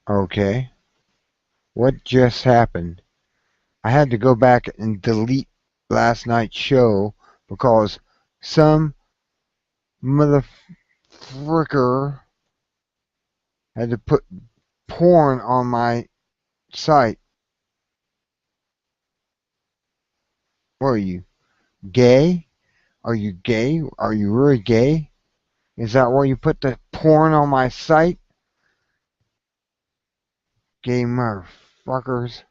Okay. What just happened? I had to go back and delete last night's show because some motherfricker had to put porn on my site. What are you, gay? Are you gay? Are you really gay? Is that why you put the porn on my site? Gay motherfuckers.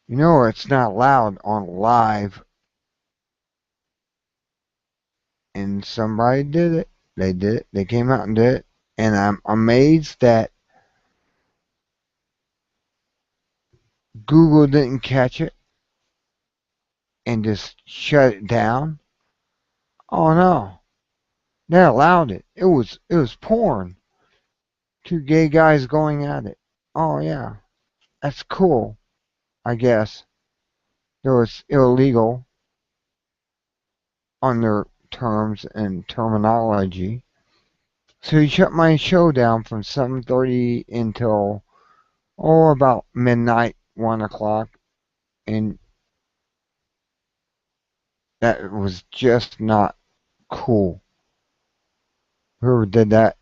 You know it's not allowed on live, and somebody did it. They did it. They came out and did it. And I'm amazed that Google didn't catch it and just shut it down. Oh no. They allowed it. It was porn. Two gay guys going at it. Oh yeah. That's cool, I guess. It was illegal on their terms and terminology. So he shut my show down from 7:30 until about midnight, 1 o'clock, and that was just not cool. Whoever did that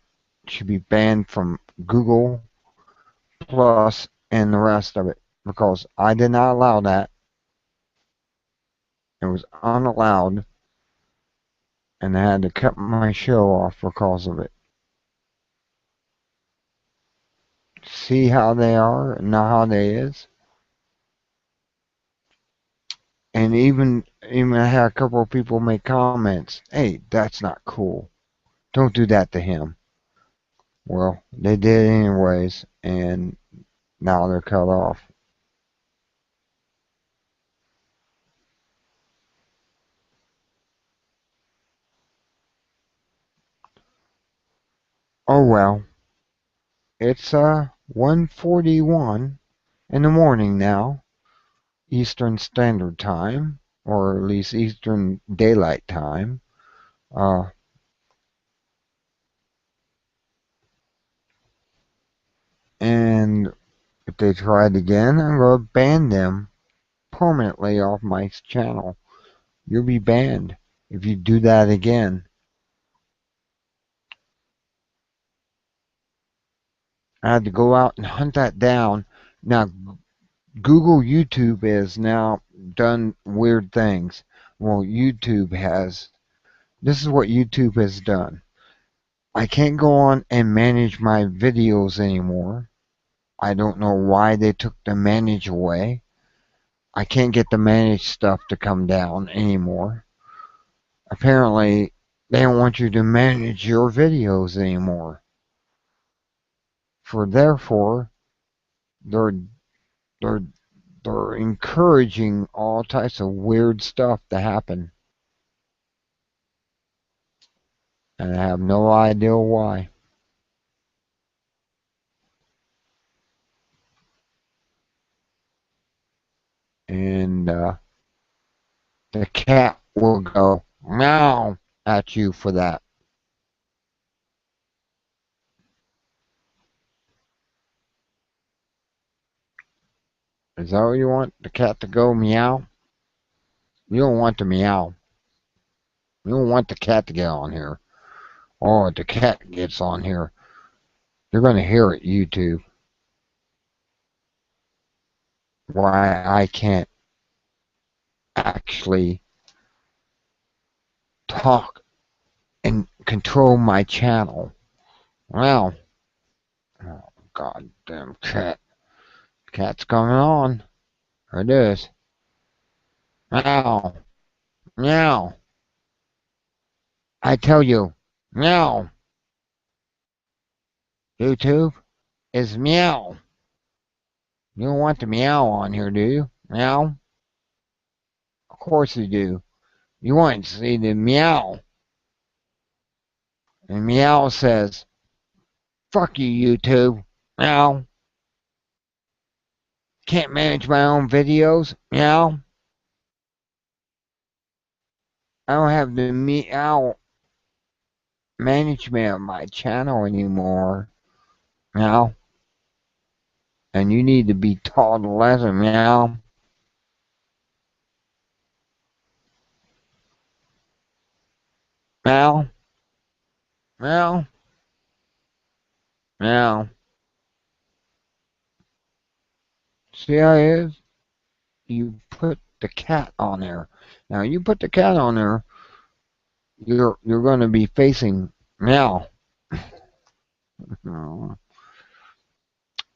should be banned from Google Plus and the rest of it because I did not allow that. It was unallowed, and I had to cut my show off because of it. See how they are and not how they is. And even I had a couple of people make comments. Hey, that's not cool. Don't do that to him. Well, they did anyways, and now they're cut off. Oh well, it's 1:41 in the morning now, Eastern Standard Time, or at least Eastern Daylight Time. Uh, and if they try it again, I'm going to ban them permanently off my channel. You'll be banned if you do that again. I had to go out and hunt that down. Now, Google YouTube has now done weird things. Well, YouTube has. This is what YouTube has done. I can't go on and manage my videos anymore. I don't know why they took the manage away. I can't get the manage stuff to come down anymore. Apparently, they don't want you to manage your videos anymore. For therefore, they're they're they're encouraging all types of weird stuff to happen, and I have no idea why. And the cat will go meow at you for that. Is that what you want? The cat to go meow? You don't want the meow. You don't want the cat to get on here. Oh, if the cat gets on here, you're going to hear it, YouTube. Why I can't actually talk and control my channel. Well, oh, goddamn cat. Cat's coming on. Here it is. Meow. Meow. I tell you. Meow. YouTube is meow. You don't want the meow on here, do you? Meow? Of course you do. You want to see the meow. And meow says, fuck you, YouTube. Meow. Can't manage my own videos. Meow. I don't have the meow management of my channel anymore. Meow. And you need to be taught a lesson. Meow. Meow. Meow. Meow. See how it is? You put the cat on there. Now you put the cat on there, you're going to be facing meow. No,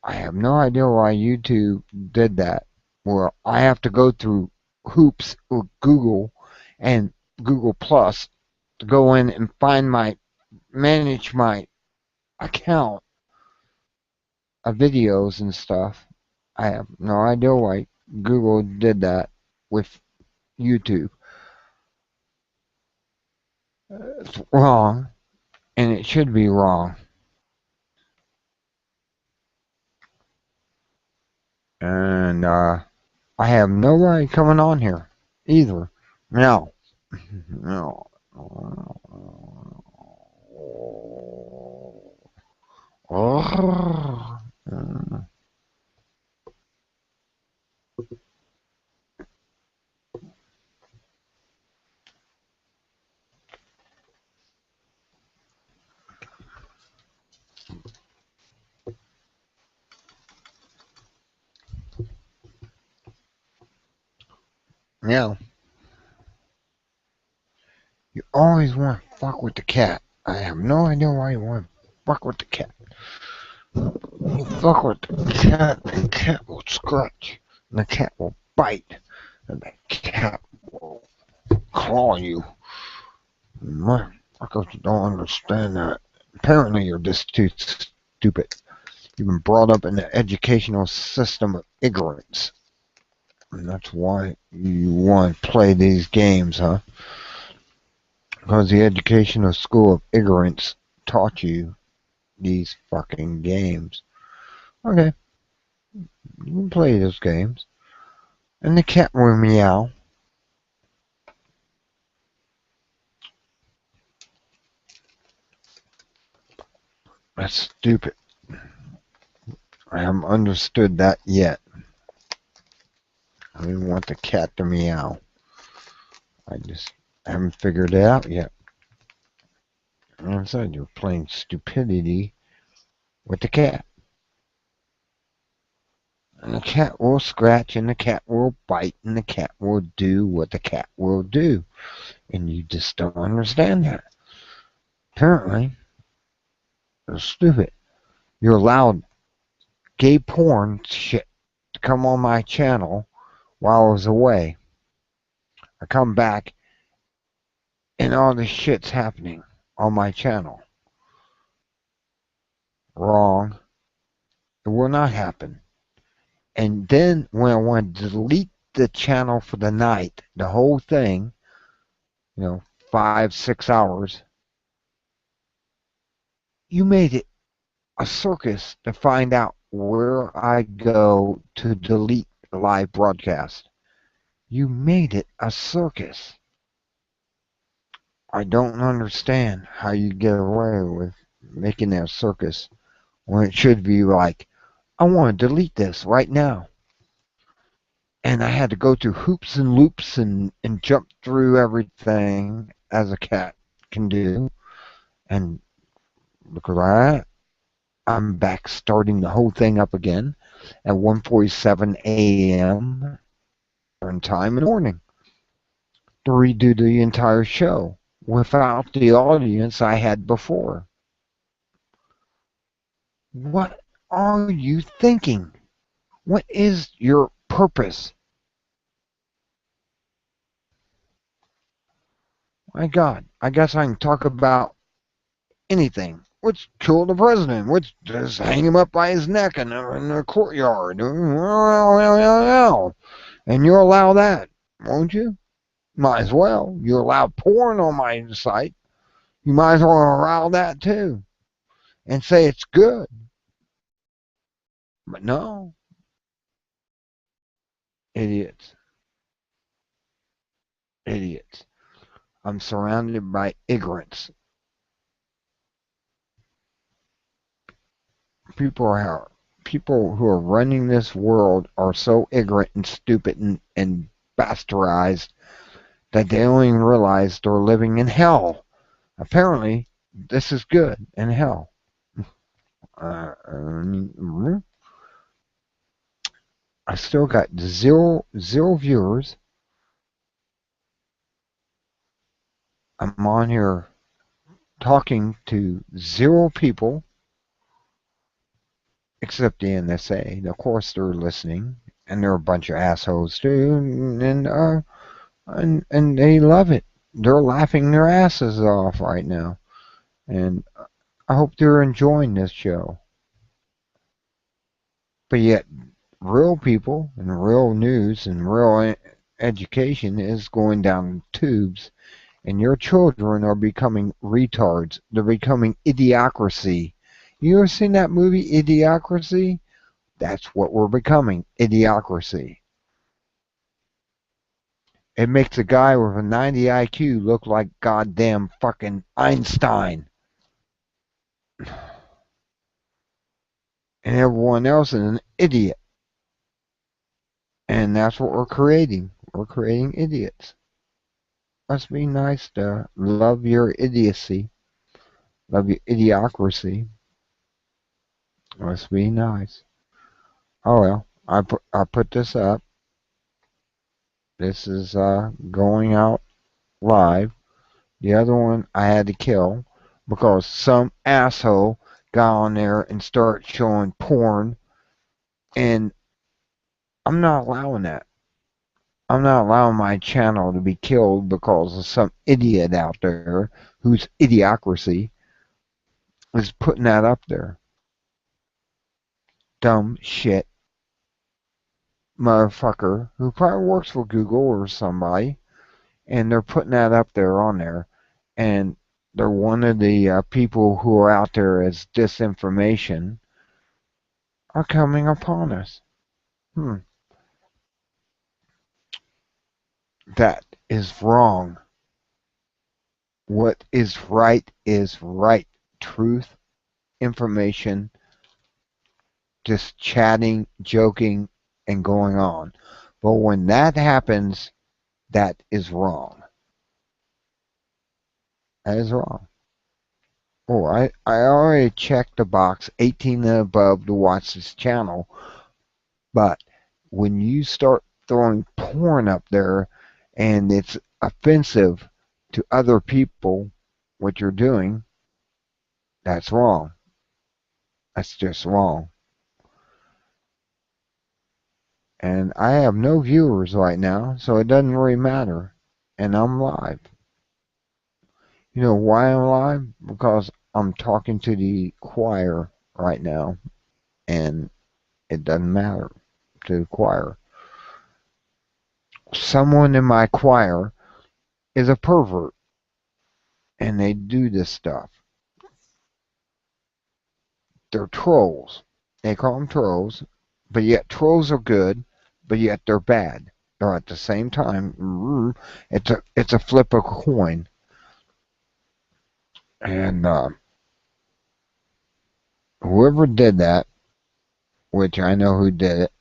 I have no idea why YouTube did that. Well, I have to go through hoops with Google and Google Plus to go in and manage my account of videos and stuff. I have no idea why Google did that with YouTube. It's wrong, and it should be wrong. And I have nobody coming on here either. No. No. Yeah. You always want to fuck with the cat. I have no idea why you want to fuck with the cat. You fuck with the cat will scratch, and the cat will bite, and the cat will claw you. Motherfuckers don't understand that. Apparently you're just too stupid. You've been brought up in the educational system of ignorance. And that's why you want to play these games, huh? Because the educational school of ignorance taught you these fucking games. Okay, you can play those games. And the cat will meow. That's stupid. I haven't understood that yet. I didn't want the cat to meow. I just haven't figured it out yet. And I said you're playing stupidity with the cat. And the cat will scratch, and the cat will bite, and the cat will do what the cat will do. And you just don't understand that. Apparently, you're stupid. You allowed gay porn shit to come on my channel while I was away. I come back, and all this shit's happening on my channel. Wrong. It will not happen. And then when I want to delete the channel for the night, the whole thing, 5, 6 hours, you made it a circus to find out where I go to delete the live broadcast. You made it a circus. I don't understand how you get away with making that a circus when it should be like, I want to delete this right now. And I had to go through hoops and loops and jump through everything as a cat can do. And look at that. I'm back starting the whole thing up again at 1:47 a.m. time in the morning to redo the entire show without the audience I had before. What are you thinking? What is your purpose? My God, I guess I can talk about anything. Let's kill the president. Let's just hang him up by his neck in the courtyard. And you allow that, won't you? Might as well. You allow porn on my site. You might as well allow that too. And say it's good. But no. Idiots. Idiots. I'm surrounded by ignorance. People are people who are running this world are so ignorant and stupid and bastardized that they don't even realize they're living in hell. Apparently, this is good in hell. I still got zero viewers. I'm on here talking to zero people except the NSA. Of course, they're listening, and they're a bunch of assholes too, and they love it. They're laughing their asses off right now, and I hope they're enjoying this show. But yet, real people and real news and real education is going down the tubes, and your children are becoming retards. They're becoming idiocracy. You ever seen that movie, Idiocracy? That's what we're becoming, idiocracy. It makes a guy with a 90 IQ look like goddamn fucking Einstein. And everyone else is an idiot. And that's what we're creating. We're creating idiots. Must be nice to love your idiocy. Love your idiocracy. Must be nice. Oh well, I put this up. This is going out live. The other one I had to kill because some asshole got on there and started showing porn, and I'm not allowing that. I'm not allowing my channel to be killed because of some idiot out there whose idiocracy is putting that up there. Dumb shit motherfucker who probably works for Google or somebody, and they're putting that up there on there, and they're one of the people who are out there as disinformation are coming upon us. That is wrong. What is right. Truth, information, just chatting, joking, and going on. But when that happens, that is wrong. That is wrong. Oh, I already checked the box 18 and above to watch this channel, but when you start throwing porn up there and it's offensive to other people, what you're doing, that's wrong. That's just wrong. And I have no viewers right now, so it doesn't really matter. And I'm live. You know why I'm live? Because I'm talking to the choir right now, and it doesn't matter to the choir. Someone in my choir is a pervert, and they do this stuff. They're trolls. They call them trolls, but yet trolls are good, but yet they're bad. They're at the same time. It's a flip of a coin. And whoever did that, which I know who did it,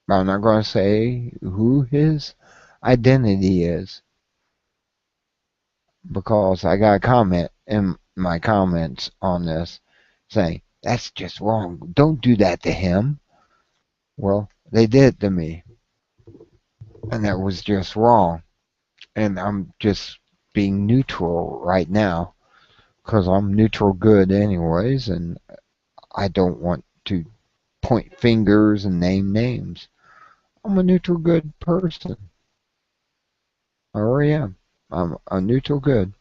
but I'm not going to say who his identity is because I got a comment in my comments on this saying, that's just wrong. Don't do that to him. Well, they did it to me, and that was just wrong. And I'm just being neutral right now because I'm neutral good anyways, and I don't want to point fingers and name names. I'm a neutral good person. I really am. I'm a neutral good.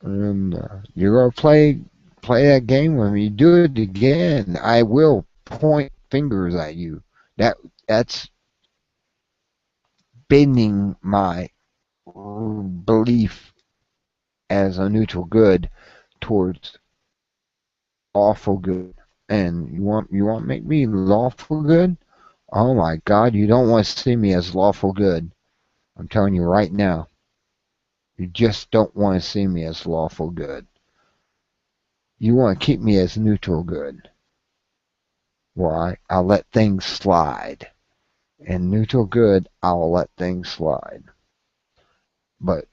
And you're gonna play that game with me. Do it again. I will point fingers at you. That's bending my belief as a neutral good towards awful good. And you want to make me lawful good? Oh my God, you don't want to see me as lawful good. I'm telling you right now. You just don't want to see me as lawful good. You want to keep me as neutral good. Well, I'll let things slide. And neutral good, I'll let things slide. But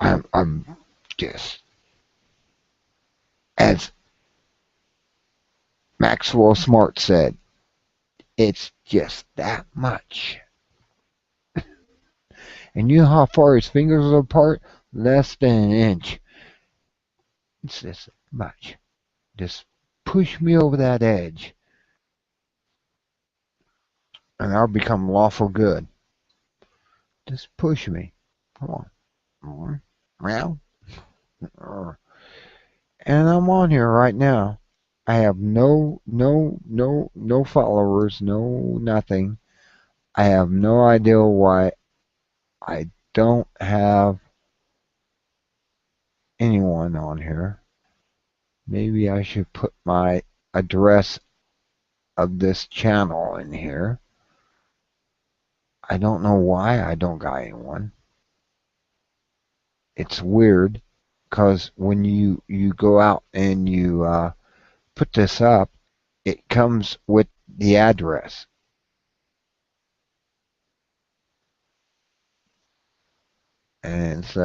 I'm just, as Maxwell Smart said, it's just that much. And you know how far his fingers are apart? Less than an inch. It's just much. Just push me over that edge, and I'll become lawful good. Just push me. Come on. Well, and I'm on here right now. I have no followers, no nothing. I have no idea why I don't have anyone on here. Maybe I should put my address of this channel in here. I don't know why I don't got anyone. It's weird, because when you go out and you put this up, it comes with the address. And it's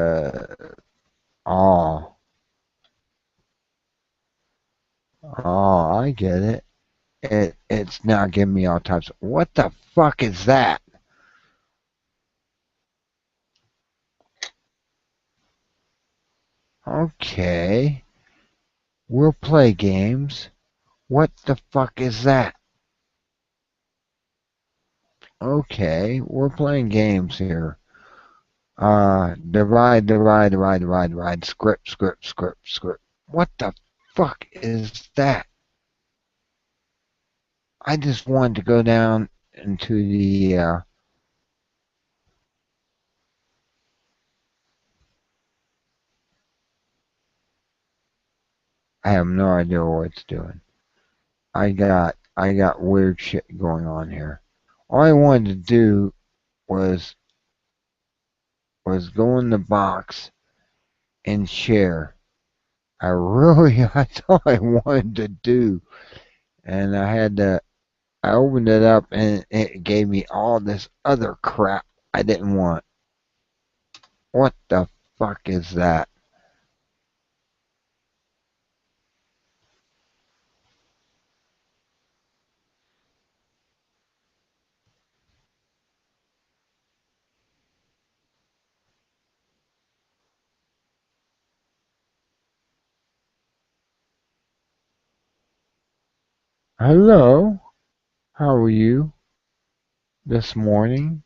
oh, I get it. It's now giving me all types of, what the fuck is that? Okay. We'll play games. What the fuck is that? Okay, we're playing games here. Divide. Script. What the fuck is that? I just wanted to go down into the, I have no idea what it's doing. I got weird shit going on here. All I wanted to do was go in the box and share. That's all I wanted to do. And I opened it up and it gave me all this other crap I didn't want. What the fuck is that? Hello? How are you this morning?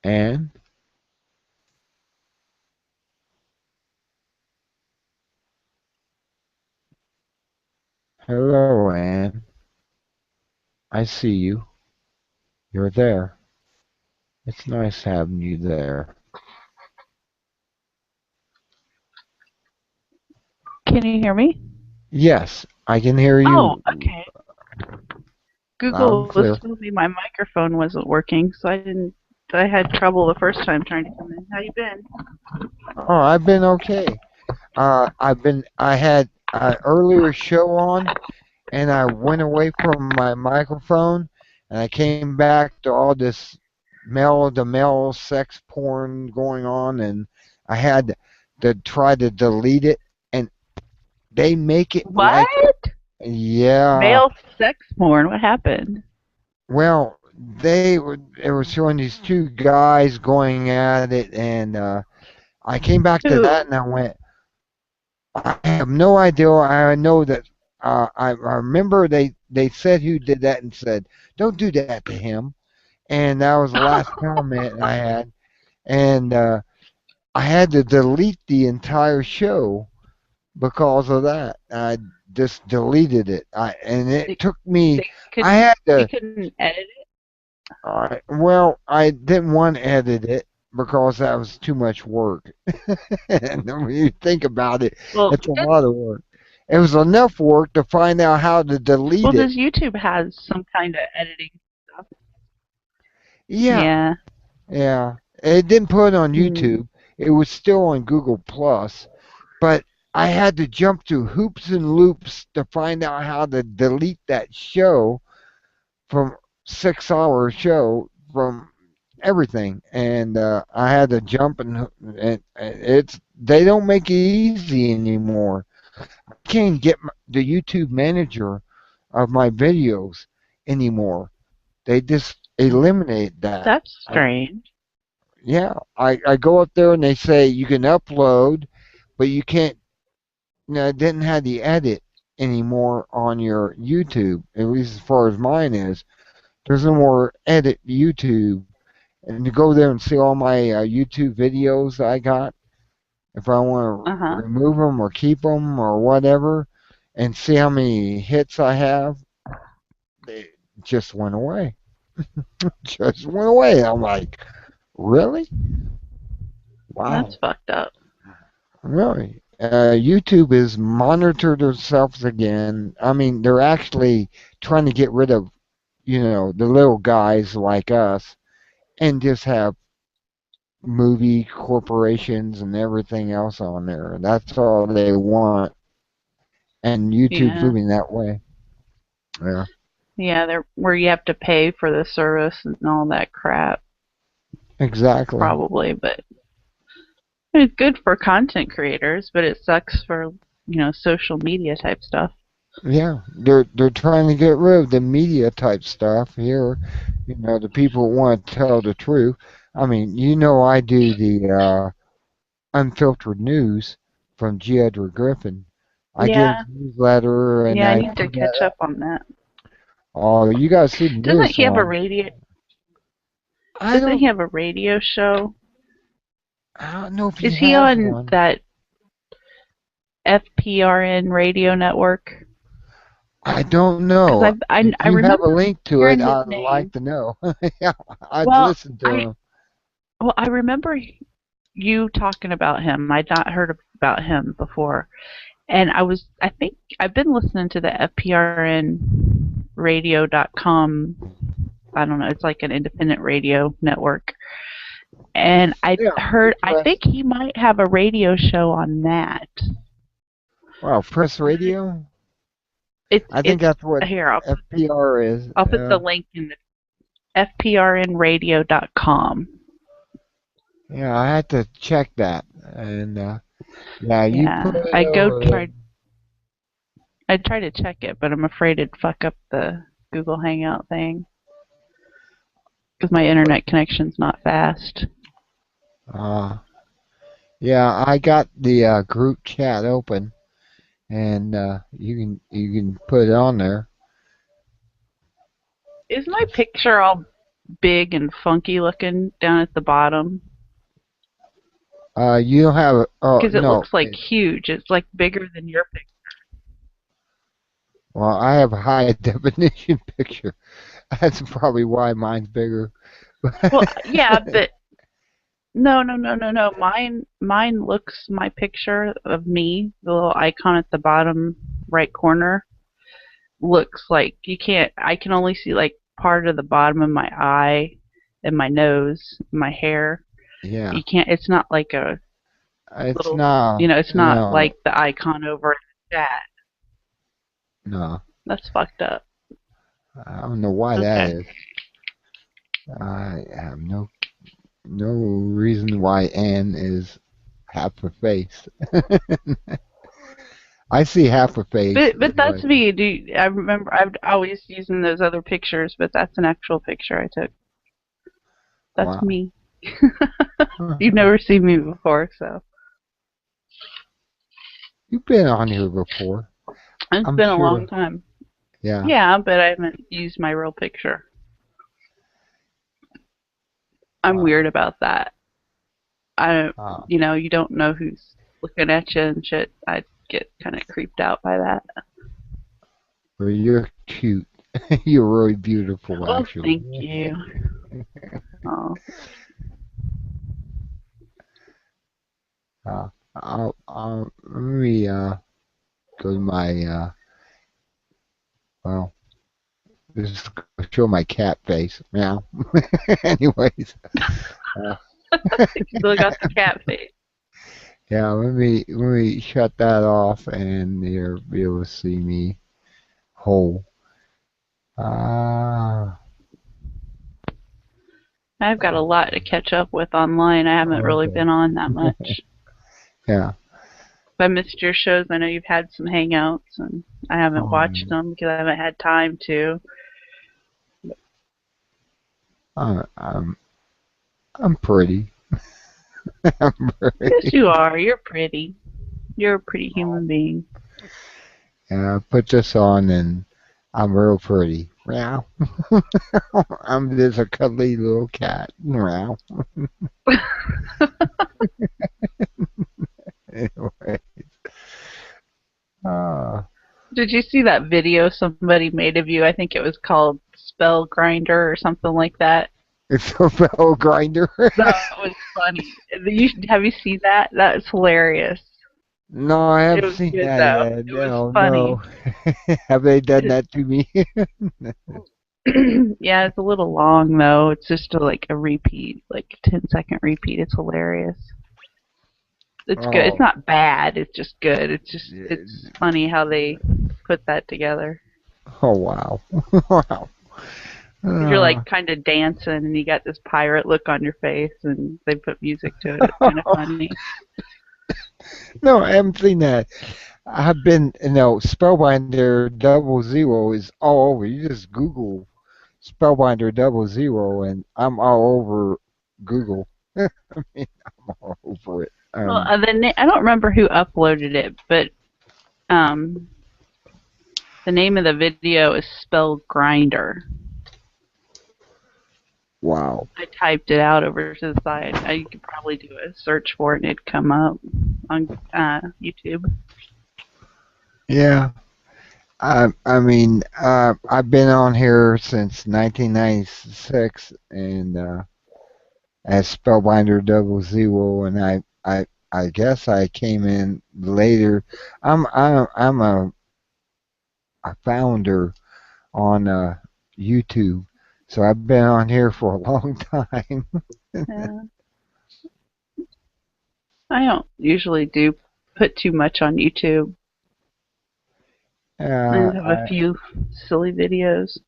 And hello, Anne. I see you. You're there. It's nice having you there. Can you hear me? Yes, I can hear you. Oh, okay. Google was telling me my microphone wasn't working, so I had trouble the first time trying to come in. How you been? Oh, I've been okay. I had an earlier show on, and I went away from my microphone, and I came back to all this male-to-male sex porn going on, and I had to try to delete it, and they make it What? Yeah. Male sex porn? What happened? Well, they were showing these two guys going at it, and I came back to that, and I went, I have no idea. I know that I remember they said who did that and said, don't do that to him. And that was the last comment I had. And I had to delete the entire show because of that. I just deleted it. And it took me, I had to. You couldn't edit it? Well, I didn't want to edit it because that was too much work. And when you think about it, it's a lot of work. It was enough work to find out how to delete it. Well, does YouTube has some kind of editing stuff? Yeah. It didn't put it on Mm. YouTube. It was still on Google Plus, but I had to jump through hoops and loops to find out how to delete that show from 6 hour show from everything, and I had to jump and it's they don't make it easy anymore. I can't get the YouTube manager of my videos anymore. They just eliminate that. That's strange. Yeah, I go up there and they say you can upload, but you can't. No, it didn't have the edit anymore on your YouTube, at least as far as mine is. There's no more edit YouTube, and to go there and see all my YouTube videos I got, if I want Uh to huh. remove them or keep them or whatever, and see how many hits I have, they just went away. Just went away. I'm like, really? That's Wow. fucked up. Really? YouTube is monitored themselves again. I mean, they're actually trying to get rid of, the little guys like us and just have movie corporations and everything else on there. That's all they want. And YouTube's Yeah. moving that way. Yeah, Yeah, they're where you have to pay for the service and all that crap, exactly. probably. But it's good for content creators, but it sucks for social media type stuff. Yeah, they're trying to get rid of the media type stuff here. The people who want to tell the truth. I mean, I do the unfiltered news from G. Edward Griffin. I get his Yeah, newsletter and yeah, I I need to put that catch up up. on that. Oh, you gotta see the Doesn't newest he have a one. radio? I Doesn't he don't, have a radio show? I don't know if he Is he has on one. that FPRN radio network? I don't Because know. If I you have a remember link to it, hearing his I'd like name. to know. Yeah, I'd Well, listen to I him. I remember you talking about him. I'd not heard about him before, and I think I've been listening to the FPRNradio.com. I don't know. It's like an independent radio network, and Yeah, I think he might have a radio show on that. wow, press radio. I think It's that's what here. FPR is. I'll put the link in the fprnradio.com. Yeah, I had to check that. And yeah, you put Yeah, it over there. I try to check it, but I'm afraid it'd fuck up the Google Hangout thing because my internet connection's not fast. Uh, yeah, I got the group chat open, and you can put it on there. Is my picture all big and funky looking down at the bottom? You don't have. Oh Because it no. looks like huge. It's like bigger than your picture. Well, I have a high definition picture. That's probably why mine's bigger. Well, yeah, but no, no, no, no, no. Mine looks my picture of me, the little icon at the bottom right corner, looks like you can't. I can only see like part of the bottom of my eye and my nose, my hair. Yeah, You can't. It's not like a it's little. not. It's not No, like the icon over in the chat. no. That's fucked up. I don't know why that Okay. is. I have no reason why Anne is half a face. I see half a face, But that's but me. I remember I've always using those other pictures, but that's an actual picture I took. That's wow. me. You've never seen me before, so You've been on here before. it's I'm been a long sure. time. Yeah. Yeah, but I haven't used my real picture. I'm Wow. weird about that. I don't, Uh, you don't know who's looking at you and shit. I get kind of creeped out by that. well, you're cute. You're really beautiful, Well, actually. thank you. Oh, Let me go to my well, this is gonna show my cat face. Meow. Anyways, uh, Still got the cat face. Yeah, let me shut that off and you'll be able to see me whole. Ah, I've got a lot to catch up with online. I haven't really okay. been on that much. Yeah. If I missed your shows, I know you've had some hangouts, and I haven't watched Um, them because I haven't had time to. I'm I'm pretty. I'm Yes, pretty. you are. You're pretty. You're a pretty human being. Yeah, I put this on and I'm real pretty. Meow. I'm just a cuddly little cat. Meow. Anyway. Ah. Did you see that video somebody made of you? I think it was called Spell Grinder or something like that. It's a bell grinder. That was funny. Have you seen that? That's hilarious. No, I It haven't was seen good that though. yet. It was No, funny. no. Have they done that to me? Yeah, it's a little long though. It's just like a repeat, like a 10-second repeat. It's hilarious. It's good. It's Oh, not bad. It's just good. yeah. It's funny how they put that together. Oh wow. Wow. Because you're Uh, like kind of dancing and you got this pirate look on your face and they put music to it. It's kind of funny. no, I haven't seen that. I've been, Spellbinder Double Zero is all over. You just Google Spellbinder Double Zero, and I'm all over Google. I mean, I'm all over it. Well, I don't remember who uploaded it, but um, the name of the video is Spell Grinder. Wow. I typed it out over to the side. I could probably do a search for it and it'd come up on YouTube. Yeah. I've been on here since 1996, and as Spellbinder Double Zero, and I guess I came in later. I'm a founder on YouTube, so I've been on here for a long time. Yeah. I don't usually do put too much on YouTube. I uh, have a I, few silly videos,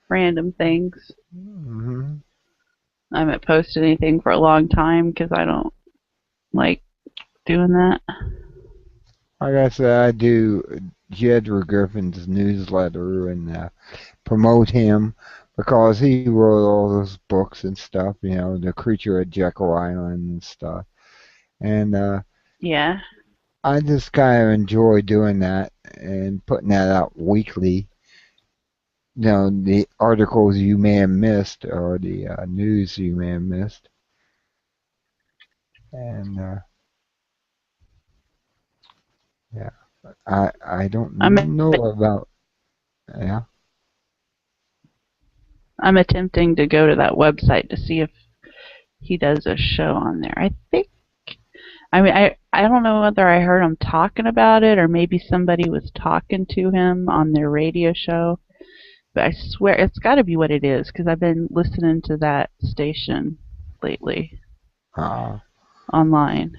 random things. mhm. I haven't posted anything for a long time because I don't like doing that. Like I said, I do Jedra Griffin's newsletter and promote him because he wrote all those books and stuff, The Creature at Jekyll Island and stuff. And Yeah. I just kind of enjoy doing that and putting that out weekly. The articles you may have missed or the news you may have missed. And yeah, I don't I'm know about, yeah. I'm attempting to go to that website to see if he does a show on there. I don't know whether I heard him talking about it or maybe somebody was talking to him on their radio show. But I swear it's got to be what it is because I've been listening to that station lately Uh, online.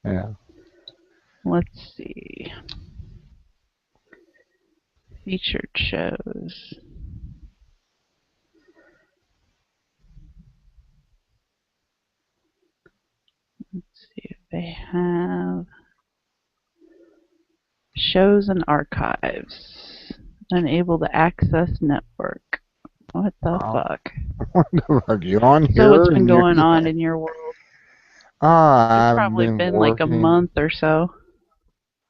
yeah. Let's see. Featured shows. Let's see if they have shows and archives. Unable to access network. What the Uh, fuck? Are you on So what's here? been And you're, going on yeah. in your world? It's I've probably been been like a working. month or so.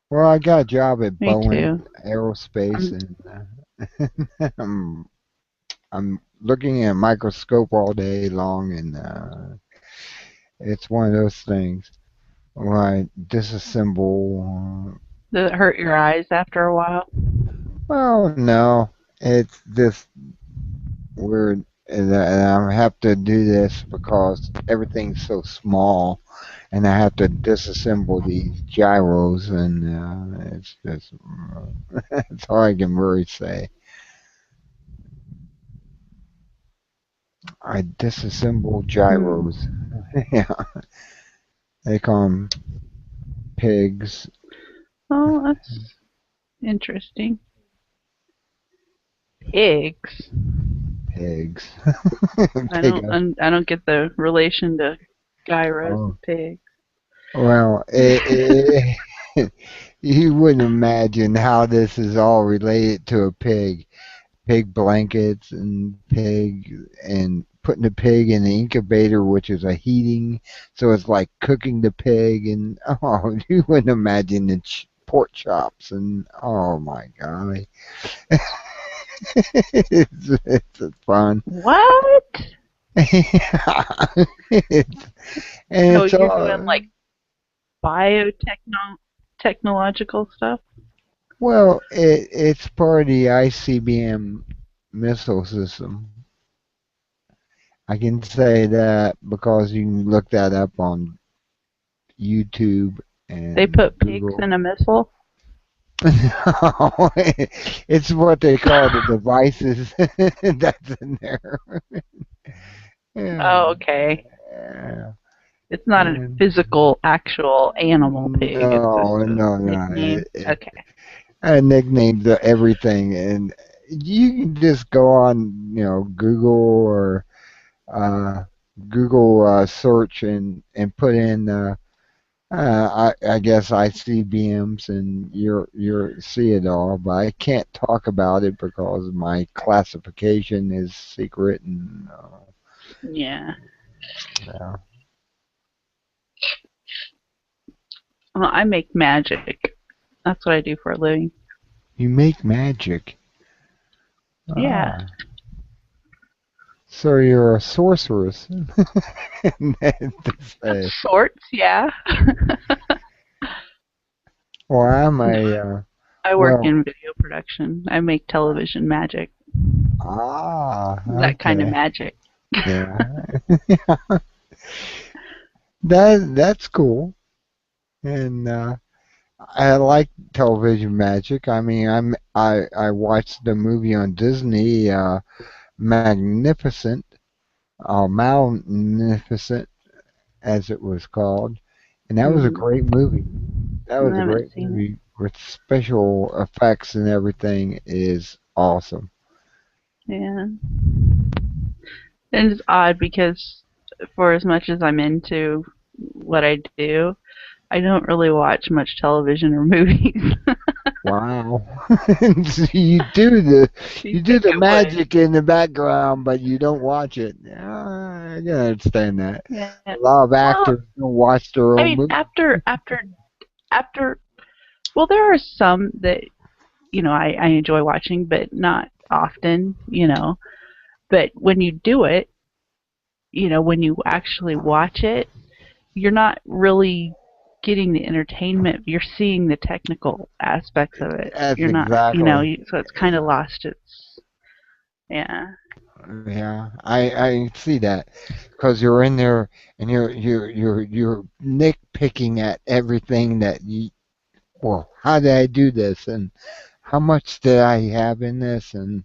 Well, I got a job at Me Boeing too. Aerospace, I'm, and I'm looking at a microscope all day long, and it's one of those things where I disassemble. does it hurt your eyes after a while? Well, no, it's just weird, and I have to do this because everything's so small, and I have to disassemble these gyros, and it's just that's all I can really say. I disassemble Hmm. gyros. Yeah, they call them pigs. Oh, that's interesting. Pigs. Pigs. I Pig. don't. I don't get the relation to gyros Oh, and pigs. well, you wouldn't imagine how this is all related to a pig. Pig blankets and pig and putting the pig in the incubator, which is a heating, so it's like cooking the pig and oh, you wouldn't imagine the pork chops and oh my golly, it's fun. What? it's, and So it's you're doing all like biotechnological stuff? well, it's part of the ICBM missile system. I can say that because you can look that up on YouTube They and put pigs Google. in a missile? No, it's what they call the devices that's in there. Yeah, Oh, okay. yeah. It's not a And physical, actual animal pig. It's just no, a no, no. nickname. Okay. I nicknamed everything, and you can just go on, Google or uh, Google search and put in. I guess ICBMs and you're see it all, but I can't talk about it because my classification is secret and Yeah. yeah. Well, I make magic. That's what I do for a living. You make magic. Yeah. Ah, so you're a sorceress. To Of say. sorts, yeah. Well, I'm No, a I work well. in video production. I make television magic. Ah, That kind of okay. magic. Yeah, that's cool. And I like television magic. I mean, I watched the movie on Disney, Magnificent, Malnificent, as it was called, and that was a Hmm. great movie. That I was a haven't great seen it. movie with special effects and everything is awesome. Yeah. And it's odd because for as much as I'm into what I do, I don't really watch much television or movies. Wow. So you You'd do think the I would. magic in the background, but you don't watch it. Yeah, I can understand that. Yeah. A lot of Well, actors don't watch their I own mean, movies. after, well, there are some that, I enjoy watching, but not often, But when you do it, when you actually watch it, you're not really getting the entertainment. You're seeing the technical aspects of it. That's You're not, exactly. so it's kind of lost its, yeah. Yeah, I see that because you're in there and you're nitpicking at everything that you. Well, how did I do this and how much did I have in this and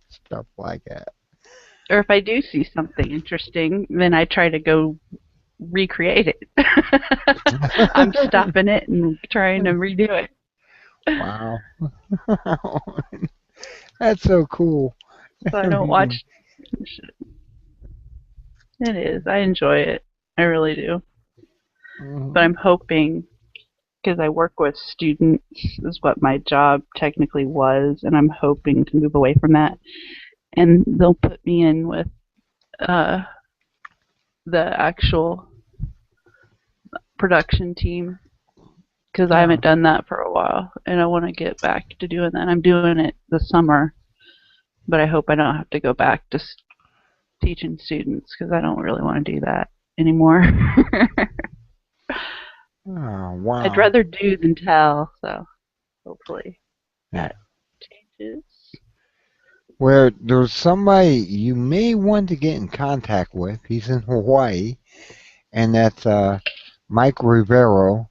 stuff like that. Or if I do see something interesting, then I try to go recreate it. I'm stopping it and trying to redo it. Wow. That's so cool. So I don't watch. It is. I enjoy it. I really do. But Mhm. I'm hoping because I work with students is what my job technically was, and I'm hoping to move away from that. And they'll put me in with uh, the actual production team because I Yeah. haven't done that for a while, and I want to get back to doing that. I'm doing it this summer, but I hope I don't have to go back to teaching students because I don't really want to do that anymore. Oh, I'd wow. rather do than tell, so hopefully Yeah. that changes. Where there's somebody you may want to get in contact with. He's in Hawaii, and that's Mike Rivero,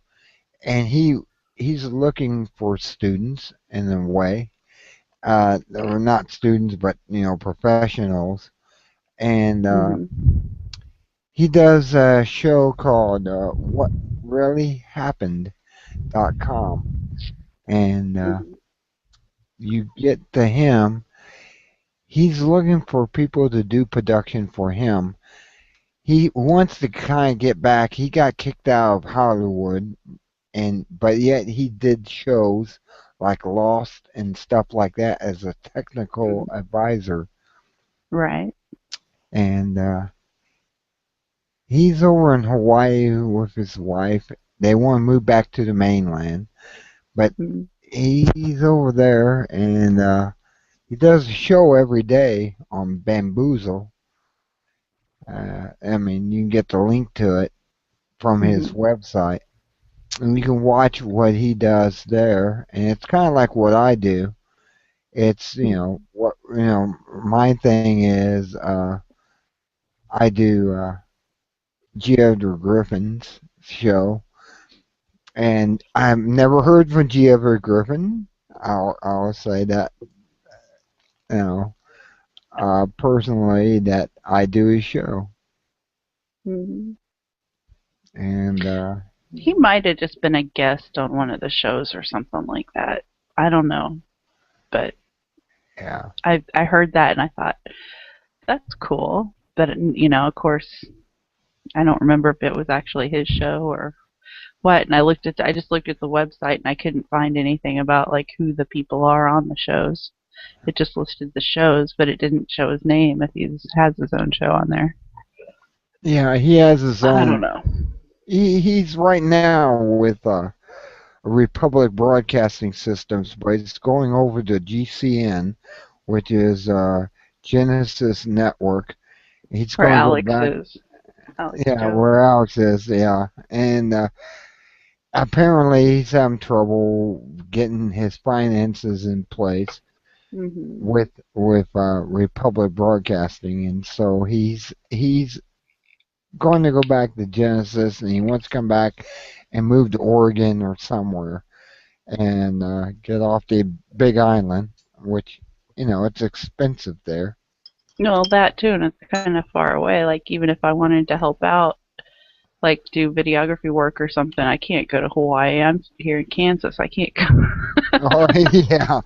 and he's looking for students in a way. Or not students, but professionals. and Mhm. he does a show called What Really Happened.com, and Mhm. you get to him. He's looking for people to do production for him. He wants to kind of get back. He got kicked out of Hollywood, and but yet he did shows like Lost and stuff like that as a technical Mhm. advisor. Right. And he's over in Hawaii with his wife. They want to move back to the mainland, but Mhm. he's over there, and he does a show every day on Bamboozle. I mean, you can get the link to it from his Mhm. website, and you can watch what he does there. And it's kind of like what I do. It's Mhm. what my thing is. I do Geoffrey Griffin's show, and I've never heard from Geoffrey Griffin. I'll say that you know personally that I do his show, Mhm. and He might have just been a guest on one of the shows or something like that. I don't know, but yeah, I heard that and I thought that's cool. But of course, I don't remember if it was actually his show or what. And I just looked at the website and I couldn't find anything about like who the people are on the shows. It just listed the shows, but it didn't show his name if he has his own show on there. yeah, he has his I don't own. know. He's right now with Republic Broadcasting Systems, but it's going over to GCN, which is Genesis Network. He's Where going to go Alex back. is. Alex Yeah, Jones. where Alex is. Yeah, and apparently he's having trouble getting his finances in place Mhm. with Republic Broadcasting, and so he's going to go back to Genesis, and he wants to come back and move to Oregon or somewhere and get off the Big Island, which it's expensive there. No, that too, and it's kind of far away. Like even if I wanted to help out, like do videography work or something, I can't go to Hawaii. I'm here in Kansas. I can't go. Oh yeah,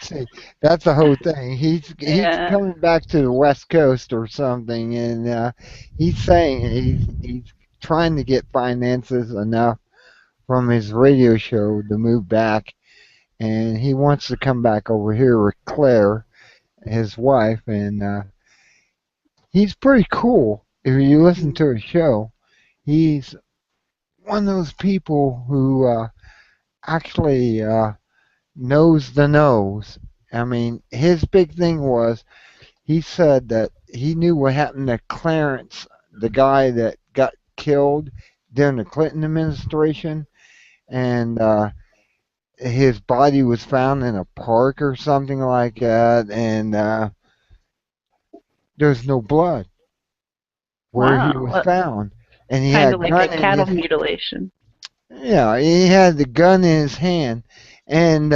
see, that's the whole thing. He's Yeah. coming back to the West Coast or something, and he's saying he's trying to get finances enough from his radio show to move back, and he wants to come back over here with Claire, his wife, and he's pretty cool. If you listen to his show, he's one of those people who actually knows the nose. I mean, his big thing was he said that he knew what happened to Clarence, the guy that got killed during the Clinton administration, and his body was found in a park or something like that, and there's no blood where he Wow. was found, and he Kind had of a like a gun in cattle his mutilation. yeah, he had the gun in his hand, and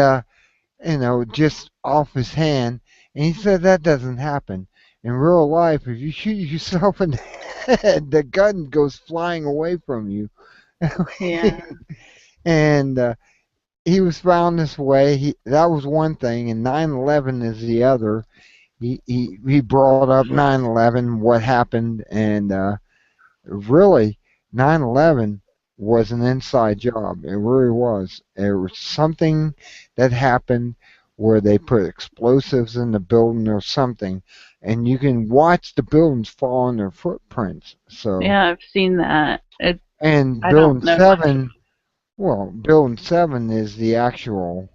just off his hand. And he said that doesn't happen. In real life, if you shoot yourself in the head, the gun goes flying away from you. Yeah. and he was found this way. That was one thing, and 9/11 is the other. He brought up 9/11, what happened, and really 9/11 was an inside job. It really was. It was something that happened where they put explosives in the building or something, and you can watch the buildings fall on their footprints. So, Yeah, I've seen that. and I don't building know much. 7, well, building 7 is the actual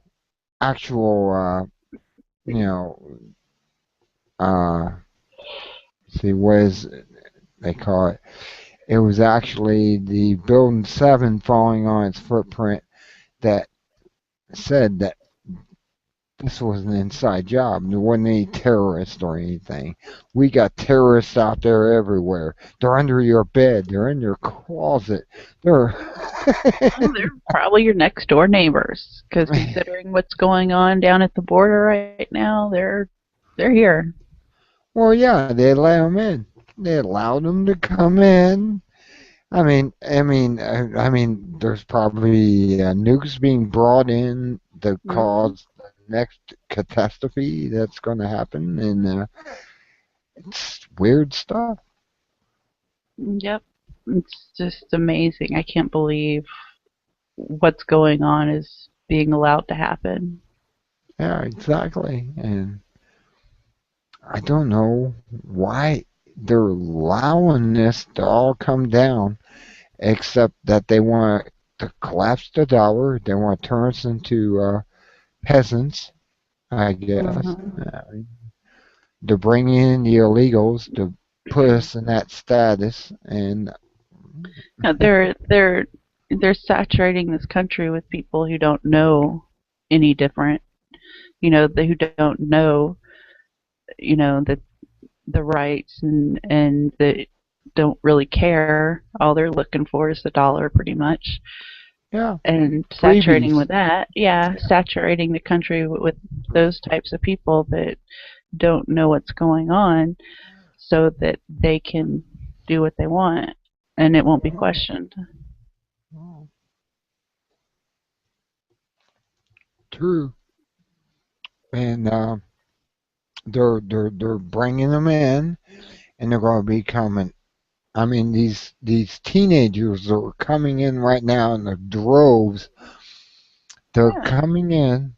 you know uh see what is they call it. It was actually the building 7 falling on its footprint that said that this was an inside job. There wasn't any terrorists or anything. We got terrorists out there everywhere. They're under your bed. They're in your closet. They're Well, they're probably your next door neighbors, because considering what's going on down at the border right now, they're here. Well, yeah, they let them in. They allowed them to come in. I mean, there's probably nukes being brought in to Hmm. cause the next catastrophe that's going to happen, and it's weird stuff. Yep. It's just amazing. I can't believe what's going on is being allowed to happen. Yeah, exactly. And I don't know why they're allowing this to all come down, except that they want to collapse the dollar. They want to turn us into peasants, I guess. Hmm. To bring in the illegals to put us in that status, and Yeah, they're saturating this country with people who don't know any different. Who don't know, the rights and that don't really care. All they're looking for is the dollar, pretty much. yeah, And saturating freebies. with that, yeah, Yeah. saturating the country with those types of people that don't know what's going on, so that they can do what they want and it won't be questioned. Oh, true. And they're bringing them in, and they're going to be coming. I mean, these teenagers are coming in right now in the droves. They're Yeah. coming in,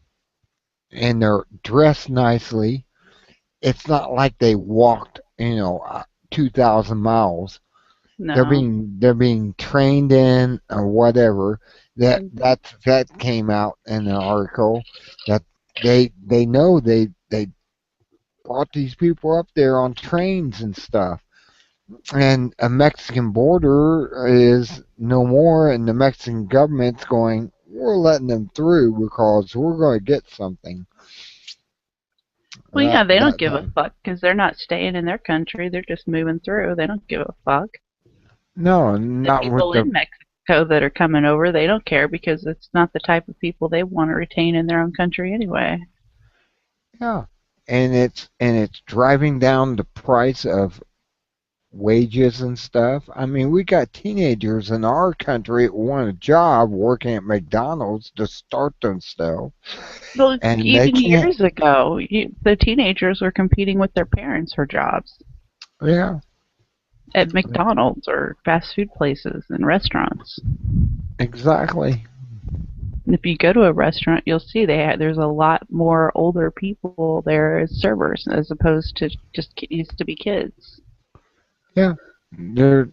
and they're dressed nicely. It's not like they walked, 2,000 miles. No. They're being trained in or whatever. That came out in the article that they know they brought these people up there on trains and stuff. And a Mexican border is no more, and the Mexican government's going, we're letting them through because we're going to get something. Well, yeah, they don't That give a fuck because they're not staying in their country. They're just moving through. They don't give a fuck. no, The not with people the in Mexico that are coming over, they don't care because it's not the type of people they want to retain in their own country anyway. yeah, and it's driving down the price of wages and stuff. I mean, we got teenagers in our country that want a job working at McDonald's to start themselves, Well, and they even can't. years ago, the teenagers were competing with their parents for jobs Yeah, at McDonald's or fast food places and restaurants. exactly. If you go to a restaurant, you'll see there's a lot more older people there as servers as opposed to just used to be kids. Yeah, they're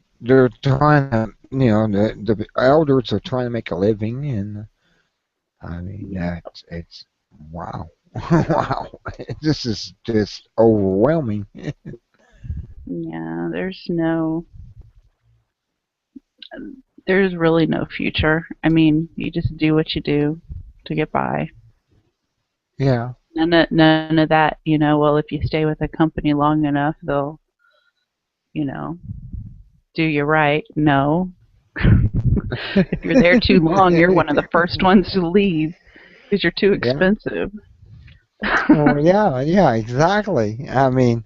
trying to, the elders are trying to make a living, and I mean it's wow, wow. This is just overwhelming. Yeah, there's really no future. I mean, you just do what you do to get by. Yeah. None of that, well, if you stay with a company long enough, they'll, you know, do you right. No. If you're there too long, you're one of the first ones to leave because you're too Yeah. expensive. Well, yeah, yeah, exactly. I mean,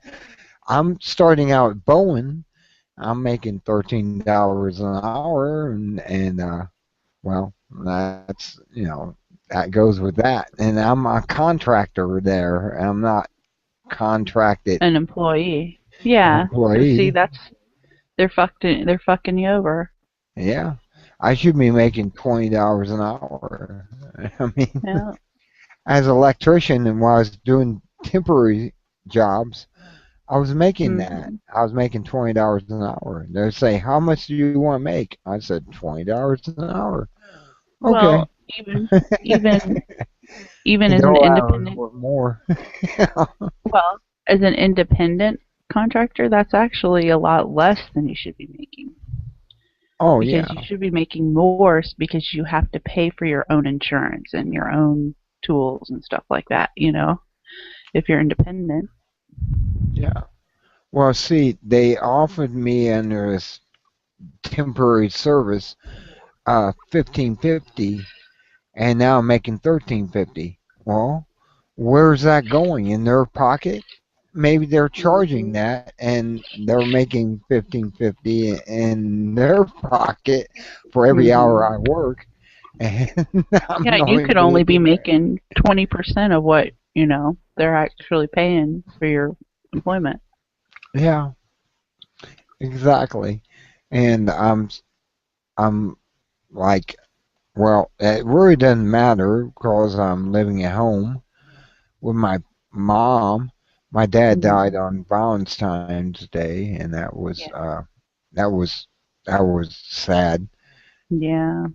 I'm starting out at Bowen. I'm making $13 an hour, and well, that goes with that. And I'm a contractor there. I'm not contracted An employee. Yeah. So see, employee. they're fucking you over. Yeah, I should be making $20 an hour. I mean, Yeah. as an electrician, and while I was doing temporary jobs, I was making that. Hmm. I was making $20 an hour. They say, "How much do you want to make?" I said, "$20 an hour." Okay. Well, even even even as an No, I independent, want more. well, as an independent contractor, that's actually a lot less than you should be making, Oh because you yeah, should be making more because you have to pay for your own insurance and your own tools and stuff like that, if you're independent. yeah. Well, see, they offered me under this temporary service, 1550, and now I'm making 1350. Well, where's that going in their pocket? maybe they're charging Hmm. that and they're making 15.50 in their pocket for every hour Hmm. I work, and I'm Yeah, not you even could only be making. making 20% of what, they're actually paying for your employment. Yeah, exactly. And I'm like, well, it really doesn't matter because I'm living at home with my mom. My dad died Hmm. on Valentine's Day, and Yeah. that was that was sad Yeah.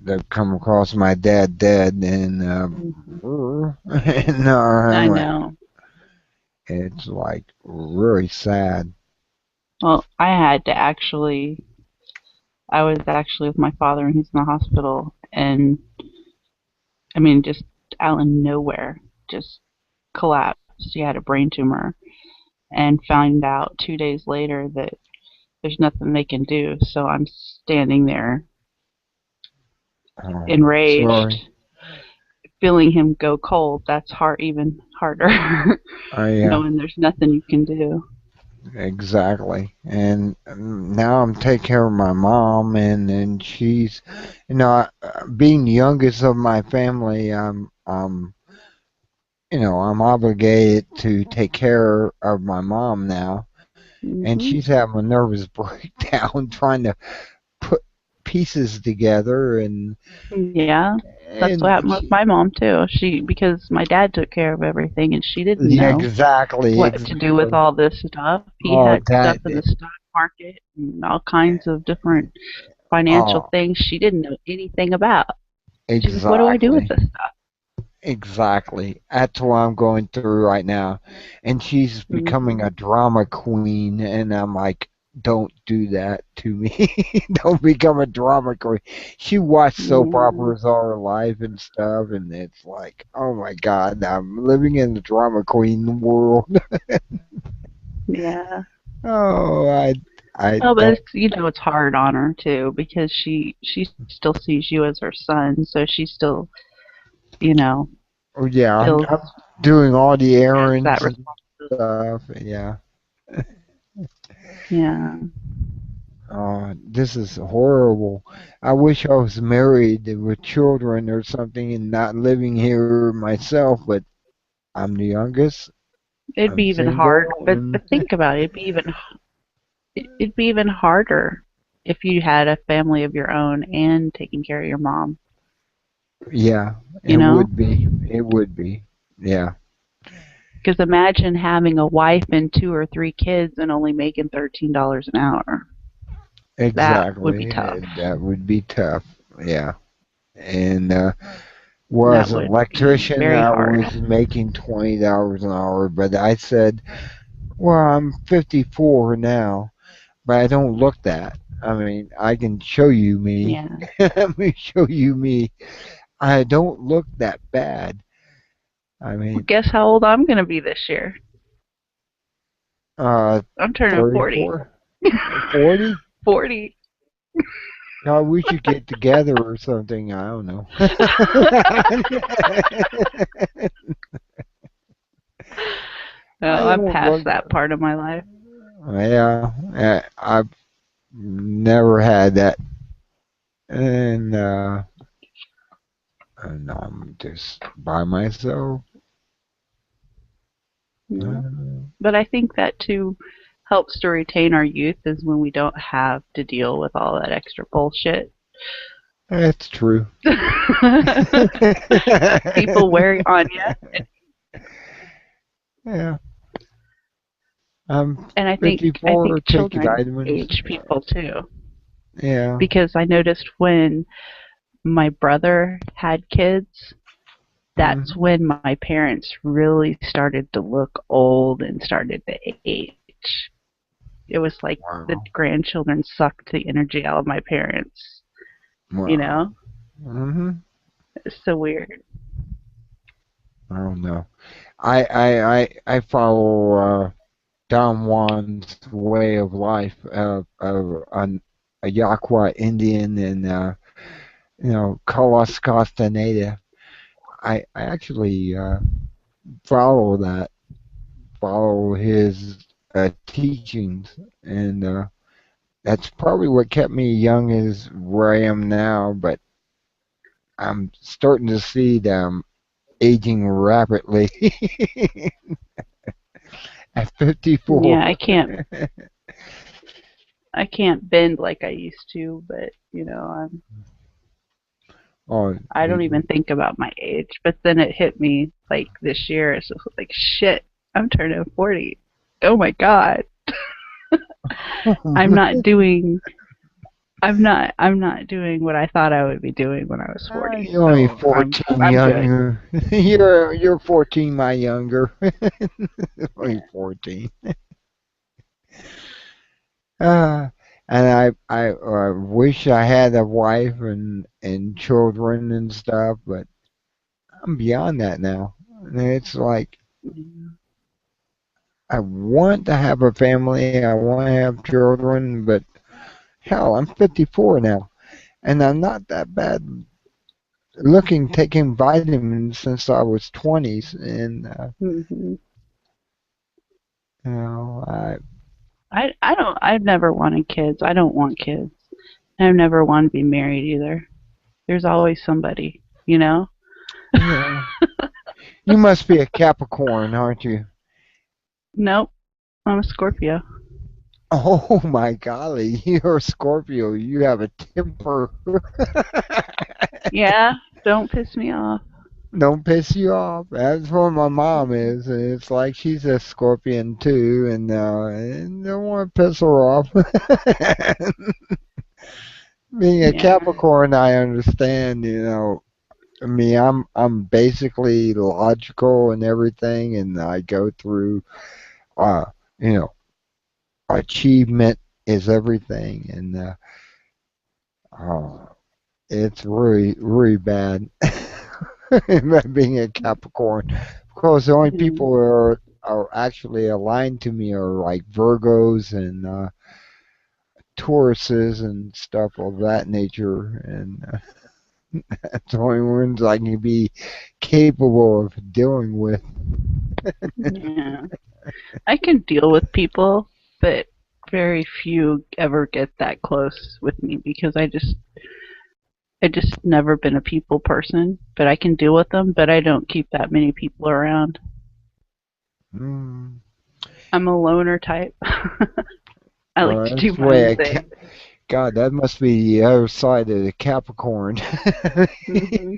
to come across my dad dead, and Hmm. and I anyway, know. it's like really sad. Well, I was actually with my father and he's in the hospital. And I mean, just out of nowhere, just collapsed. He had a brain tumor and found out 2 days later that there's nothing they can do. So I'm standing there Oh, enraged, sorry. feeling him go cold. That's even harder, I knowing there's nothing you can do. exactly. And now I'm taking care of my mom, and she's, being the youngest of my family, I'm obligated to take care of my mom now, and Hmm. she's having a nervous breakdown trying to put pieces together, Yeah, that's what and happened with my mom too. Because my dad took care of everything and she didn't yeah, know exactly, what to do with exactly. all this stuff. He Oh, had stuff that, in the stock market and all kinds of different financial oh, things she didn't know anything about. She's like, "What do I do with exactly. this stuff?" Exactly. That's what I'm going through right now. And she's becoming Hmm. a drama queen, and I'm like, don't do that to me. Don't become a drama queen. She watched soap Yeah, operas all her life and stuff, and it's like, oh my God, I'm living in the drama queen world. yeah. Oh, I Oh, but don't. it's hard on her too because she still sees you as her son, so she still you know Oh, yeah, feels I'm doing all the has that errands and responsibility. stuff. Yeah. Yeah. Oh, this is horrible. I wish I was married with children or something and not living here myself, but I'm the youngest. It'd I'm be even single, hard, but and think about it. It'd be even harder if you had a family of your own and taking care of your mom. yeah, it You know, would be. It would be. Yeah, because imagine having a wife and 2 or 3 kids and only making $13 an hour. That would be exactly. tough. That would be tough. Yeah. And That was an would be electrician, very I hard. was making $20 an hour, but I said, well, I'm 54 now, but I don't look that. I mean, I can show you me. Yeah. Let me show you me. I don't look that bad. I Well, mean, guess how old I'm gonna be this year? uh, I'm turning 40. 34, 40. 40. No, we should get together or something. I don't know. No, I I'm don't past look. that part of my life. Yeah, I've never had that, and I'm just by myself. Yeah. But I think that too helps to retain our youth is when we don't have to deal with all that extra bullshit. That's true. People wearing on you. Yeah, I'm And I think 54, take children vitamins. age people too. Yeah. Because I noticed when my brother had kids, that's Hmm. when my parents really started to look old and started to age. It was like the Wow. grandchildren sucked the energy out of my parents, you Wow. know? Hmm. It's so weird. I don't know. I follow Don Juan's way of life of a Yaqua Indian and Carlos Castaneda. I actually follow that follow his teachings, and that's probably what kept me young as where I am now. But I'm starting to see that I'm aging rapidly at Yeah, 54. I can't bend like I used to, but Oh, I don't even think about my age. But then it hit me like this year. It's just like shit. I'm turning 40. Oh my god. I'm not doing. I'm not doing what I thought I would be doing when I was 40. you're only So 14 I'm good. younger. You're 14 my younger. Only 14. Uh, and I wish I had a wife and children and stuff, but I'm beyond that now. And it's like I want to have a family, I want to have children, but hell, I'm 54 now, and I'm not that bad looking, taking vitamins since I was 20s, and Hmm. you know, I don't. I've never wanted kids. I don't want kids. I've never wanted to be married either. There's always somebody, you know. yeah, you must be a Capricorn, aren't you? Nope. I'm a Scorpio. Oh my golly, you're a Scorpio. You have a temper. Yeah. Don't piss me off. Don't piss you off. That's what my mom is. And it's like she's a scorpion too, and don't want to piss her off. Being a Yeah. Capricorn, I understand. I mean, I'm basically logical and everything, and I go through. Uh, you know, achievement is everything, and uh, it's really really bad. Being a Capricorn, because the only Mm. people who are actually aligned to me are like Virgos and Tauruses and stuff of that nature, and that's the only ones I can be capable of dealing with. Yeah. I can deal with people, but very few ever get that close with me because I just never been a people person, but I can deal with them, but I don't keep that many people around. Mm, I'm a loner type. I like well, to that's do the my own way thing. God, that must be the other side of the Capricorn. Hmm.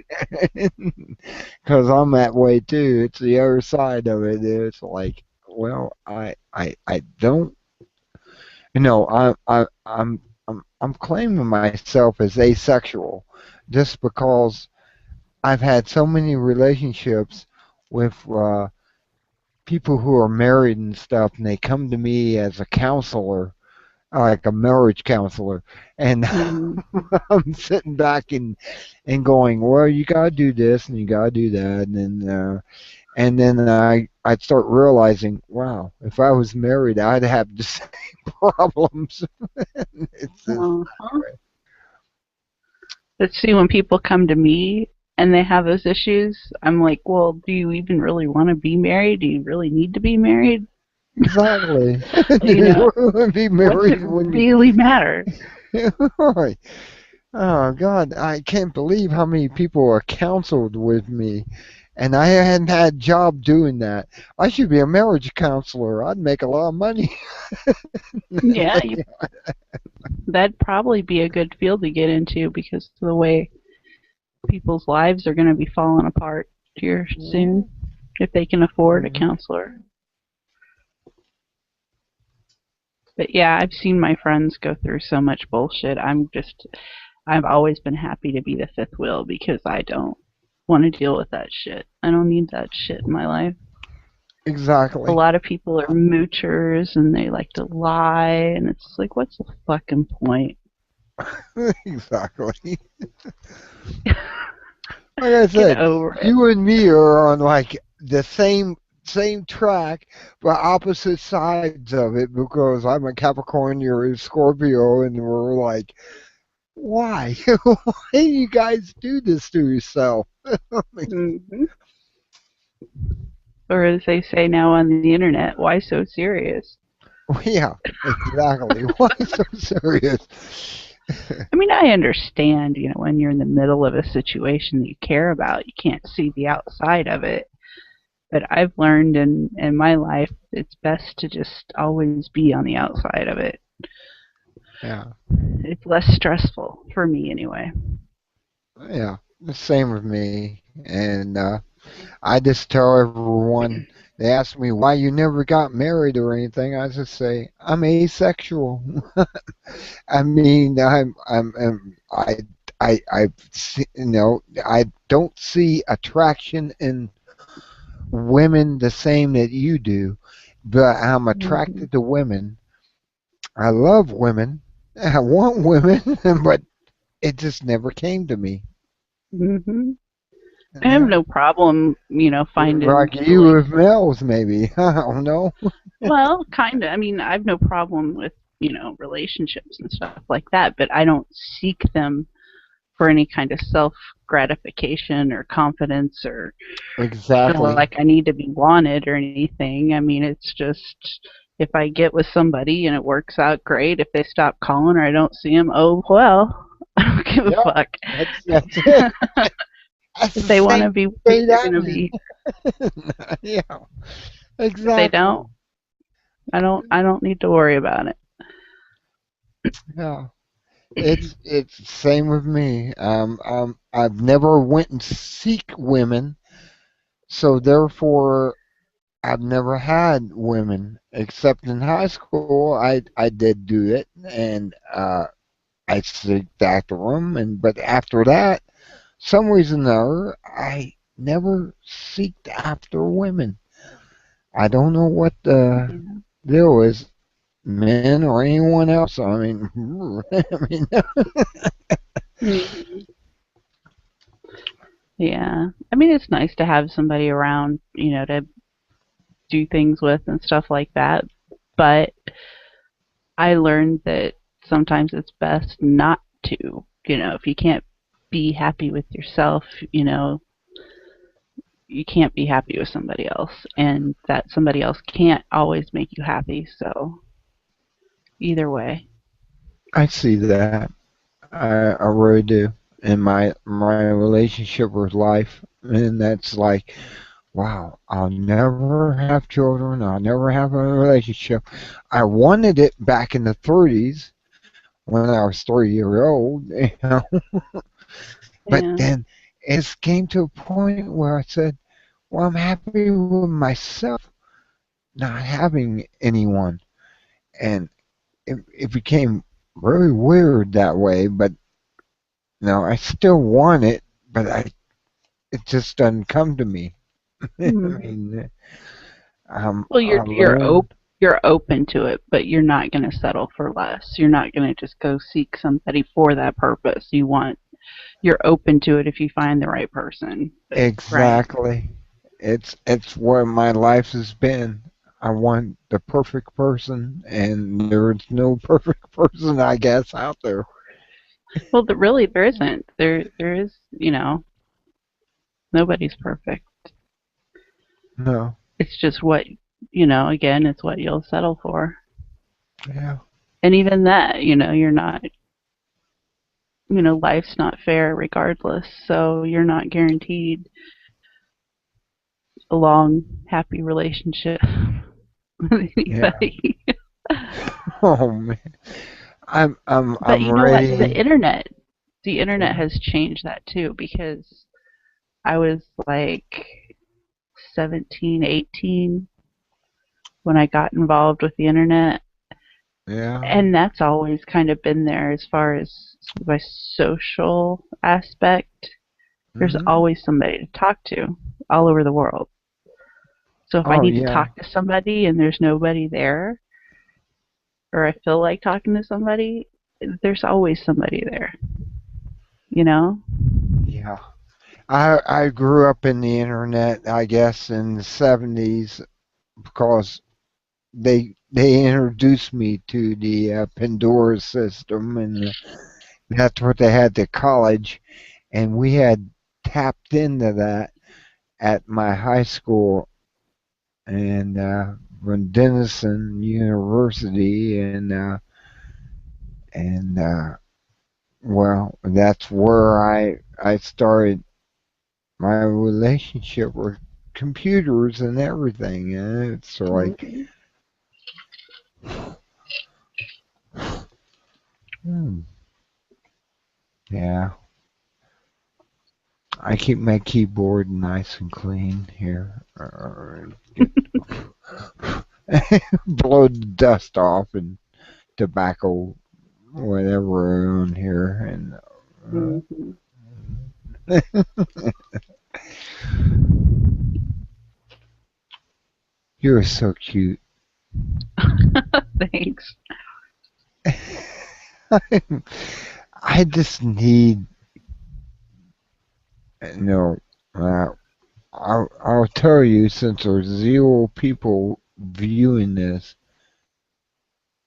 Because I'm that way too. It's the other side of it. It's like, well, I don't, I'm claiming myself as asexual just because I've had so many relationships with people who are married and stuff, and they come to me as a counselor, like a marriage counselor, and Hmm. I'm sitting back and going, well, you gotta do this and you gotta do that, and then I'd start realizing, wow, if I was married, I'd have the same problems. It's just, Uh-huh. But see, when people come to me and they have those issues, I'm like, well, do you even really want to be married? Do you really need to be married? exactly. You know, You want to be what's it married when really matter? you. Right. Oh God, I can't believe how many people are counseled with me, and I hadn't had a job doing that. I should be a marriage counselor. I'd make a lot of money. Yeah, that'd probably be a good field to get into because of the way people's lives are going to be falling apart here soon if they can afford a counselor. But yeah, I've seen my friends go through so much bullshit. I've always been happy to be the fifth wheel because I don't want to deal with that shit. I don't need that shit in my life. A Exactly. lot of people are moochers and they like to lie, and it's like, what's the fucking point? Exactly. Like I Get said, over it. you and me are on like the same track, but opposite sides of it because I'm a Capricorn, you're a Scorpio, and we're like, why? Why do you guys do this to yourself? Hmm. Or as they say now on the internet, why so serious? Yeah, exactly. Why so serious? I mean, I understand, when you're in the middle of a situation that you care about, you can't see the outside of it. But I've learned in my life it's best to just always be on the outside of it. Yeah, It's less stressful for me anyway. yeah. The same with me. And I just tell everyone, they ask me why you never got married or anything. I just say, I'm asexual. I mean, I don't see attraction in women the same that you do, but I'm Hmm. attracted to women. I love women. I want women, but it just never came to me. Hmm. I have Yeah. no problem, finding Like you relate. with males, maybe. I don't know. Well, kind of. I mean, I have no problem with, relationships and stuff like that, but I don't seek them for any kind of self gratification or confidence or feel Exactly. like I need to be wanted or anything. I mean, it's just if I get with somebody and it works out great, if they stop calling or I don't see them, oh well, I don't give a Yeah, fuck. that's it. That's If the they want to same be with me, state they're I'm gonna in. be. Yeah, If they exactly. don't, I don't need to worry about it. Yeah, it's same with me. I've never went and seek women, so therefore I've never had women except in high school. I did do it, and I seeked after them, and but after that, some reason or other, I never seeked after women. I don't know what the Yeah. deal is, men or anyone else. I mean, I mean, Mhm. Yeah. I mean, it's nice to have somebody around, to do things with and stuff like that. But I learned that sometimes it's best not to. If you can't be happy with yourself, you can't be happy with somebody else. And that somebody else can't always make you happy. So, either way. I see that. I really do in my relationship with life, and that's like, wow, I'll never have children. I'll never have a relationship. I wanted it back in the 30s when I was 3 years old, but Yeah. then it came to a point where I said, well, I'm happy with myself not having anyone. And it became really weird that way, but no, I still want it, but it just doesn't come to me. I Hmm. mean, Well, I learned you're open to it, but you're not going to settle for less. You're not going to just go seek somebody for that purpose. You're open to it if you find the right person. But right. exactly. It's where my life has been. I want the perfect person, and there's no perfect person, I guess, out there. Well, really there isn't. There is, nobody's perfect. No, It's just what, again, it's what you'll settle for. yeah. And even that, you're not, life's not fair regardless. So you're not guaranteed a long, happy relationship with Yeah. anybody. Oh man, But I'm you know what? ready. The internet Yeah. has changed that too because I was like 17, 18 when I got involved with the internet. Yeah. And that's always kind of been there as far as my social aspect. There's Hmm. always somebody to talk to all over the world. So if I Oh need to yeah. talk to somebody and there's nobody there, or I feel like talking to somebody, there's always somebody there, you know? Yeah. I grew up in the internet, I guess, in the 70s because they introduced me to the Pandora system, and that's what they had to college, and we had tapped into that at my high school. and from Denison University, and well, that's where I started my relationship with computers and everything. And it's like, Mhm. hmm, yeah, I keep my keyboard nice and clean here. Get, blow the dust off and tobacco, whatever on here, and Mhm. you're so cute. Thanks. I just need, you know, uh, I'll tell you, since there's 0 people viewing this,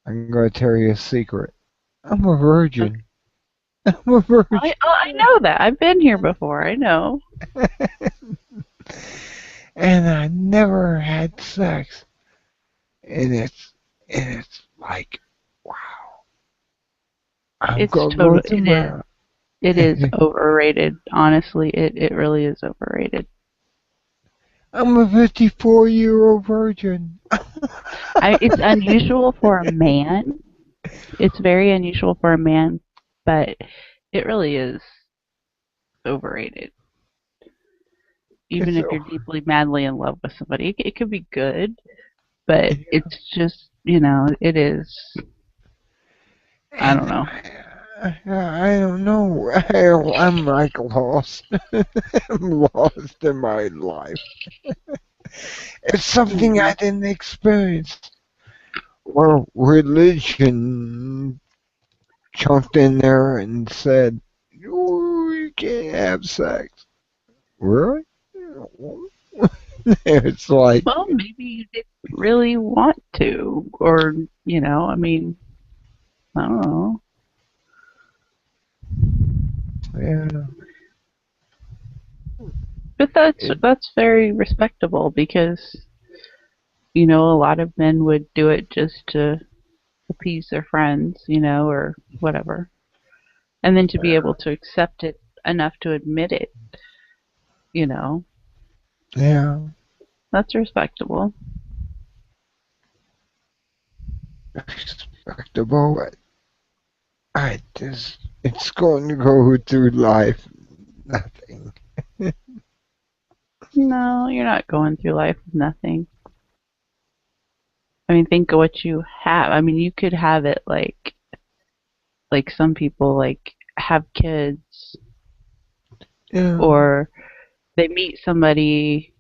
I'm going to tell you a secret. I'm a Okay. virgin. I'm a virgin. I know that. I've been here before. I know. And I never had sex. And it's like, wow, I'm It's going to go total. to It is. my, It is overrated. Honestly, it really is overrated. I'm a 54-year-old virgin. It's unusual for a man. It's very unusual for a man, but it really is overrated. Even It's if you're deeply madly in love with somebody, it could be good, but it's just, it is. I don't And know. I don't know. I'm like lost. I'm lost in my life. It's something I Mhm. didn't experience. Well, religion chunked in there and said, "Oh, you can't have sex." Really? It's like, Well, maybe you didn't really want to, or I mean, I don't know. yeah, But that's it, that's very respectable because a lot of men would do it just to appease their friends, or whatever. And then to be able to accept it enough to admit it, you know, yeah, that's respectable. respectable. It's going to go through life. Nothing. No, you're not going through life with nothing. I mean, think of what you have. I mean, you could have it like some people like have kids Yeah, or they meet somebody,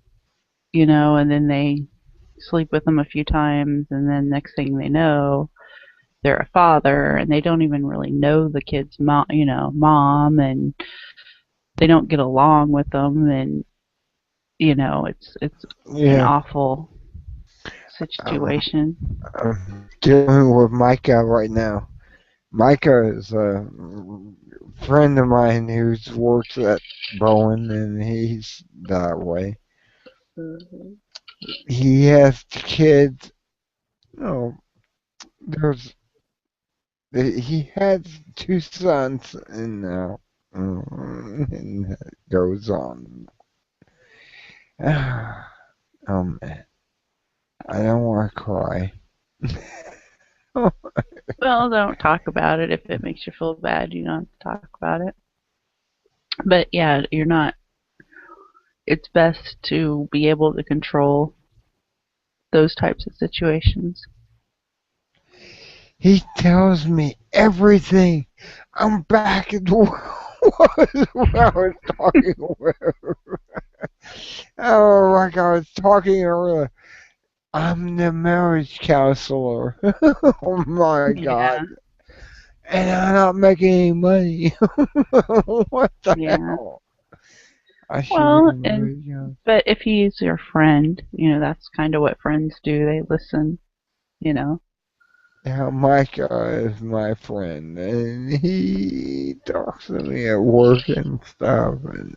and then they sleep with them a few times and then next thing they know, they're a father and they don't even really know the kid's mom and they don't get along with them and it's an yeah. awful Um, situation. I'm dealing with Micah right now. Micah is a friend of mine who works at Bowen, and he's that way. Mhm. He has kids. No, there's he has 2 sons, and it goes on. Man, I don't want to cry. Well, don't talk about it if it makes you feel bad. You don't have to talk about it. But yeah, you're not. It's best to be able to control those types of situations. He tells me everything. I'm back at the when I was talking with. Oh, like I was talking earlier. I'm the marriage counselor. Oh my God. Yeah, And I'm not making any money. What the yeah. hell? I should be a Well, and marriage counselor. but if he's your friend, that's kind of what friends do. They listen, you know. Yeah, Micah is my friend, and he talks to me at work and stuff, and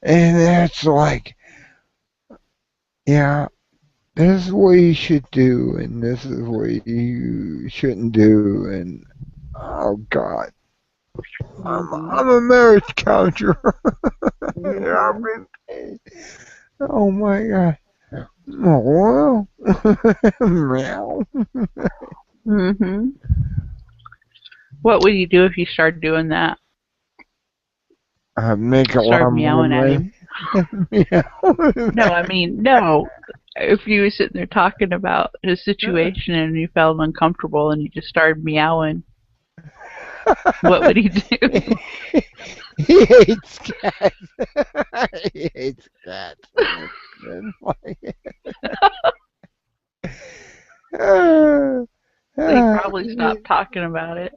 it's like, yeah, this is what you should do, and this is what you shouldn't do, and oh God, Mhm. I'm a marriage counselor. I've Mhm. been paid. Oh my God. Oh, well. Meow. Mhm. What would you do if you started doing that? I make a lot Started more meowing at money. him? Meow. No, I mean, no. If you were sitting there talking about his situation and you felt uncomfortable and you just started meowing, what would he do? He hates cats. He hates cats. That's funny. Uh, So he uh, probably stopped talking about it.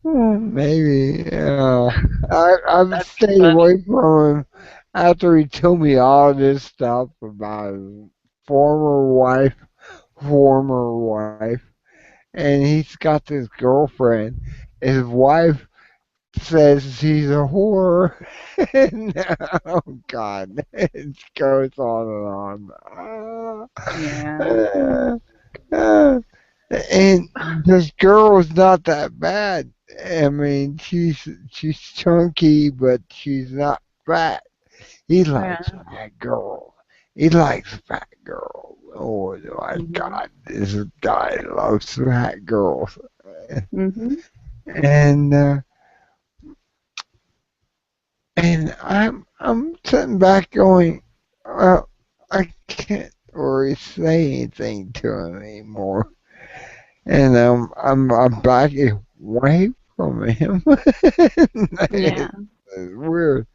maybe. I've That's stayed funny. away from him after he told me all this stuff about his former wife, former wife, and he's got this girlfriend. His wife says she's a whore. And, oh God, it goes on and Yeah. on. And this girl is not that bad. I mean, she's chunky, but she's not fat. He likes Yeah. fat girls. He likes fat girls. Oh my Mhm. God, this guy loves fat girls. Mhm. And I'm sitting back going, well, I can't really say anything to him anymore. And I'm backing away from him. Yeah. It's weird.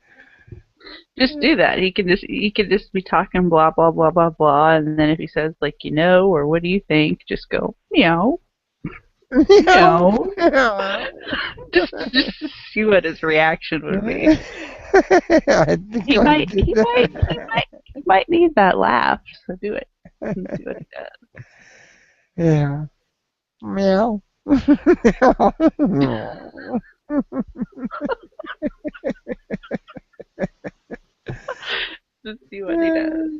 Just do that. He could just be talking blah blah blah blah blah, and then if he says like or what do you think, just go meow Meow, meow. meow. Just see what his reaction would be. I think He I might did he might he that. might he might need that laugh. So do it and see what he does. Yeah. Meow. Meow. Just see what he does.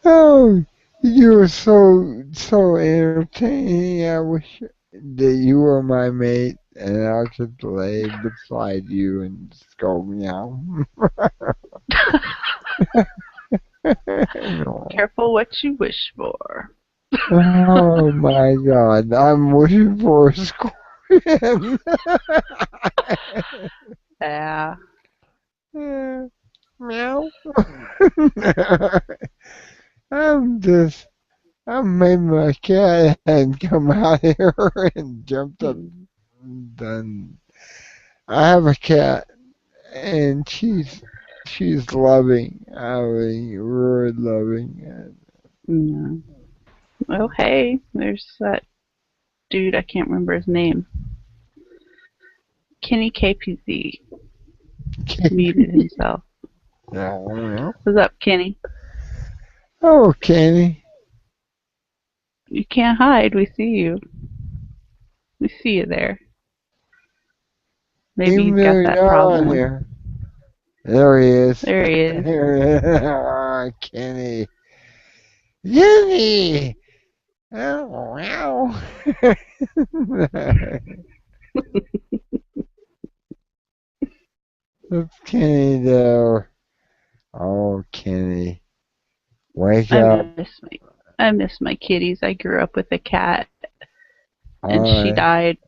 Oh, you were so entertaining. I wish that you were my mate and I could lay beside you and just go meow. Careful what you wish for. Oh my God, I'm wishing for a scorpion. Yeah. Yeah, meow. I'm just, I made my cat and come out here and jumped up Mm. and done. I have a cat and she's loving. I mean, really loving. Yeah. Oh hey, there's that dude. I can't remember his name. Kenny KPZ muted himself. Oh, What's up, Kenny? oh, Kenny. You can't hide. We see you. We see you there. Maybe Even he's though got you're that not on problem. there. There he is. There he is. Oh, Kenny. Kenny! Oh, wow. That's Kenny there. Oh, Kenny. Wake I up. miss my I miss my kitties. I grew up with a cat, and she Oh, died.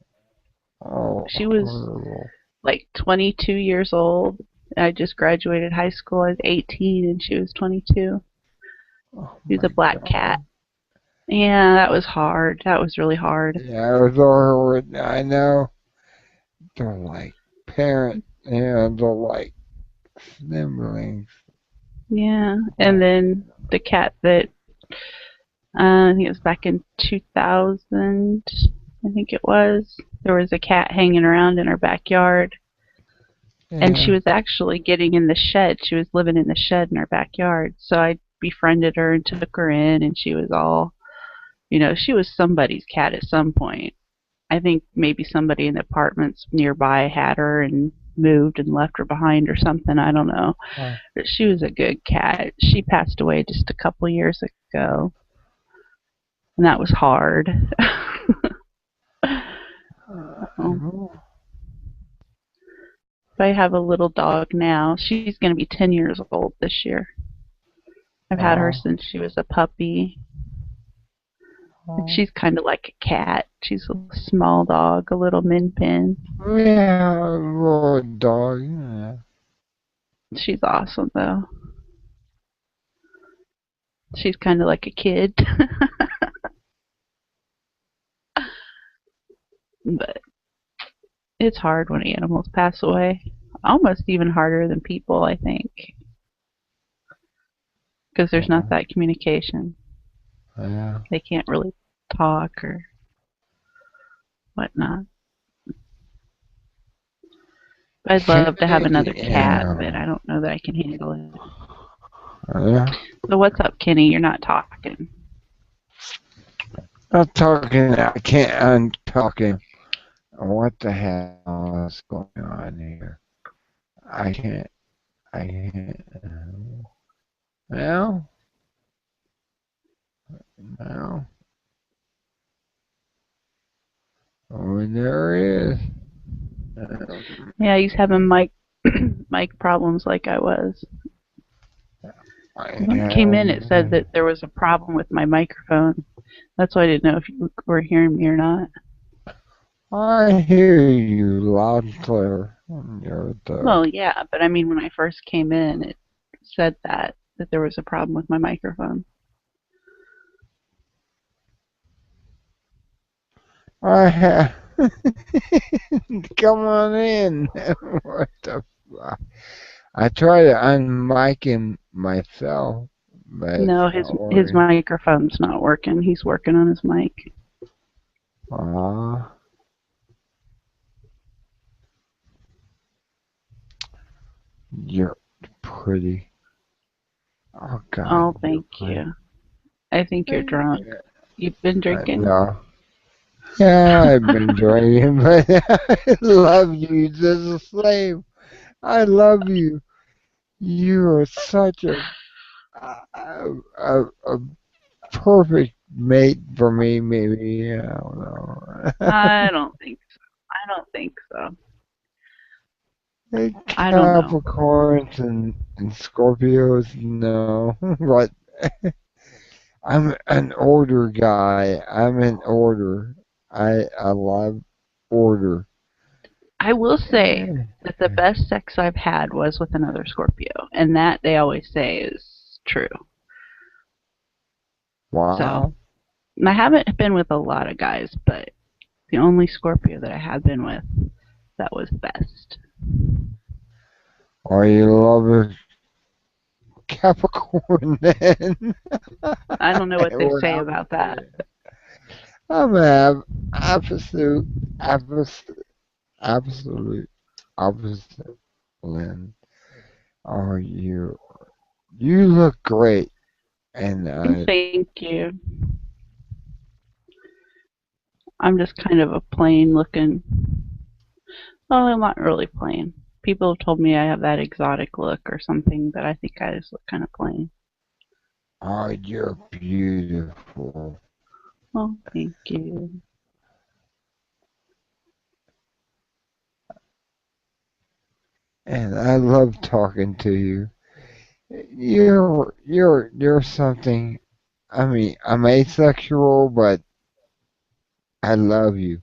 oh, She was horrible. like 22 years old. I just graduated high school. I was 18, and she was 22. Oh She was a my black cat. God. Yeah, that was hard. That was really hard. Yeah, it was horrible. I know. They're like parent. Yeah, they're like siblings. Yeah, and Oh, then the cat that I think it was back in 2000. I think it was. There was a cat hanging around in our backyard, and she yeah. was actually getting in the shed. She was living in the shed in our backyard. So I befriended her and took her in, and she was all, she was somebody's cat at some point. I think maybe somebody in the apartments nearby had her, and moved and left her behind or something. I don't know. Uh, But she was a good cat. She passed away just a couple years ago, and that was hard. Oh. oh, But I have a little dog now. She's going to be 10 years old this year. I've had her oh, since she was a puppy. And oh. she's kind of like a cat. She's a small dog, a little min pin. Yeah, little dog. Yeah. She's awesome, though. She's kind of like a kid. But it's hard when animals pass away. Almost even harder than people, I think. Because there's not that communication. Yeah. They can't really talk or whatnot. I'd love to have another cat, but Yeah. I don't know that I can handle it. Yeah. So what's up, Kenny? You're not talking. I'm talking. I can't. I'm talking. What the hell is going on here? I can't. I can't. Well, well. Oh, there is. Yeah, he's having mic mic problems like I was. I When I came in, it said have. that there was a problem with my microphone. That's why I didn't know if you were hearing me or not. I hear you loud and clear. You're the. Well, yeah, but I mean, when I first came in, it said that there was a problem with my microphone. I have. Come on in. What the fuck? I try to unmic him myself, but it's No, not his working. microphone's not working. He's working on his mic. Aw, you're pretty. Oh God, Oh, you're thank pretty. you. I think you're drunk. You've been drinking? No. Yeah, I've been drinking, but I love you just the same. I love you. You are such a perfect mate for me. Maybe I don't know. I don't think so. I don't think so. Hey, I don't know. Capricorns and Scorpios, no. But I'm an order guy. I'm an order. I love order. I will say Yeah. that the best sex I've had was with another Scorpio, and that they always say is true. So, Wow. and I haven't been with a lot of guys, but the only Scorpio that I have been with, that was best. Are you love a Capricorn then? I don't know what they Or say about that. I'm a absolute, absolute, absolute opposite, Lynn. Are you? You look great, and Thank you. I'm just kind of a plain looking. Well, I'm not really plain. People have told me I have that exotic look or something, but I think I just look kind of plain. you're beautiful. Oh, thank you. And I love talking to you. You're something. I mean, I'm asexual, but I love you.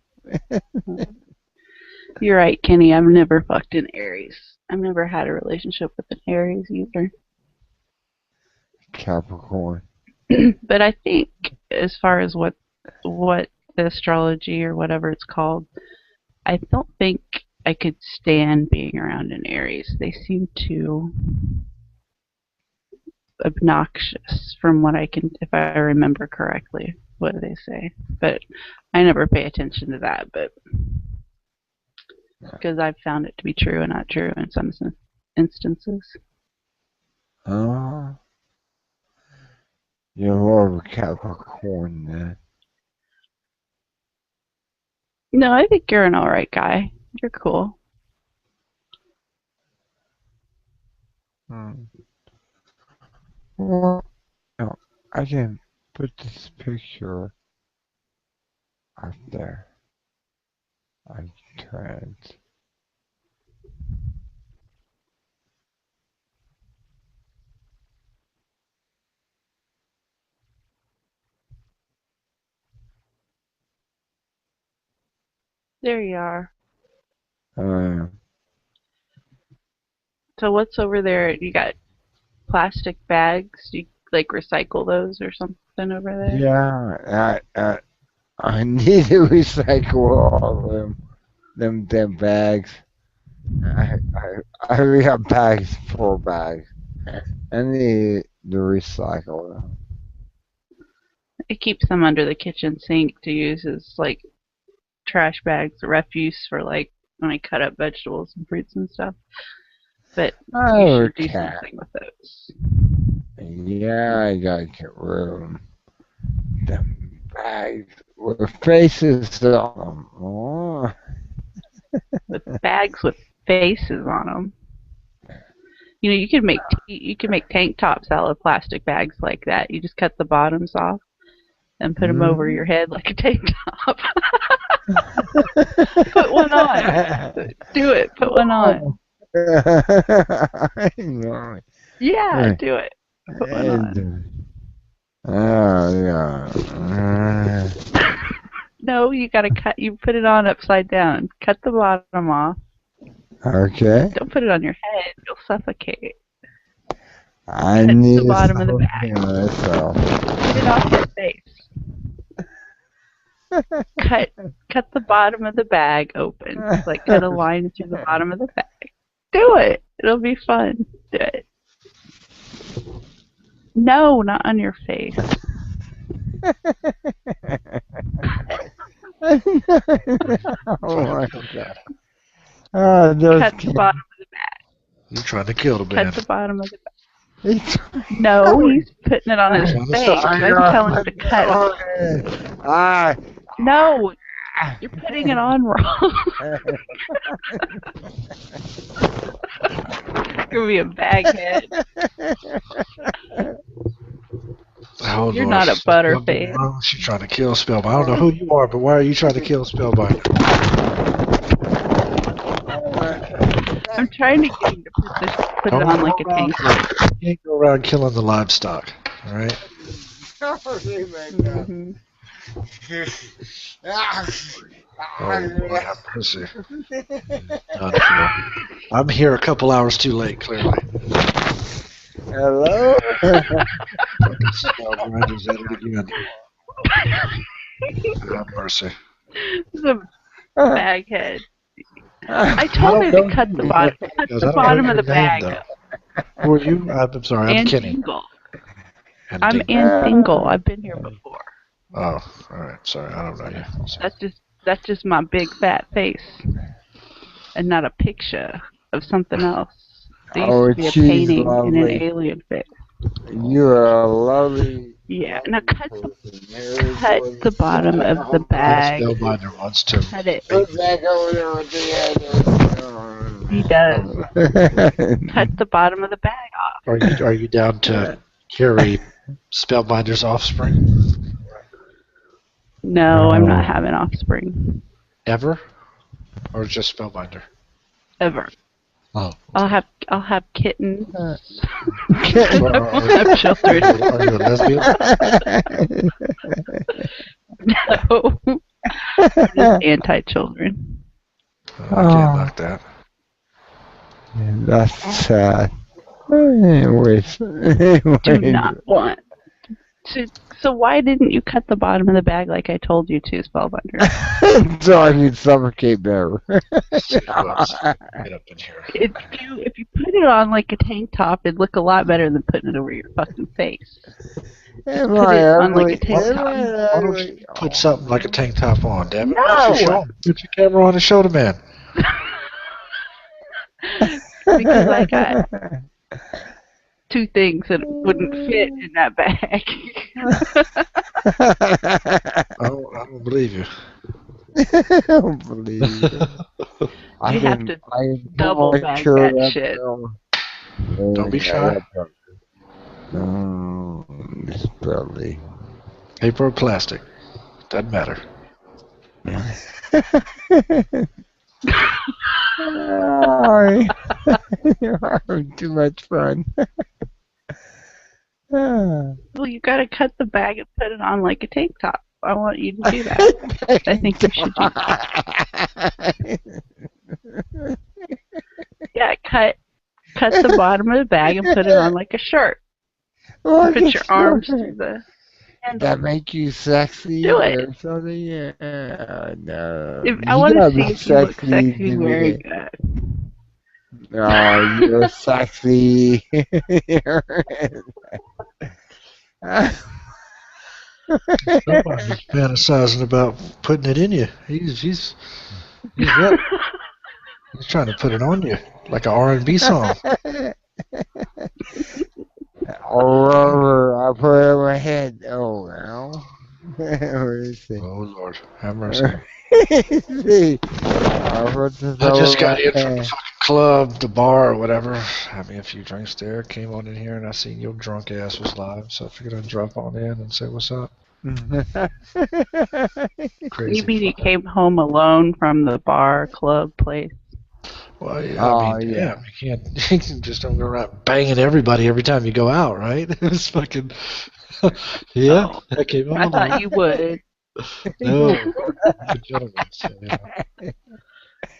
You're right, Kenny. I've never fucked an Aries. I've never had a relationship with an Aries either. Capricorn. But I think as far as what the astrology or whatever it's called, I don't think I could stand being around an Aries. They seem too obnoxious from what I can, if I remember correctly, what they say. But I never pay attention to that, but because I've found it to be true and not true in some instances. Oh, you love a Capricorn then. No, I think you're an alright guy. You're cool. Well, no, I can put this picture up there. I tried. There you are. Uh, So what's over there? You got plastic bags? You like recycle those or something over there? yeah, I need to recycle all of them bags. I, I already have bags, 4 bags. I need to recycle them. It keeps them under the kitchen sink to use as like trash bags, refuse for like when I cut up vegetables and fruits and stuff. But you Oh, should do cat. something with those. Yeah, I gotta get rid of them bags with faces on them. Oh. With bags with faces on them. You know, you can make tank tops out of plastic bags like that. You just cut the bottoms off and put them over your head like a tank top. Put one on. Do it. Put one on. I know. Yeah, do it. Put one on. Oh, yeah. No, you gotta cut. You put it on upside down. Cut the bottom off. Okay. Don't put it on your head. You'll suffocate. I Cut need the bottom of the bag. myself. Get it off your face. Cut the bottom of the bag open. Like cut a line through the bottom of the bag. Do it. It'll be fun. Do it. No, not on your face. Oh my God. Oh, Cut the bottom of the bag. You're trying to kill the man. Cut the bottom of the bag. No, he's putting it on his face. I'm telling him to cut it. No, you're putting it on wrong. It's gonna be a bag head. Oh, You're Lord. not a butterface. She's trying to kill Spellbinder. I don't know who you are, but why are you trying to kill Spellbinder? I'm trying to get him to put it on like a tank top. You can't go around killing the livestock, all right? Mm-hmm. Oh, Lord, have mercy. I'm here a couple hours too late, clearly. Hello? Spellbinder's at it again. Have mercy. It's a bag head. I told her to cut the bottom of the bag. Who are you? I'm sorry, I'm Ann Kenny. Dingle. I'm Ann Dingle. I've been here before. Oh, all right. Sorry, I don't know you. That's just my big fat face, and not a picture of something else. There used to be a painting in an alien face. You're a lovely. Yeah. Now cut the bottom of the bag. Spellbinder wants to. Cut it. Put back over there with the He does. Cut the bottom of the bag off. Are you down to carry Spellbinder's offspring? No, I'm not having offspring. Ever? Or just Spellbinder? Ever. Oh. I'll have kittens. Are have children. you a lesbian? No. I'm just anti-children. I can't knock that. That's sad. Anyways. Do not want to. So why didn't you cut the bottom of the bag like I told you to, Spellbinder? So I can suffocate better. Get up in here. If you put it on like a tank top, it'd look a lot better than putting it over your fucking face. Am Put I it on like ugly? a tank top. Why don't you put something like a tank top on, damn it? No! Put your camera on and show the man. Because I got 2 things that wouldn't fit in that bag. I don't believe you. I don't believe it. You have to double bag that shit. Don't be shy. It's probably. Paper or plastic. Doesn't matter. Oh, you're having too much fun. Well, you gotta cut the bag and put it on like a tank top. I want you to do that. I think you should do that. Yeah, cut the bottom of the bag and put it on like a shirt. Put your arms through the handle. That make you sexy Do it. or something? Yeah, no. I want to see if you look sexy wearing that. Oh, you're sexy. Somebody's fantasizing about putting it in you. He's what? He's trying to put it on you like an R&B song. Or I put it on my head. Oh, no. Where is it? Oh Lord, have mercy. See, I just got in from the fucking club, the bar, or whatever. Had me a few drinks there. Came on in here and I seen your drunk ass was live, so I figured I'd drop on in and say what's up. Crazy. You mean you came home alone from the bar, club, place? Well, yeah, I mean, yeah. damn, you just don't go around banging everybody every time you go out, right? It's fucking, yeah. Oh, I came home I thought alone. you would. No, good gentleman, so, yeah.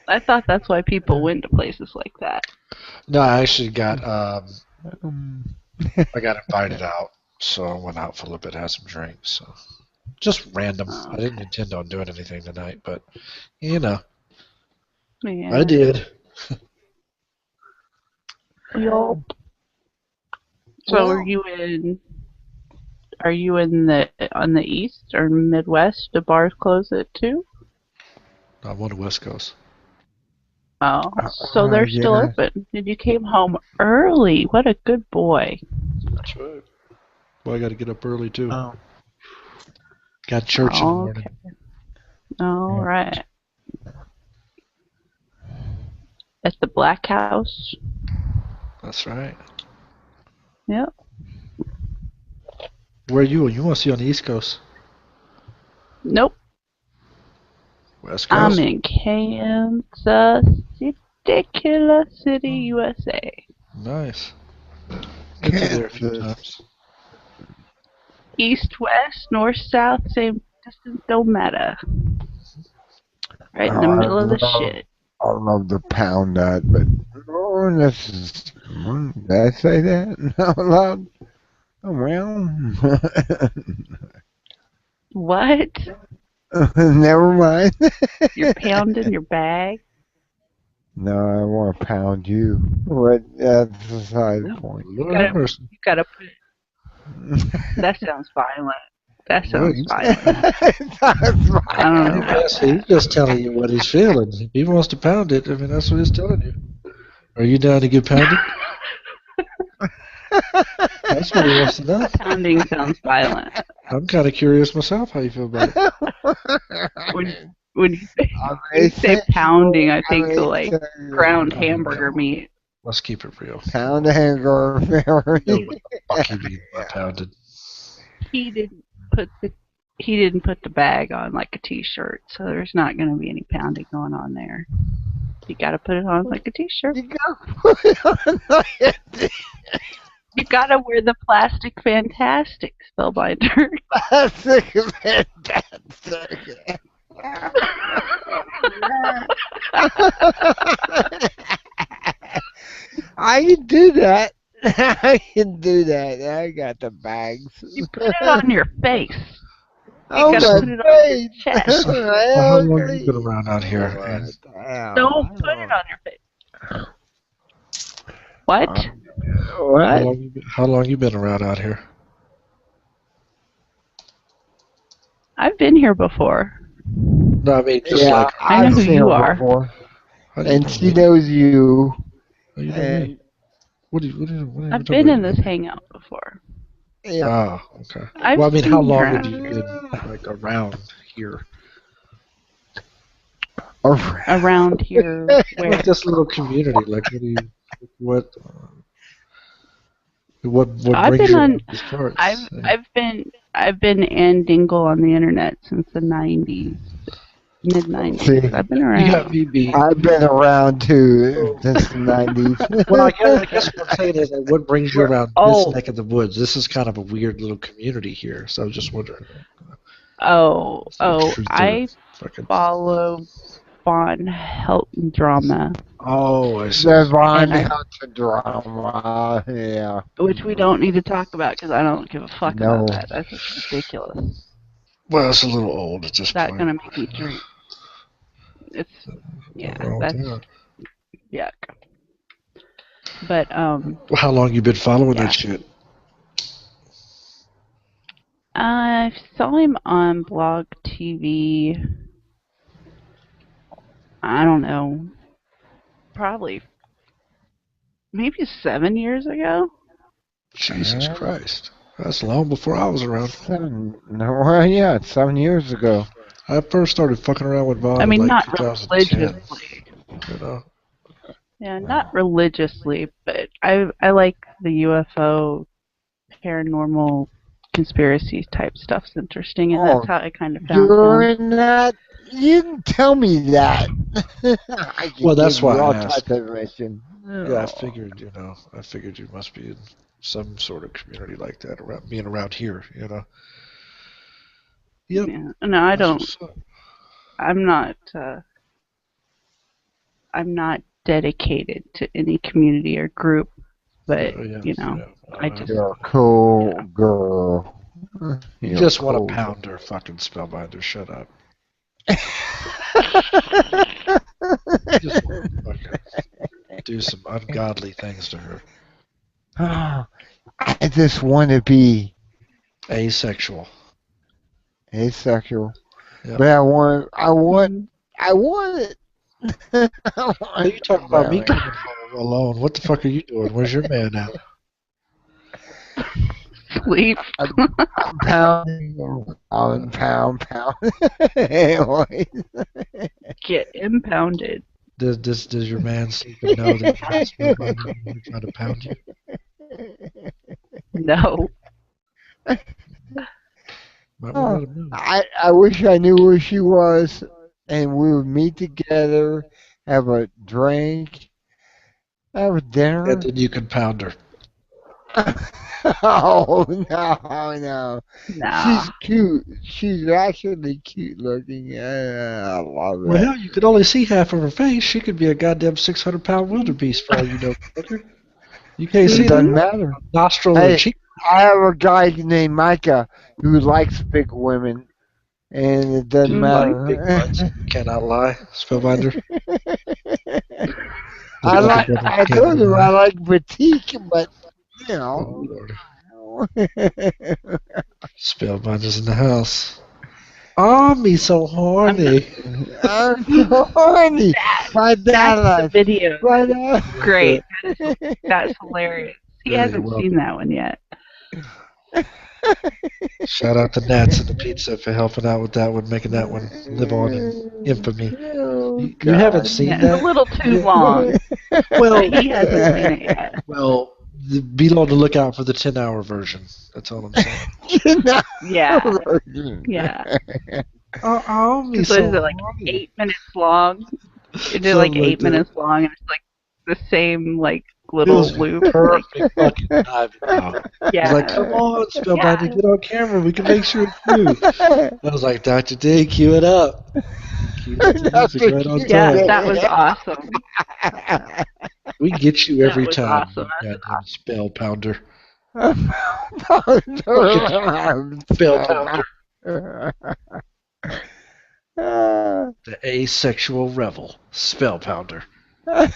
I thought that's why people went to places like that. No, I actually got I got invited out, so I went out for a little bit, had some drinks. So just random. Oh, I didn't intend on doing anything tonight, but you know, yeah. I did. Yup. So are you in the on the east or Midwest? Do bars close at 2? I'm on the West Coast. Oh, so they're still open. And you came home early. What a good boy. That's right. Well, I got to get up early too. Oh. Got church in the morning. All right. At the Black House. That's right. Yep. Where are you? You want to see on the East Coast? Nope. West Coast? I'm in Kansas City, Killer City, USA. Nice. Been to there a few times. East, west, north, south, same distance, don't matter. Right in the middle of the shit. I love to pound that, but this is. Did I say that out loud? Oh, well. What? Never mind. You're pounding your bag? No, I want to pound you. But that's the side point. Lord have mercy. You gotta put it. That sounds violent. That sounds violent. That's right. I don't know. He's just telling you what he's feeling. If he wants to pound it, I mean, that's what he's telling you. Are you down to get pounded? That's what he wants to know. Pounding sounds violent. I'm kind of curious myself how you feel about it. When you say pounding, I think of like ground hamburger meat. Let's keep it real. Pound a hamburger. Fuck you mean by pounded? He didn't put the bag on like a t-shirt, so there's not going to be any pounding going on there. You got to put it on like a t-shirt. You gotta put it on like a You got to wear the plastic fantastic spellbinder. plastic fantastic. I can do that. I can do that. I got the bags. You put it on your face. Oh, gotta put it on your chest. How long have you been around out here? Don't put it on your face. What? What? How long you been around out here? I've been here before. No, I mean just Yeah, like. I know I've who seen you her are. before. How do you And know she me? knows you. How you know me? And What are you I've talking been in about? this hangout before. yeah. Ah, okay. I've Well, I mean, how seen long her have out. you been like around here? Or- Around here, where? Like this little community, like what do you, what? What I've brings been you on. around these parts? I've been Ann Dingle on the internet since the '90s, mid '90s. See, I've been You got around. me beat. I've been around too since the 90s. Well, I guess what I'm saying is, like, what brings you around this Oh, neck of the woods? This is kind of a weird little community here, so I was just wondering. oh, Truth or I fucking. follow Von Helton drama, Oh, I see. The Von and I, Helton drama, yeah. which we don't need to talk about because I don't give a fuck No. about that. That's just ridiculous. Well, it's a little old at this Is that point. gonna make me drink? It's Nothing wrong with that's that. yuck. But Well, how long you been following Yeah. that shit? I saw him on Blog TV. I don't know, probably maybe 7 years ago. Jesus Christ. That's long before I was around. 7 years ago. I first started fucking around with Vaughn I mean, in like not 2010. religiously. You know? Yeah, not religiously, but I like the UFO, paranormal, conspiracy type stuff's interesting, and that's how I kind of found You're him. in that? You didn't tell me that. I can Well, that's give you why I all asked. types of information. Yeah, I figured you must be in some sort of community like that, around being around here, you know? Yep. Yeah. No, I That's don't. what's up. I'm not. I'm not dedicated to any community or group, but I just. You're a cool girl. You just want to pound her, fucking Spellbinder. Shut up. You just want to fucking do some ungodly things to her. I just want to be Asexual. asexual, Yep. but I want it. Are you talking about me coming home alone? What the fuck are you doing? Where's your man at? Sleep. I'm pounding. Pound. Anyway. Get impounded. Does your man sleep and know that you're trying to pound you? No. Might wanna let him know. I wish I knew where she was, and we would meet together, have a drink, have a dinner. And then you can pound her. Oh no! Nah. She's cute. She's actually cute looking. I love it. Well, hell, you could only see half of her face. She could be a goddamn 600-pound wildebeest for all you know. You can't see It doesn't the matter. nostril Hey, or cheek. I have a guy named Micah who likes big women, and it doesn't You matter. like big butts. Cannot lie, Spellbinder. I told him I like petite, but you Oh, know. Lord. Spellbinder's in the house. Oh, me so horny. I'm so horny. My dad That's the video. My dad. Great. That's hilarious. He Yeah, hasn't you're seen that one yet. Shout out to Nats and the Pizza for helping out with that one, making that one live on in infamy. You haven't seen Yeah, it's that? a little too long. Well, He hasn't seen it yet. Well, be on the lookout for the 10-hour version. That's all I'm saying. Yeah. Yeah. Oh, me Because so what is it, like horny. 8 minutes long? It did like 8 minutes long, and it's like the same like little was loop. Like, Perfect fucking timing. Now. I yeah. was like, come on, Spellbinder, get on camera. We can make sure it's you. I was like, Dr. D, cue it up. Cue the music right on Yeah, time. that was awesome. We get you every That was time. awesome. You goddamn spell pounder. Spell Spell pounder. The asexual revel. Spell pounder. And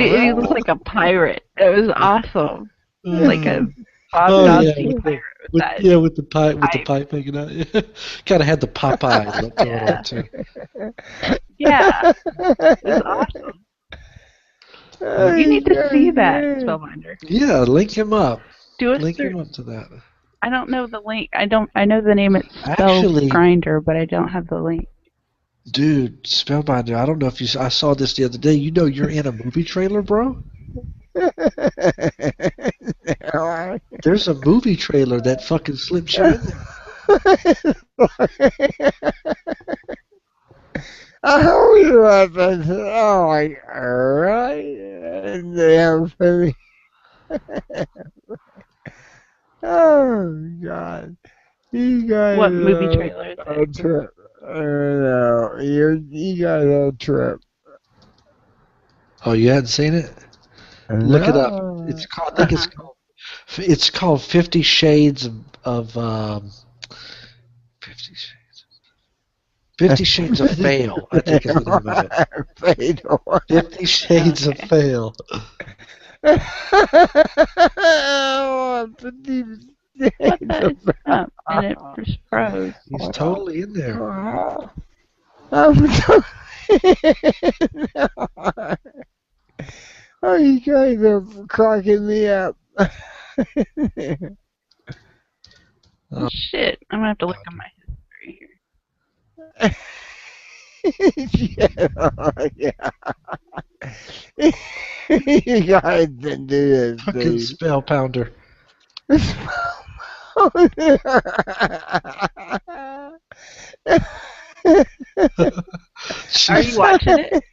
he was like a pirate. It was awesome. Like a Bob Oh, Dosky yeah, with the- pirate with With, that. yeah, with the pipe hanging out. Kind of had the Popeye look going on too. Yeah. It was awesome. You need to see that, Spellbinder. Yeah, link him up. Do a Link search. him up to that. I don't know the link. I know the name. It's Actually- Spell Grinder, but I don't have the link. Dude, Spellbinder, I don't know if I saw this the other day. You know you're in a movie trailer, bro? There's a movie trailer that fucking slips you in there. Oh, you weapons. Oh, my. Alright. Damn funny. Oh, God. You guys. What movie trailer is a it? trip. No, you guys are a trip. Oh, you hadn't seen it? Look it up. No. It's called. I think it's called 50 Shades of 50 Shades. 50 Shades of Fail. I think is the name of it. Fatal. 50 Shades of Fail. Oh, 50 What the up? And it just froze. He's totally in there. I'm so Oh, you guys are cracking me up. Oh, shit. I'm gonna have to look at my history here. Yeah. You guys didn't do this, Fucking dude. spell pounder. Are you watching it?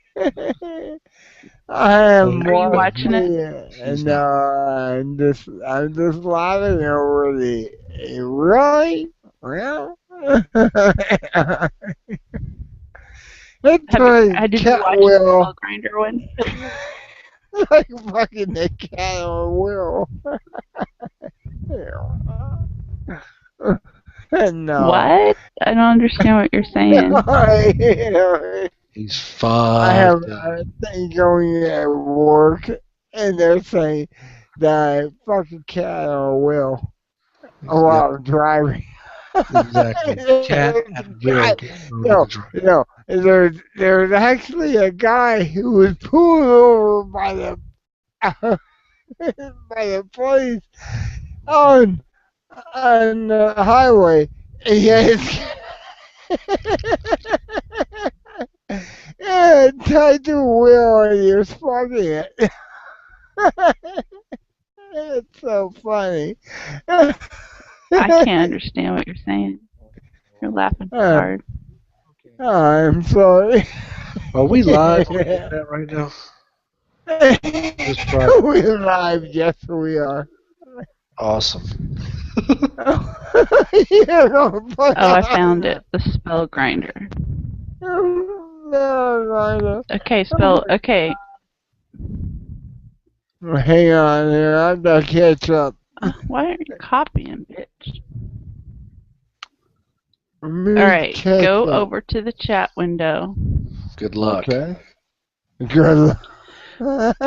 I am Are you watching it? And I'm just laughing over the really? Well, it's Did you cat watch will. the Spell Grinder one? Like fucking the cat on wheel. No. What? I don't understand what you're saying. He's fucked. I have a thing going at work, and they're saying that I fucking cat on a wheel while I'm driving. Exactly. Cat and wheel. No, there's actually a guy who was pulled over by the police on the highway, and yet yeah, tied to a wheel and you're sparking it. It's so funny. I can't understand what you're saying. You're laughing too hard. I'm sorry. Are we live on the internet right now? We're live, yes we are. Awesome. Oh, I found it. The Spell Grinder. Okay, okay. Hang on here, I'm gonna catch up. Why aren't you copying, bitch? Me Alright, catch go up. over to the chat window. Good luck. Okay. Good luck.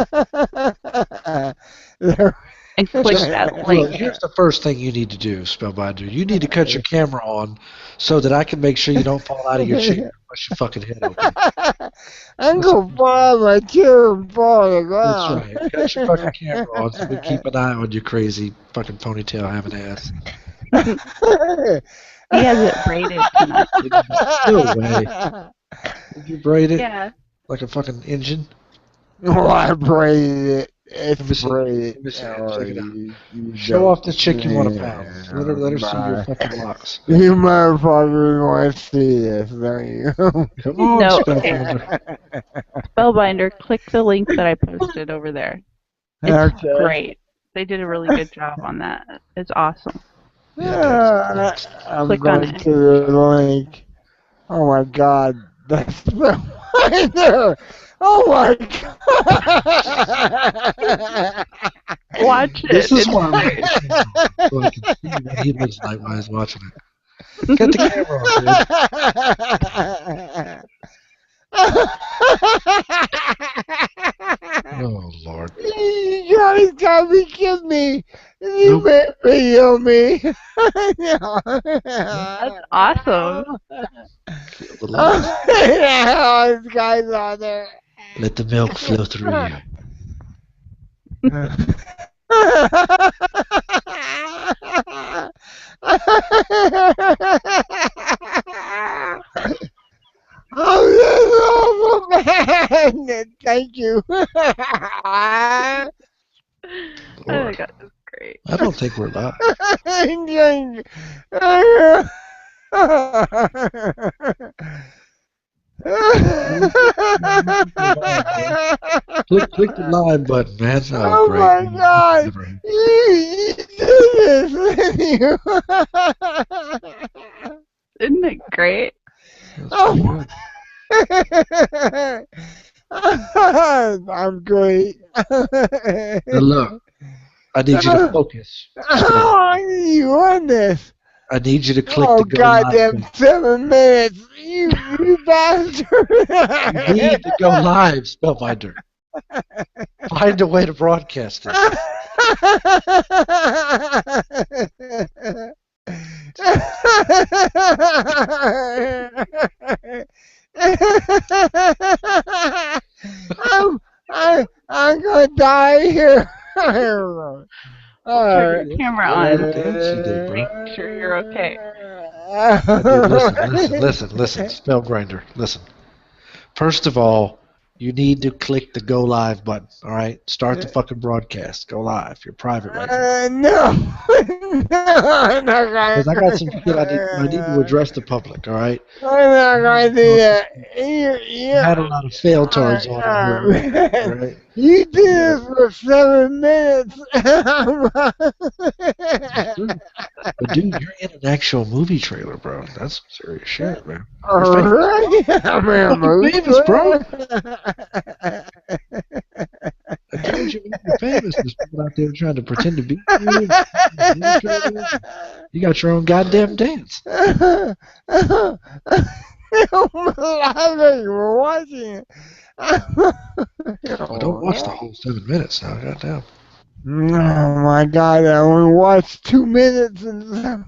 And click that Look, link. here's the first thing you need to do, Spellbinder. You need to cut your camera on so that I can make sure you don't fall out of your chair and push your fucking head open. I'm gonna fall on my chair and fall on the ground. That's right. Cut your fucking camera on so we keep an eye on your crazy fucking ponytail having ass. He has it braided tonight. No way. Did you braid it? Yeah. Like a fucking engine? Oh, I braided it. It's Let me see. braided. Let me see. Oh, Check it out. you Show off the chick you want to Yeah, pound. Let her see your fucking locks. You motherfucker want to see this, don't you? Come on, No. Spellbinder. Spellbinder, click the link that I posted over there. It's Okay. great. They did a really good job on that. It's awesome. Yeah, I'm Click on going it. to the link. Oh my god, that's the winner! Oh my god! Watch it. This is It's why I'm watching so I can see what he looks like while he's watching it. Get the camera on, dude. Oh, Lord. You guys gotta be kidding me! You Nope. made video me! That's awesome. Yeah, this guy's on there. Let the milk flow through you. Oh, this is awesome, man. Thank you. Oh my god, that's great. I don't think we're live. Click the live button, man. Oh, Great. my God! You did this! Isn't it great? Oh. I'm great. Now look, I need you to focus. Oh, you won this. I need you to click Oh, the go goddamn live. 7 minutes. You bastard. You need to go live, Spellbinder. Find a way to broadcast it. I'm gonna die here. Turn Alright. your camera on. Make sure you're okay. Dude, listen, Spellgrinder, listen. First of all, you need to click the go live button, alright? Start the fucking broadcast. Go live. You're private right now. No. I'm not gonna. Because I got some shit I need to address the public, alright? I'm not gonna do that. You had a lot of failtards on here, alright? You did this for 7 minutes. But dude, you're in an actual movie trailer, bro. That's some serious shit, man. Alright. I'm in a movie, famous, bro. I told you you're famous. There's people out there trying to pretend to be you. You got your own goddamn dance. I'm alive. You're watching it. Well, don't watch the whole 7 minutes now. Goddamn. Oh my God! I only watched 2 minutes and.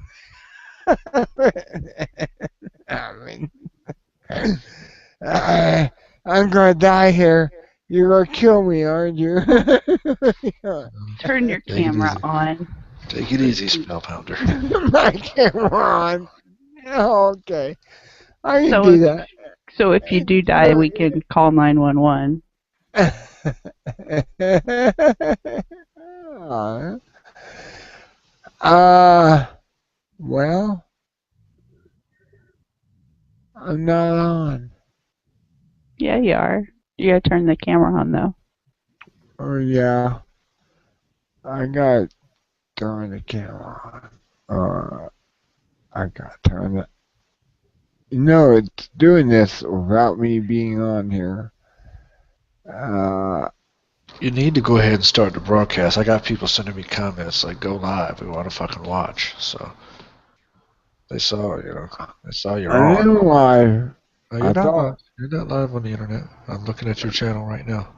I mean, I'm gonna die here. You're gonna kill me, aren't you? Turn your camera on. Take it easy, Spellpounder. My camera on. Oh, okay. I can So do that. So if you do die, we can call 911. Well, I'm not on. Yeah, you are. You gotta turn the camera on, though. Oh, yeah. I got to turn the camera on. I got to turn it. You know, it's doing this without me being on here. You need to go ahead and start the broadcast. I got people sending me comments like, go live. We want to fucking watch. So they saw, they saw you're on. I'm live. No, you're not live. You're not live on the internet. I'm looking at your channel right now.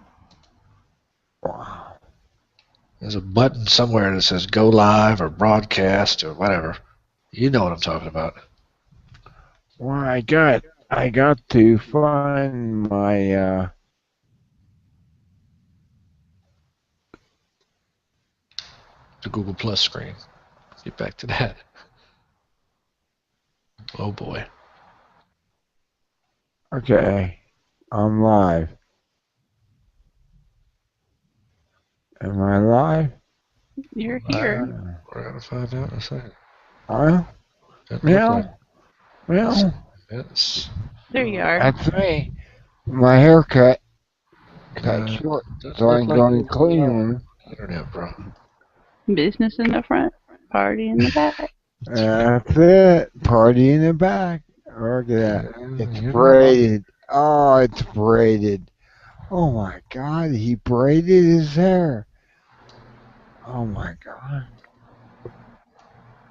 Wow. There's a button somewhere that says go live or broadcast or whatever. You know what I'm talking about. Well, I got to find my the Google Plus screen. Get back to that. Oh boy. Okay, I'm live. Am I live? You're here. We're gonna find out in a second. Meow. Meow. Yes. There you are. That's me. My haircut cut short, so I'm going to clean one. Internet, bro. Business in the front, party in the back. That's it. Party in the back. Look at that. It's braided. Oh, it's braided. Oh my God, he braided his hair. Oh my God.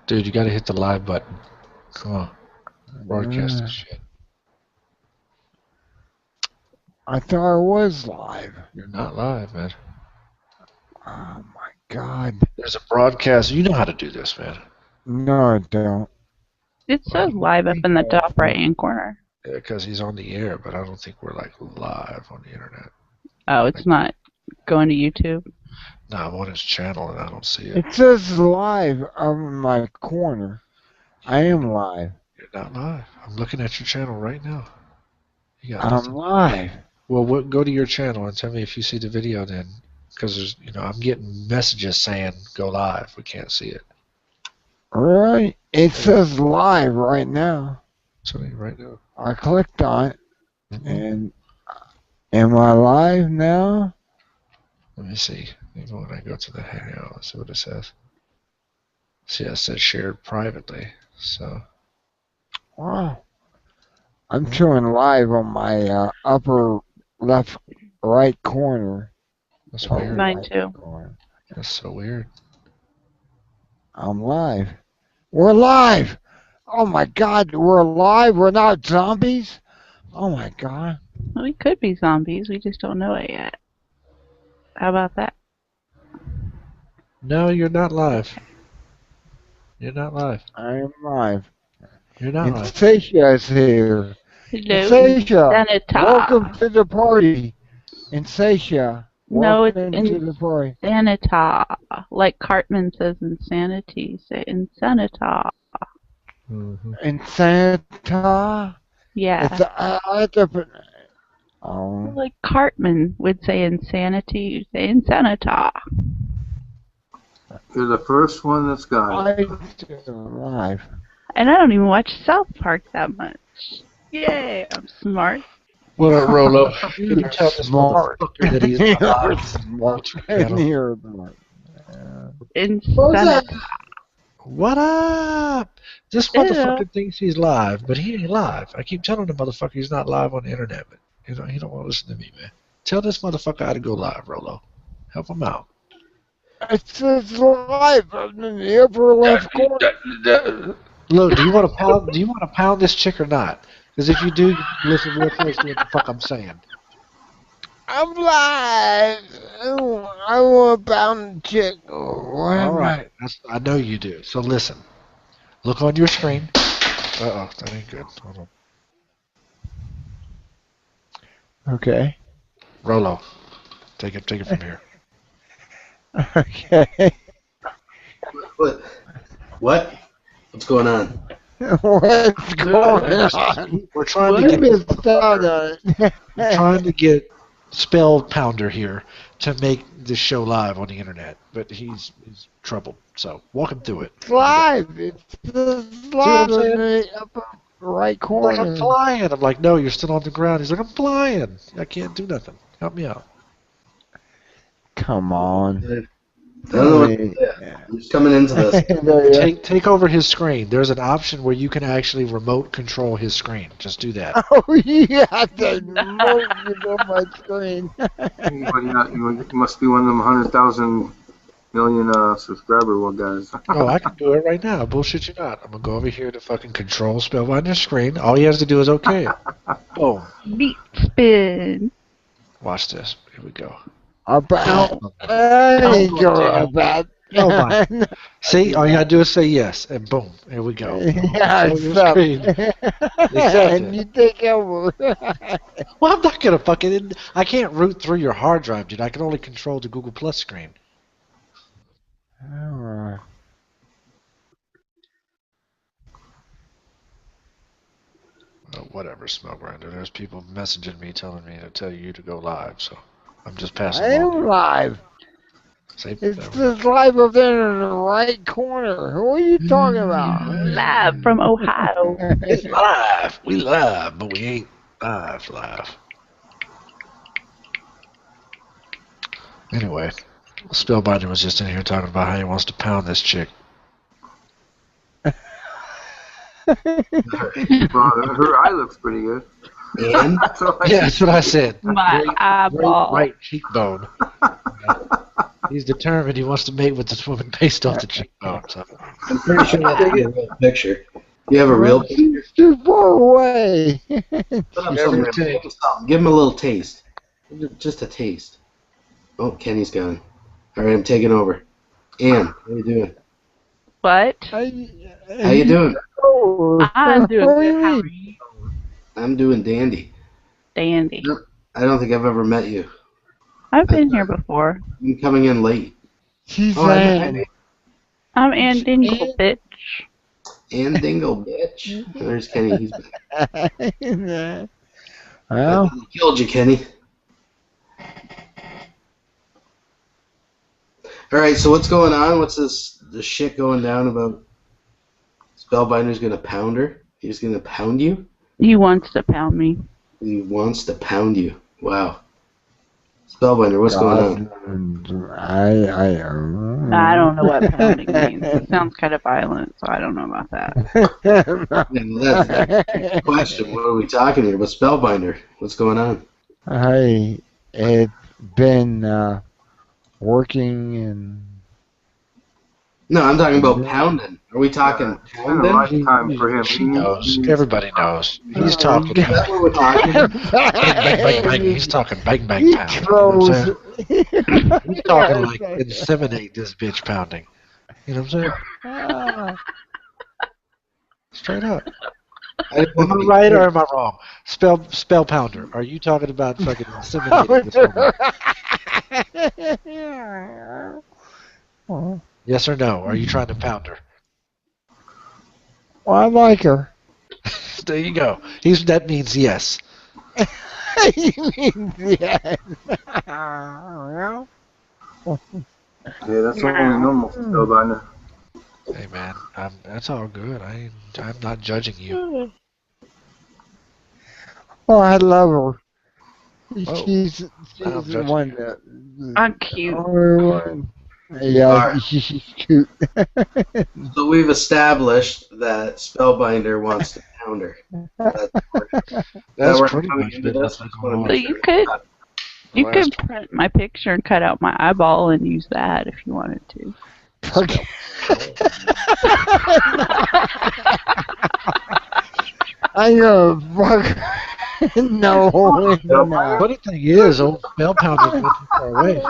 Dude, you gotta hit the live button. Come on. Broadcast this shit. I thought I was live. You're not live, man. Oh my God. There's a broadcast. You know how to do this, man. No, I don't. It says live up in the top right-hand corner. Yeah, because he's on the air, but I don't think we're like live on the internet. Oh, it's not going to YouTube? No, I'm on his channel and I don't see it. It says live on my corner. I am live. You're not live. I'm looking at your channel right now. You got I'm nothing. live. Well, go to your channel and tell me if you see the video then. because I'm getting messages saying go live. We can't see it. All right. It says live right now. So right now. I clicked on it, Mm-hmm. and am I live now? Let me see. Even when I go to the Hangout, let's see what it says. See, it says shared privately. So. Wow. I'm showing live on my upper left right corner. That's weird. Mine too. Corner. That's so weird. I'm live. We're live. Oh my God, we're live. We're not zombies. Oh my God. Well, we could be zombies. We just don't know it yet. How about that? No, you're not live. You're not live. I am live. You're not live. Insatia is here. Hello, Insatia, Insanita. welcome to the party. Insatia, No, it's welcome to the party. Insanita. Like Cartman says insanity. Say Insanita. Mm-hmm. Insanita? Yeah. It's, I have to put, oh. Like Cartman would say insanity, you'd say Insanita. You're the first one that's got it. I'm live. And I don't even watch South Park that much. Yay, I'm smart. What up, Rolo? You can tell this Smart. motherfucker that he's not live. Smart. Channel. Here, Insanita. What up? This Hello. motherfucker thinks he's live, but he ain't live. I keep telling the motherfucker he's not live on the internet, but he don't want to listen to me, man. Tell this motherfucker how to go live, Rolo. Help him out. It says live in the upper left corner. Look, do you want to pound this chick or not? Because if you do, listen real close to what the fuck I'm saying. I'm live. I want to pound the chick. All right, I know you do. So listen, look on your screen. Uh-oh, that ain't good. Hold on. Okay. Rolo, take it from here. Okay. What? What's going on? What's going on? We're trying What to is get that? we're trying to get Spell Pounder here to make this show live on the internet, but he's troubled. So walk him through it. It's live. It's live in the upper right Like, corner. I'm flying. I'm like, no, you're still on the ground. He's like, I'm flying. I can't do nothing. Help me out. Come on. I don't know what, I'm just coming into this. Take over his screen. There's an option where you can actually remote control his screen. Just do that. Oh, yeah, the remote is on my screen. You must be one of them 100,000 million subscriber guys. Oh, I can do it right now. Bullshit you not. I'm going to go over here to fucking control Spellbinder screen. All he has to do is okay it. Boom. Beat spin. Watch this. Here we go. About. I ain't going about. Oh my. See, all you gotta do is say yes, and boom, here we go. Yeah, and you take over. Well, I'm not gonna fucking. I can't root through your hard drive, dude. I can only control the Google Plus screen. Whatever, Smoke Grinder. There's people messaging me telling me to tell you to go live, so I'm just passing I along. am live. It's just live up there in the right corner. Who are you talking about? Live from Ohio. It's live. We live, but we ain't live. Anyway, Spellbinder was just in here talking about how he wants to pound this chick. Her eye looks pretty good. And? Yeah, that's what I said. My eyeball. Right cheekbone. He's determined he wants to mate with this woman based off the cheekbone. So. I'm pretty sure that's a real picture. You have a real picture? It's too far away. Give him a little taste. Just a taste. Oh, Kenny's gone. All right, I'm taking over. Ann, how you doing? What? How you doing? I'm doing good. How are you? I'm doing dandy. Dandy. I don't think I've ever met you. I've been here before. I'm coming in late. She's I'm Ann Dingle, bitch. Ann Dingle, bitch. There's Kenny. He's back. Well, I killed you, Kenny. All right, so what's going on? What's this shit going down about Spellbinder's gonna pound her? He's gonna pound you? He wants to pound me. He wants to pound you. Wow. Spellbinder, what's going on? I don't know what pounding means. It sounds kind of violent, so I don't know about that. That's the question. What are we talking here? But Spellbinder, what's going on? It's been working and. No, I'm talking about pounding. Are we talking pounding? Lifetime for him. He knows. Everybody knows. He's talking. Is that what we're talking? Bang, bang, bang. He's talking bang, bang, pound. You know what I'm saying? He's talking like inseminate this bitch pounding. You know what I'm saying? Straight up. Am I right or am I wrong? Spell pounder. Are you talking about fucking inseminating this woman? Yes or no? Are you trying to pound her? Well, I like her. There you go. That means yes. He means yes. Yeah, that's only normal for Spellbinder. Hey man, that's all good. I'm not judging you. Oh, I love her. She's I'm the one that. I'm cute. Yeah, Right. she's cute. So we've established that Spellbinder wants to pound her. That's we're pretty coming much into been this. what's Just going wanna on. So make you could print my picture and cut out my eyeball and use that if you wanted to. I'm gonna fuck her. No. Funny thing is, old Spell Pounder's not too far away.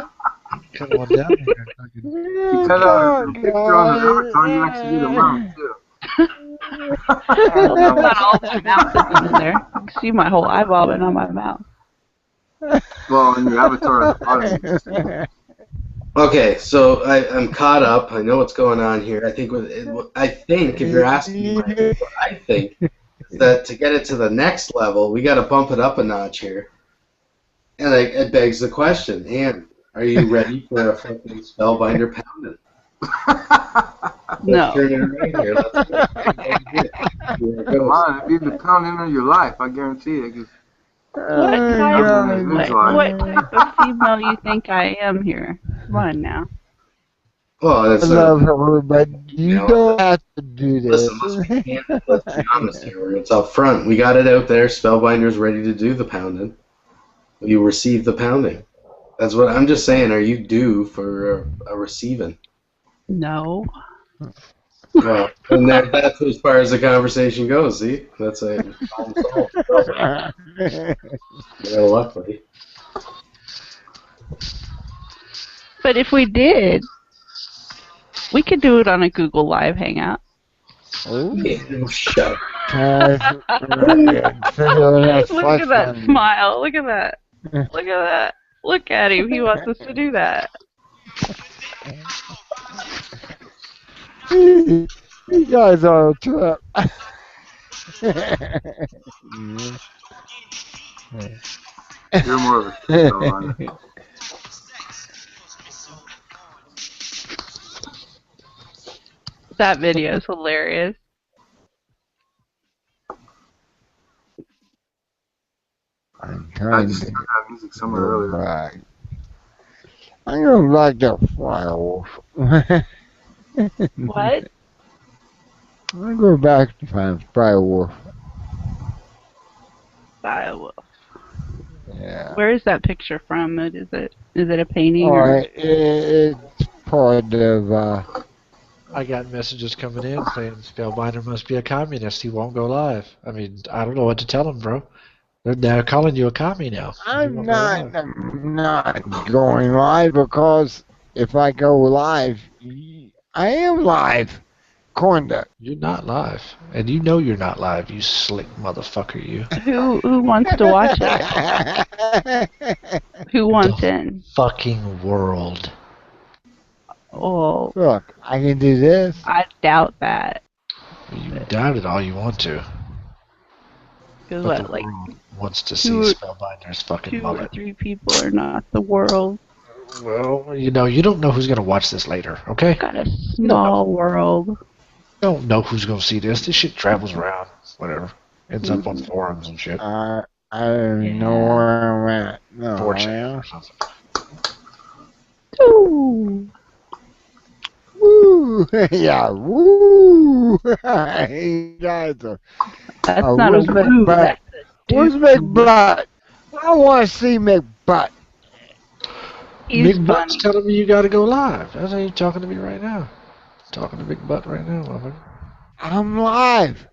Come on down here. You cut out a picture on the avatar, you actually did a mouth, too. Not all my mouth isn't in there. You can see my whole eyeball, but not my mouth. Well, in your avatar at the bottom. Okay, so I'm caught up. I know what's going on here. I think if you're asking me what I think, is that to get it to the next level, we got to bump it up a notch here. And it begs the question, Ann, are you ready for a fucking Spellbinder pounding? No. Let's turn it around here. Let's here it Come goes. on, it'd be the pounding of your life, I guarantee it. What type of female you think I am here? Come on now. Well, I that's love her, but you don't have to do this. Listen, let's be honest here. It's up front. We got it out there. Spellbinder's ready to do the pounding. You receive the pounding. That's what I'm just saying. Are you due for a receiving? No. Well, and that's as far as the conversation goes. See, that's a problem solved. Yeah, luckily. But if we did, we could do it on a Google Live Hangout. Yeah, no, shut up. Look at that smile. Look at that. Look at that. Look at him. He wants us to do that. You guys are a trip. You're more of a Spellbinder. That video is hilarious. I'm I trying just to heard that music somewhere earlier. back. I'm gonna like the firewolf. What? I'm gonna go back to find firewolf. Iowa. Yeah. Where is that picture from? Is it a painting? All Or? right, it's part of. I got messages coming in saying Spellbinder must be a communist. He won't go live. I mean, I don't know what to tell him, bro. They're calling you a commie now. I'm not going live because if I go live, I am live. Corned. You're not live, and you know you're not live. You slick motherfucker, you. Who wants to watch it? Who wants in? Fucking world. Oh, Look, I can do this. I doubt that. You doubt it all you want to. Because But what, the like world wants to see two- Spellbinder's fucking 2 or mullet. 3 people are not the world. Well, you know, you don't know who's gonna watch this later, okay? Got a small world. You don't know who's gonna see this. This shit travels around, whatever. Ends up on forums and shit. I don't know where I'm at. No, 4chan or something. Ooh. Woo! Yeah, woo! You guys are. That's not a where's woo. McButt? That's a Where's dude. McButt? I want to see McButt. He's Big Butt's funny. telling me you gotta go live. That's how you're talking to me right now. Talking to Big Butt right now, motherfucker. I'm live.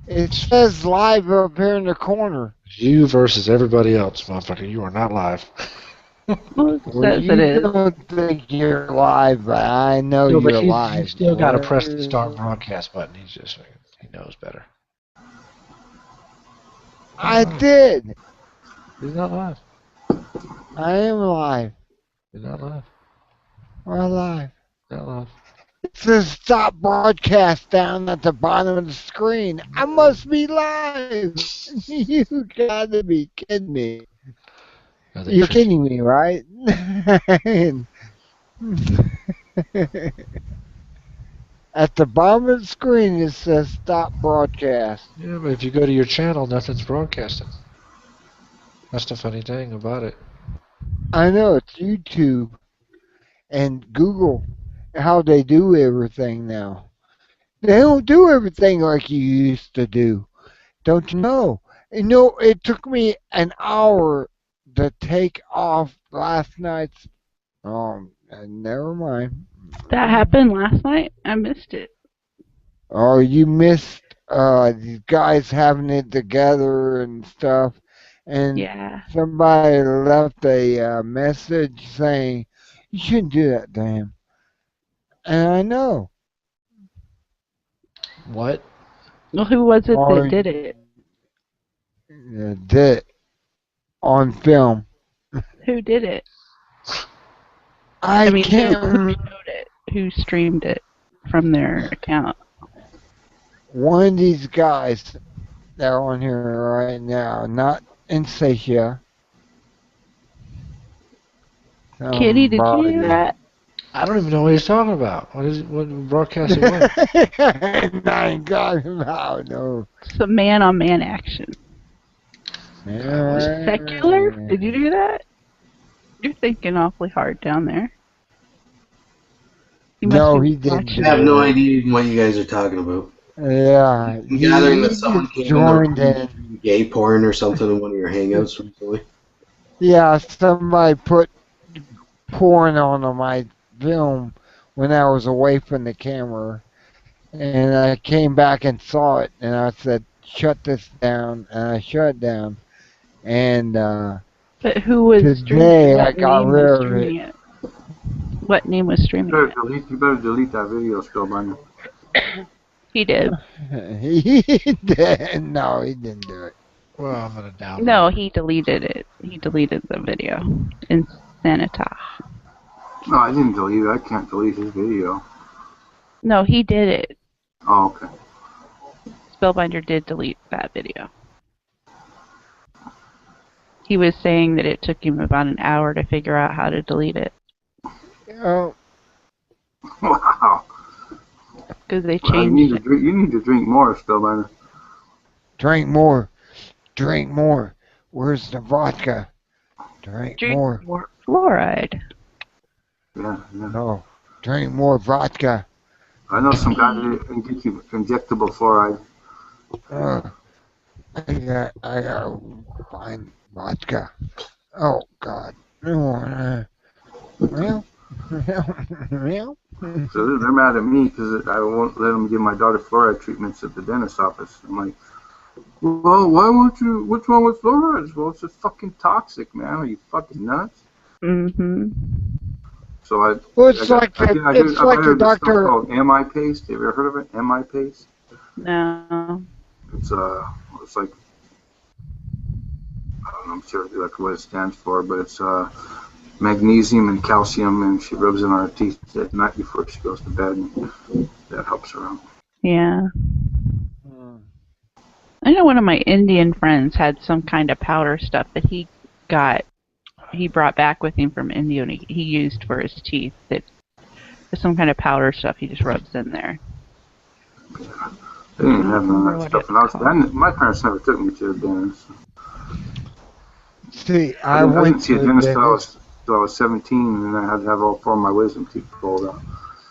It says live up here in the corner. You versus everybody else, motherfucker. You are not live. Well, it Well, says you it is. don't think you're live, but I know No, but you're you live. still gotta press the start broadcast button. He knows better. I did. He's not live. I am live. He's not live. I'm live. Not live. It says stop broadcast down at the bottom of the screen. I must be live. You gotta be kidding me. I think You're Trish- kidding me, right? At the bottom of the screen it says stop broadcast. Yeah, but if you go to your channel, nothing's broadcasting. That's the funny thing about it. I know it's YouTube and Google how they do everything now. They don't do everything like you used to do. Don't you know? You know, it took me an hour to take off last night's. Never mind. That happened last night. I missed it. Oh, you missed these guys having it together and stuff. And Yeah. somebody left a message saying, you shouldn't do that to him. And I know. What? Well, who was it Or that did it? did it on film. Who did it? I mean, can't who remember. showed it? Who streamed it from their account? One of these guys that are on here right now, not Insatia. Kitty, did you do that? I don't even know what he's talking about. What broadcast it was? I ain't got him out, no. Some man-on-man action. Yeah. Secular? Did you do that? You're thinking awfully hard down there. You must No, be he didn't. watching I have no idea even what you guys are talking about. Yeah. I'm gathering that someone just came joined in in. gay porn or something in one of your hangouts recently. Yeah, somebody put porn on my film when I was away from the camera. And I came back and saw it, and I said, shut this down, and I shut it down. And But who was today streaming? I What got name rid was of streaming it? What name was streaming You it? better delete that video, Spellbinder. He did. he did. No, he didn't do it. Well, I'm gonna download. No, he deleted it. He deleted the video. Insanita. No, I didn't delete it. I can't delete his video. No, he did it. Oh, okay. Spellbinder did delete that video. He was saying that it took him about an hour to figure out how to delete it Oh, Wow. because they Well, changed it. you need to drink more, Spellbinder. drink more. Drink more. Where's the vodka? Drink more. more fluoride. Yeah. No. Drink more vodka. I know some guy that inject you injectable fluoride. I gotta find vodka. Oh, God. Well. So they're mad at me because I won't let them give my daughter fluoride treatments at the dentist's office. I'm like, well, why won't you? What's wrong with fluoride? Well, it's just fucking toxic, man. Are you fucking nuts? Mm-hmm. So I. Well, it's like I the doctor. called MI paste. Have you ever heard of it? MI paste. No. It's like I don't know. I'm sure like what it stands for, but it's magnesium and calcium, and she rubs it on her teeth at night before she goes to bed, and that helps her out. Yeah. I know one of my Indian friends had some kind of powder stuff that he got he brought back with him from India, and he used for his teeth. That there's some kind of powder stuff he just rubs in there. They didn't have none of that stuff. My parents never took me to the dentist. See, I I didn't went see to a the dentist dentist. till I was 17, and I had to have all 4 of my wisdom teeth pulled out.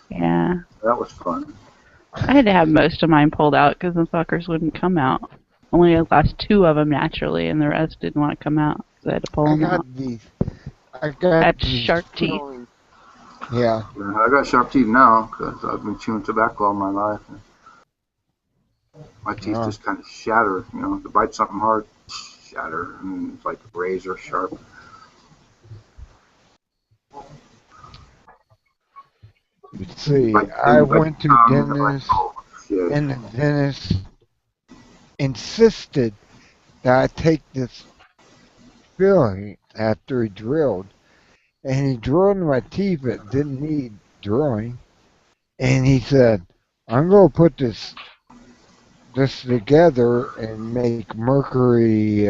Yeah. That was fun. I had to have most of mine pulled out because the fuckers wouldn't come out. Only lost 2 of them naturally, and the rest didn't want to come out, so I had to pull them out. I got Had these sharp teeth. fillings. Yeah. I got sharp teeth now because I've been chewing tobacco all my life. And my teeth just kind of shatter, you know, to bite something hard, shatter, and it's like razor sharp. See, Like, I like went to tongue, dentist, like, oh, shit. and the dentist insisted that I take this filling after he drilled. And he drilled my teeth that didn't need drilling. And he said, I'm going to put this together and make mercury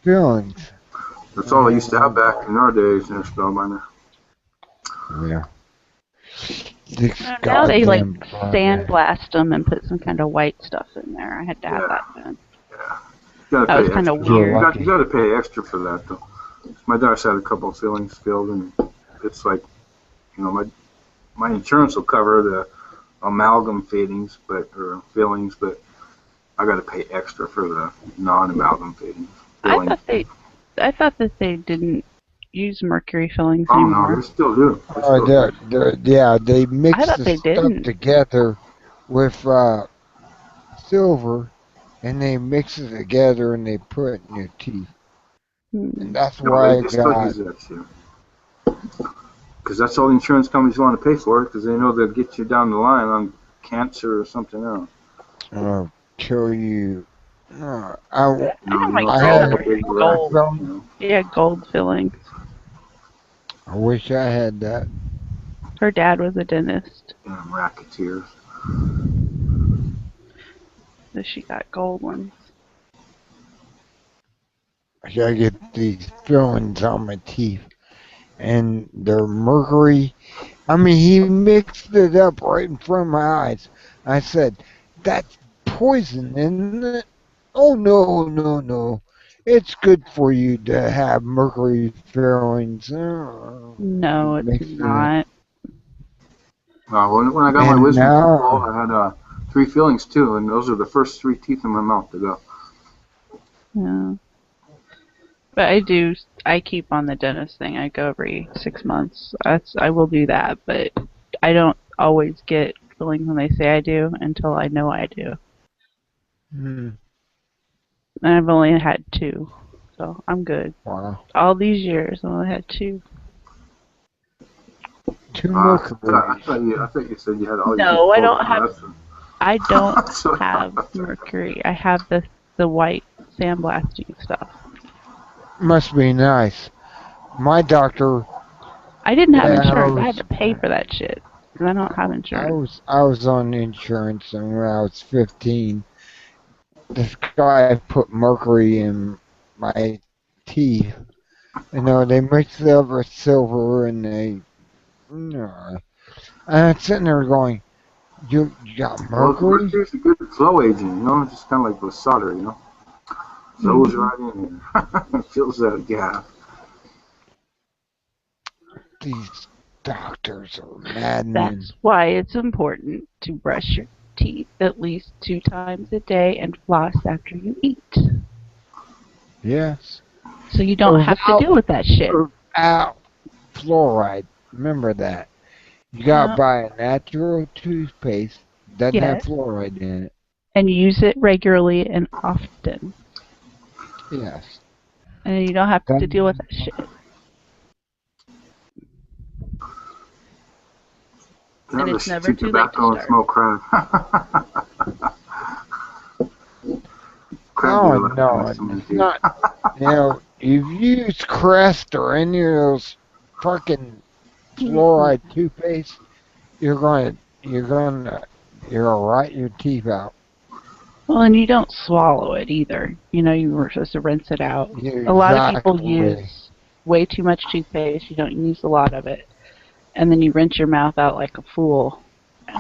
fillings. That's all I used to have back in our days, in Spellbinder. Yeah. Now they like sandblast them and put some kind of white stuff in there. I had to have that done. Yeah. That was kind of weird. You got to pay extra for that, though. My daughter's had a couple of fillings filled, and it's like, you know, my insurance will cover the amalgam fillings, but I got to pay extra for the non-amalgam fillings. I thought that they didn't use mercury fillings Oh anymore. no, they still do. They mix I thought the they stuff didn't. together with silver, and they mix it together and they put it in your teeth. And that's why I they still got. use that shit. Because that's all the insurance companies want to pay for it, because they know they'll get you down the line on cancer or something else. Kill you. I had gold. Yeah, gold fillings. I wish I had that. Her dad was a dentist. Racketeers. So she got gold ones. I gotta get these fillings on my teeth. And they're mercury. I mean, he mixed it up right in front of my eyes. I said, that's poison, isn't it? Oh, no. It's good for you to have mercury fillings. No, it's not. When I got my wisdom teeth pulled, I had 3 fillings too, and those are the first 3 teeth in my mouth to go. Yeah. But I keep on the dentist thing. I go every 6 months. I will do that, but I don't always get fillings when they say I do until I know I do. And I've only had 2, so I'm good. Wow. All these years, I've only had 2. 2 mercury. I thought you said you had all. No, I don't have. I don't have mercury. I have the white sandblasting stuff. Must be nice. My doctor. I didn't have insurance. I had to pay for that shit because I don't have insurance. I was on insurance, and when I was 15, this guy put mercury in my teeth. You know, they mixed it up with silver, and they. And I'm sitting there going, "You got mercury?" Mercury's a good flow agent, you know. It's just kind of like with solder, you know. Flows right in there. Fills that gap. These doctors are madmen. That's why it's important to brush your teeth at least 2 times a day and floss after you eat. Yes. So you don't have to deal with that shit. Fluoride. Remember that. You gotta buy a natural toothpaste. Doesn't have fluoride in it. And use it regularly and often. Yes. And you don't have to deal with that shit. And it's never too late to start. Smoke crack. No, it's not. You know, if you use Crest or any of those fucking fluoride toothpaste, you're gonna rot your teeth out. Well, and you don't swallow it either. You know, you were supposed to rinse it out. A lot of people use way too much toothpaste. You don't use a lot of it. And then you rinse your mouth out like a fool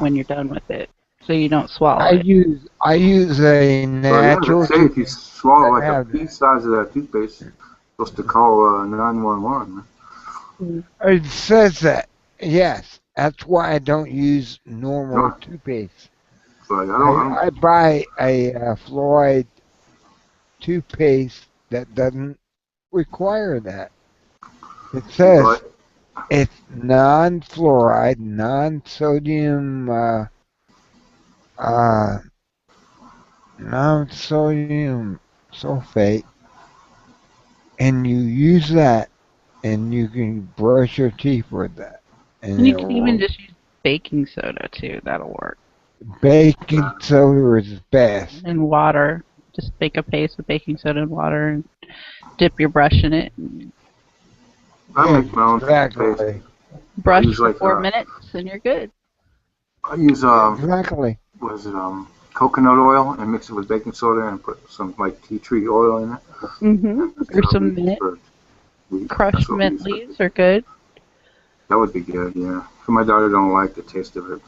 when you're done with it, so you don't swallow I it. use a Well, yeah, natural. they say if you swallow like a have pea size of that toothpaste, you're supposed to call 911. Man. It says that. Yes, that's why I don't use normal toothpaste. But I don't. I buy a fluoride toothpaste that doesn't require that. It says But it's non-fluoride, non-sodium, non-sodium sulfate, and you use that, and you can brush your teeth with that. And you it can even will- just use baking soda too. That'll work. baking soda is best. And water. Just make a paste with baking soda and water, and dip your brush in it. And I make my own toothpaste. Exactly. brush use for like, 4 minutes, and you're good. I use Exactly. coconut oil and mix it with baking soda and put some like tea tree oil in it. Or some mint. Crushed mint leaves are good. That would be good, yeah. My daughter don't like the taste of it.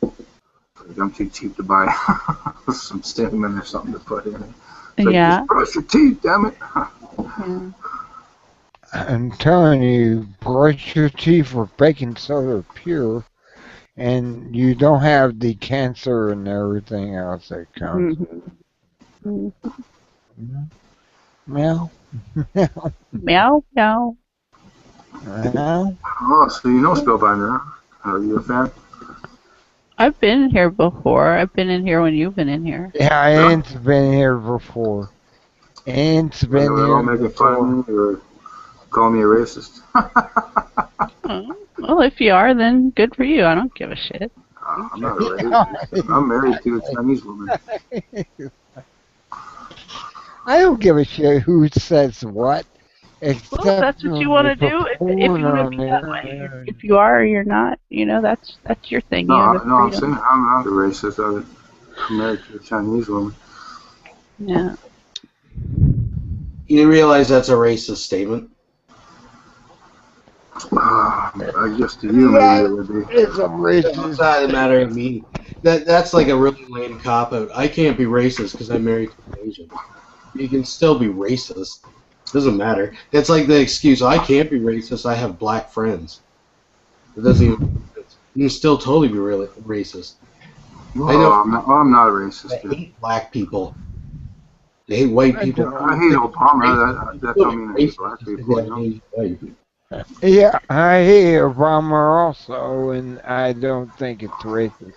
But I'm too cheap to buy some cinnamon or something to put in it. It's like, Yeah. just brush your teeth, damn it. Yeah. I'm telling you, brush your teeth with baking soda pure, and you don't have the cancer and everything else that comes. Mhm. Meow. Meow, meow. Meow. Oh, so you know Spellbinder, huh? Are you a fan? I've been here before. I've been in here when you've been in here. Yeah, Ant's been here before. Ant's been They're all here making fun before. of me or calling me a racist. Oh, well, if you are, then good for you. I don't give a shit. I'm not a racist. I'm married to a Chinese woman. I don't give a shit who says what. Except Well, if that's what you want to when do. they If put you porn want to on be that there. way. If you are or you're not, that's your thing. No, You have the I'm freedom. saying I'm not a racist. I'm married to a Chinese woman. Yeah. You realize that's a racist statement? I guess to you maybe it would be. It's a It's racist. not a matter of me. That's like a really lame cop out. I can't be racist because I'm married to an Asian. You can still be racist. Doesn't matter. It's like the excuse, I can't be racist, I have black friends. It doesn't even you can still totally be really racist. Well, I know. I'm not a racist. They hate black people. They hate white people. I hate Obama. That don't mean I hate black people. You know? Yeah, I hear Obama also, and I don't think it's racist.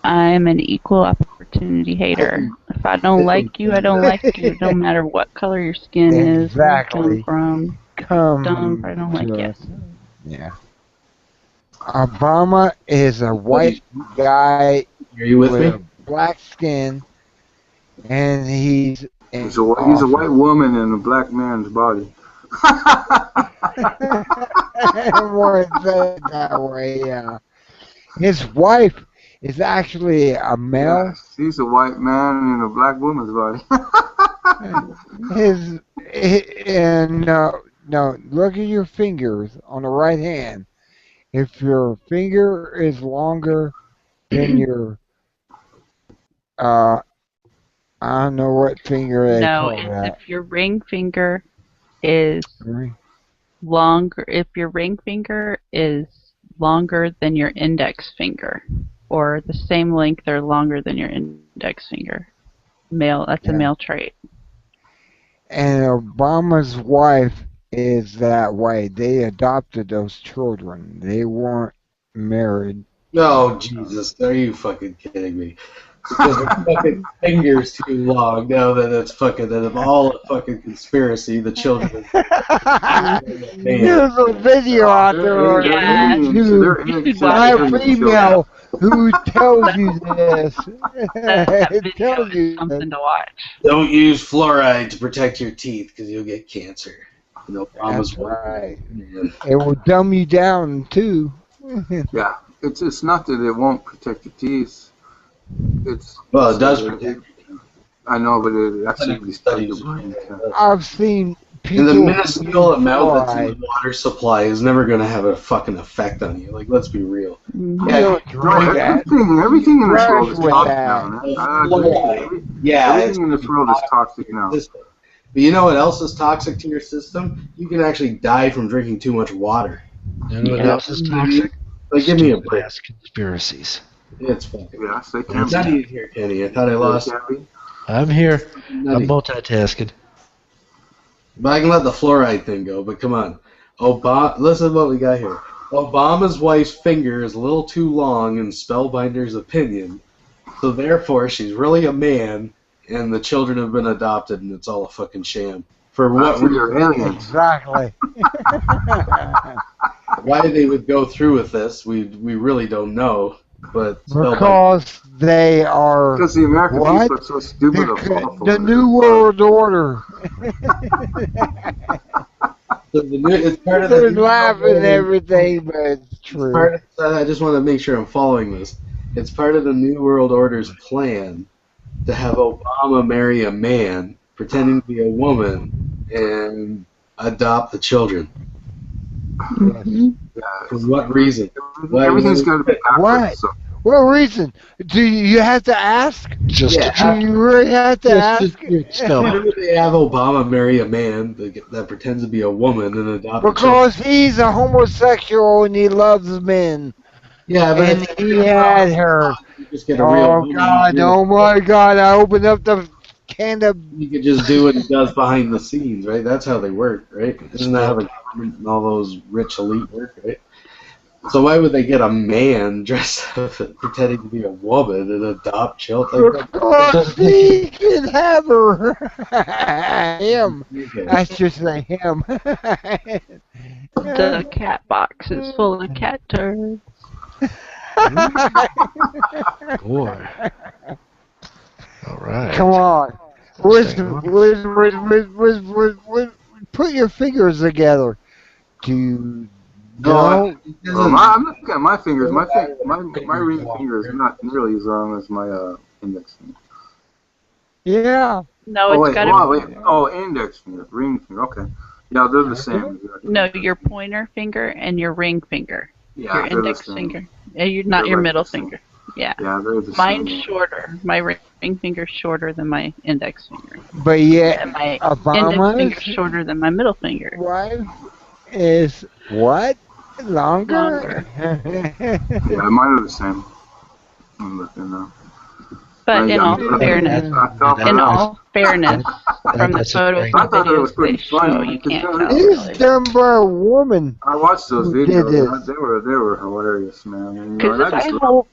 I'm an equal opportunity hater. If I don't like you, I don't like you. No matter what color your skin is, where you come Exactly. from. Come I don't like to you. us. Yeah. Obama is a white guy Are you with with me? black skin, and he's He's a white woman in a black man's body. I don't want to say it that way. His wife is actually a male. Yes, he's a white man in a black woman's body. No, look at your fingers on the right hand. If your finger is longer than your, I don't know what finger they No, call it's that. if your ring finger is longer. If your ring finger is longer than your index finger, or the same length or longer than your index finger, male. That's a male trait. And Obama's wife is that way. They adopted those children. They weren't married. Oh, Jesus. Are you fucking kidding me? Because the fucking finger's too long now that it's fucking, that of all a fucking conspiracy, the children. There's a video out there on Yeah. YouTube by a female who tells you this. That It video tells is you something to watch. Don't use fluoride to protect your teeth because you'll get cancer. No promise. That's right. It will dumb you down too. Yeah, it's not that it won't protect your teeth. Well, it does protect. I know, but it actually protects your brain. I've seen And the People minuscule use amount that's in fluoride. the water supply is never going to have a fucking effect on you. Like, let's be real. You Yeah, don't drink that. Everything in this Brush world is with toxic that. now, man. I agree. Fluoride. Yeah, it's Everything in this world is toxic now. system. But you know what else is toxic to your system? You can actually die from drinking too much water. You know what Yeah. else is toxic? Like, give me a break. Stupid-ass conspiracies. It's fucking. Yes, they can I'm not even here, Kenny. I thought I lost. I'm here. Nutty. I'm multitasking. But I can let the fluoride thing go. But come on, listen to what we got here. Obama's wife's finger is a little too long in Spellbinder's opinion, so therefore she's really a man, and the children have been adopted, and it's all a fucking sham. For what Actually, they're aliens. Exactly. Why they would go through with this, we really don't know. But Because they are Because the American What? people are so stupid to fall for the it. New World Order. it's part of They're the laughing and everything, but it's true. Part of, I just want to make sure I'm following this. It's part of the New World Order's plan to have Obama marry a man pretending to be a woman and adopt the children. For what reason? Everything's got to be What? backwards. So. What reason? Do you have to ask? Just Yeah. Do you really have to ask? Why would they have Obama marry a man that pretends to be a woman and adopt a child? Because he's a homosexual and he loves men. Yeah, but And if he had her. you just get a real Oh woman, God! Oh my God! I opened up the can of. you could just do what he does behind the scenes, right? That's how they work, right? Isn't that how the government and all those rich elite work, right? So why would they get a man dressed up pretending to be a woman and adopt children? Like, Because he can have her. Him. okay. I should say him. The cat box is full of cat turds. boy. All right. Come on. Put your fingers together. Do No, no. I'm looking at my fingers. My ring finger is not nearly as long as my index finger. Yeah. No, Oh, it's wait, got oh, to wait. Oh, index finger, ring finger. Okay. Yeah, they're the same. no your pointer finger and your ring finger. Yeah, Your they're the index same. finger. And you're not They're your like middle the same. finger. Yeah. Yeah, they're the Mine's same. shorter. My ring finger's shorter than my index finger. But yet, And my index Obama's finger's shorter than my middle finger. wife is what? Longer? Yeah, mine are the same. I'm looking now. But in all Yeah. fairness, I felt in that. all fairness, from the That's a photos great- and I thought that was videos they pretty funny, show, you because can't that tell. It's Really. done by a woman. I watched those Who did videos. this? They were hilarious, man. And, Because I if just I love hold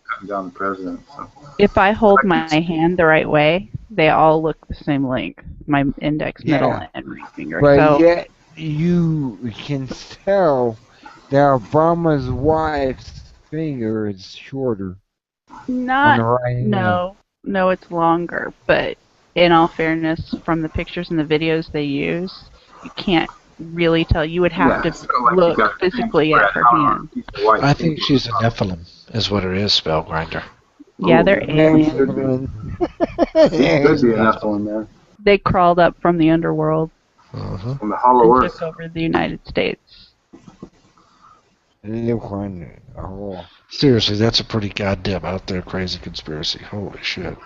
cutting down the president. So. if I hold my hand the right way, they all look the same length. My index, middle, Yeah. and ring finger. But So yet, you can tell that Obama's wife's finger is shorter on not the right hand. no, it's longer. But in all fairness, from the pictures and the videos they use, you can't really tell. You would have it's to not like you look got physically at her hand. I think she's a Nephilim, is what it is, Spellgrinder. Yeah, they're Ooh, aliens. Could be enough on there They crawled up from the underworld Uh-huh. from the Hollow and Earth. took over the United States. Oh. Seriously, that's a pretty goddamn out there crazy conspiracy. Holy shit.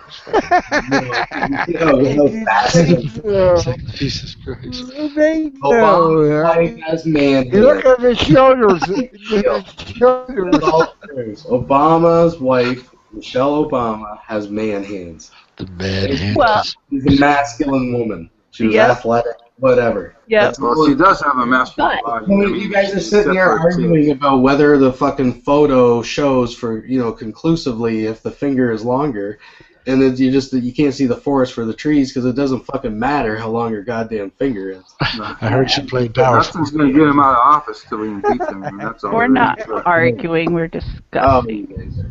Jesus Christ. They Obama's know. wife has man Look hair. at the shoulders. The shoulders. It's all serious. Obama's wife, Michelle Obama, has man hands. The mad hand. Well- She's a masculine woman. She was Yep. athletic, whatever. Yep. That's Well, she does have a masculine But- body. Well, you guys are sitting here arguing about whether the fucking photo shows for, conclusively if the finger is longer, and then you can't see the forest for the trees because it doesn't fucking matter how long your goddamn finger is. I heard she played power. Nothing's going to get him out of office till we impeach him. And that's all We're there not is to it. arguing. We're Oh, discussing. you guys are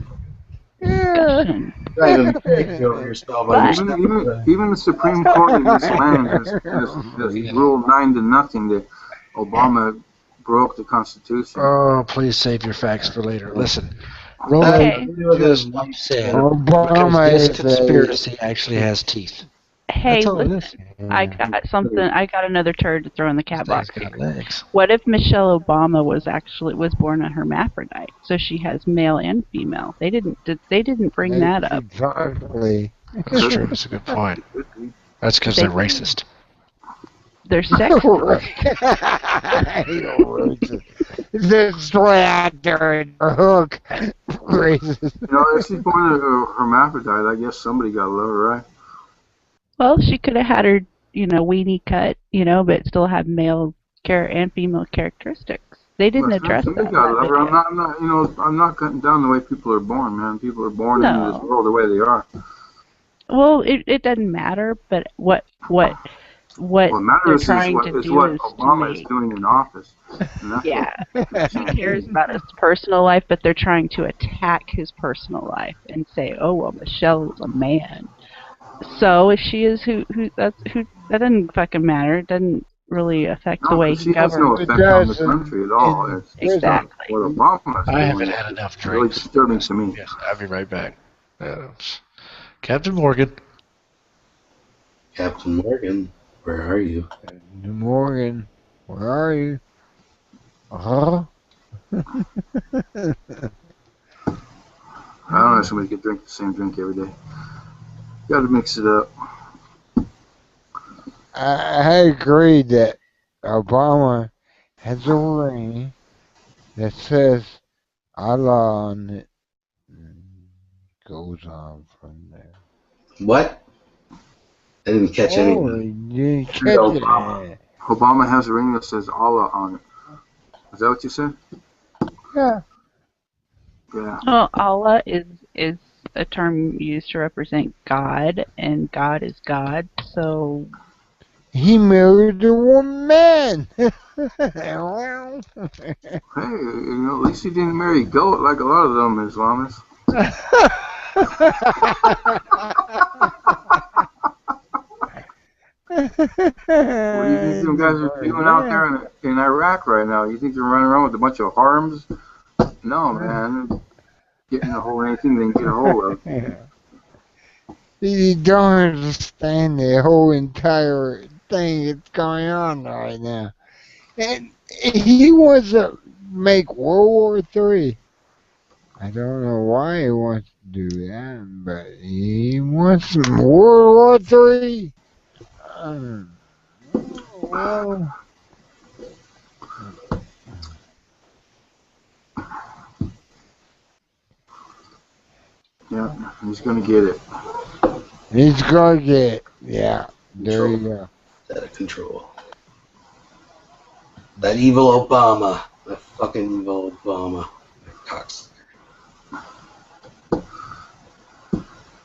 Discussion. driving crazy over yourself. But- Even the Supreme Court in this land has ruled 9-0 that Obama broke the Constitution. Oh, please save your facts for later. Listen, Roland Okay. just said because Obama this is a conspiracy actually has teeth. Hey, That's all it listen, is. I got something. I got another turd to throw in the cat This thing's box got here. legs. What if Michelle Obama was born a hermaphrodite, so she has male and female? They didn't bring that up. Exactly. That's true. That's a good point. That's because they're racist. They're sexist. This way out there in the hook. Racist. You know, if she's born a hermaphrodite, I guess somebody got to love her, right? Well, she could have had her, weenie cut, but still have male and female characteristics. They didn't address that. Somebody got to love her. I'm not cutting down the way people are born, man. People are born into this world the way they are. Well, it doesn't matter, but what matters trying is to what, do what is Obama is doing in office. Yeah, he cares about his personal life, but they're trying to attack his personal life and say, "Oh well, Michelle is a man." So if she is that doesn't fucking matter. It doesn't really affect the way he governs. She has no effect on the country at all. Exactly. What Obama is I doing haven't had enough drinks. Really disturbing to me. Yes, I'll be right back. Captain Morgan. Captain Morgan, where are you? Morgan, where are you? Huh? I don't know. Somebody could drink the same drink every day. Got to mix it up. I agree that Obama has a ring that says Allah on it. Goes on from there. What? I didn't catch anything. You didn't catch it. Obama has a ring that says Allah on it. Is that what you said? Yeah. Yeah. Well, Allah is a term used to represent God, and God is God, so... He married a woman! Hey, at least he didn't marry a goat like a lot of them Islamists. What do you think some guys are doing out there in Iraq right now? You think they're running around with a bunch of harms? No, man. Getting a hold of anything they can get a hold of. You don't understand the whole entire thing that's going on right now. And he wants to make World War III. I don't know why he wants to do that, but he wants some World War III. Well, yeah, he's gonna get it. He's gonna get it. Yeah, there you go. Out of control. That evil Obama. That fucking evil Obama. Cox.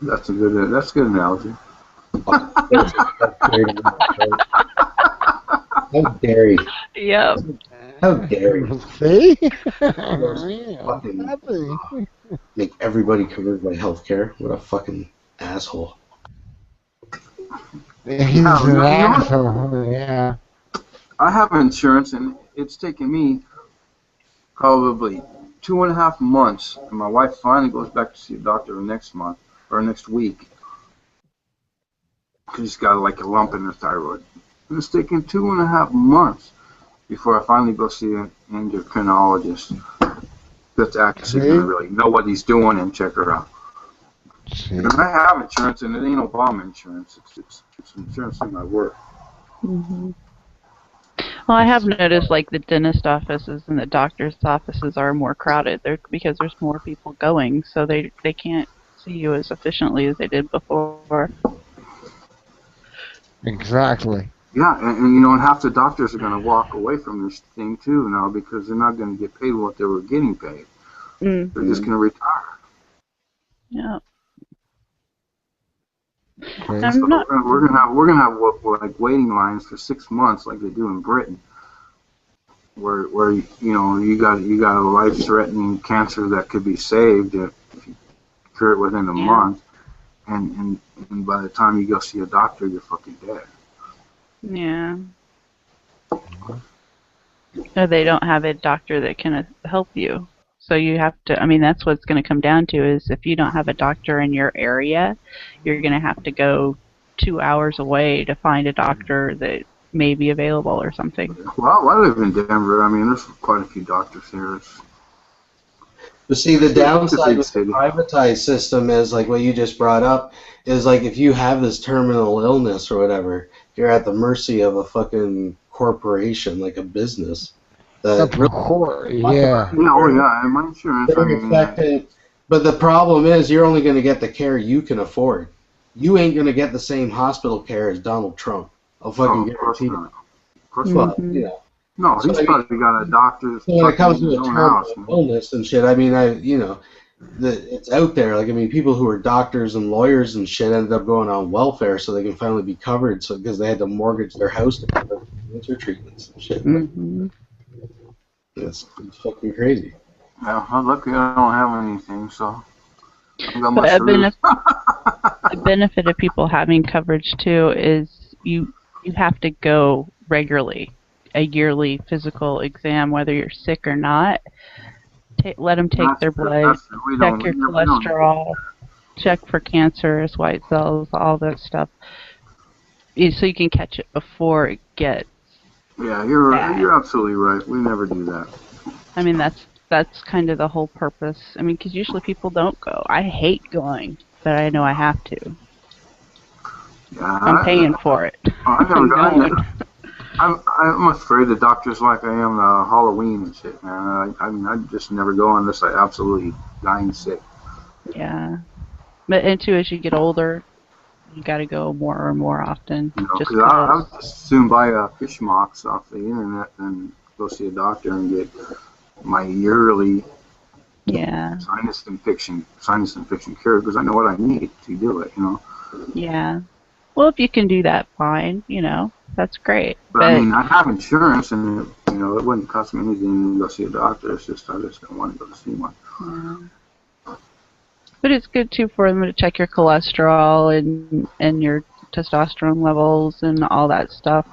That's a good analogy. How dare you? Yep. How dare you? See? Fucking make everybody covered by healthcare. What a fucking asshole. He's an asshole, yeah. I have insurance, and it's taken me probably 2.5 months, and my wife finally goes back to see a doctor next month or next week because she's got like a lump in her thyroid. And it's taken 2.5 months before I finally go see an endocrinologist that's actually going to really know what he's doing and check her out. And I have insurance, and it ain't Obama insurance. It's insurance in my work. Mm-hmm. Well, I have noticed like the dentist offices and the doctor's offices are more crowded because there's more people going, so they can't see you as efficiently as they did before. Exactly. Yeah, and half the doctors are going to walk away from this thing too now because they're not going to get paid what they were getting paid. Mm-hmm. They're just going to retire. Yeah. Okay. So we're gonna have like waiting lines for 6 months like they do in Britain, where you got a life-threatening cancer that could be saved if you cure it within a month, and by the time you go see a doctor, you're fucking dead. Yeah. Or they don't have a doctor that can help you. So you have to, that's what it's going to come down to is if you don't have a doctor in your area, you're going to have to go 2 hours away to find a doctor that may be available or something. Well, I live in Denver. I mean, there's quite a few doctors here. But see, the downside with the privatized system is, like what you just brought up, is like if you have this terminal illness or whatever, you're at the mercy of a fucking corporation, like a business. Yeah. Oh yeah, and my insurance. I mean, but the problem is, you're only going to get the care you can afford. You ain't going to get the same hospital care as Donald Trump. I'll fucking guarantee you. Of course not. Well, you know. No, he's probably got a doctor. So when it comes to a terminal illness and shit, I mean, it's out there. Like, I mean, people who are doctors and lawyers and shit ended up going on welfare so they can finally be covered. So because they had to mortgage their house to cover cancer treatments and shit. Mm-hmm. It's fucking crazy. Yeah, I'm lucky I don't have anything, so. But a benefit of people having coverage too is you have to go regularly, a yearly physical exam, whether you're sick or not. Let them take their blood, check your cholesterol, check for cancers, white cells, all that stuff, so you can catch it before it gets. Yeah, you're absolutely right. We never do that. I mean, that's kind of the whole purpose. I mean, because usually people don't go. I hate going, but I know I have to. Yeah, I'm paying for it. I'm afraid of doctors like I am Halloween and shit, man. I just never go unless I absolutely dying sick. Yeah, and too, as you get older, you got to go more and more often. You know, because I would just soon buy a fish mox off the internet and go see a doctor and get my yearly sinus infection cured, because I know what I need to do it, you know. Yeah. Well, if you can do that, fine. You know, that's great. But I mean, I have insurance, and it wouldn't cost me anything to go see a doctor. It's just I just don't want to go to see one. Yeah. But it's good too for them to check your cholesterol and your testosterone levels and all that stuff.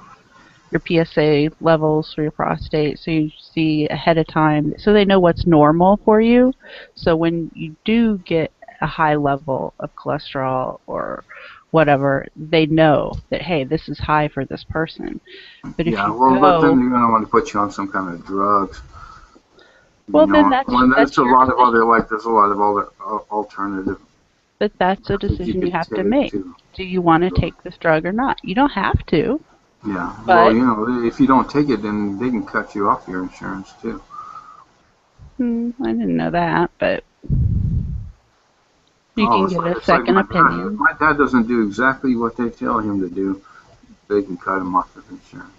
Your PSA levels for your prostate, so you see ahead of time, so they know what's normal for you. So when you do get a high level of cholesterol or whatever, they know that, hey, this is high for this person. But if but then you're gonna want to put you on some kind of drugs. Well, then that's there's a lot of other alternative. But that's a decision you have to make. Do you want to take this drug or not? You don't have to. Yeah, but, well, if you don't take it, then they can cut you off your insurance, too. I didn't know that, but you can get a second opinion. If my dad doesn't do exactly what they tell him to do, they can cut him off of insurance.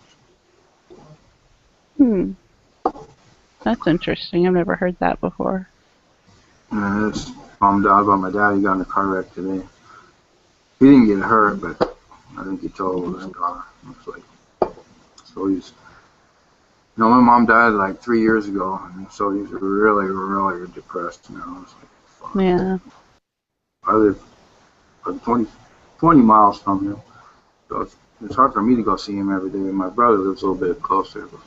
That's interesting. I've never heard that before. Yeah, his mom died about my dad. He got in a car wreck today. He didn't get hurt, but I think he totaled his car. So he's, my mom died like 3 years ago, and so he's really, really depressed now. It's like, fuck. Yeah. I live 20 miles from him, so it's hard for me to go see him every day. My brother lives a little bit closer, so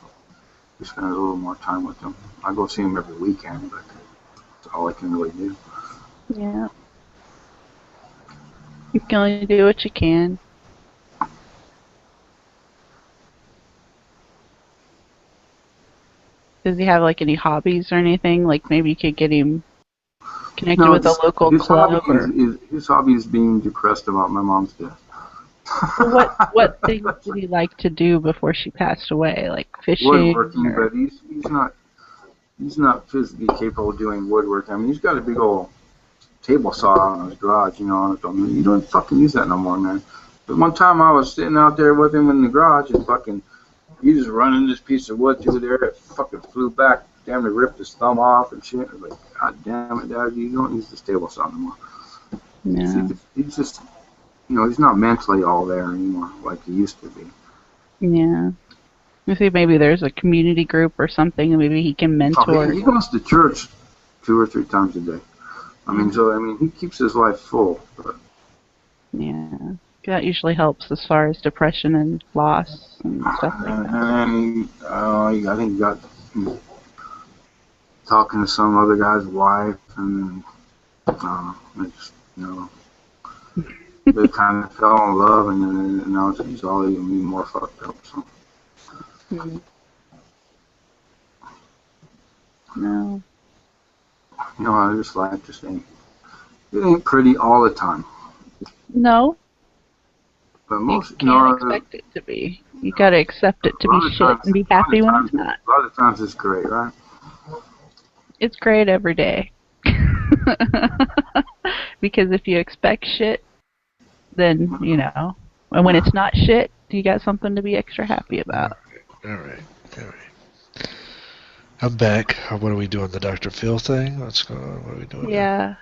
he spends a little more time with him. I go see him every weekend, but that's all I can really do. Yeah. You can only do what you can. Does he have like any hobbies or anything? Like maybe you could get him connected with a local club. His hobby is being depressed about my mom's death. What things did he like to do before she passed away? Like fishing? Woodworking, but he's not physically capable of doing woodwork. I mean, he's got a big old table saw in his garage, you don't fucking use that no more, man. But one time I was sitting out there with him in the garage and fucking, he just running this piece of wood through there. It fucking flew back, damn near ripped his thumb off and shit. I was like, God damn it, Dad, you don't use this table saw no more. Yeah. He's just, he's not mentally all there anymore like he used to be. Yeah. I think maybe there's a community group or something, and maybe he can mentor. He goes to church 2 or 3 times a day. He keeps his life full. But. Yeah. That usually helps as far as depression and loss and stuff like that. And I think he got talking to some other guy's wife, and they kind of fell in love, and then now he's all even more fucked up. So. No. I just like to say, it ain't pretty all the time. No. But You most, can't expect it to be. You gotta accept it to be shit and be happy when it's not. A lot of times it's great, right? It's great every day. Because if you expect shit, then, and when it's not shit, you got something to be extra happy about. All right. I'm back. What are we doing? The Dr. Phil thing? What's going on? What are we doing? Yeah.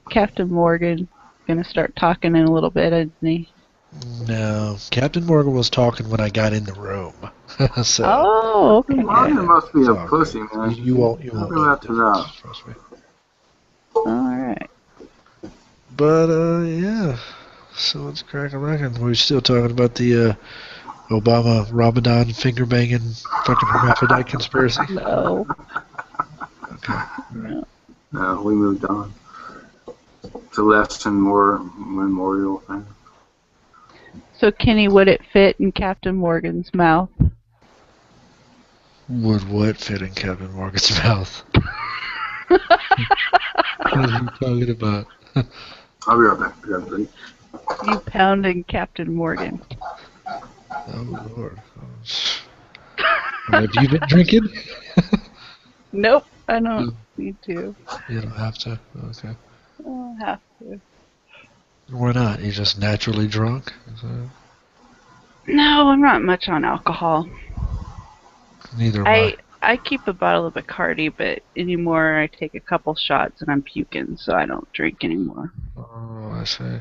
Captain Morgan gonna start talking in a little bit, isn't he? No. Captain Morgan was talking when I got in the room. So, oh, okay. Morgan must be a pussy, man. You won't know the difference, trust me. Alright. But, yeah. So what's cracking? We're still talking about the Obama Ramadan finger banging fucking hermaphrodite conspiracy. No. Okay. No, we moved on to less and more memorial thing. So Kenny, would it fit in Captain Morgan's mouth? Would what fit in Captain Morgan's mouth? What are you talking about? I'll be right back. You pounding Captain Morgan. Oh, Lord. Have you been drinking? Nope, I don't need to. You don't have to? Okay. I don't have to. Why not? You just naturally drunk? No, I'm not much on alcohol. Neither am I keep a bottle of Bacardi, but anymore I take a couple shots and I'm puking, so I don't drink anymore. Oh, I see.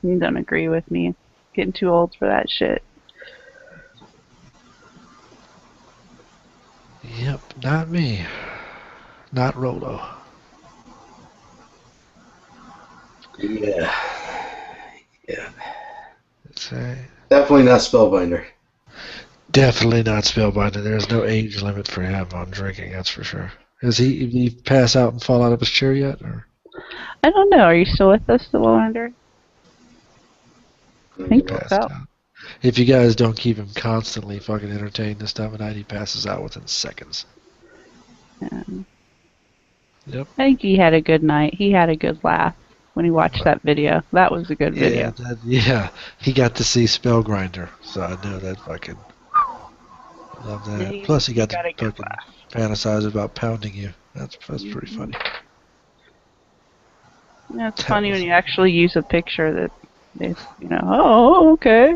You don't agree with me. Getting too old for that shit. Yep, not me. Not Rolo. Yeah. Definitely not Spellbinder. Definitely not Spellbinder. There's no age limit for him on drinking, that's for sure. Has he pass out and fall out of his chair yet? Or? I don't know. Are you still with us, the Wander? I think so. Out. If you guys don't keep him constantly fucking entertained this time of night, he passes out within seconds. Yep. I think he had a good night. He had a good laugh when he watched that video. That was a good video. Yeah, he got to see Spellgrinder, so I know that fucking love that. Yeah, Plus, he got to fucking fantasize about pounding you. That's pretty funny. Yeah, it's funny when you actually use a picture that is, oh, okay.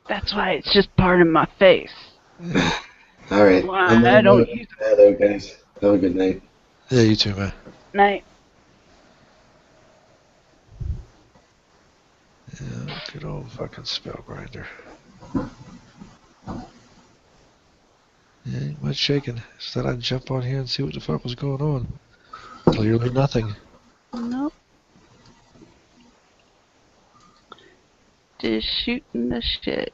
That's why it's just part of my face. All right. I don't use it. Though, guys. Have a good night. Yeah, you too, man. Night. Yeah, good old fucking Spellgrinder. Yeah, ain't much shaking. Just thought I'd jump on here and see what the fuck was going on. Clearly nothing. Nope. Just shooting the shit.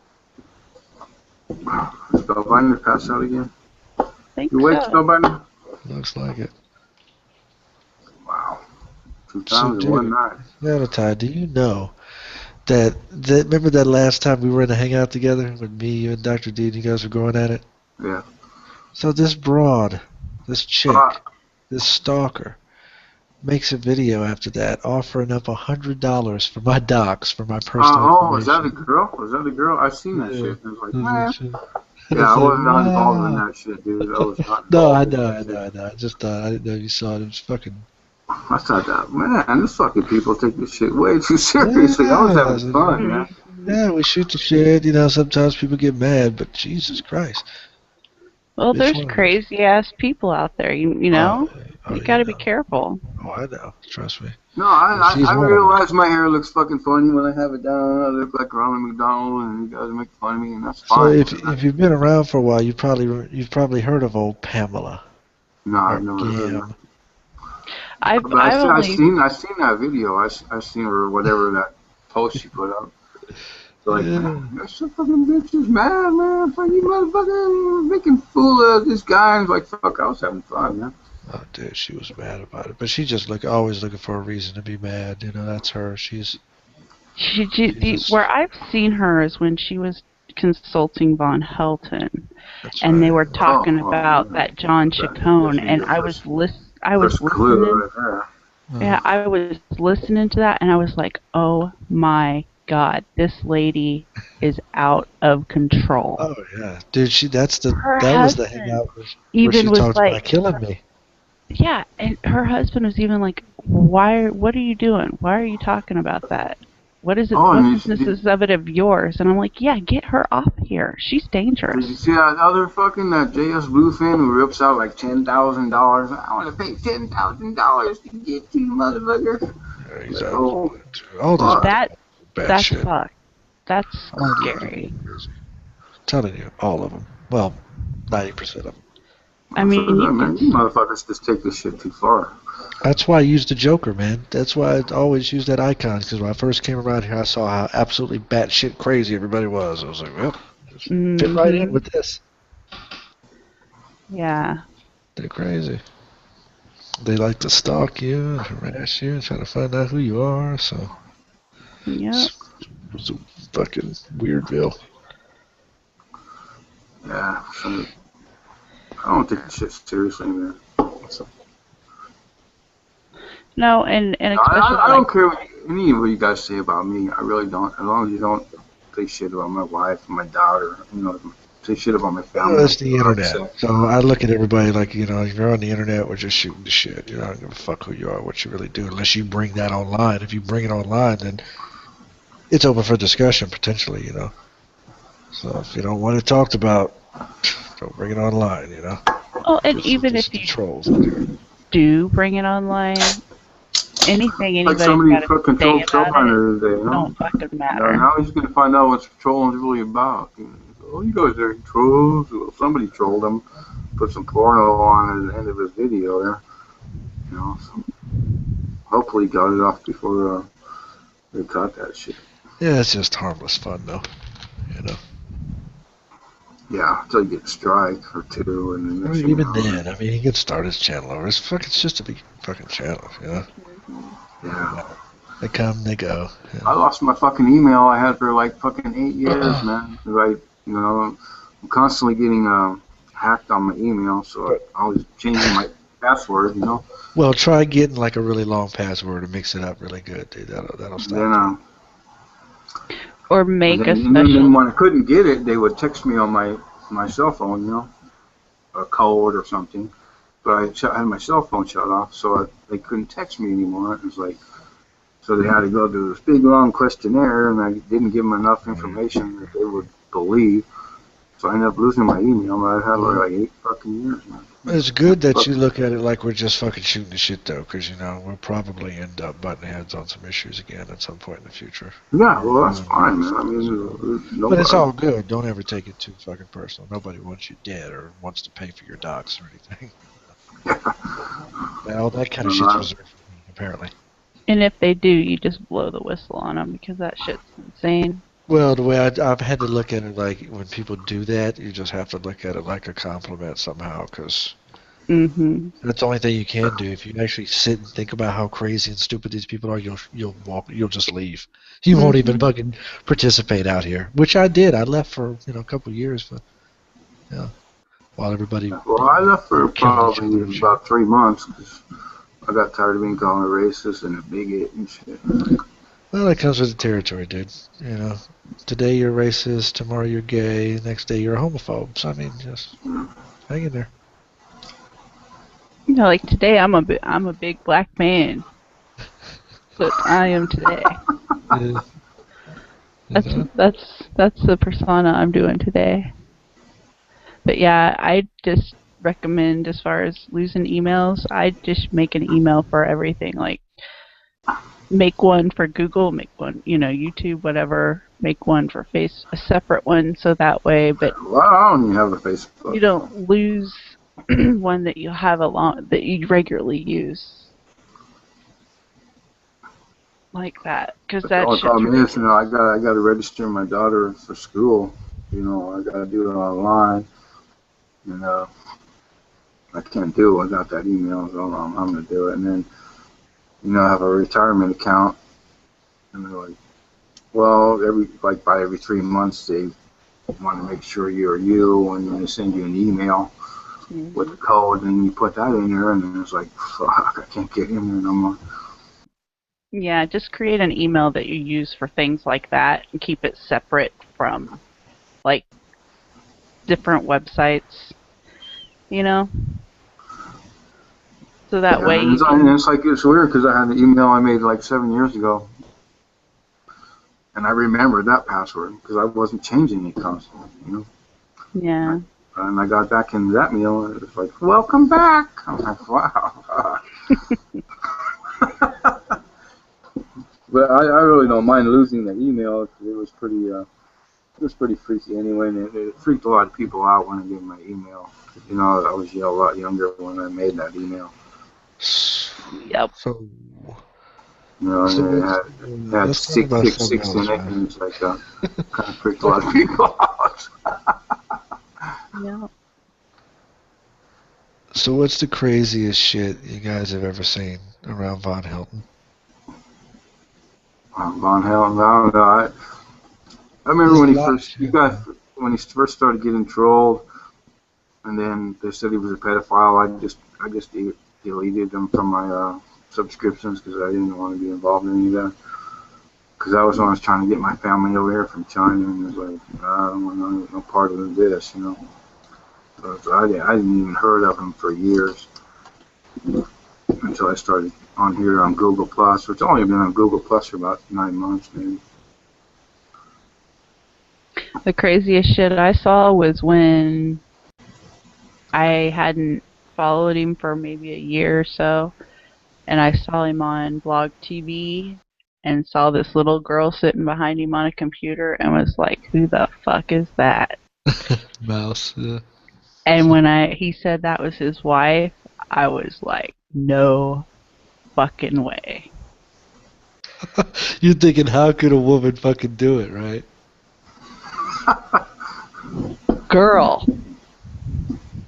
Spellbinder pass out again? Think you awake, so. Spellbinder? Looks like it. Wow. 2 times in one night. Malachi, do you know that remember that last time we were in a hangout together when me, you, and Dr. D and you guys were going at it? Yeah. So this broad, this chick, this stalker, makes a video after that offering up $100 for my docs for my personal information. Is that a girl? Was that a girl? I've seen that shit. I was like, man. Yeah, I was not involved in that shit, dude. I was not No, I know. I just thought, I didn't know you saw it. It was fucking... I thought that, man, this fucking people take this shit way too seriously. I was having fun, man. Yeah, we shoot the shit. Sometimes people get mad, but Jesus Christ. Well, there's crazy-ass people out there, you know? You gotta be careful. Oh, I know. Trust me. No, I realize my hair looks fucking funny when I have it down. I look like Ronald McDonald, and you guys make fun of me, and that's fine. So if you've been around for a while, you've probably heard of old Pamela. No, I've never heard of her. I've seen that video. I seen her, whatever that post she put up. So like, there's some fucking bitches mad, man. Fuck you, motherfucker, making fool of this guy. And like, fuck, I was having fun, man. Oh, dude, she was mad about it, but she just always looking for a reason to be mad. You know, that's her. She's just, where I've seen her is when she was consulting Von Helton, that's and they right. were talking about yeah. that John Chacon, and I was First clue listening. right there. Yeah, I was listening to that, and I was like, "Oh my God, this lady is out of control." Oh yeah, dude. That Her was the husband hangout where she even was talked about like, killing me. yeah, and her husband was even like, "Why? What are you doing? Why are you talking about that? What is it? Oh, What and business is of it of yours?" And I'm like, "Yeah, get her off here. She's did you dangerous." see that other fucking that JS Bluefin who rips out like $10,000? I want to pay $10,000 to get you, motherfucker. Yeah, Like, exactly. oh, All these fuck. bad That's shit. fucked. That's All these scary. people are crazy. I'm telling you, all of them. Well, 90% of them. I mean, you Man, can. you motherfuckers just take this shit too far. That's why I used the Joker, man. That's why I always use that icon, because when I first came around here, I saw how absolutely batshit crazy everybody was. I was like, well, just fit right in with this. Yeah. They're crazy. They like to stalk you and harass you and try to find out who you are, so Yep. it's a fucking Weirdville. Yeah, so I don't take this shit seriously, man. No, and especially I don't care what any of what you guys say about me. I really don't. As long as you don't say shit about my wife, my daughter, say shit about my family. Well, it's the internet. So I look at everybody like, if you're on the internet, we're just shooting the shit. You're not going to fuck who you are, what you really do, unless you bring that online. If you bring it online, then it's open for discussion, potentially, So if you don't want it talked about, don't bring it online, Oh, and even if you trolls do bring it online, anything like anybody's somebody got to fucking say trolled about Trillbiner it today, don't fucking matter. Now he's gonna find out what trolling's really about. Oh, you guys are trolls. Well, somebody trolled him, put some porno on at the end of his video there. So hopefully he got it off before they caught that shit. Yeah, it's just harmless fun, though, Yeah, until you get a strike or two, and then even then, I mean, he could start his channel over. It's just a big fucking channel, Yeah. They come, they go. I lost my fucking email I had for like fucking 8 years, man. I'm constantly getting hacked on my email, so I was changing my password, Well, try getting like a really long password and mix it up really good, dude. That'll stop. Or make a special. And then when I couldn't get it, they would text me on my cell phone, a code or something. But I had my cell phone shut off, so they couldn't text me anymore. It was like, so they had to go to this big long questionnaire, and I didn't give them enough information that they would believe. So I ended up losing my email. I've had like 8 fucking years, man. It's good that you look at it like we're just fucking shooting the shit, though, because, we'll probably end up butting heads on some issues again at some point in the future. Yeah, well, that's fine, man. I mean, but it's all good. Don't ever take it too fucking personal. Nobody wants you dead or wants to pay for your docs or anything. Well, that kind of shit's reserved for me, apparently. And if they do, you just blow the whistle on them because that shit's insane. Well, the way I've had to look at it, like, when people do that, you just have to look at it like a compliment somehow, because that's the only thing you can do. If you actually sit and think about how crazy and stupid these people are, you'll just leave. You won't even fucking participate out here, which I did. I left for a couple of years, but while everybody. Well, I left for probably about 3 months because I got tired of being called a racist and a bigot and shit. Well, that comes with the territory, dude. Today you're racist, tomorrow you're gay, next day you're a homophobe. So I mean, just hang in there. Like today I'm a big black man. But I am today. That's the persona I'm doing today. But yeah, I just recommend, as far as losing emails, I just make an email for everything. Like, make one for Google, make one, YouTube, whatever. Make one for a separate one, so that way. But well, I don't even have a Facebook. You don't lose one that you have that you regularly use. Like that, because that. The problem is, I got to register my daughter for school. I got to do it online, and I can't do it without that email, so I'm going to do it. And then, I have a retirement account, and they're like, well, by every 3 months, they want to make sure you're you, and then they send you an email with the code, and you put that in there, and then it's like, fuck, I can't get in there no more. Yeah, just create an email that you use for things like that and keep it separate from, like, different websites, So that way you it's weird because I had an email I made like 7 years ago, and I remembered that password because I wasn't changing it constantly, Yeah. And I got back into that mail, and it was like, welcome back. I'm like, wow. But I really don't mind losing that email. It was pretty freaky anyway, and it freaked a lot of people out when I gave my email. I was a lot younger when I made that email. Yep. So, and it had 666 in it, and it's like, kind of freaked a lot of people out. Yeah. So what's the craziest shit you guys have ever seen around Von Helton? Von Helton, I don't know. I remember when he first started getting trolled, and then they said he was a pedophile. I just deleted them from my subscriptions because I didn't want to be involved in any of that. Because I was when I was trying to get my family over here from China, and it was like, I don't want no part of this, So I didn't even heard of him for years until I started on here on Google Plus, which I've only been on Google Plus for about 9 months, maybe. The craziest shit I saw was when I hadn't followed him for maybe a year or so, and I saw him on Blog TV and saw this little girl sitting behind him on a computer and was like, who the fuck is that? Mouse, yeah. And when he said that was his wife, I was like, no fucking way. You're thinking, how could a woman fucking do it, right? Girl.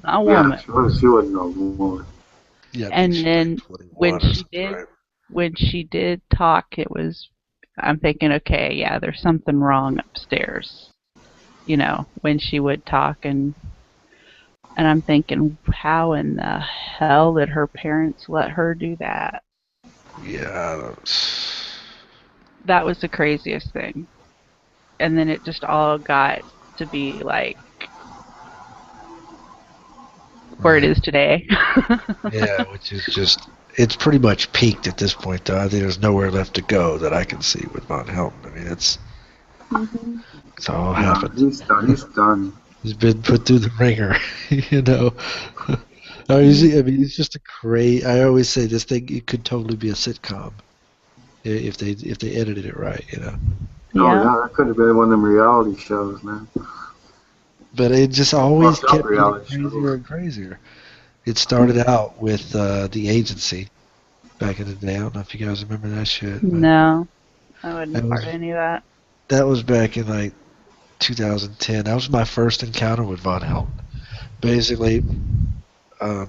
Not woman. Yeah, she wasn't a woman. Yeah, and then when she did talk, I'm thinking, okay, yeah, there's something wrong upstairs. When she would talk, and I'm thinking, how in the hell did her parents let her do that? Yeah. That was the craziest thing. And then it just all got to be like where it is today. Yeah, which is just, it's pretty much peaked at this point, though. I think there's nowhere left to go that I can see with Von Helton. I mean, it's all happened. He's done. He's been put through the ringer, It's just a crazy. I always say this thing, it could totally be a sitcom if they edited it right, Yeah. Oh, yeah, that could have been one of them reality shows, man. But it just always kept getting crazier and crazier. It started out with The Agency back in the day. I don't know if you guys remember that shit. No, I wouldn't have heard any of that. That was back in like 2010. That was my first encounter with Von Helton. Basically, I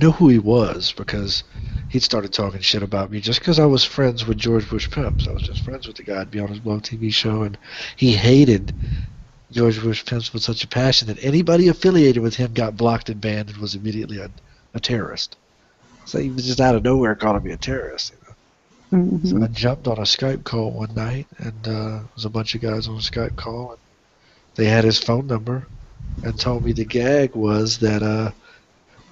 knew who he was because he'd started talking shit about me just because I was friends with George Bush Pimps. I was just friends with the guy. I'd be on his Blog TV show, and he hated George Bush Pimps with such a passion that anybody affiliated with him got blocked and banned and was immediately a terrorist. So he was just out of nowhere calling me a terrorist. So I jumped on a Skype call one night, and there was a bunch of guys on a Skype call, and they had his phone number and told me the gag was that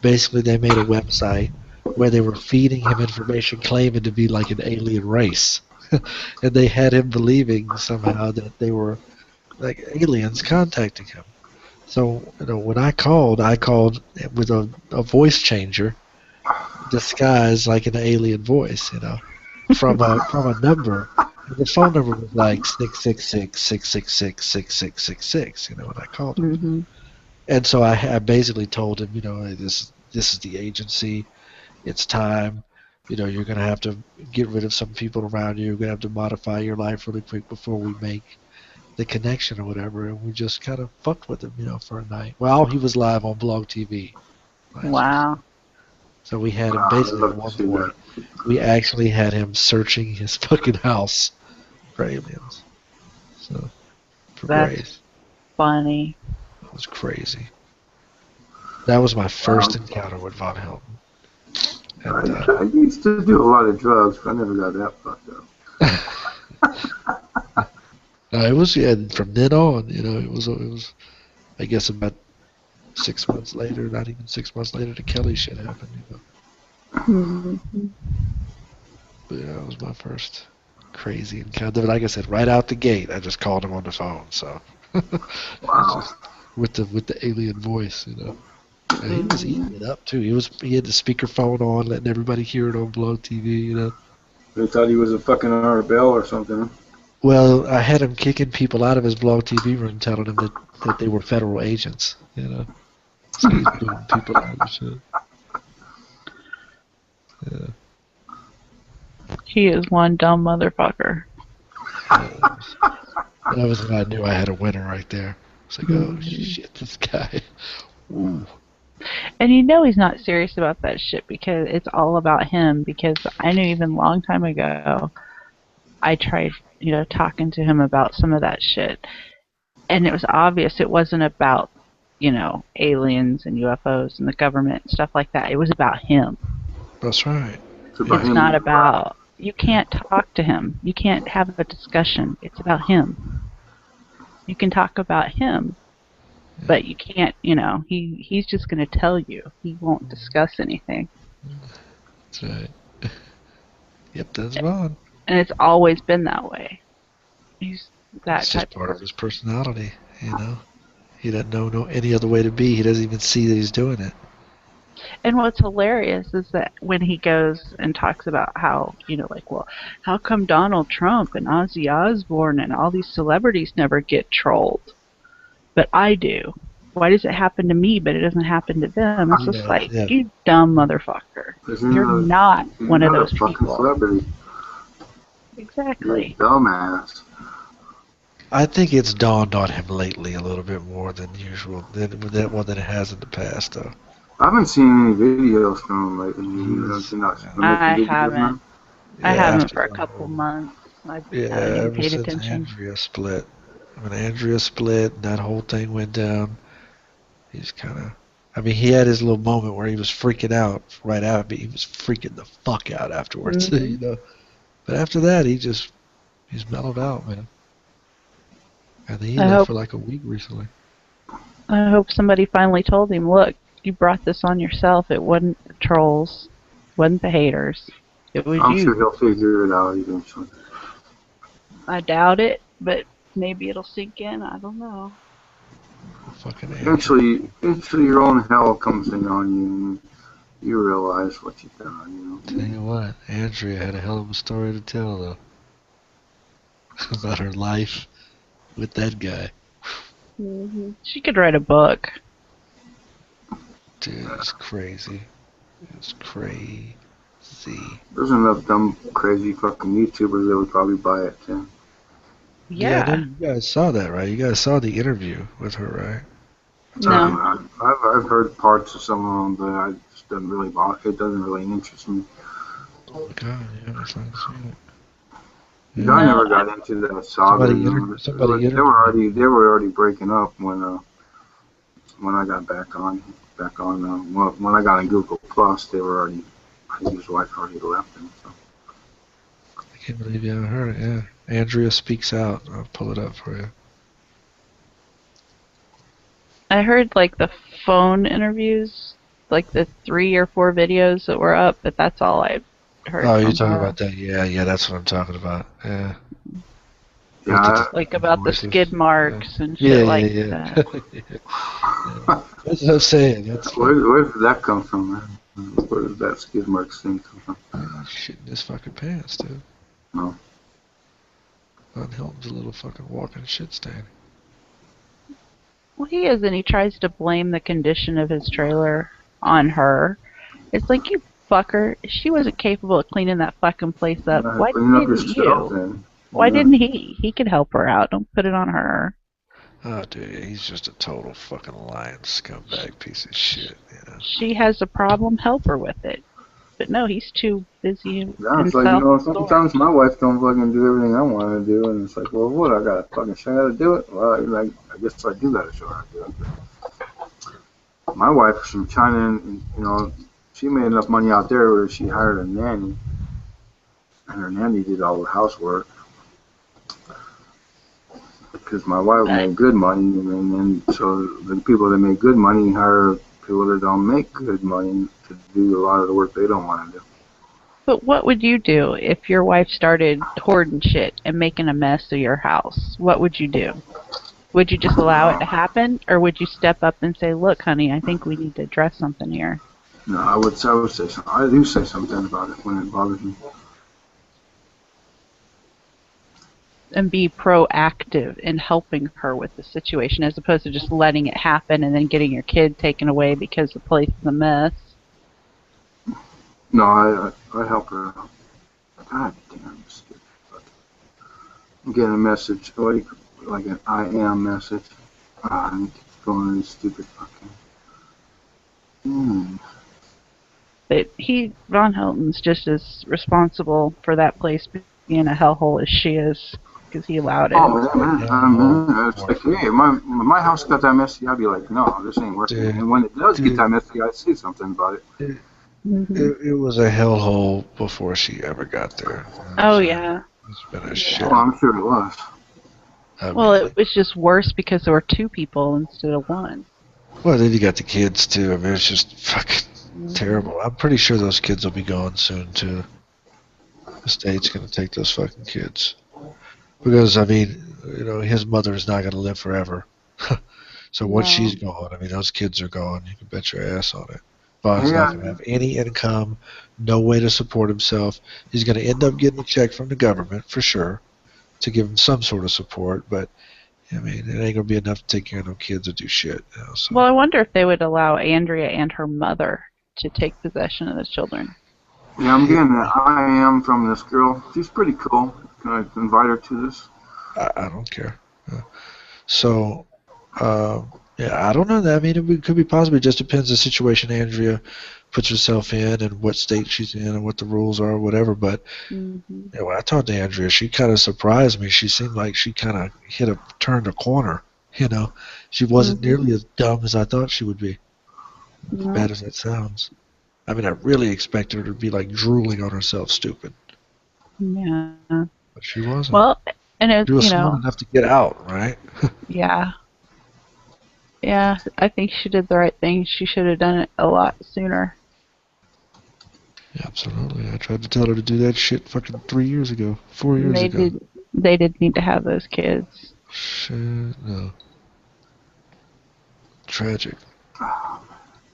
basically they made a website where they were feeding him information claiming to be like an alien race. And they had him believing somehow that they were like aliens contacting him. So, when I called with a voice changer disguised like an alien voice, from a number. The phone number was like 666-666-6666, when I called him. And so I basically told him, this is the agency. It's time. You're going to have to get rid of some people around you. You're going to have to modify your life really quick before we make the connection or whatever. And we just kind of fucked with him, for a night. While he was live on Blog TV. Wow. So we had him Wow, basically I'd at love one to see point. We actually had him searching his fucking house for aliens. So, for That's Grace. funny. It was crazy. That was my first encounter with Von Helton. And, I used to do a lot of drugs, but I never got that fucked up. it was from then on, it was I guess about 6 months later, not even 6 months later, the Kelly shit happened, Mhm. But yeah, that was my first crazy encounter. But like I said, right out the gate, I just called him on the phone. So, Wow. with the alien voice, And he was eating it up too. He had the speakerphone on, letting everybody hear it on Blow TV, They thought he was a fucking Art Bell or something. Well, I had him kicking people out of his Blog TV room, telling them that they were federal agents, So he's booting people out and shit. Yeah. He is one dumb motherfucker. That was when I knew I had a winner right there. It's like, oh shit, this guy. Ooh. And he's not serious about that shit because it's all about him. Because I knew even a long time ago, I tried, talking to him about some of that shit. And it was obvious it wasn't about, aliens and UFOs and the government and stuff like that. It was about him. That's right. It's about It's him. not about, you can't talk to him. You can't have a discussion. It's about him. You can talk about him, but you can't, he's just going to tell you. He won't discuss anything. That's right. Yep, that's Vaughn. And it's always been that way. He's that It's type just part of his personality, He doesn't know any other way to be. He doesn't even see that he's doing it. And what's hilarious is that when he goes and talks about how, how come Donald Trump and Ozzy Osbourne and all these celebrities never get trolled? But I do. Why does it happen to me, but it doesn't happen to them? It's just like, you dumb motherfucker. You're not one of those fucking people. Celebrity. Exactly. You're a dumbass. I think it's dawned on him lately a little bit more than usual, than it has in the past, though. I haven't seen any videos from him lately. I haven't. I haven't for a after- couple months. I haven't ever even paid since attention. Andrea split. When Andrea split and that whole thing went down, he's kind of... he had his little moment where he was freaking out right out, but he was freaking the fuck out afterwards, But after that, he's mellowed out, man. And he left for like a week recently. I hope somebody finally told him, look, you brought this on yourself. It wasn't the trolls. It wasn't the haters. It was I'm you. sure he'll figure it out eventually. I doubt it, but maybe it'll sink in. I don't know. Fucking Eventually your own hell comes in on you and you realize what you've done, Tell you what, Andrea had a hell of a story to tell, though. About her life with that guy. She could write a book. Dude, it's crazy. It's crazy. There's enough dumb, crazy fucking YouTubers that would probably buy it, too. Yeah. I know you guys saw that, right? You guys saw the interview with her, right? No. I've heard parts of some of them, but I just doesn't really interest me. Oh my god, yeah, that's not seen it. I never got into that saga. They were already breaking up when I got back on when I got on Google Plus. They were already, his wife already left him. So. I can't believe you haven't heard it. Yeah, Andrea Speaks Out. I'll pull it up for you. I heard like the phone interviews, like the 3 or 4 videos that were up, but that's all I've heard. Oh, you're talking about that? Yeah, that's what I'm talking about. Yeah. Like about the skid marks and shit that. That's what I'm saying. Where did that come from, man? Where did that skid marks thing come from? Shit in his fucking pants, dude. No. Von Helton's a little fucking walking shit stain. Well, he is, and he tries to blame the condition of his trailer on her. It's like, you fucker, she wasn't capable of cleaning that fucking place up. Why didn't you? Why didn't he? He could help her out. Don't put it on her. Oh, dude, he's just a total fucking lying scumbag piece of shit. You know. She has a problem, help her with it. But no, he's too busy Yeah, and it's like, self-absorbed. sometimes my wife don't fucking do everything I want to do, and it's like, well, what, I gotta fucking show her how to do it? Well, like, I guess I do gotta show her how to do it. But my wife's from China, and, she made enough money out there where she hired a nanny, and her nanny did all the housework. Because my wife made good money, and then so the people that make good money hire people that don't make good money to do a lot of the work they don't want to do. But what would you do if your wife started hoarding shit and making a mess of your house? What would you do? Would you just allow it to happen, or would you step up and say, "Look, honey, I think we need to address something here"? No, I would say something. I do say something about it when it bothers me. And be proactive in helping her with the situation, as opposed to just letting it happen and then getting your kid taken away because the place is a mess. No, I help her out. God damn, stupid. I'm getting a message, like an I am message. I need to go on this stupid fucking. But Von Helton's just as responsible for that place being a hellhole as she is, because he allowed it. Oh, man. It's like, hey, my house got that messy, I'd be like, no, this ain't working. Dude, and when it does get that messy, I say something about it. It was a hellhole before she ever got there. Oh, yeah. It's been a shit. Well, I'm sure it was. Well, it was just worse because there were two people instead of one. Well, then you got the kids, too. I mean, it's just fucking terrible. I'm pretty sure those kids will be gone soon, too. The state's going to take those fucking kids. Because, I mean, his mother's not going to live forever. So once she's gone, I mean, those kids are gone. You can bet your ass on it. Bob's not going to have any income, no way to support himself. He's going to end up getting a check from the government, for sure, to give him some sort of support. But, I mean, it ain't going to be enough to take care of no kids or do shit. So. Well, I wonder if they would allow Andrea and her mother to take possession of the children. Yeah, I'm getting that I am from this girl. She's pretty cool. Can I invite her to this? I don't care. So, yeah, I don't know. I mean, it could be possible. It just depends the situation Andrea puts herself in and what state she's in and what the rules are or whatever. But when I talked to Andrea, she kind of surprised me. She seemed like she kind of turned a corner. She wasn't nearly as dumb as I thought she would be. As bad as that sounds. I mean, I really expected her to be like drooling on herself, stupid. Yeah. But she wasn't. Well, and it, she was smart enough to get out, right? Yeah. Yeah, I think she did the right thing. She should have done it a lot sooner. Yeah, absolutely. I tried to tell her to do that shit fucking 4 years ago. They did need to have those kids. Shit, no. Tragic.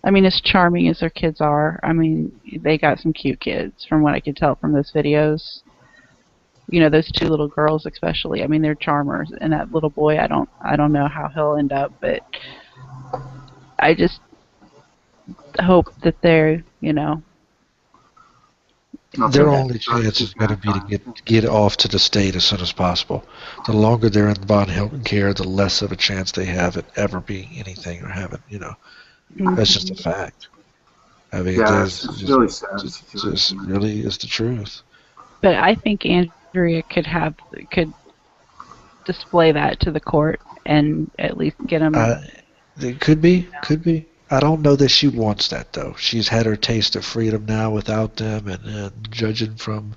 I mean, as charming as their kids are, I mean, they got some cute kids from what I could tell from those videos. Those two little girls especially. I mean, they're charmers, and that little boy, I don't know how he'll end up, but I just hope that they're, Their only chance is going to be to get off to the state as soon as possible. The longer they're in Von Hilton care, the less of a chance they have at ever being anything or having, That's just a fact. I mean, it's really sad. It really is the truth. But I think Andrea could display that to the court and at least get them. It could be. I don't know that she wants that, though. She's had her taste of freedom now without them, and judging from,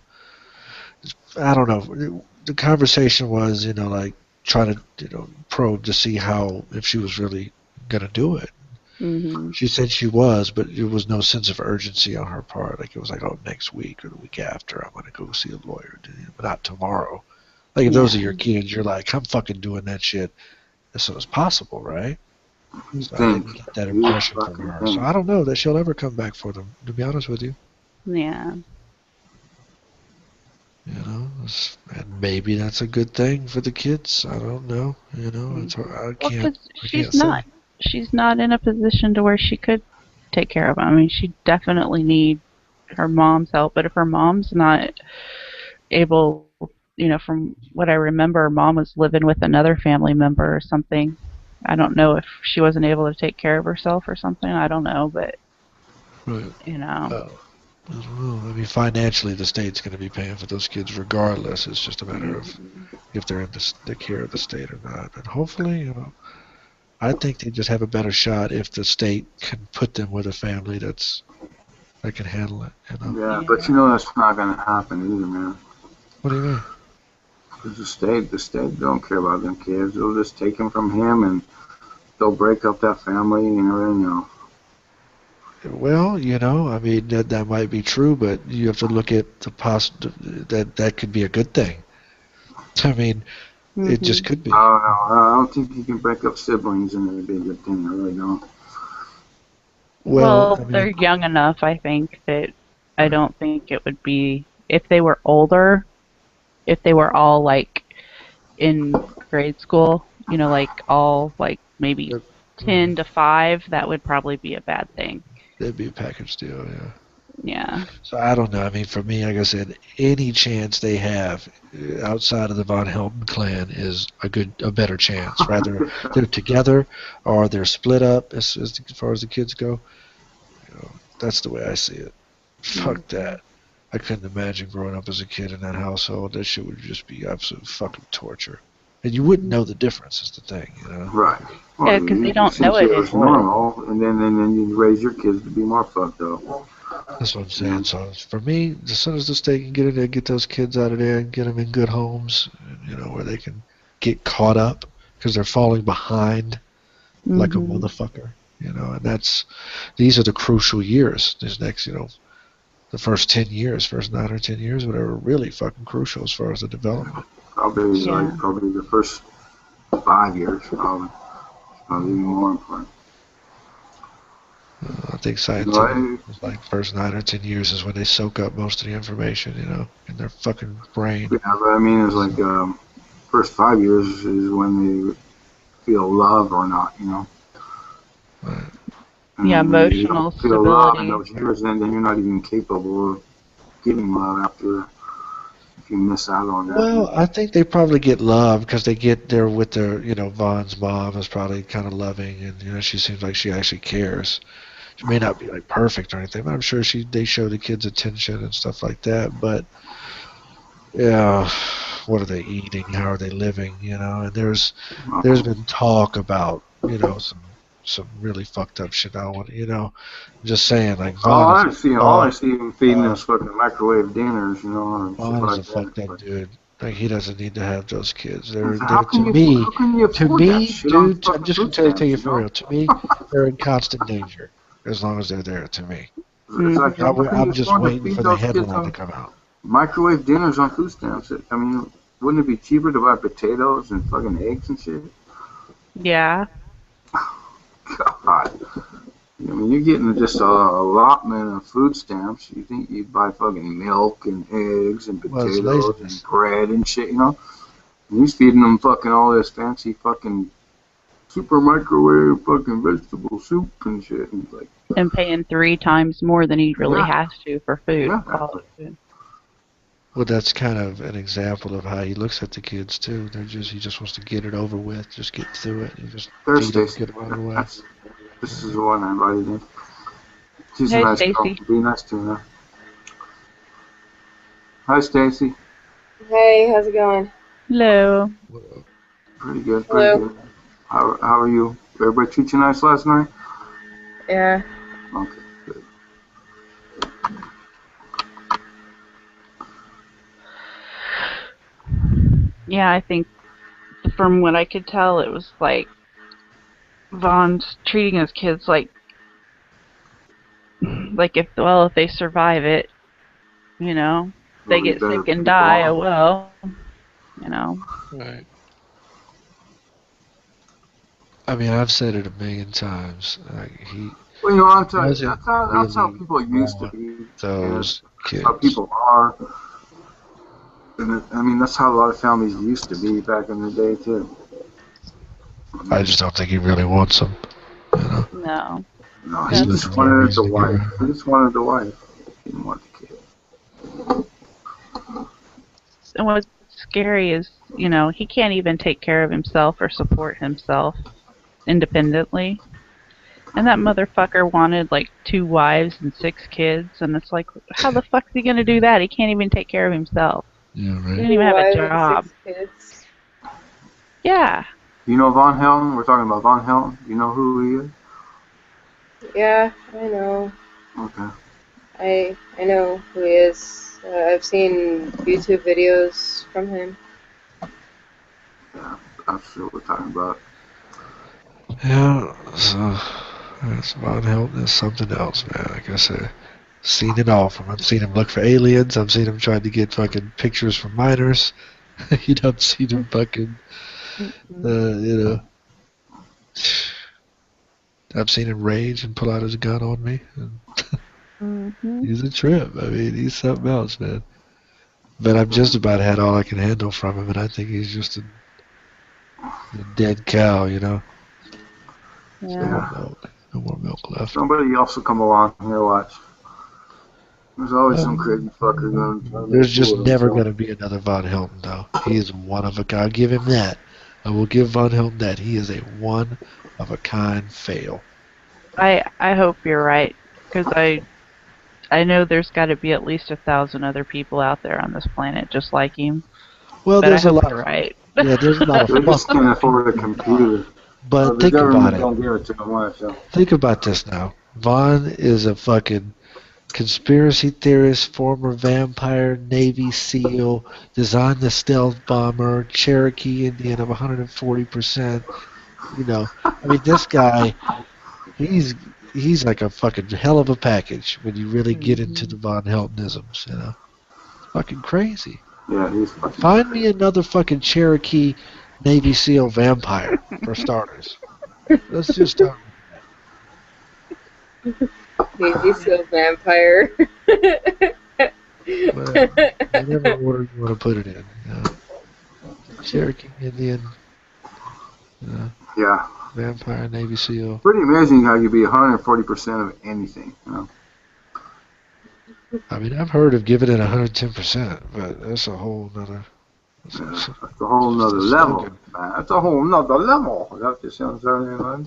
I don't know. The conversation was, like trying to, probe to see if she was really gonna do it. She said she was, but there was no sense of urgency on her part. Like it was like, oh, next week or the week after, I'm gonna go see a lawyer, but not tomorrow. Like if those are your kids, you're like, I'm fucking doing that shit as soon as possible, right? So I didn't get that impression from her. So I don't know that she'll ever come back for them, to be honest with you. Yeah. And maybe that's a good thing for the kids. I don't know. It's hard. I can't. She's not in a position to where she could take care of them. I mean, she definitely need her mom's help. But if her mom's not able from what I remember, Mom was living with another family member or something. I don't know if she wasn't able to take care of herself or something. I don't know, but Right. you know. I don't know. I mean, financially, the state's going to be paying for those kids regardless. It's just a matter of if they're in the care of the state or not. And hopefully, I think they just have a better shot if the state can put them with a family that can handle it. Yeah, but that's not going to happen either, man. What do you mean? Because the state don't care about them kids. They'll just take them from him and they'll break up that family and everything else. Well, I mean that might be true, but you have to look at the that could be a good thing. I mean, it just could be. No, I don't think you can break up siblings and it'd be a good thing. I really don't. Well, I mean, they're young enough, I think, that I don't think it would be, if they were older, if they were all like in grade school, like all like maybe 10 to 5, that would probably be a bad thing. That'd be a package deal, yeah. Yeah. So I don't know. I mean, for me, like I said, any chance they have outside of the Von Helton clan is a better chance. Rather they're together or they're split up as far as the kids go. That's the way I see it. Fuck that. I couldn't imagine growing up as a kid in that household. That shit would just be absolute fucking torture. And you wouldn't know the difference is the thing, Right. Well, yeah, because they don't know it was normal, and then you raise your kids to be more fucked up. That's what I'm saying. So for me, as soon as the state can get in there, get those kids out of there, and get them in good homes, where they can get caught up because they're falling behind like a motherfucker, and these are the crucial years. This next, the first 10 years, first 9 or 10 years, whatever, are really fucking crucial as far as the development. Probably the first 5 years, probably even more important. I think scientific is like first 9 or 10 years is when they soak up most of the information, in their fucking brain. Yeah, but I mean, it's like first 5 years is when they feel love or not, Right. Yeah, emotional you feel love in stability. those years, and then you're not even capable of giving love after if you miss out on that. Well, I think they probably get love because they get there with their, Von's mom is probably kind of loving, and she seems like she actually cares. She may not be like perfect or anything, but I'm sure they show the kids attention and stuff like that. But yeah, what are they eating? How are they living? And there's been talk about some really fucked up shit. I want just saying like Vaughn. I see him feeding us fucking microwave dinners, and Vaughn stuff is a like fucked that. up dude. Like he doesn't need to have those kids. They're How can to you me, afford that shit on dude. I'm fucking just gonna food tell you stamps, for real. To me, they're in constant danger as long as they're there. To me, It's like, how can I'm you just afford to waiting feed for the those kids headline on to come out. microwave dinners on food stamps? I mean, wouldn't it be cheaper to buy potatoes and fucking eggs and shit? Yeah. God. I mean, you're getting just a allotment of food stamps. You think you'd buy fucking milk and eggs and potatoes and bread and shit, And he's feeding them fucking all this fancy fucking super microwave fucking vegetable soup and shit. And paying 3 times more than he really has to for food. Yeah. Quality food. Well, that's kind of an example of how he looks at the kids too. He just wants to get it over with, just get through it, and just feed them, get them out of the way. This is the one I invited in. She's a Hey, nice Stacy. girl. Be nice to her. Hi, Stacy. Hey, how's it going? Hello. Pretty good. Hello. Pretty good. How are you? Everybody treat you nice last night? Yeah. Okay, good. Yeah, I think from what I could tell, it was like Vaughn's treating his kids like if they survive it, they get sick and die. Oh well, Right. I mean, I've said it a million times. Well, I'm telling you, that's how people used to be. Those kids. That's how people are. And I mean, that's how a lot of families used to be back in the day, too. I just don't think he really wants them. No. No, he just wanted the wife. He just wanted the wife. He didn't want the kid. And what's scary is, you know, he can't even take care of himself or support himself independently. And that motherfucker wanted like 2 wives and 6 kids, and it's like, how the fuck is he gonna do that? He can't even take care of himself. Yeah, He right. doesn't even have a 5 job. and 6 kids. Yeah. You know Von Helton? We're talking about Von Helton. You know who he is? Yeah, I know. Okay. I know who he is. I've seen YouTube videos from him. Yeah, that's what we're talking about. Yeah, so that's Von Helton is something else, man. Like I said, seen it all from him. I've seen him look for aliens. I've seen him trying to get fucking pictures from minors. You know, I've seen him fucking, you know. I've seen him rage and pull out his gun on me. And he's a trip. I mean, he's something else, man. But I've just about had all I can handle from him, and I think he's just a dead cow, you know. Yeah. No more milk left. Somebody else will come along here, watch. There's always some crazy fucker going. There's just never going to be another Von Helton, though. He is one of a kind. I'll give him that. I will give Von Helton that. He is a one-of-a-kind fail. I hope you're right, because I know there's got to be at least 1,000 other people out there on this planet just like him. Well, But there's I a hope lot. you're right. Yeah, there's a lot They of just fuck. can't afford a computer. But The think about government it. don't give it to them. Why, so? Think about this now. Von is a fucking conspiracy theorist, former vampire, Navy SEAL, designed the stealth bomber, Cherokee Indian of 140%. You know, I mean, this guy, he's like a fucking hell of a package when you really get into the Von Heltonisms, you know. Fucking crazy. Yeah, he's fucking. Find me another fucking Cherokee Navy SEAL vampire, for starters. Let's just start. Navy SEAL vampire. Whatever order you want to put it in. You know. Cherokee Indian, Yeah. vampire, Navy SEAL. Pretty amazing how you be 140% of anything. You know? I mean, I've heard of giving it 110%, but that's a whole nother. That's a whole nother level, man. That's a whole nother level. Is that what you sound like?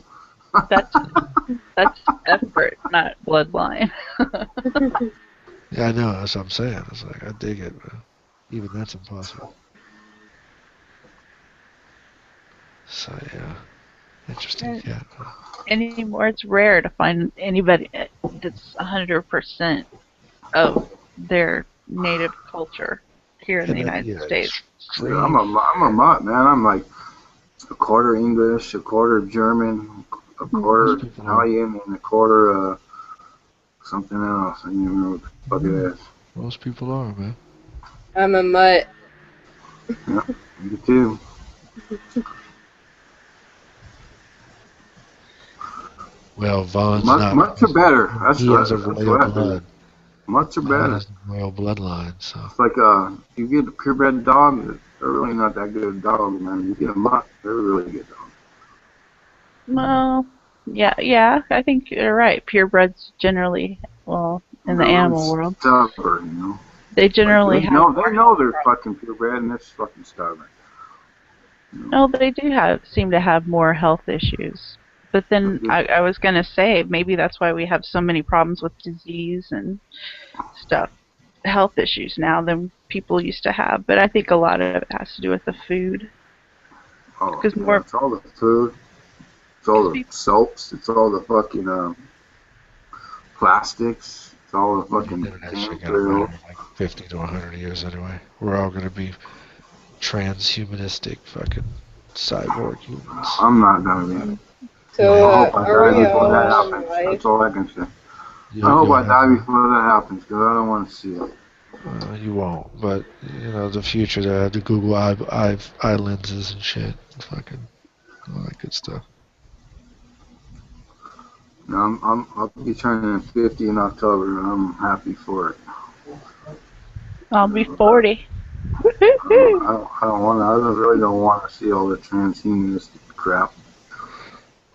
That's effort, not bloodline. Yeah, I know. That's what I'm saying. It's like, I dig it, but even that's impossible. So, yeah. Interesting cat. Anymore, it's rare to find anybody that's 100% of their native culture here in the United States. Yeah, I'm a mutt, man. I'm like a quarter English, a quarter German, a quarter Italian, and a quarter something else. I don't even know what the fuck it is. Most people are, man. I'm a mutt. Yeah, me too. Well, Von's not. Mutts are better. That's He what, has a that's royal what blood. Mutts are Von better. has a royal bloodline, so. It's like you get a purebred dog, they're really not that good dog, man. You get a mutt, they're a really good dog. Well, yeah, I think you're right. Purebreds generally, well, in the animal world, Stubborn, you know. they generally They have. know they're fucking purebred and they're fucking stubborn. No, they do seem to have more health issues. But then I was gonna say maybe that's why we have so many problems with disease and stuff, health issues now than people used to have. But I think a lot of it has to do with the food. Oh, Because yeah, it's all the food, it's all the soaps, it's all the fucking plastics, it's all the fucking That shit got better in like 50 to 100 years anyway. We're all gonna be transhumanistic fucking cyborg humans. I'm not gonna be. So, I hope I are die we before that all happens. alive? That's all I can say. I hope I die before that happens because I don't want to see it. You won't, but you know the future. They have the Google eye lenses and shit, fucking all that good stuff. No, I'll be turning 50 in October, and I'm happy for it. I'll be 40. I really don't want to see all the transhumanistic crap.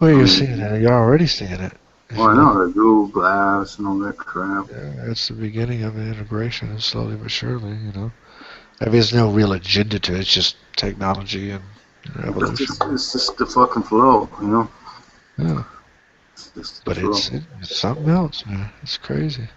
Well, you're seeing it. You're already seeing it. Well, I know the Google Glass and all that crap. Yeah, it's the beginning of an integration, slowly but surely. You know, I mean, there's no real agenda to it. It's just technology and evolution. It's just the fucking flow, you know. Yeah. It's just the But flow. it's something else, man. It's crazy.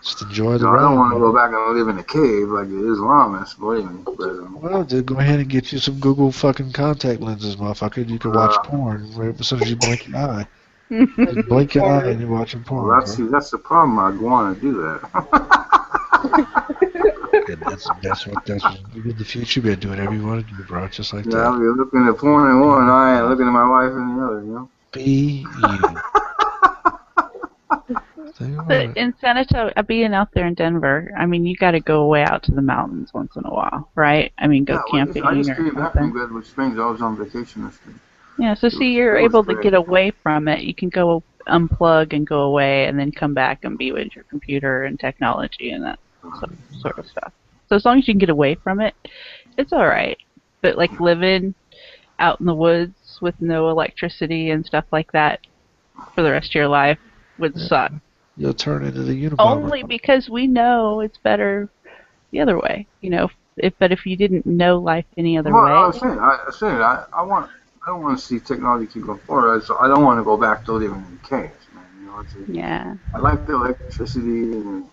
Just enjoy the I ride. don't want to man. go back and live in a cave like the Islamists, believe me. But, Well, just go ahead and get you some Google fucking contact lenses, motherfucker. You can watch porn right as soon as you blink your eye. Just blink your eye and you're watching porn, well, bro. that's the problem. I'd want to do that. And that's what in the future. You better do whatever you want to do, bro. Just like Yeah, I'll that. be looking at porn in one eye and looking at my wife in the other, you know. Be you. Think about But it. in San Antonio, being out there in Denver, I mean, you got to go way out to the mountains once in a while, right? I mean, go Yeah, camping I just or came back from something. Glenwood Springs. I was on vacation this week. Yeah, so see, you're it was able to great. get away from it. You can go unplug and go away, and then come back and be with your computer and technology and that sort of stuff. So as long as you can get away from it, it's all right. But like living out in the woods with no electricity and stuff like that for the rest of your life would suck. You'll turn into the Unabomber. Only because we know it's better the other way, you know. But if you didn't know life any other Well, way, I was saying, I don't want to see technology keep going forward. I don't want to go back to living in caves, man. You know, yeah. I like the electricity and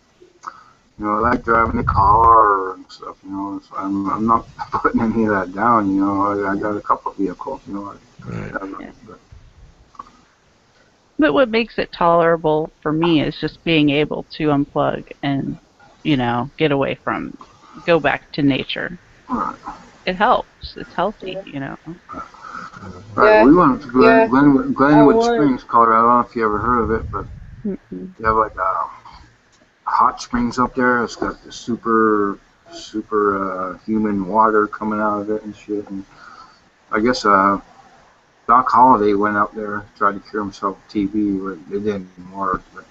I like driving the car and stuff. You know, so I'm not putting any of that down. You know, I got a couple of vehicles. You know, Right. But what makes it tolerable for me is just being able to unplug and, get away from, go back to nature. Right. It helps. It's healthy, Right, Yeah. we went to Yeah. Glenwood I Springs, Colorado. I don't know if you ever heard of it, but Mm-mm. they have like hot springs up there. It's got the super human water coming out of it and shit. And I guess Doc Holliday went up there, tried to cure himself with TB, but it didn't work. But,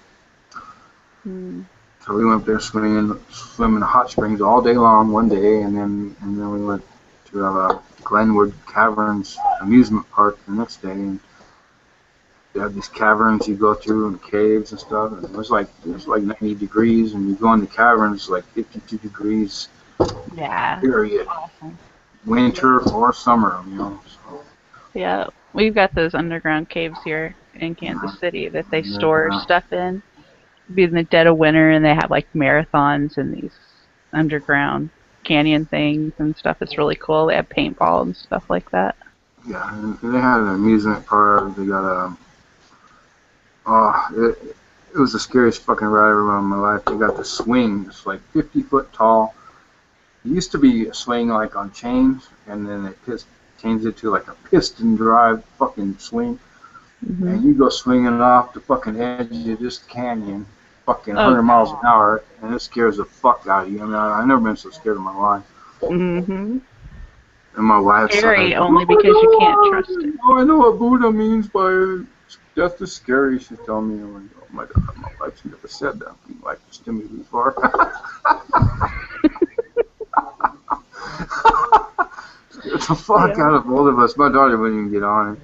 so we went up there swimming in the hot springs all day long one day, and then we went to Glenwood Caverns amusement park the next day. And they have these caverns you go through and caves and stuff. And it was like 90 degrees, and you go in the caverns like 52 degrees. Yeah. Period. Awesome. Winter or summer, So. Yeah. We've got those underground caves here in Kansas City that they store stuff in. Be in the dead of winter, and they have like marathons in these underground canyon things and stuff. It's really cool. They have paintball and stuff like that. Yeah, and they had an amusement park. They got it was the scariest fucking ride ever in my life. They got the swing. It's like 50 foot tall. It used to be a swing like on chains, and then they changed it to like a piston drive fucking swing. Mm-hmm. And you go swinging off the fucking edge of this canyon, fucking 100 miles an hour, and it scares the fuck out of you. I mean, I've never been so scared in my life. Mm-hmm. And my wife's Scary like, only because you can't trust it. Oh, I know what Buddha means by death is scary. She's telling me, I'm like, oh my God, my wife's never said that. My wife was to me before. Scared the fuck out of both of us. My daughter wouldn't even get on it.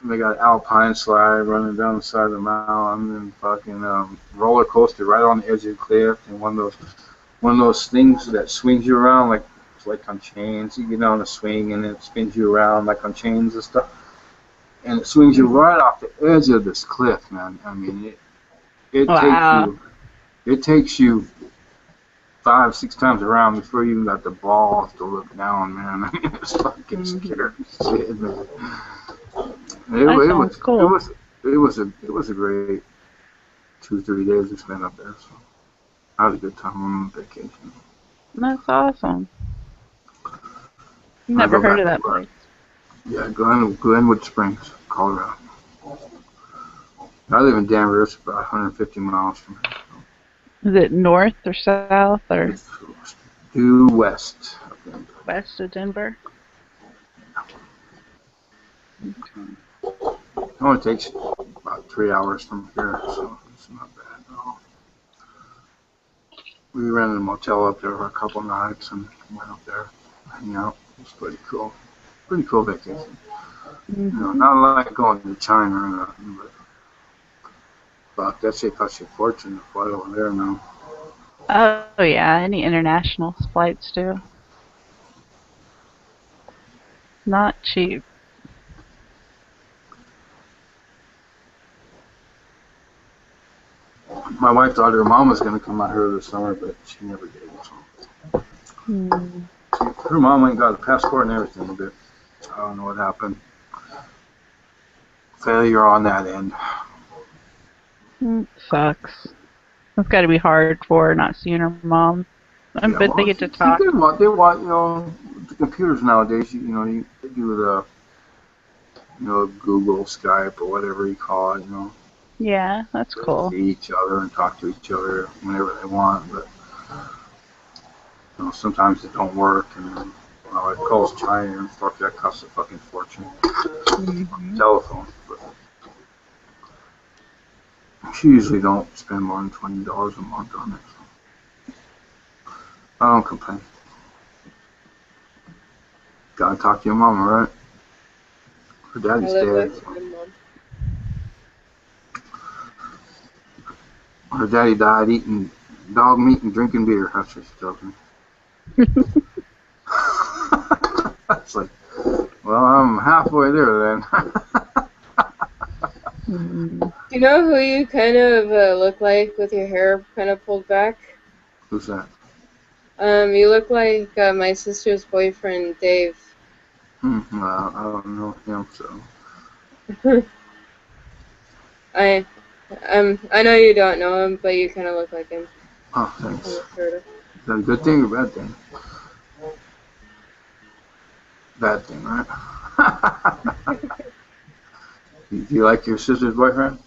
They got alpine slide running down the side of the mountain, and fucking roller coaster right on the edge of the cliff, and one of those things that swings you around like on chains. You get on a swing and it spins you around like on chains and stuff, and it swings you right off the edge of this cliff, man. I mean, it takes you 5-6 times around before you even got the balls to look down, man. I mean, it's fucking scary shit, man. It was cool. It was a great 2-3 days we spent up there. So I had a good time on vacation. That's awesome. Never heard of that place. Yeah, Glenwood Springs, Colorado. I live in Denver. It's about 150 miles from here. Is it north or south or? It's due west of Denver. West of Denver. Okay. It only takes about 3 hours from here, so it's not bad at all. We rented a motel up there for a couple of nights and went up there, hang out. It was pretty cool. Pretty cool vacation. Mm-hmm. Not like going to China or nothing, but Fuck, that shit costs you a fortune to fly over there now. Oh yeah, any international flights do. Not cheap. My wife thought her mom was gonna come out here this summer, but she never did. So. Hmm. Her mom went and got a passport and everything, but I don't know what happened. Failure on that end. Sucks. It's got to be hard for her not seeing her mom. I Yeah, bet well, they get to they talk. want, the computers nowadays, they do the, Google, Skype, or whatever you call it, Yeah, that's they cool. see each other and talk to each other whenever they want, but, sometimes it don't work, and then, it calls China and stuff, that costs a fucking fortune. Mm-hmm. Telephone, but she usually don't spend more than $20 a month on it. So I don't complain. Gotta talk to your mama, right? Her I daddy's live dead. with my mom. Her daddy died eating dog meat and drinking beer. That's what she tells me. It's like, well, I'm halfway there then. Mm. Do you know who you kind of look like with your hair kind of pulled back? Who's that? You look like my sister's boyfriend, Dave. Well, I don't know him, so. I know you don't know him, but you kind of look like him. Oh, thanks. Is Is that a good thing or bad thing? Bad thing, right? Do you like your sister's boyfriend?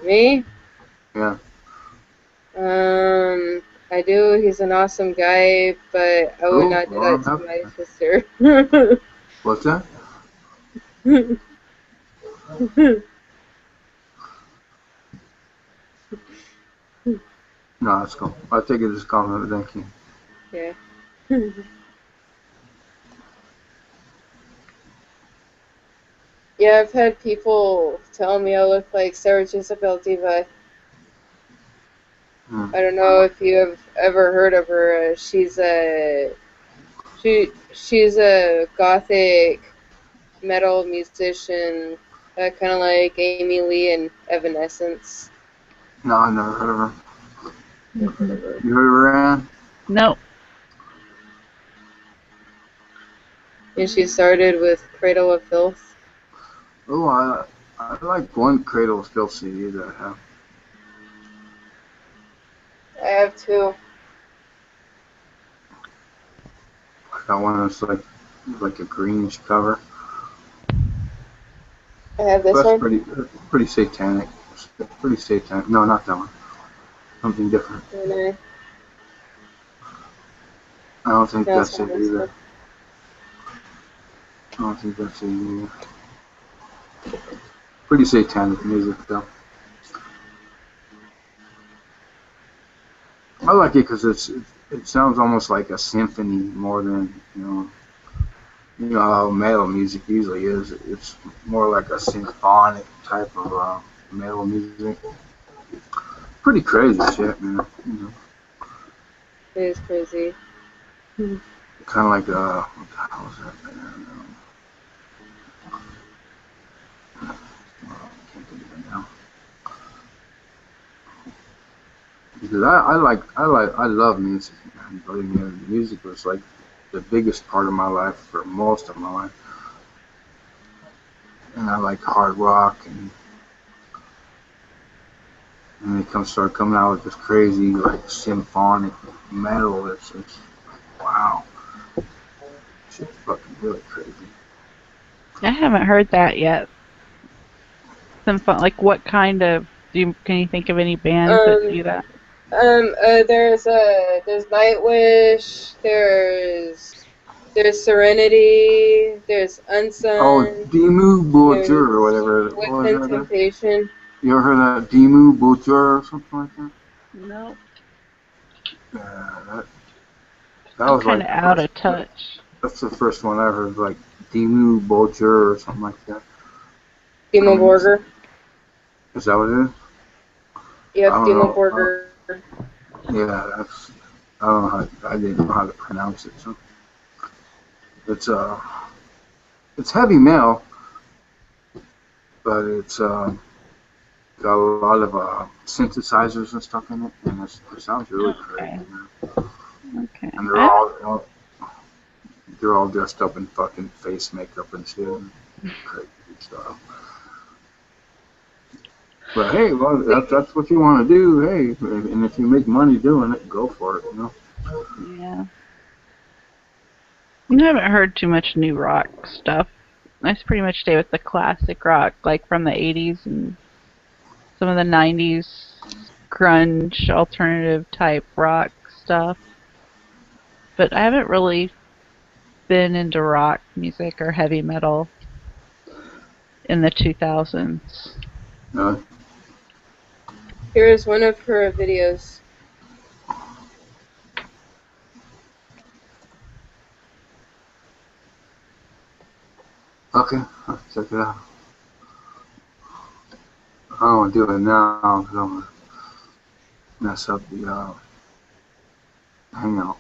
Me? Yeah. I do. He's an awesome guy, but I would Cool. not do Well, that I'm to happy. my sister. What's that? No, that's cool. I take it as a compliment. Thank you. Yeah. Yeah, I've had people tell me I look like Sarah Jezebel Diva. I don't know if you have ever heard of her. She's a gothic metal musician, kind of like Amy Lee and Evanescence. No, I never heard of her. Mm-hmm. You heard of her, Ann? No. And she started with Cradle of Filth. Oh, I like one Cradle of Filth CD that I have. I have two. I got one that's like a greenish cover. I have this That's one. pretty satanic. Pretty satanic. No, not that one. Something different. And I don't think no, that's it's it not this either. one. I don't think that's it either. Pretty satanic music though. I like it because it sounds almost like a symphony more than how metal music usually is. It's more like a symphonic type of metal music. Pretty crazy shit, man. It is crazy. Kind of like what the hell is that band? I can't think of it now. Because I love music, man. Believe me, music was like the biggest part of my life for most of my life. And I like hard rock, and they start coming out with this crazy like symphonic metal. It's wow, shit's fucking really crazy. I haven't heard that yet. Some fun, like what kind of? Can you think of any bands that do that? There's Nightwish. There's Serenity. There's Unsung. Oh, Demu Butcher or whatever. What was Within that? Temptation. You ever heard that Demu Butcher or something like that? No. That I'm was kind like of out of touch. that's the first one I heard, like Demu Butcher or something like that. Demo Borger. Is that what it is? Yep, don't Dimo know. Borgir. Yeah, that's. I don't know how. I didn't know how to pronounce it. So it's heavy metal, but it's got a lot of synthesizers and stuff in it, and it sounds really great. Okay. Okay. And they're all dressed up in fucking face makeup and shit, and crazy stuff. But hey, well, that's what you want to do. Hey, and if you make money doing it, go for it. You know. Yeah. I haven't heard too much new rock stuff. I just pretty much stay with the classic rock, like from the 80s and some of the 90s grunge, alternative type rock stuff. But I haven't really been into rock music or heavy metal in the 2000s. Here is one of her videos. Okay, I'll check it out. I don't want to do it now because I'm going to mess up the Hangout.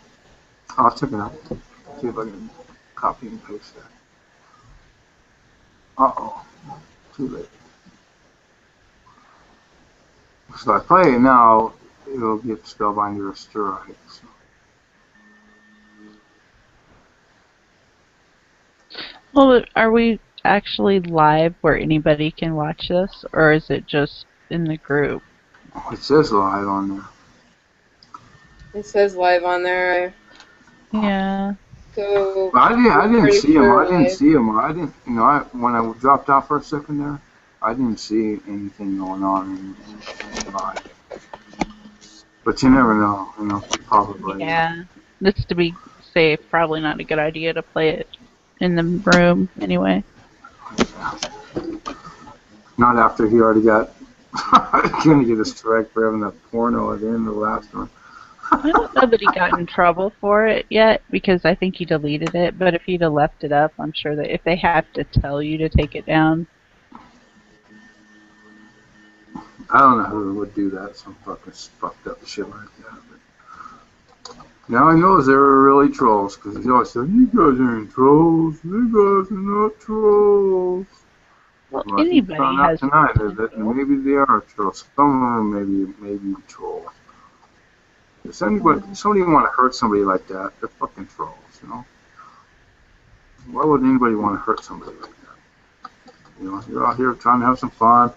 I'll check it out. See if I can copy and paste that. Uh-oh. Too late. So if I play it now, it'll get Spellbinder or Stirrite. So. Well, are we actually live where anybody can watch this, or is it just in the group? It says live on there. It says live on there. Yeah. So I didn't see him. sure I didn't live. see him. I didn't. You know, when I dropped out for a second there, I didn't see anything going on in live. But you never know. You know, probably. Yeah. Just to be safe, probably not a good idea to play it in the room anyway. Not after he already got. Gonna get a strike for having a porno at the end of the last one. I don't know that he got in trouble for it yet, because I think he deleted it, but if he'd have left it up, I'm sure that if they have to tell you to take it down. I don't know who would do that, some fucking fucked up shit like that. But now I know they were really trolls, because he always said, you guys ain't trolls, you guys are not trolls. Well, Well, anybody found out has tonight that maybe they are trolls. Some of them maybe trolls. If somebody want to hurt somebody like that, they're fucking trolls, you know? Why would anybody want to hurt somebody like that? You know, you're out here trying to have some fun.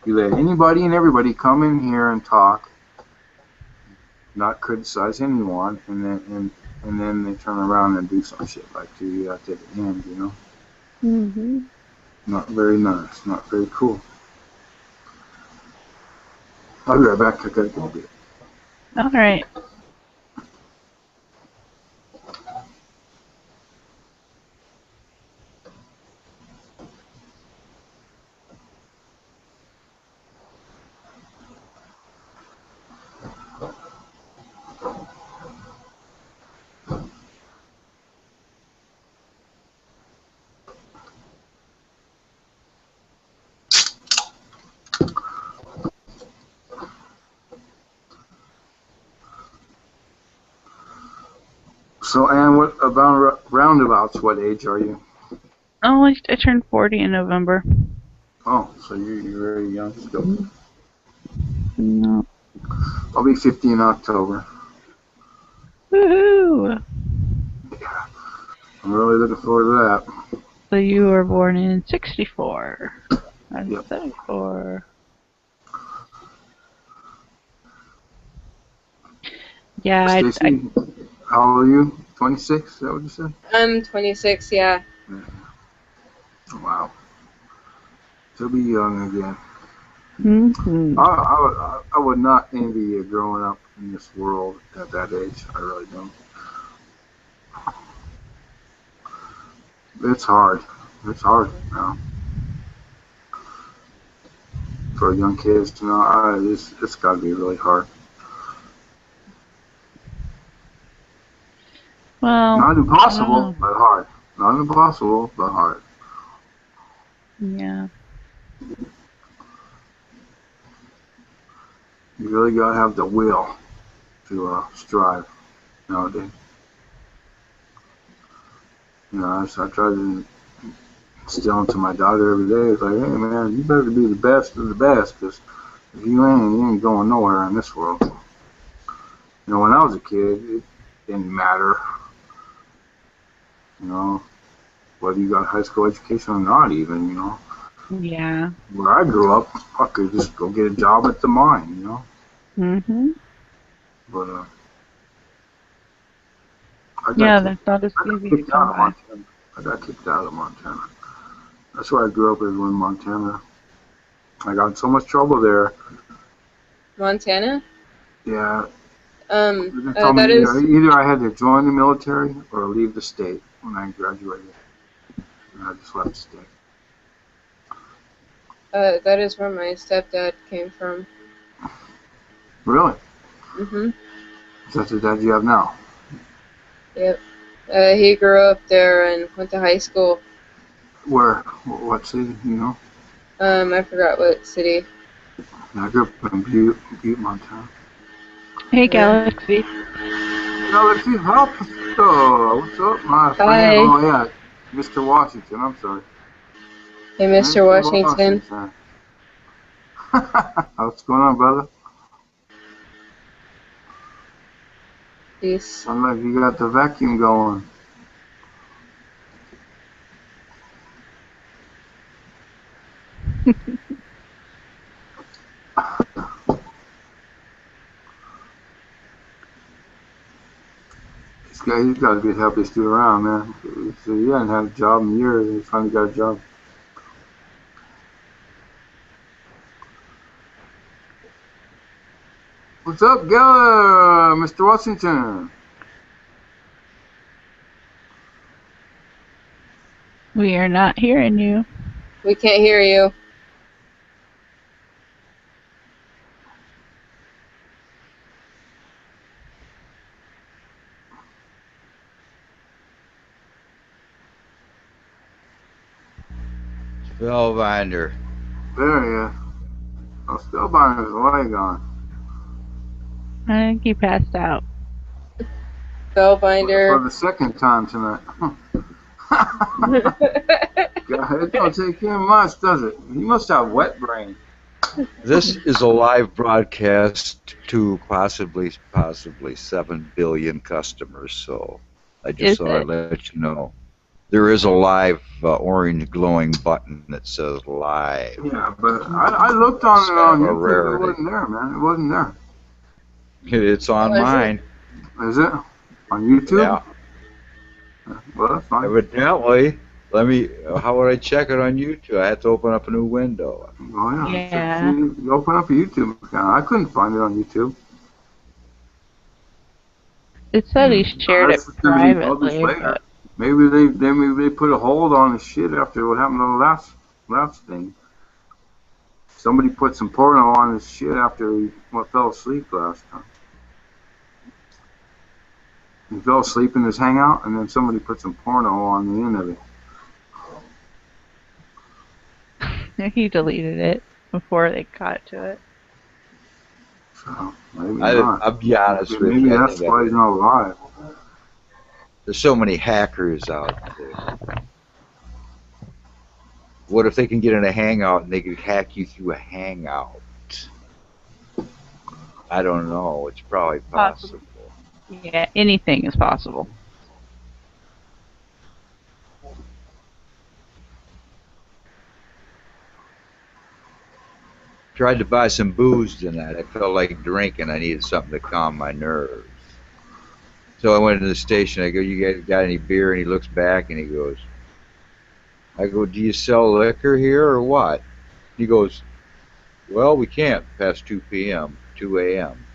You let anybody and everybody come in here and talk, not criticize anyone, and then they turn around and do some shit like you at the end, you know? Mm-hmm. Not very nice, not very cool. I'll be right back. I gotta go get it. All right. So, Ann, what about roundabouts? What age are you? Oh, I turned 40 in November. Oh, so you're very young still. No. I'll be 50 in October. Woohoo! Yeah, I'm really looking forward to that. So you were born in 64. I'm Yep. 74. Yeah, Stacy, how old are you? 26? Is that what you said? I'm 26, yeah. Wow. To be young again. Mm-hmm. I would not envy you growing up in this world at that age. I really don't. It's hard. It's hard now. For young kids to know, it's got to be really hard. Well, Not impossible, but hard. Not impossible, but hard. yeah. You really gotta have the will to strive nowadays. You know, I try to instill into my daughter every day. It's like, hey man, you better be the best of the best, because if you ain't going nowhere in this world. You know, when I was a kid, it didn't matter, you know, whether you got a high school education or not even, you know. Yeah. Where I grew up, I could just go get a job at the mine, you know. Mhm. But Yeah, that's not as easy to come by. I got kicked out of Montana. That's where I grew up, is in Montana. I got in so much trouble there. Montana? Yeah. They told That me is. either I had to join the military or leave the state when I graduated. And I just left the state. That is where my stepdad came from. Really? Mhm. Is that the dad you have now? Yep. He grew up there and went to high school. Where? What city? You know? I forgot what city. I grew up in Butte, Montana. Hey, Galaxy. Galaxy Hospital. What's up, my friend? Hi. Oh yeah, Mr. Washington. I'm sorry. Hey, Mr. Washington. What's going on, brother? Peace. Sounds like you got the vacuum going. He's got to be the happiest dude around, man. So he hasn't had a job in years. He finally got a job. What's up, Geller, Mr. Washington? We are not hearing you. We can't hear you. Spellbinder. There he is. Oh, Spellbinder's leg on. I think he passed out. Spellbinder. For the second time tonight. God, it don't take him much, does it? He must have wet brain. This is a live broadcast to possibly 7 billion customers, so I just thought I'd let you know. There is a live orange glowing button that says live. Yeah, but I looked on it on YouTube. It wasn't there, man. It wasn't there. It's on mine. Is it? On YouTube? Yeah. Well, that's fine. Evidently. How would I check it on YouTube? I had to open up a new window. Oh, yeah. You open up a YouTube account. I couldn't find it on YouTube. It said he shared it privately. But... Maybe they put a hold on his shit after what happened to the last thing. Somebody put some porno on his shit after he fell asleep last time. He fell asleep in his hangout, and then somebody put some porno on the end of it. He deleted it before they caught to it. So, maybe not. I'll be honest with you. Maybe that's why he's not alive. There's so many hackers out there. What if they can get in a hangout and they can hack you through a hangout? I don't know. It's probably possible. Yeah, anything is possible. Tried to buy some booze tonight. I felt like drinking. I needed something to calm my nerves. So I went to the station. I go, "You guys got any beer?" And he looks back and he goes, I go, "Do you sell liquor here or what?" He goes, "Well, we can't past 2 p.m., 2 a.m.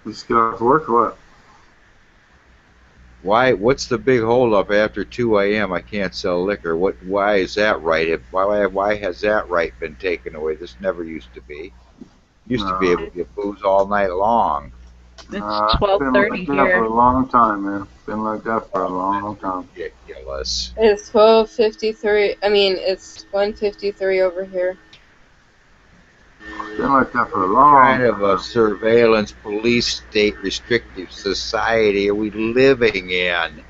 You just get off work or what? Why? What's the big holdup after 2 a.m.? I can't sell liquor. Why is that right? Why has that right been taken away? This never used to be. Used to be able to get booze all night long. It's 12:30 here. For a long time, man. Been like that for a long time. Ridiculous. It's 12:53. I mean, it's 1:53 over here. Been like that for a long Kind of a time. surveillance police state restrictive society are we living in?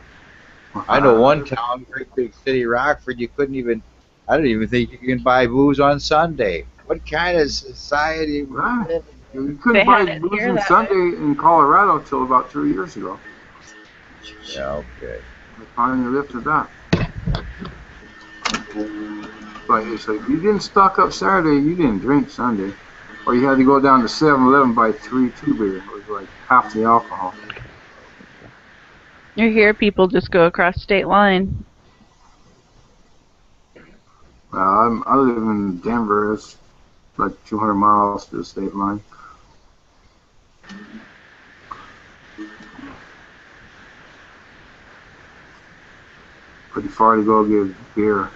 I know one town, great big city, Rockford, you couldn't even, I don't even think you can buy booze on Sunday. What kind of society would we Right. live in? You They couldn't buy had it booze here on that Sunday in Colorado till about 2 years ago. Yeah, okay. They finally lifted that. But it's like, you didn't stock up Saturday, you didn't drink Sunday. Or you had to go down to 7-Eleven buy 3 2-beer. It was like half the alcohol. You're here, people just go across state line. I live in Denver. It's like 200 miles to the state line. Pretty far to go get beer.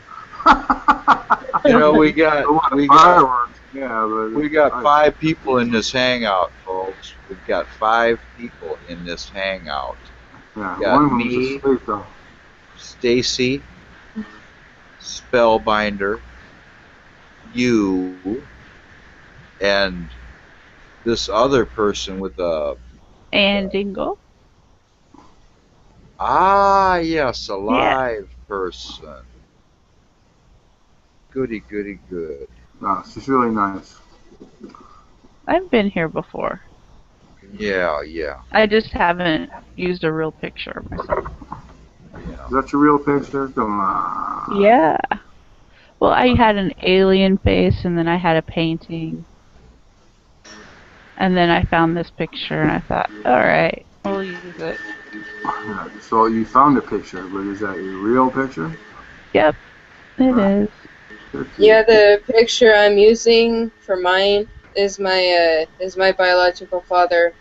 You know, we got fireworks. Yeah, but we got 5 people in this hangout, folks. We've got 5 people in this hangout. Yeah, got one of them's me. asleep though. Stacy, Spellbinder, you, and this other person with a And Dingle. yes, a live person. Goody, goody, good. No, she's really nice. I've been here before. Yeah, yeah. I just haven't used a real picture of myself. Is that your real picture? Come on. Yeah. Well, I had an alien face, and then I had a painting. And then I found this picture, and I thought, alright, we'll use it. Yeah, so you found a picture, but is that your real picture? Yep, it is. Yeah, the picture I'm using for mine is my biological father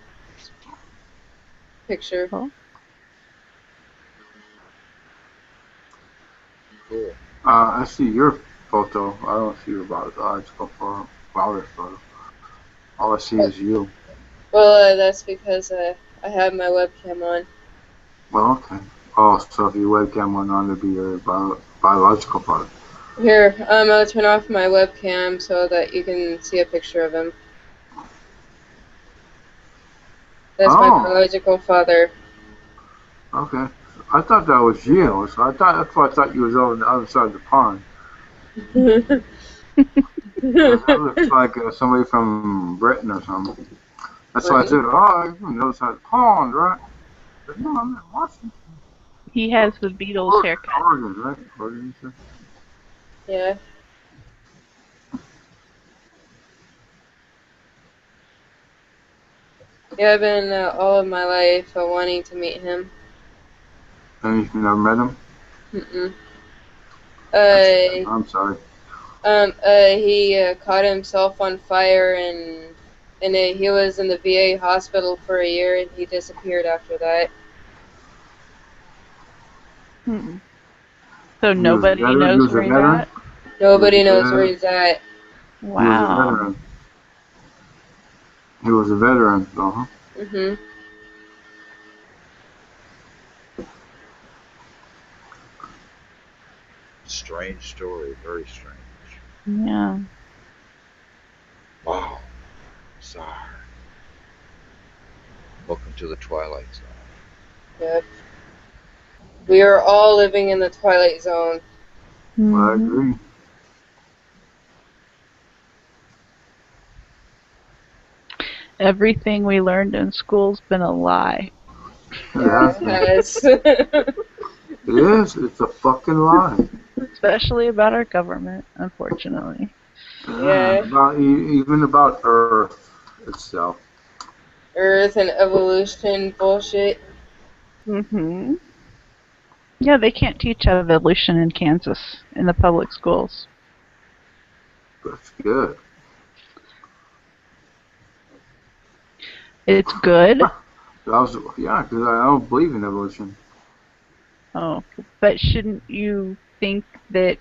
picture. Oh. Cool. I see your photo. I don't see your biological father photo. All I see is you. Well, that's because I have my webcam on. Well, okay. Oh, so if your webcam went on to be your biological father. Here, I'll turn off my webcam so that you can see a picture of him. That's my biological father. Okay. I thought that was you. So that's why I thought you was over on the other side of the pond. That looks like somebody from Britain or something. That's why I said, oh, you're on the other side of the pond, right? But no, I'm not watching. He has the Beatles haircut. Oregon, right? Oregon, you said? Yeah. Yeah, I've been all of my life wanting to meet him. And you've never met him? I'm sorry. He caught himself on fire and he was in the VA hospital for a year and he disappeared after that. So nobody knows where he's at? Nobody knows where he's at. Wow. He was a veteran, though, huh? Strange story, very strange. Yeah. Wow. Sorry. Welcome to the Twilight Zone. Yep. We are all living in the Twilight Zone. I agree. Everything we learned in school's been a lie. Yeah, it has. It is. It's a fucking lie. Especially about our government, unfortunately. Yeah. Even about Earth itself. Earth and evolution bullshit. Yeah, they can't teach evolution in Kansas in the public schools. That's good. It's good? Because I don't believe in evolution. Oh, but shouldn't you think that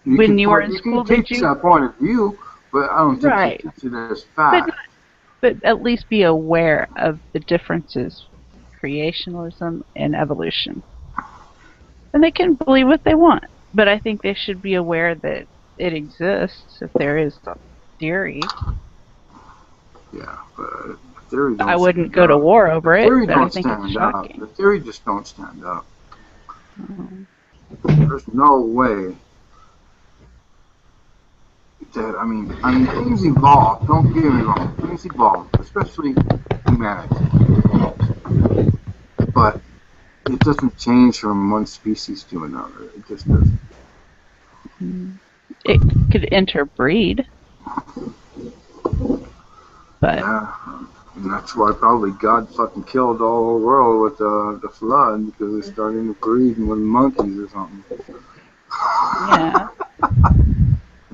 when you were in school, you can teach that point of view, but I don't think you teach it as fact. But at least be aware of the differences, creationism and evolution. And they can believe what they want, but I think they should be aware that it exists if there is some. theory. Yeah, but the theory don't I wouldn't stand go to up. war over The it, theory but I don't think it's stand up. shocking. The theory just don't stand up. Um, There's no way that I mean things evolve. Don't get me wrong, things evolve, especially humanity. But it doesn't change from one species to another. It just doesn't. It could interbreed, but Yeah, and that's why probably God fucking killed the whole world with the flood because they started interbreeding with monkeys or something. yeah.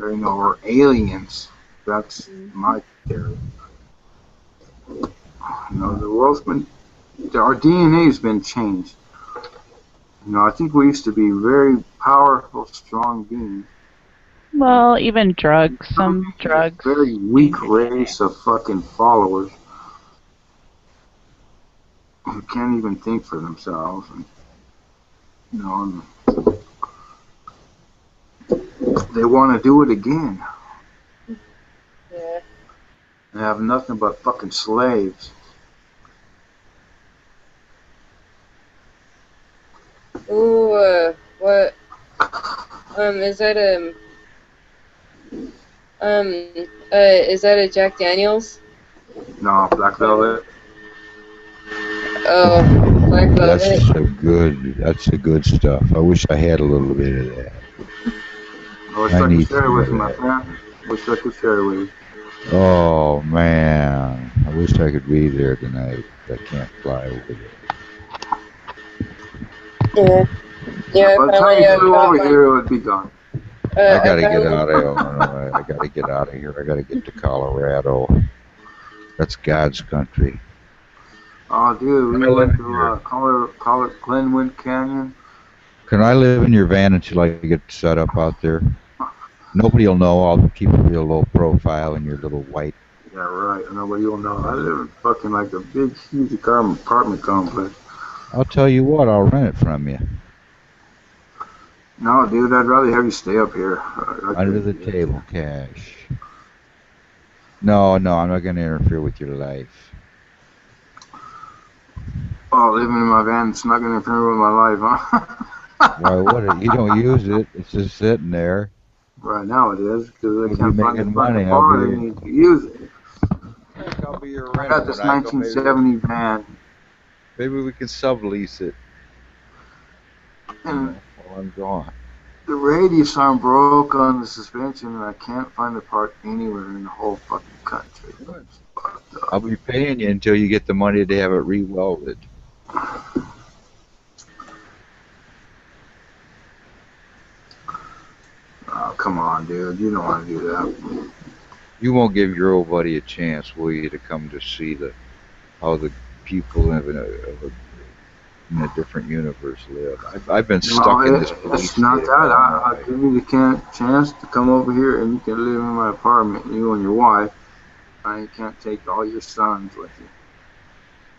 Or, or aliens. That's my theory. The world's been, our DNA's been changed. I think we used to be very powerful, strong beings. Well, even drugs, some drugs. Very weak race of fucking followers who can't even think for themselves. And, and they want to do it again. Yeah. They have nothing but fucking slaves. Ooh, what? Is that is that a Jack Daniels? No, Black Velvet. Oh, Black Velvet. That's a good stuff. I wish I had a little bit of that. I wish I could share it with you, my friend. Wish I could share it with you. Oh man, I wish I could be there tonight. I can't fly over there. Yeah. Yeah. By the time you flew over here, it would be gone. I gotta get out of Illinois. I gotta get out of here. I gotta get to Colorado. That's God's country. Oh, dude, we went to Glenwood Canyon. Can I live in your van until I get set up out there? Nobody will know. I'll keep a real low profile in your little white. Yeah, right. Nobody will know. I live in fucking like a big, huge apartment complex. I'll tell you what. I'll rent it from you. No, dude, I'd rather have you stay up here. Under the table, cash. No, I'm not going to interfere with your life. Oh, living in my van, it's not going to interfere with my life, huh? Why would it? You don't use it. It's just sitting there. Right now it is, because I can't find the money. fucking car I need to use it. I'll be your I got this 1970 van. Maybe we can sublease it. And while I'm gone. The radius arm broke on the suspension, and I can't find the part anywhere in the whole fucking country. I'll be paying you until you get the money to have it re-welded. Oh, come on, dude. You don't want to do that. You won't give your old buddy a chance, will you, to come to see how the people live in a different universe live? I've been stuck in this place. It's not that. I'll give you the chance to come over here and you can live in my apartment, you and your wife. I can't take all your sons with you.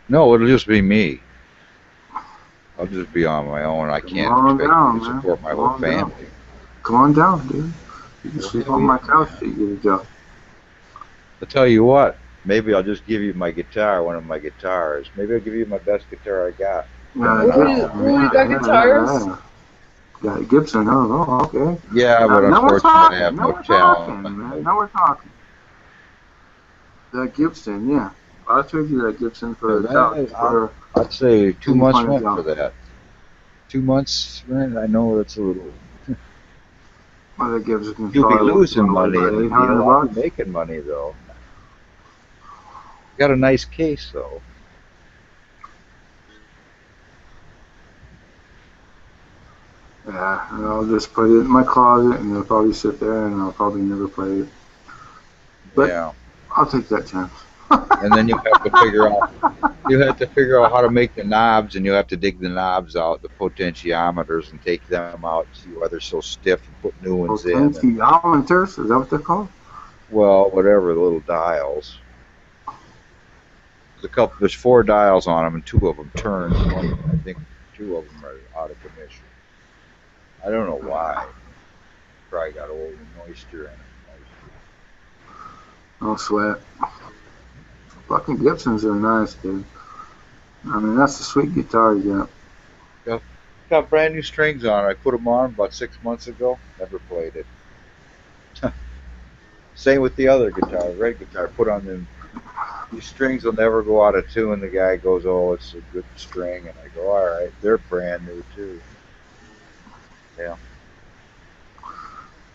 No, it'll just be me. I'll just be on my own. I can't expect to support my whole family. Come on down, dude. You can sleep on my couch till you get a job. I'll tell you what. Maybe I'll just give you my guitar, one of my guitars. Maybe I'll give you my best guitar I got. You got guitars? Got a Gibson, oh, okay. Yeah, but unfortunately I have no talent. Now we're talking. That Gibson, yeah. I'll trade you that Gibson for that. I'd say 2 months rent for that. 2 months rent, I know that's a little... Well, that gives you You'll be losing money in the deal. I'll be making money, though. Got a nice case, though. Yeah, and I'll just put it in my closet, and it'll probably sit there, and I'll probably never play it. But yeah. I'll take that chance. And then you have to figure out how to make the knobs, and you have to dig the knobs out, the potentiometers, and take them out, see why they're so stiff, and put new ones in. Potentiometers, is that what they're called? Well, whatever, the little dials. There's 4 dials on them, and 2 of them turn. I think 2 of them are out of commission. I don't know why. Probably got old and moisture in it. No sweat. Fucking Gibsons are nice, dude. I mean, that's a sweet guitar you got. Got brand new strings on it. I put them on about 6 months ago. Never played it. Same with the other guitar, red guitar. Put on them. These strings will never go out of tune. The guy goes, "Oh, it's a good string," and I go, "All right." They're brand new too. Yeah.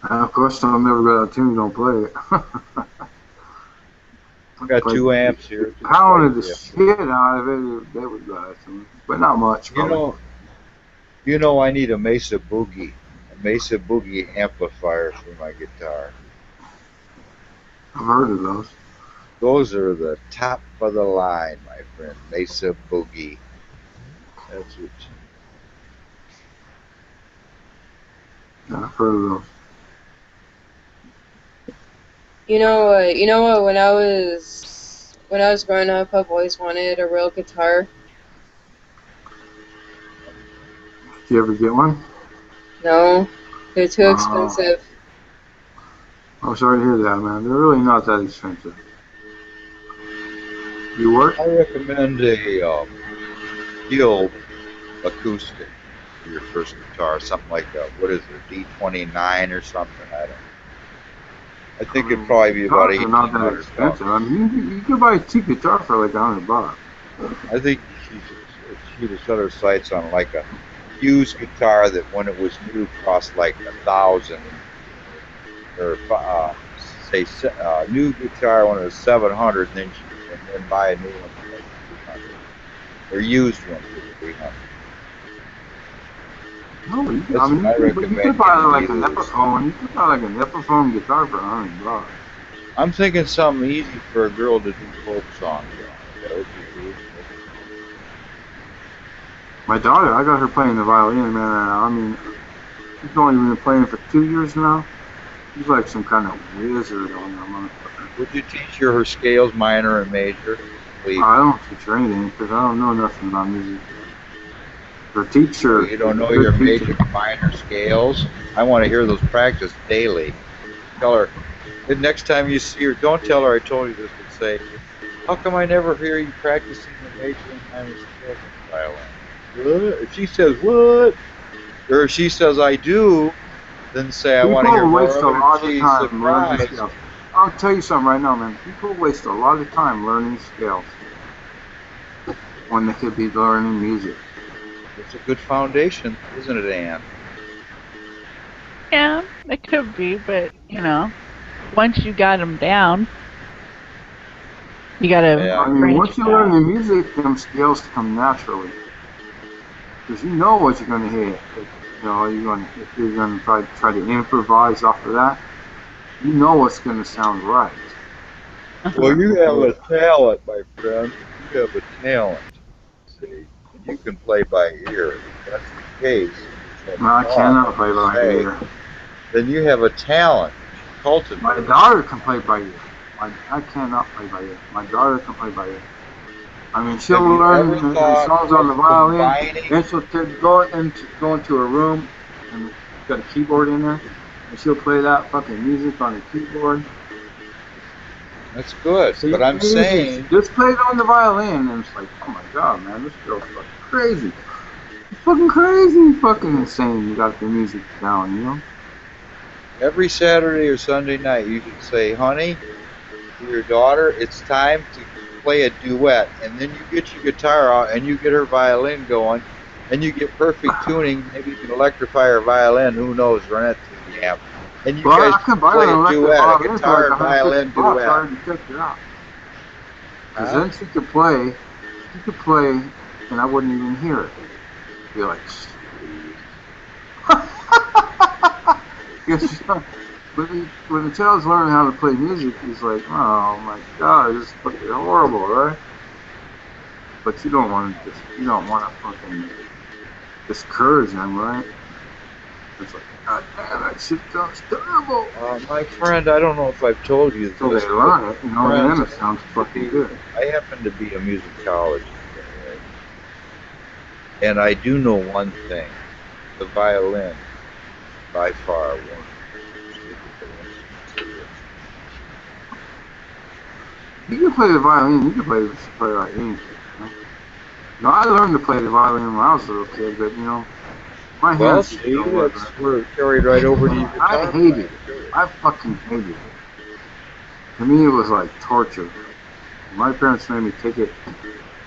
Of course, they'll never go out of tune. Don't play it. I got 2 amps here. Pounded the shit out of it. They would go out of tune, but not much. Probably. You know, I need a Mesa Boogie amplifier for my guitar. I've heard of those. Those are the top of the line, my friend. Mesa Boogie. That's it. Yeah, I've heard of those. You know what? When I was growing up, I've always wanted a real guitar. Did you ever get one? No, they're too expensive. I'm sorry to hear that, man. They're really not that expensive. You work? I recommend a Guild acoustic for your first guitar. Something like a, what is it, D29 or something? I think it'd probably be about $1,800. Not that expensive. I mean, you can buy a cheap guitar for like $100. I think she should set her sights on like a used guitar that when it was new cost like $1,000, or say new guitar when it was $700, and then buy a new one for like $300, or used one for $300. No, you could recommend buy like an Epiphone. You could buy like an Epiphone guitar for $100. I'm thinking something easy for a girl to do folk songs on. That would be good. My daughter, I got her playing the violin, man. I mean, she's only been playing for 2 years now. She's like some kind of wizard on that motherfucker. Would you teach her scales, minor and major, please? I don't teach her anything because I don't know nothing about music. Her teacher. You don't know your major and minor scales? I want to hear those practice daily. Tell her, the next time you see her, don't tell her I told you this, but say, how come I never hear you practicing the major and minor scales in the violin? What? If she says, what? Or if she says, I do, then say, I want to hear more of it. She's surprised. I'll tell you something right now, man. People waste a lot of time learning scales when they could be learning music. It's a good foundation, isn't it, Ann? Yeah, it could be, but, you know, once you got them down, you gotta. Yeah. I mean, once you learn the music, them scales come naturally. Because you know what you're gonna hit. If you're gonna try to improvise off of that, you know what's gonna sound right. Well, you have a talent, my friend. You have a talent. See, you can play by ear. If that's the case. No, I cannot play by ear. Then you have a talent. Cultivate. My daughter can play by ear. I cannot play by ear. My daughter can play by ear. I mean, she'll learn the songs on the violin, then she'll go into a room and got a keyboard in there, and she'll play that fucking music on the keyboard. That's good, so but I'm saying just play it on the violin, and it's like, oh my god, man, this girl's fucking crazy. It's fucking crazy, fucking insane. You got the music down, you know. Every Saturday or Sunday night, you should say, honey, to your daughter, it's time to play a duet, and then you get your guitar out and you get her violin going, and you get perfect tuning. Maybe you can electrify her violin. Who knows? Run it to the amp, and you guys can play a duet, a guitar and violin duet. Because then she could play, and I wouldn't even hear it. Be like, when the child's learning how to play music, he's like, oh my god, this is fucking horrible, right? But you don't want to fucking discourage them, right? It's like, god damn, that shit sounds terrible. My friend, I don't know if I've told you this. So they learn it, then it sounds fucking good. I happen to be a musicologist, right? And I do know one thing. The violin, by far, one. You can play the violin. You can play like anything. No, I learned to play the violin when I was a little kid, but my Well, hands see, don't work. that's where it carried right over to your guitar. I hate it. I fucking hate it. To me, it was like torture. My parents made me take it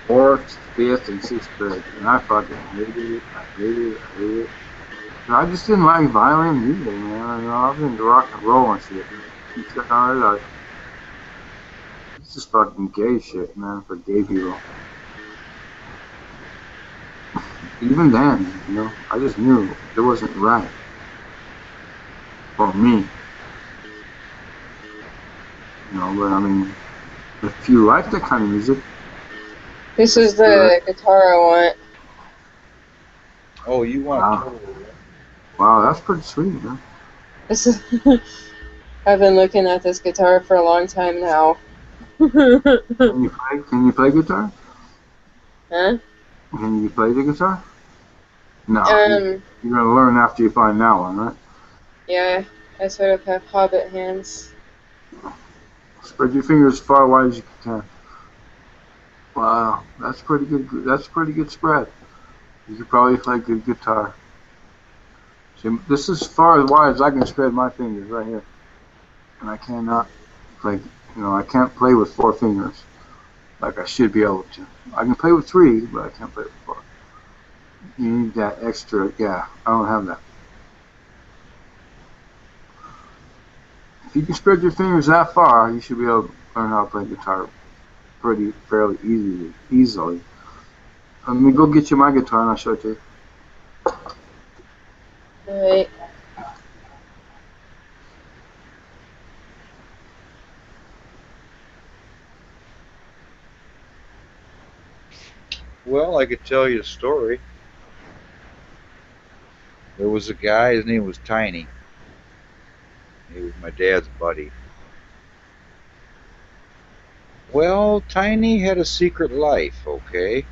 4th, 5th, and 6th grade, and I fucking hated it. I hated it. And I just didn't like violin either, man. I was into rock and roll and shit. It's just fucking gay shit, man, for gay people. Even then, I just knew it wasn't right for me. But I mean, if you like that kind of music. This is the guitar I want. Oh, you want? Wow, that's pretty sweet, man. This is. I've been looking at this guitar for a long time now. Can you play guitar? Huh? Can you play the guitar? No. You're gonna learn after you find that one, right? Yeah, I sort of have hobbit hands. Spread your fingers as far wide as you can. Wow, that's pretty good. That's a pretty good spread. You could probably play good guitar. See, this is as far as wide as I can spread my fingers right here, and I cannot play. I can't play with 4 fingers like I should be able to. I can play with 3, but I can't play with 4. You need that extra. Yeah, I don't have that. If you can spread your fingers that far, you should be able to learn how to play guitar fairly easily. Let me go get you my guitar and I'll show it to you. Alright. Well, I could tell you a story. There was a guy, his name was Tiny. He was my dad's buddy. Well, Tiny had a secret life, okay?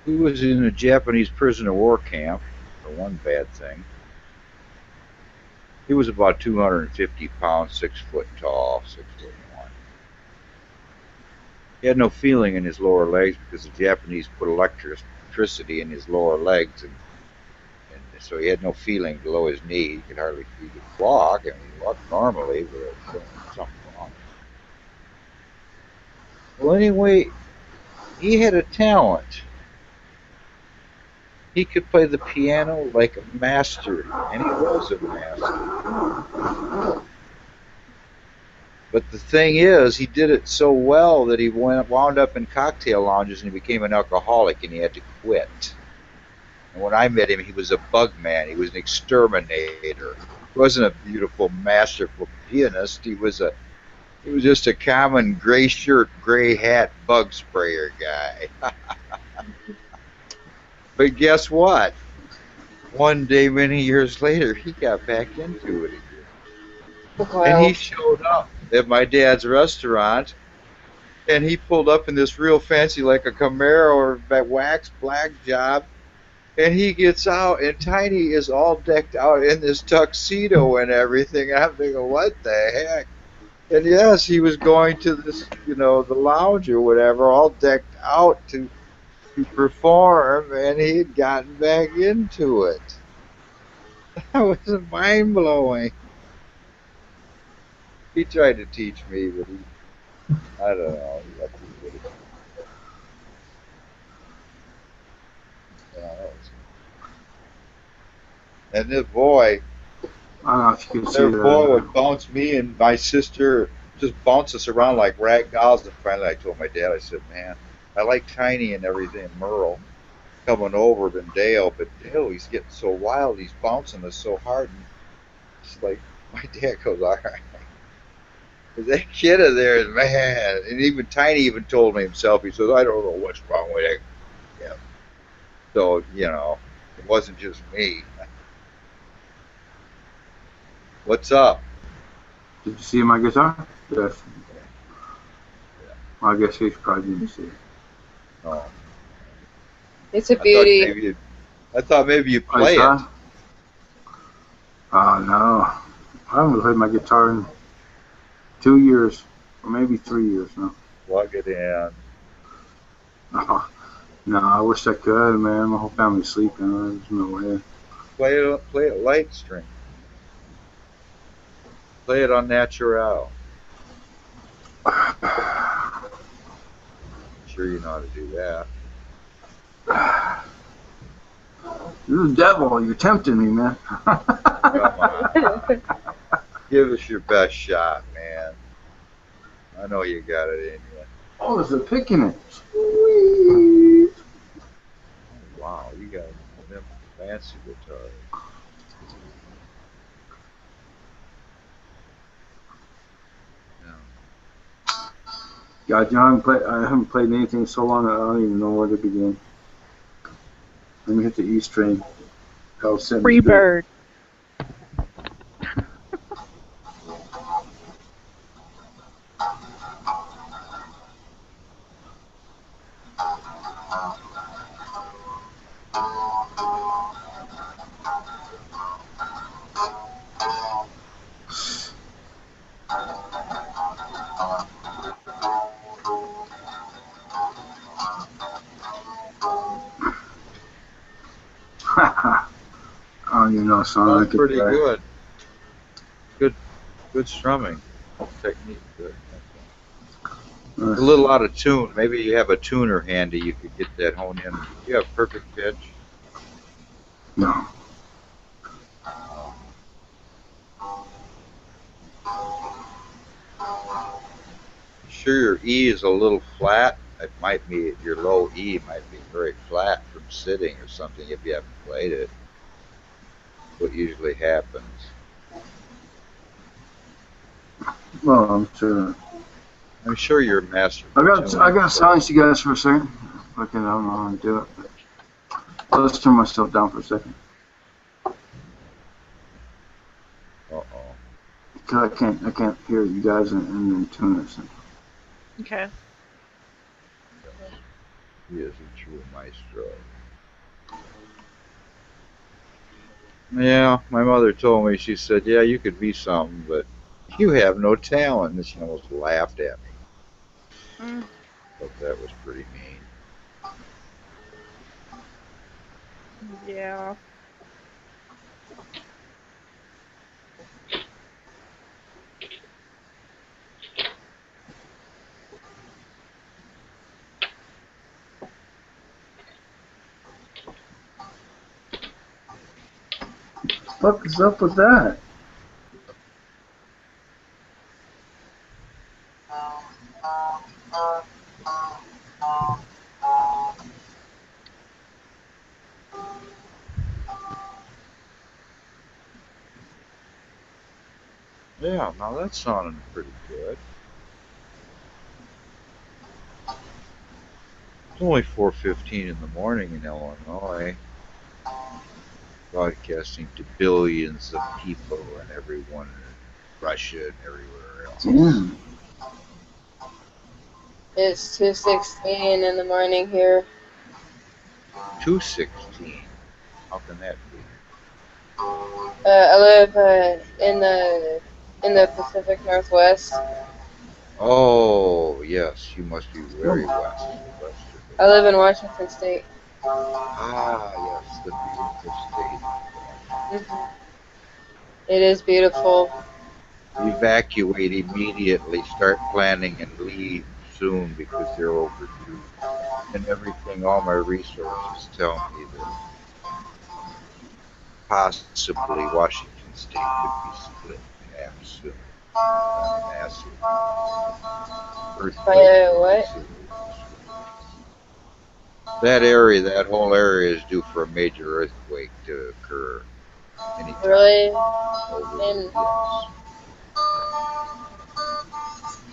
He was in a Japanese prisoner of war camp, for one bad thing. He was about 250 pounds, 6 foot tall, 6'1". He had no feeling in his lower legs because the Japanese put electricity in his lower legs, and so he had no feeling below his knee. He could walk, and he walked normally, but there was something wrong. Well, anyway, he had a talent. He could play the piano like a master, and he was a master. But the thing is, he did it so well that he wound up in cocktail lounges and he became an alcoholic and he had to quit. And when I met him, he was a bug man. He was an exterminator. He wasn't a beautiful, masterful pianist. He was just a common gray shirt, gray hat bug sprayer guy. But guess what? One day, many years later, he got back into it again. Wow. And he showed up at my dad's restaurant, and he pulled up in this real fancy, like a Camaro or wax black job, and he gets out, and Tiny is all decked out in this tuxedo and everything. I'm thinking, what the heck? And yes, he was going to this, the lounge or whatever, all decked out to perform, and he had gotten back into it. That was mind-blowing. He tried to teach me, but I don't know. He got too good at it. And this boy, I don't know if you can see their that. boy would bounce me and my sister, just bounce us around like rag dolls. And finally I told my dad, I said, man, I like Tiny and everything, Merle, coming over than Dale, but Dale, he's getting so wild, he's bouncing us so hard. And it's like, my dad goes, all right. That kid in there is, man, and even Tiny even told me himself, he says, I don't know what's wrong with it. Yeah. So, it wasn't just me. What's up? Did you see my guitar? Yes. I guess he probably didn't see it. Oh. It's a beauty. I thought maybe you play it. No. I haven't played my guitar in 2 years. or maybe 3 years now. Plug it in. No, I wish I could, man. My whole family's sleeping. There's no way. Play it light string. Play it on natural. I'm sure you know how to do that. You're the devil. You're tempting me, man. Come on. Give us your best shot, man. I know you got it in you. Oh, there's a pick in it. Sweet. Oh, wow, you got them fancy guitars. God, I haven't played anything so long I don't even know where to begin. Let me hit the E string. Free bird. Oh, you know, son. Sounds pretty good. Good strumming technique. Good. A little out of tune. Maybe you have a tuner handy. You could get that honed in. You have perfect pitch. No. Sure, your E is a little flat. It might be your low E might be very flat from sitting or something if you haven't played it. What usually happens. Well, I'm sure. I'm sure you're a master. I got to silence you guys for a second. Fucking, I don't know how to do it. But let's turn myself down for a second. Cause I can't hear you guys in tune or something. Okay. He is a true maestro. Yeah, my mother told me, she said, yeah, you could be something, but you have no talent. And she almost laughed at me. But that was pretty mean. Yeah. What is up with that? Yeah, now that's sounding pretty good. It's only 4:15 in the morning in Illinois. Broadcasting to billions of people and everyone in Russia and everywhere else. Damn. It's 2:16 in the morning here. 2:16. How can that be? I live in the Pacific Northwest. Oh, yes, you must be very west. I live in Washington State. Ah, yes, the beautiful state. It is beautiful. Evacuate immediately. Start planning and leave soon because they're overdue. And everything, all my resources tell me that possibly Washington State could be split in half soon. Massive earthquake. What? That area, that whole area is due for a major earthquake to occur anytime. Really?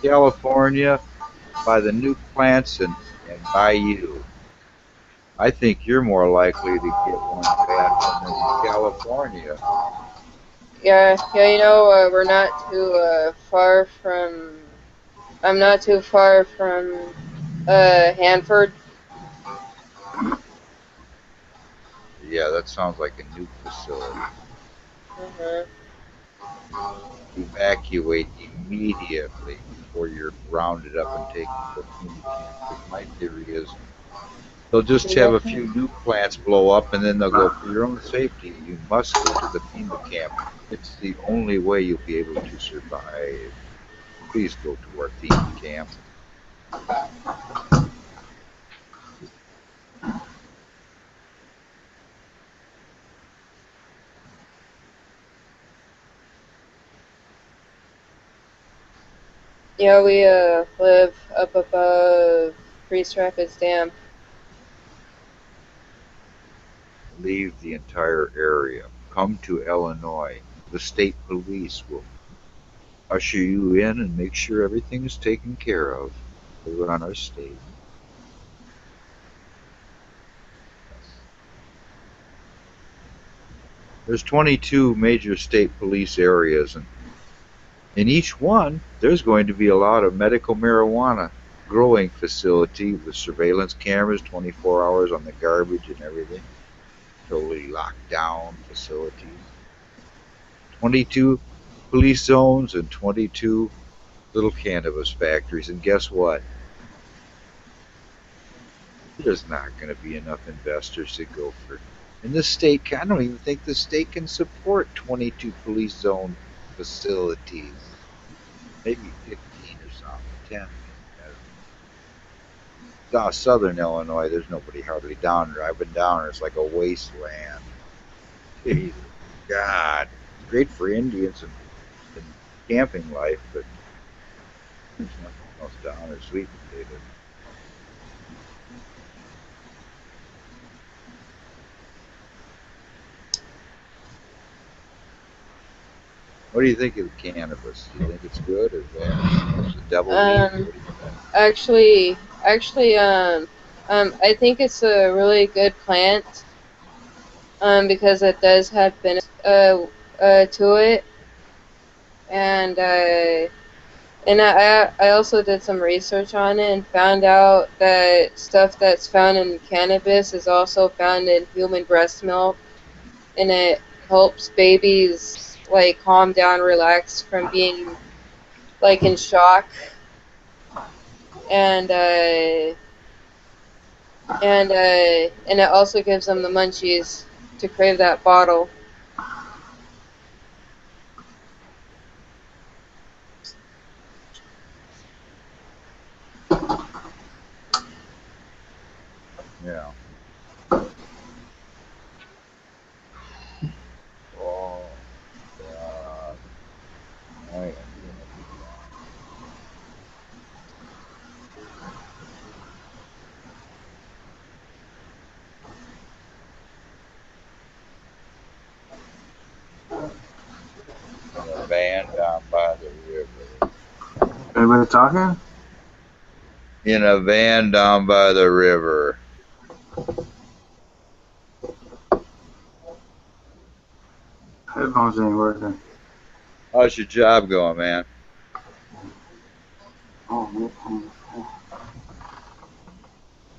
California, by the nuke plants and by you. I think you're more likely to get one bad one in California. Yeah, you know, we're not too far from. I'm not too far from Hanford. Yeah, that sounds like a nuke facility. evacuate immediately before you're rounded up and taken to a FEMA camp. Because my theory is they'll just have a few nuke plants blow up and then they'll go, for your own safety, you must go to the FEMA camp. It's the only way you'll be able to survive. Please go to our FEMA camp. Yeah, we live up above Priest Rapids Dam. Leave the entire area. Come to Illinois. The state police will usher you in and make sure everything is taken care of. They run our state. There's 22 major state police areas, and in each one, there's going to be a lot of medical marijuana growing facility with surveillance cameras 24 hours on the garbage and everything. Totally locked down facilities. 22 police zones and 22 little cannabis factories. And guess what? There's not going to be enough investors to go for. In the state, I don't even think the state can support 22 police zone facilities. Maybe 15 or something, 10. Southern Illinois, there's nobody hardly down there. I've been down there. It's like a wasteland. Jesus, God. It's great for Indians and camping life, but there's nothing else down there. Sweet potato. What do you think of cannabis? Do you think it's good or bad? Is the devil weed? What do you think? Actually, I think it's a really good plant, because it does have benefits to it, and I also did some research on it and found out that stuff that's found in cannabis is also found in human breast milk, and it helps babies like calm down, relax from being like in shock. And it also gives them the munchies to crave that bottle. Yeah. Oh, God. I am gonna be in a van down by the river. Anybody talking? In a van down by the river. Headphones ain't working. How's your job going, man?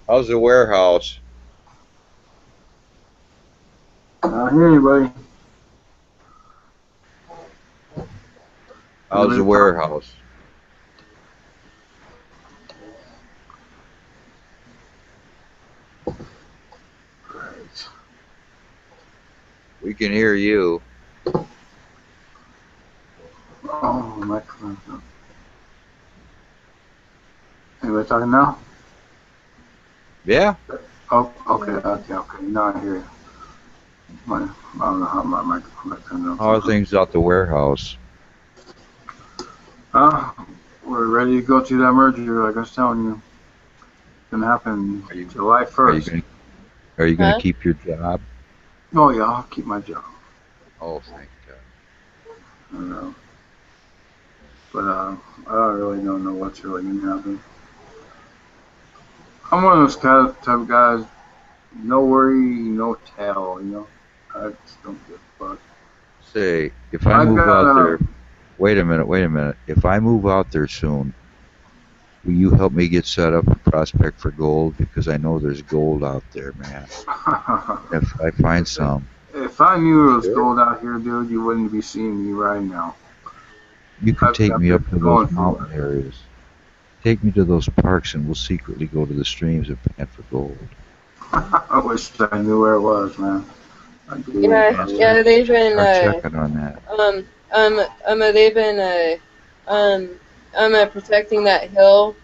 How's the warehouse? I don't hear anybody. How's the warehouse? Great. We can hear you. Oh, my microphone's up. Anybody talking now? Yeah? Oh, okay. Now I hear you. I don't know how my microphone turned on. How are things out the warehouse? We're ready to go through that merger, like I was telling you. It's going to happen July 1st. Are you going to keep your job? Oh, yeah, I'll keep my job. Oh, thank God. I know. But I really don't know what's really going to happen. I'm one of those type of guys, no worry, no tell, you know. I just don't give a fuck. Say, if I move out there, wait a minute. If I move out there soon, will you help me get set up a prospect for gold? Because I know there's gold out there, man. If I find some. If If I knew it was Sure. gold out here, dude, you wouldn't be seeing me right now. You can I've take me been up to going those for mountain areas. Take me to those parks and we'll secretly go to the streams and pant for gold. I wish I knew where it was, man. I do. Yeah, they've been Start checking on that. they've been protecting that hill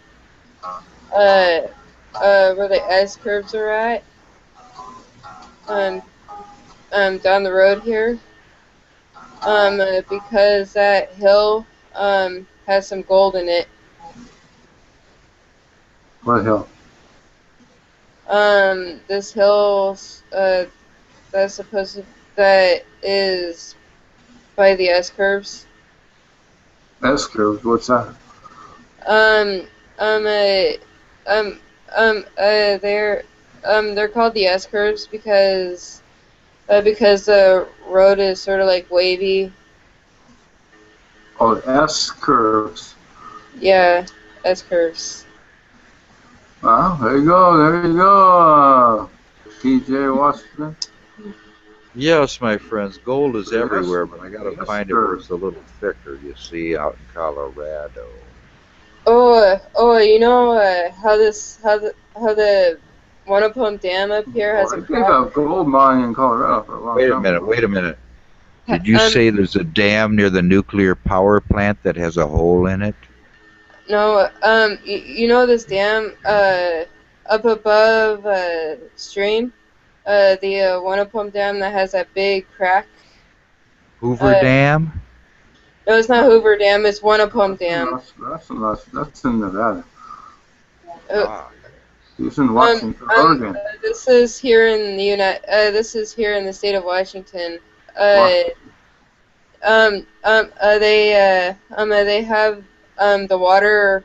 where the S curves are at down the road here because that hill has some gold in it. What hill? This hill that is by the S curves. S curves. What's that? They're called the S curves because the road is sort of like wavy. Oh, S curves. Yeah, S curves. Well, there you go. There you go. TJ Washington. Yes, my friends, gold is Yes, everywhere, but I gotta yes, find it sir. where it's a little thicker, you see, out in Colorado. You know how the Wanapum Dam up here has Well, a they did crack? a gold mine in Colorado for a long time. Wait a minute. Did you Um, say there's a dam near the nuclear power plant that has a hole in it? No, you know this dam up above stream, the Wanapum Dam that has that big crack. Hoover Dam? No, it's not Hoover Dam. It's Wanapum Dam. That's in Nevada. Ah, It's in Washington, Oregon. This is here in the This is here in the state of Washington. They have the water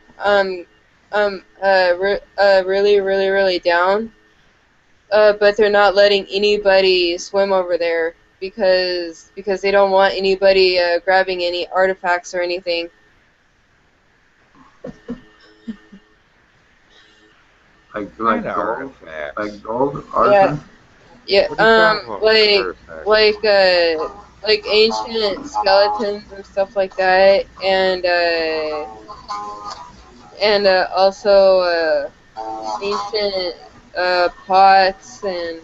really down. But they're not letting anybody swim over there because they don't want anybody grabbing any artifacts or anything. Like kind of gold, artifacts. like gold, arson. Yeah, What are you talking about, artifacts? like ancient skeletons and stuff like that, and also ancient pots and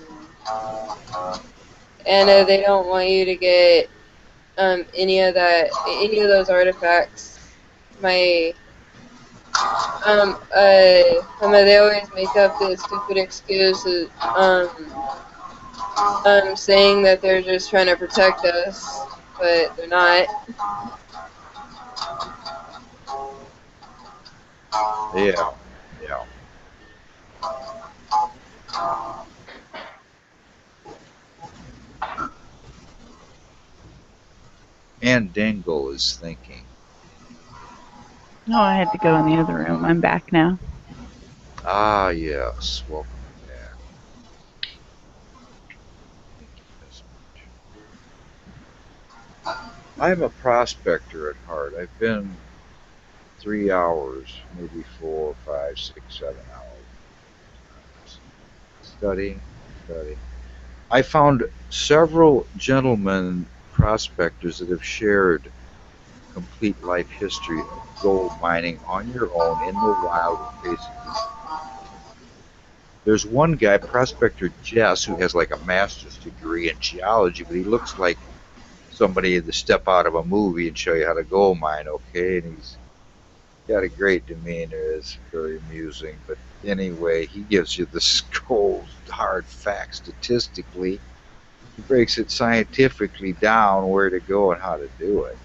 they don't want you to get any of those artifacts. They always make up this stupid excuse saying that they're just trying to protect us, but they're not. Yeah. And Dingle is thinking. No, I had to go in the other room. I'm back now. Ah, yes. Welcome back. Thank you so much. I'm a prospector at heart. I've been 3 hours, maybe 4, 5, 6, 7 hours. Studying. I found several gentlemen prospectors that have shared complete life history of gold mining on your own in the wild, basically. There's one guy, Prospector Jess, who has like a master's degree in geology, but he looks like somebody to step out of a movie and show you how to gold mine, okay? And he's got a great demeanor. It's very amusing. But anyway, he gives you the cold, hard facts statistically. He breaks it scientifically down where to go and how to do it.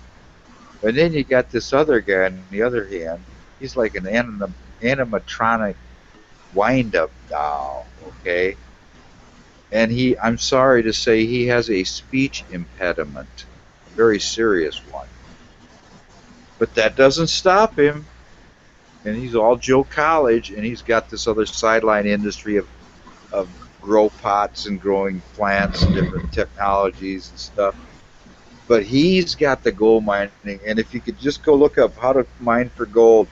But then you got this other guy on the other hand. He's like an animatronic wind-up doll, okay? And I'm sorry to say, he has a speech impediment, a very serious one. But that doesn't stop him. And he's all Joe College, and he's got this other sideline industry of grow pots and growing plants and different technologies and stuff. But he's got the gold mining, and if you could just go look up how to mine for gold,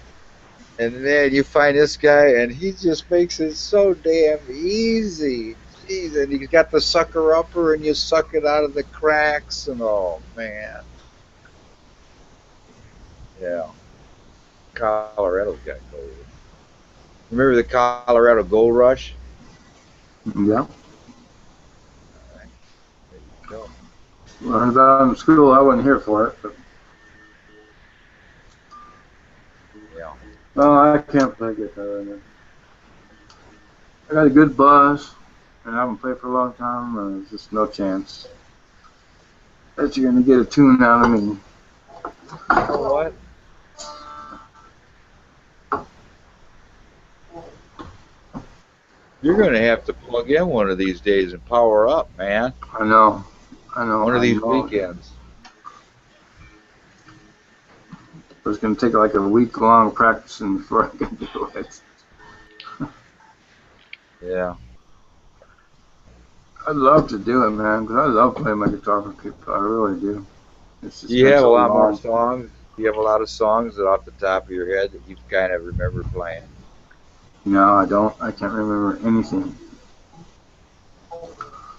and then you find this guy, and he just makes it so damn easy. Jeez, and you got the sucker upper, and you suck it out of the cracks, and oh man, yeah. Colorado's got gold. Remember the Colorado Gold Rush? Yeah. There you go. Learned about it in school. I wasn't here for it. But... Yeah. Oh, I can't play guitar right now. I got a good buzz, and I haven't played for a long time, and there's just no chance that you're going to get a tune out of me. You know what? You're going to have to plug in one of these days and power up, man. I know. One of these weekends. It's going to take like a week-long practicing before I can do it. Yeah. I'd love to do it, man, because I love playing my guitar for people. I really do. It's just Do you been have a so lot more long. songs? Do you have a lot of songs that off the top of your head that you kind of remember playing? No, I don't. I can't remember anything.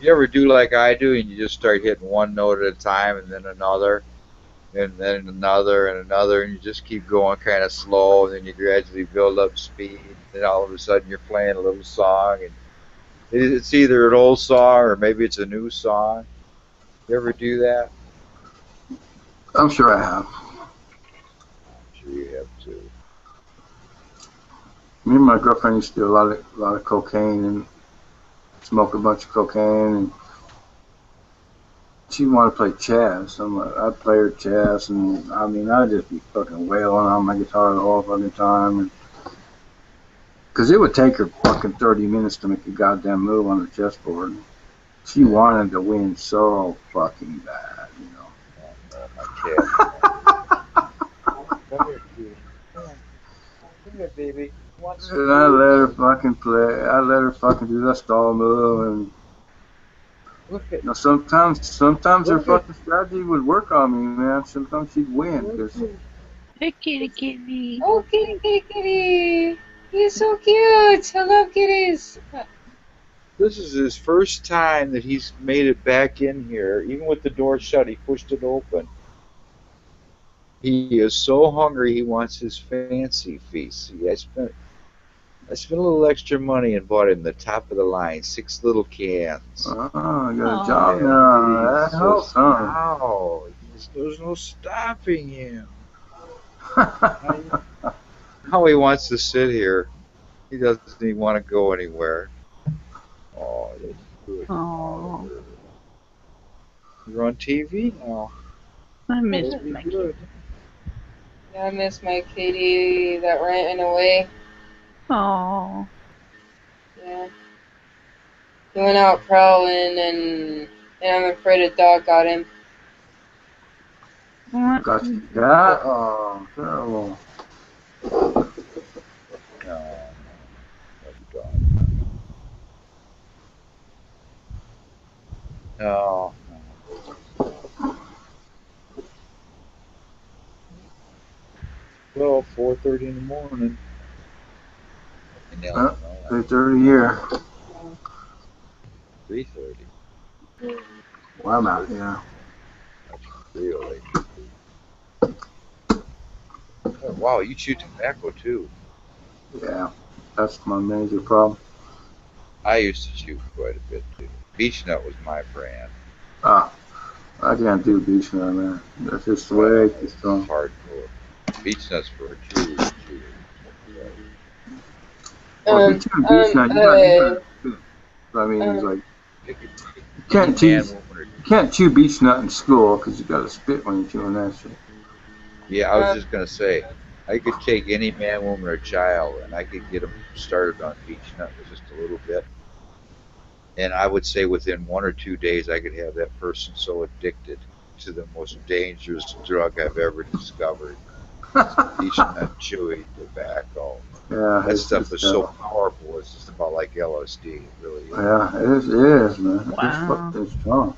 You ever do like I do and you just start hitting one note at a time and then another and then another and another and you just keep going kind of slow and then you gradually build up speed and then all of a sudden you're playing a little song and it's either an old song or maybe it's a new song. You ever do that? I'm sure I have. I'm sure you have too. Me and my girlfriend used to do a lot of cocaine and smoke a bunch of cocaine, and she wanted to play chess. I'd play her chess, and I mean, I'd just be fucking wailing on my guitar the whole fucking time. Because it would take her fucking 30 minutes to make a goddamn move on the chessboard. She wanted to win so fucking bad, you know. Oh, my kid. Come here, come here, baby. And I let her fucking play. I let her fucking do that stall move, and you know, sometimes her fucking strategy would work on me, man. Sometimes she'd win. Cause Hey, kitty, kitty. Oh, kitty, kitty, kitty. He's so cute. I love kitties. This is his first time that he's made it back in here. Even with the door shut, he pushed it open. He is so hungry he wants his fancy feast. See, I spent a little extra money and bought him the top of the line, 6 little cans. oh, I got a job now. That helps, huh? Wow, there's no stopping him. How he wants to sit here. He doesn't even want to go anywhere. Oh, that's good. Oh, You're on TV now. I miss my kitty. Good. Yeah, I miss my kitty that ran away. Oh, Yeah. He went out prowling, and I'm afraid a dog got him. what? Got you. Yeah. Oh, terrible. No, that's God. No. Well, 4:30 in the morning. Huh? 3:30 here. 3:30. Well, I'm out here. Really? Oh, wow, you chew tobacco too. Yeah, that's my major problem. I used to chew quite a bit too. Beech nut was my brand. Ah, I can't do beach nut, man. That's just the way it's done. Hardcore. Beech nuts for a chew. Well, if you chew beach nut, I mean, it's like you can't chew beech nut in school because you got to spit when you're chewing that shit. Yeah, I was just gonna say, I could take any man, woman, or child, and I could get them started on beech nut with just a little bit. And I would say within 1 or 2 days, I could have that person so addicted to the most dangerous drug I've ever discovered. Beech nut chewing tobacco. Yeah, That it's stuff just, is so powerful. It's just about like LSD. It really is. Yeah, it is, man. Wow. It's strong.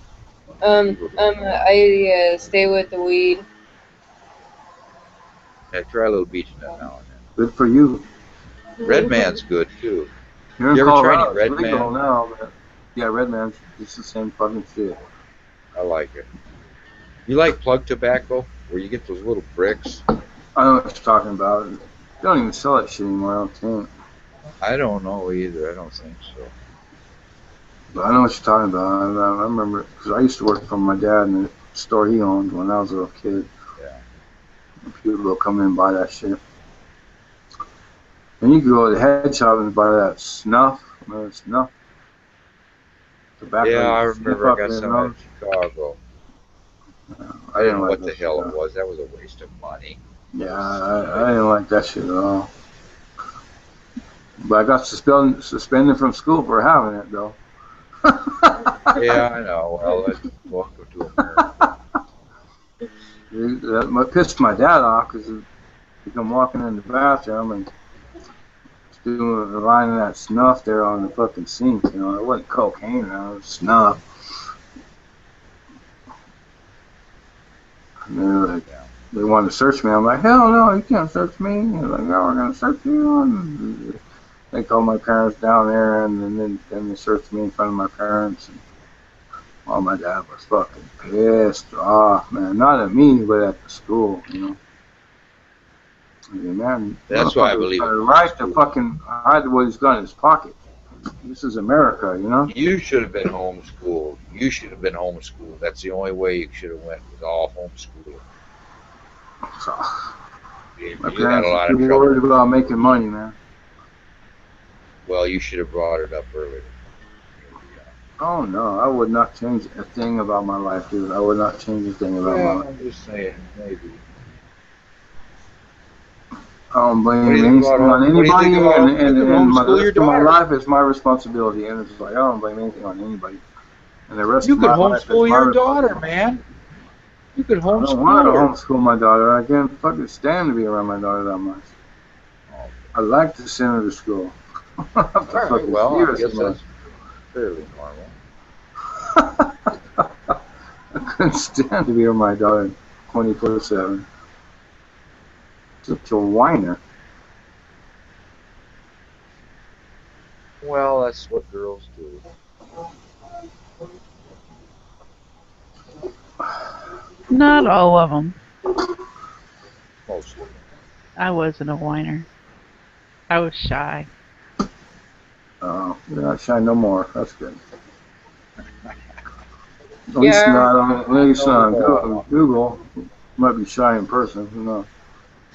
I stay with the weed. Yeah, try a little beech nut now and Good for you. then. Red man's good too. You're in You ever try Colorado, any Red it's legal Man? now, but Yeah, Redman's it's the same fucking shit. I like it. You like plug tobacco, where you get those little bricks? I know what you're talking about. They don't even sell that shit anymore, I don't think. I don't know either. I don't think so. But I know what you're talking about. I remember, because I used to work for my dad in the store he owned when I was a little kid. Yeah. People will come in and buy that shit. And you could go to the head shop and buy that snuff. Remember snuff? Tobacco. Yeah, I remember I got some in Chicago. I didn't know what the hell it was. That was a waste of money. Yeah, I didn't like that shit at all. But I got suspended from school for having it, though. Yeah, I know. Well, welcome to America. That pissed my dad off because he come walking in the bathroom and doing a line of that snuff there on the fucking sink. You know, it wasn't cocaine, it was snuff. And they were like, they wanted to search me. I'm like, hell no, you can't search me. They're like, no, we're gonna search you. And they called my parents down there, and then they searched me in front of my parents. And, oh, my dad was fucking pissed off, man. Not at me, but at the school, you know. I mean, man, that's why I believe it. Right to fucking hide what he's got in his pocket. This is America, you know. You should have been homeschooled. You should have been homeschooled. That's the only way you should have went, was all homeschooled. So, my You had a lot parents of were trouble. worried about making money, man. Well, you should have brought it up earlier. Oh no, I would not change a thing about my life, dude. I would not change a thing about my life. I'm just saying, maybe. I don't blame What do you anything think about on home- what do you anybody, think about and my, homeschool your rest of my daughter? life is my responsibility, and it's like I don't blame anything on anybody. And the rest You of could my life is homeschool my your daughter, responsibility. man. You could I don't want to homeschool her. homeschool my daughter. I can't fucking stand to be around my daughter that much. I like to send her to school. I have to All right, fucking well, see I her guess so much. that's fairly normal. I couldn't stand to be around my daughter 24/7. Such a whiner. Well, that's what girls do. Not all of them. Most of them. I wasn't a whiner. I was shy. Oh, you're not shy no more. That's good. At least not on Google. Might be shy in person. Who knows?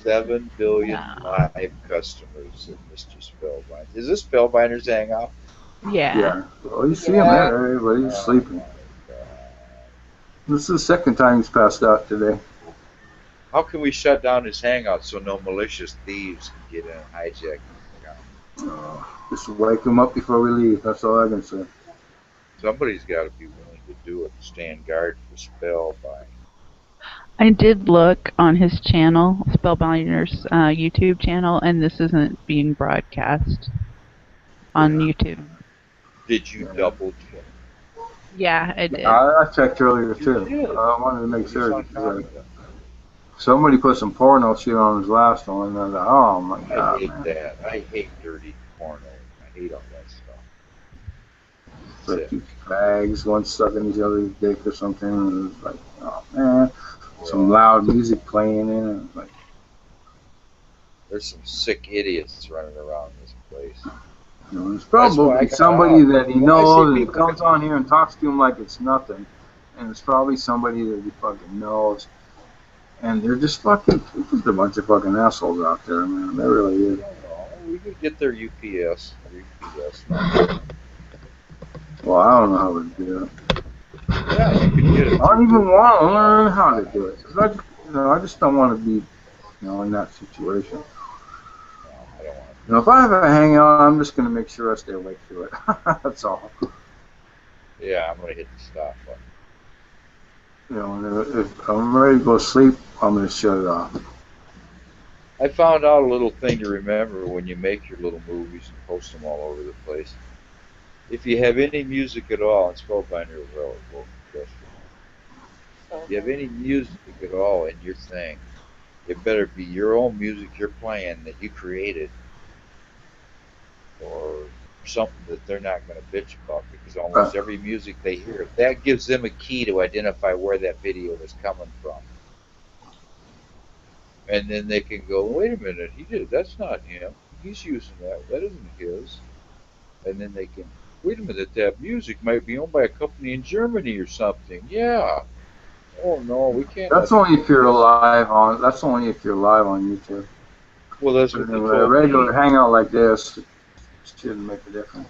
7 billion live customers of Mr. Spellbinder. Is this Spellbinder's hangout? Yeah. Yeah. Well, you see him there. Everybody's sleeping. This is the second time he's passed out today. How can we shut down his hangout so no malicious thieves can get in and hijack his hangout? Just wake him up before we leave. That's all I can say. Somebody's got to be willing to do it and stand guard for Spellbinder. I did look on his channel, Spellbinder's YouTube channel, and this isn't being broadcast on YouTube. Did you double check? Yeah, I did. I checked earlier too. I wanted to make sure. Somebody put some porno shit on his last one, and I was like, oh my god. I hate Man. that. I hate dirty porno. I hate all that stuff. Like two bags, one stuck in each other's dick or something, and it was like, oh man. Some loud music playing in it. Like, there's some sick idiots running around this place. you know, it's probably somebody that he knows and comes on here and talks to him like it's nothing. And it's probably somebody that he fucking knows. And they're just fucking, just a bunch of fucking assholes out there, man. They really is. We could get their UPS. Well, I don't know how to do it. Yeah, you could get it. I don't even want to learn how to do it. 'Cause I just don't want to be, in that situation. If I have a hangout, I'm just going to make sure I stay awake through it. That's all. Yeah, I'm going to hit the stop button. And if I'm ready to go to sleep, I'm going to shut it off. I found out a little thing to remember when you make your little movies and post them all over the place. If you have any music at all, and Spellbinder will question. If you have any music at all in your thing, it better be your own music you're playing that you created, or something that they're not going to bitch about because almost every music they hear, that gives them a key to identify where that video is coming from. And then they can go, wait a minute, he did. That's not him. He's using that. That isn't his. And then they can, wait a minute, that music might be owned by a company in Germany or something. Yeah. Oh no, we can't. That's only if you're live on. That's only if you're live on YouTube. Well, that's what they A told regular me. hangout like this shouldn't make a difference.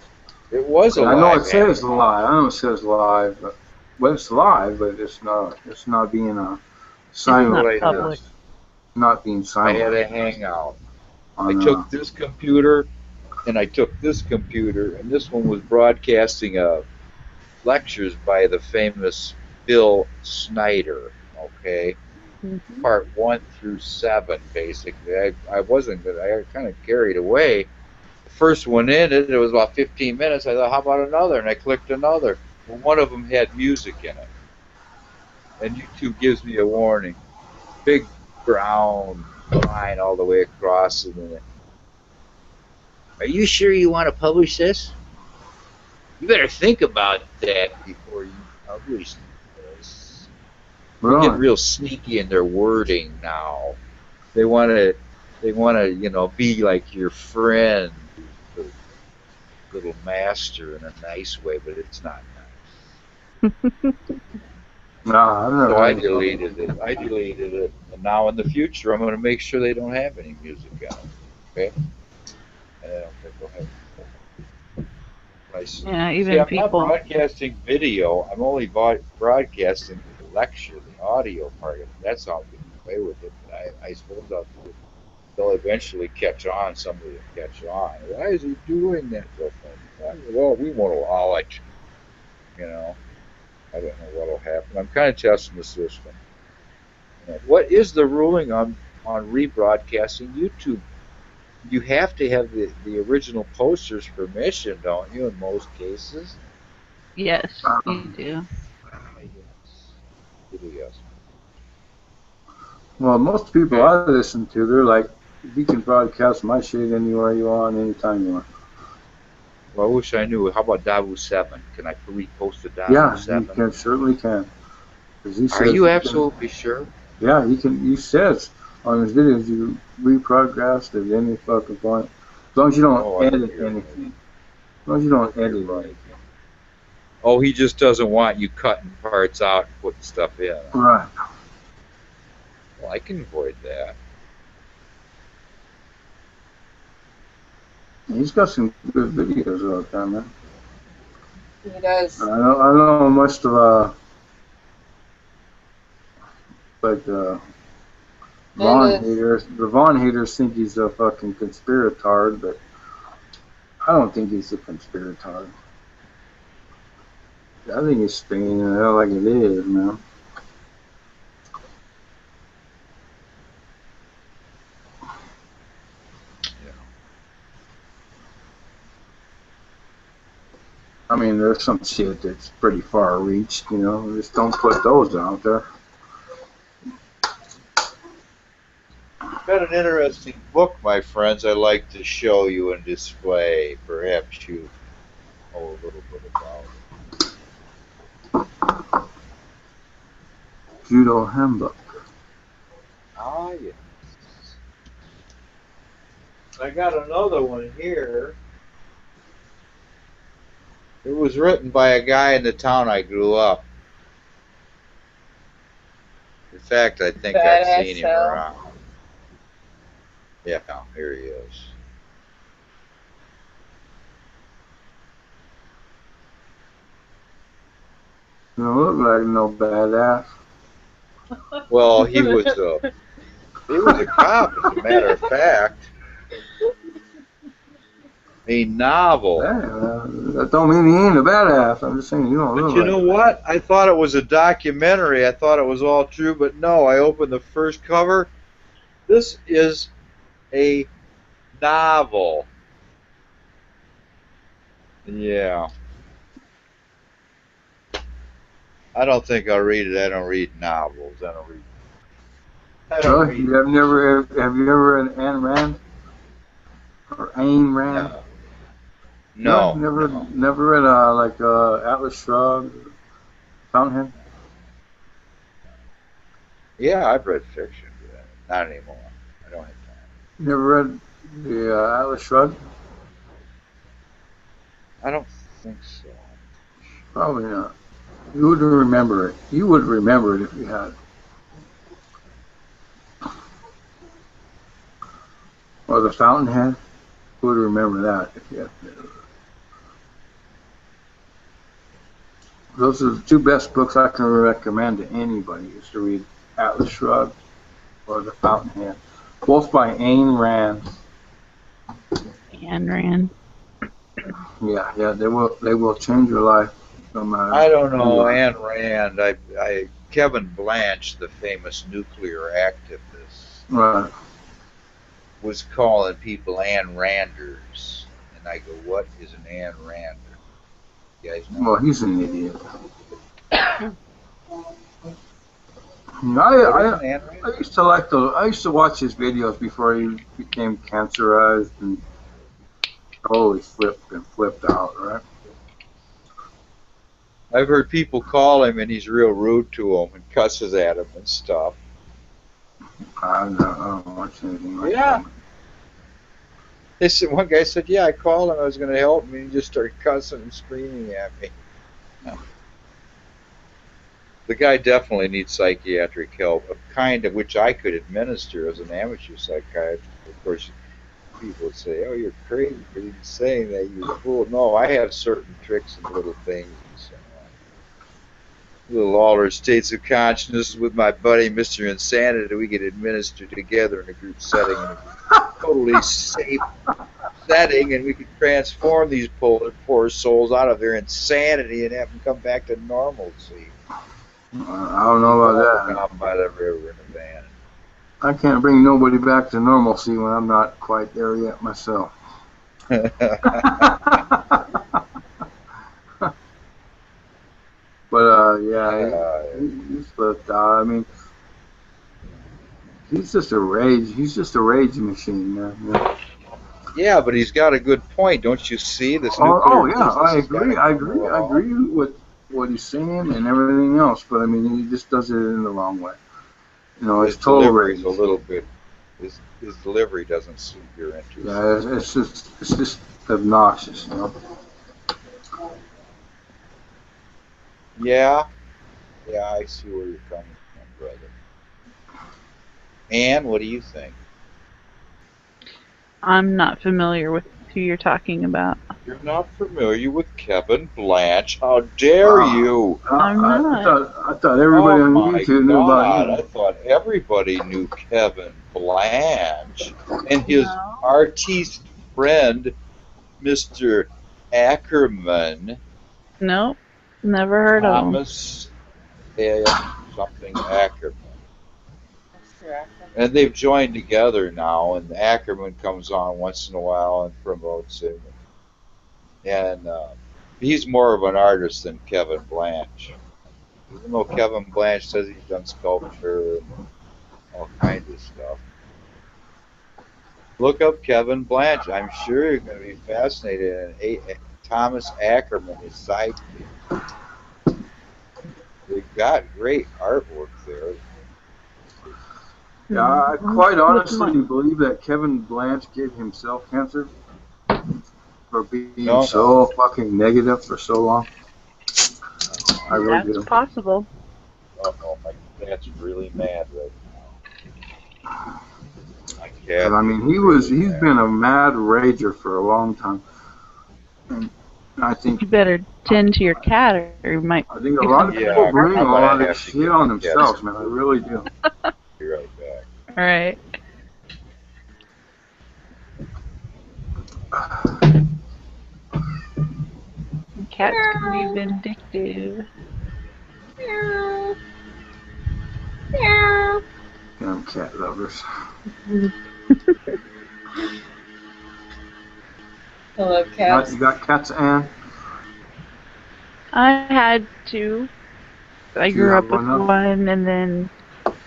It was a I know live it says hangout. live. I know it says live, but well, it's live, but it's not. It's not being a not public. Not being I silent. had a hangout. I on, took this computer, and I took this computer, and this one was broadcasting lectures by the famous Bill Snyder. Okay, part 1 through 7, basically. I wasn't good. I got kind of carried away. The first one ended. It was about 15 minutes. I thought, how about another? And I clicked another. Well, one of them had music in it, and YouTube gives me a warning. Big brown line all the way across, and then are you sure you want to publish this? You better think about that before you publish this. They get real sneaky in their wording now. They want to, you know, be like your friend, the little master in a nice way, but it's not nice. No, I've never. So I deleted it. And now in the future, I'm going to make sure they don't have any music on it. Okay? And I don't think they'll have. Yeah, even See, I'm people. not broadcasting video. I'm only broadcasting the lecture, the audio part of it. That's how I can play with it. But I suppose they'll eventually catch on. Somebody will catch on. Why is he doing that? Well, we won't allow it. You know, I don't know what will happen. I'm kind of testing the system. You know, what is the ruling on rebroadcasting YouTube? You have to have the original poster's permission, don't you, in most cases? Yes, you do. Yes. Well, most people I listen to, they're like, you can broadcast my shit anywhere you want, anytime you want. Well, I wish I knew. How about Davu 7? Can I repost to Davu Yeah, 7? you certainly can. Are you absolutely sure? Yeah, you can. He says on his videos you reprogress at any fucking point, as long as you don't edit anything. As long as you don't edit anything. Oh, he just doesn't want you cutting parts out and putting stuff in. Right. Well, I can avoid that. He's got some good videos out there, man. He does. I don't know much of Vaughn haters. The Vaughn haters think he's a fucking conspirator, but I don't think he's a conspirator. I think he's spinning it out like it is, man. I mean, there's some shit that's pretty far reached, you know. Just don't put those out there. I've got an interesting book, my friends, I'd like to show you and display. Perhaps you know a little bit about it. Judo Handbook. Ah, yes. I got another one here. It was written by a guy in the town I grew up. In fact, I think I've seen him around. Yeah, here he is. You don't look like no badass. Well, he was a cop, as a matter of fact. A novel. That don't mean he ain't a badass. I'm just saying you don't look like. But you know what? I thought it was a documentary. I thought it was all true, but no. I opened the first cover. This is a novel. Yeah. I don't think I'll read it. I don't read novels. I don't read. Have you ever read Ayn Rand? Or Ayn Rand? No. No. Never read like Atlas Shrugged, Fountainhead. Yeah, I've read fiction, but not anymore. I don't have time. Never read the Atlas Shrugged. I don't think so. Probably not. You would remember it. You would remember it if you had. Or the Fountainhead. Who would remember that if you had? Those are the two best books I can recommend to anybody is to read Atlas Shrugged or The Fountainhead. Both by Ayn Rand. Ayn Rand. Yeah, they will change your life. No matter. I don't know, Ayn Rand. Kevin Blanch, the famous nuclear activist, Right. was calling people Ayn Randers, and I go, "What is an Ayn Rander?" You guys know? Well, he's an idiot. I used to like I used to watch his videos before he became cancerized and totally flipped out, right? I've heard people call him, and he's real rude to them and cusses at them and stuff. I don't watch anything like Yeah. that. They said, one guy said, "Yeah, I called him. I was going to help him, and he just started cussing and screaming at me." The guy definitely needs psychiatric help, of kind of which I could administer as an amateur psychiatrist. Of course, people would say, "Oh, you're crazy for even saying that, you fool." No, I have certain tricks and little things and so on. Little altered states of consciousness with my buddy, Mr. Insanity, we get administered together in a group setting, in a totally safe setting, and we can transform these poor souls out of their insanity and have them come back to normalcy. I don't know about that. Out by the river in a van. I can't bring nobody back to normalcy when I'm not quite there yet myself. But he's flipped out. I mean, he's just a rage. He's just a rage machine, man. Yeah. Yeah, but he's got a good point, don't you see? This I agree with what he's saying and everything else. But I mean, he just does it in the wrong way. You know, his delivery is a little bit. His delivery doesn't suit your interest. Yeah, it's just obnoxious, you know. Yeah, I see where you're coming from, brother. Ann, what do you think? I'm not familiar with who you're talking about. You're not familiar with Kevin Blanch? How dare you? I'm not. I thought everybody on YouTube knew about him. I thought everybody knew Kevin Blanch and his artiste friend, Mr. Ackerman. Nope, never heard of him. Thomas something Ackerman. And they've joined together now, and Ackerman comes on once in a while and promotes him. And he's more of an artist than Kevin Blanch. Even though Kevin Blanch says he's done sculpture and all kinds of stuff. Look up Kevin Blanch. I'm sure you're going to be fascinated. And Thomas Ackerman is sidekick. They've got great artwork there. Yeah, I quite honestly believe that Kevin Blanch gave himself cancer for being so fucking negative for so long. I really do. That's possible. Oh, my dad's really mad right now. I mean, he's been a mad rager for a long time. And I think you better tend to your cat, or you might. I think a lot of people bring a lot of shit on themselves, man. I really do. Be right back. All right. Cats can be vindictive. Meow. Meow. Damn cat lovers. I love cats. You got cats, Ann? I had two. I grew up with one, and then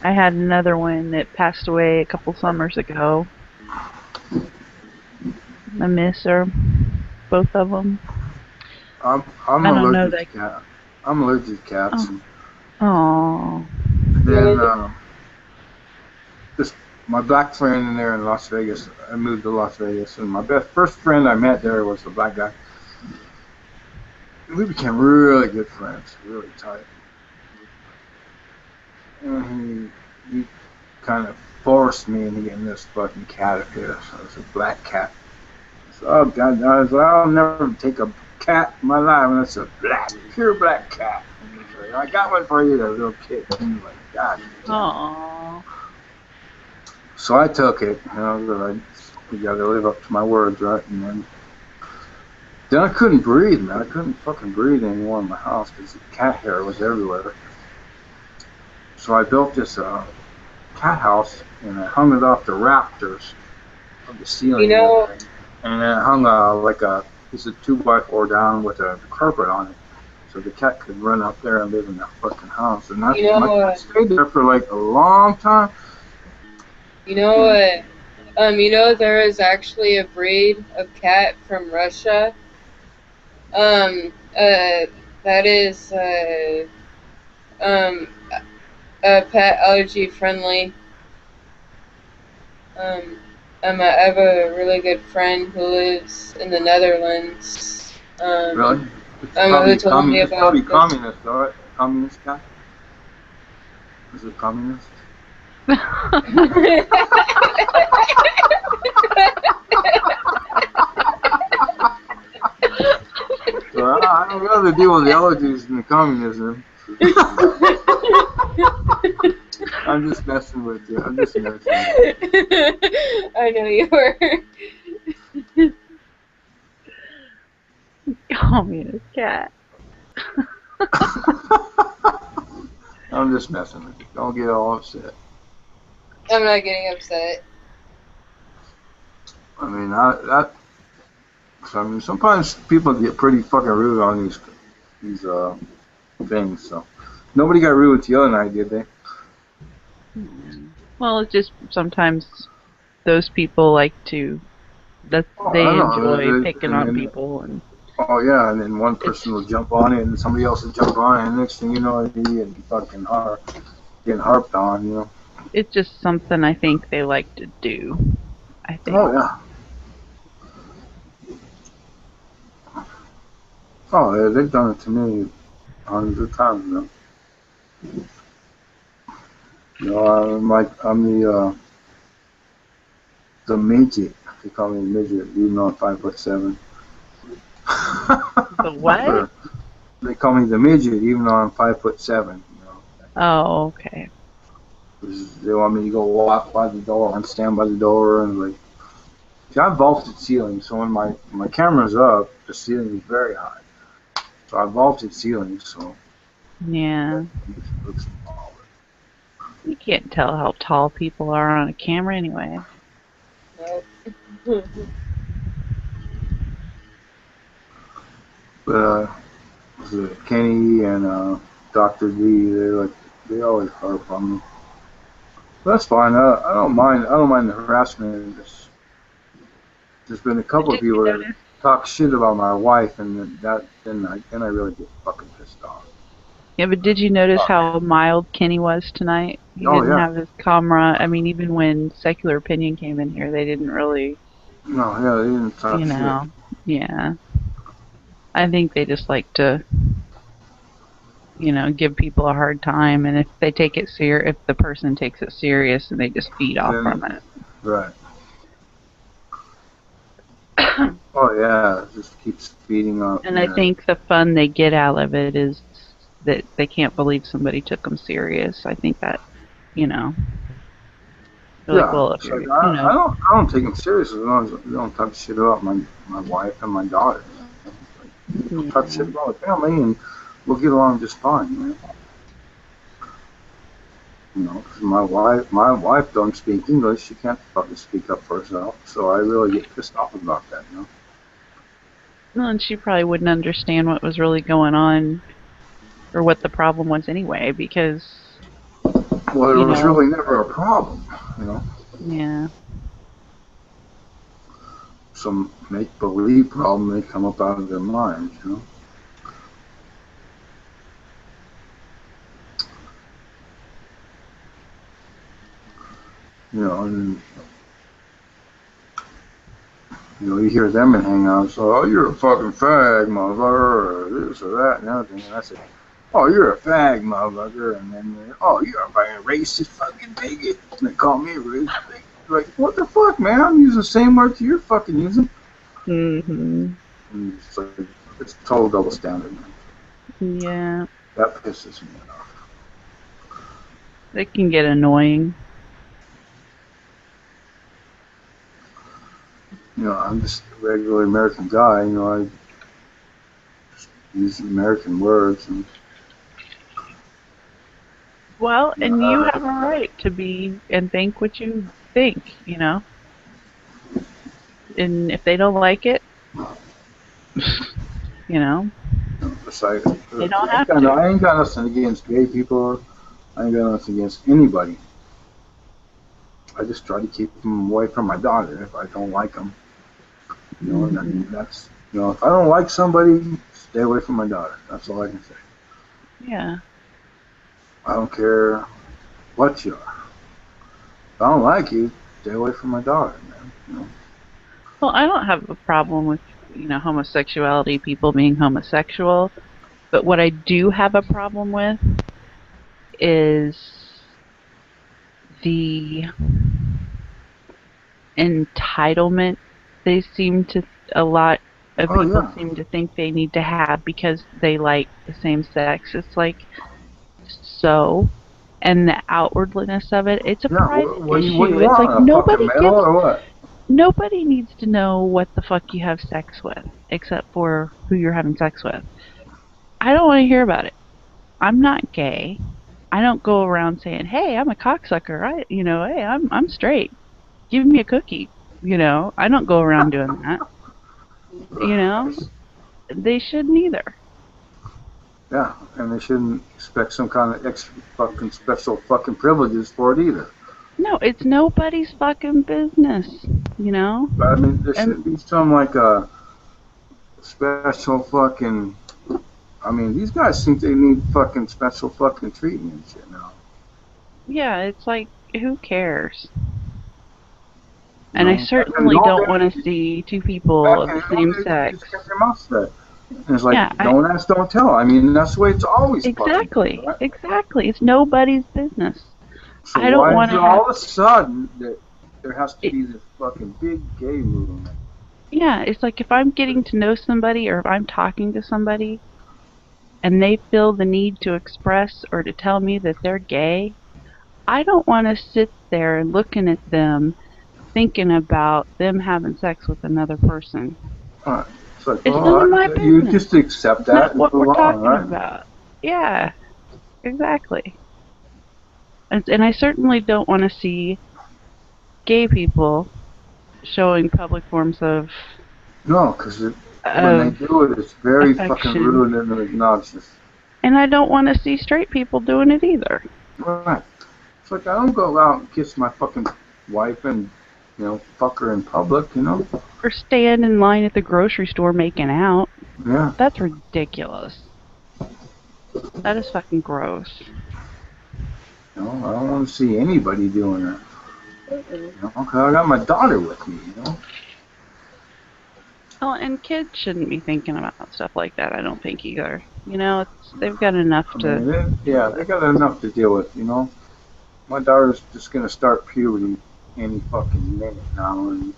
I had another one that passed away a couple summers ago. I miss her. both of them. I'm I don't know allergic to cats. I'm allergic to cats. Oh. And then just my black friend in there in Las Vegas. I moved to Las Vegas, and my first friend I met there was the black guy. We became really good friends, really tight. And he kind of forced me into getting this fucking cat of his. It was a black cat. I said, oh God, I was like, I'll never take a cat in my life, and it's a pure black cat. And I got one for you, that little kid. And I'm like, God. Aww. So I took it. You know, I got to live up to my words, right? And then I couldn't breathe, man. I couldn't fucking breathe anymore in my house because the cat hair was everywhere. So I built this cat house, and I hung it off the rafters of the ceiling. You know, and then I hung like a piece of 2x4 down with a carpet on it, so the cat could run up there and live in that fucking house. And You know, my cat stayed there for like a long time. you know what? You know, there is actually a breed of cat from Russia. That is pet allergy friendly. I have a really good friend who lives in the Netherlands. Really? Who told me It's about probably this. communist, alright? Communist cat? Is it communist? So I'd rather deal with the allergies than the communism. I'm just messing with you. I'm just messing with you. I know you were. Communist cat. I'm just messing with you. Don't get all upset. I'm not getting upset. I mean, sometimes people get pretty fucking rude on these things. So nobody got rude with you the other night, did they? Well, it's just sometimes those people like to, they I know. enjoy picking on people. And Oh yeah, and then one person will jump on it, and somebody else will jump on it, and next thing you know, he getting fucking getting harped on, you know. it's just something I think they like to do. I think. Oh yeah. Oh yeah, they've done it to me hundreds of times, you know. You know, I'm the midget. They call me a midget, even though I'm 5'7". The what? They call me the midget, even though I'm 5'7". You know. Oh, okay. They want me to go walk by the door and stand by the door and like. See, I have vaulted ceilings, so when my camera's up, the ceiling is very high. So I have vaulted ceilings, so. Yeah. It looks small. You can't tell how tall people are on a camera anyway. Nope. But Kenny and Dr. D, they always harp on me. But that's fine. I don't mind. I don't mind the harassment. There's been a couple of people that talk shit about my wife, and then I really get fucking pissed off. Yeah, but did you notice how mild Kenny was tonight? He Oh, didn't yeah. have his camera. I mean, even when Secular Opinion came in here, they didn't really, No, yeah, they didn't talk you shit. know. Yeah. I think they just like to, give people a hard time, and if they take it if the person takes it serious, and they just feed off Then- from it. Right. Oh yeah, it just keeps feeding up. And I think the fun they get out of it is that they can't believe somebody took them serious. I think that, they're like, well, if it's you're, like, I don't take them serious as long as they don't talk shit about my wife and my daughter. Like, talk shit about the family, and we'll get along just fine, man. You know, 'cause my wife don't speak English. She can't fucking speak up for herself. So I really get pissed off about that, you know. well, and she probably wouldn't understand what was really going on, or what the problem was anyway, because, Well, it was really never a problem, you know. yeah. some make-believe problem they come up out of their minds, you know. You know, and you know, you hear them in hangouts, oh, you're a fucking fag, motherfucker, or this or that and the other thing. And I say, oh, you're a fag, motherfucker. And then, oh, you're a fucking racist fucking bigot. And they call me a racist bigot. Like, what the fuck, man? I'm using the same words you're fucking using. Mhm. And it's like, it's total double standard, man. Yeah. That pisses me off. It can get annoying. You know, I'm just a regular American guy. You know, I just use American words. And, Well, and you have a right to be and think what you think, you know. And if they don't like it, you know, besides, they don't have to. I ain't got nothing against gay people. I ain't got nothing against anybody. I just try to keep them away from my daughter if I don't like them. You know, and that's, you know, if I don't like somebody, stay away from my daughter. That's all I can say. Yeah. I don't care what you are. If I don't like you, stay away from my daughter, man. You know? Well, I don't have a problem with, you know, homosexuality, people being homosexual. But what I do have a problem with is the entitlement they seem to, a lot of people seem to think they need to have because they like the same sex. It's like, so, and the outwardness of it, it's a private issue. It's like nobody needs to know what the fuck you have sex with, except for who you're having sex with. I don't want to hear about it. I'm not gay. I don't go around saying, "Hey, I'm a cocksucker. Hey, I'm straight. Give me a cookie." You know, I don't go around doing that. You know, they shouldn't either. Yeah, and they shouldn't expect some kind of extra fucking special fucking privileges for it either. No, it's nobody's fucking business. You know. But I mean, there should be some like a special fucking. I mean, these guys think they need fucking special fucking treatment and shit now. Yeah, it's like, who cares? And I certainly don't want to see two people of the same sex. And it's like, don't ask, don't tell. I mean, that's the way it's always exactly, right? Exactly. It's nobody's business. So I don't want to. All of a sudden that there has to be this fucking big gay movement. Yeah, it's like if I'm getting to know somebody or if I'm talking to somebody, and they feel the need to express or to tell me that they're gay, I don't want to sit there looking at them thinking about them having sex with another person. It's like, it's none of my business. You just accept that. That's what we're talking about. Yeah, exactly. And I certainly don't want to see gay people showing public forms of no, because when they do it, it's very fucking rude and obnoxious. And I don't want to see straight people doing it either. Right. It's like, I don't go out and kiss my fucking wife and, you know, fuck her in public, you know? Or stand in line at the grocery store making out. Yeah. That's ridiculous. That is fucking gross. You know, I don't want to see anybody doing that. You know, 'cause I got my daughter with me, you know? Oh, and kids shouldn't be thinking about stuff like that, I don't think, either. You know, they've got enough to... they got enough to deal with, you know? My daughter's just going to start puberty any fucking minute now, and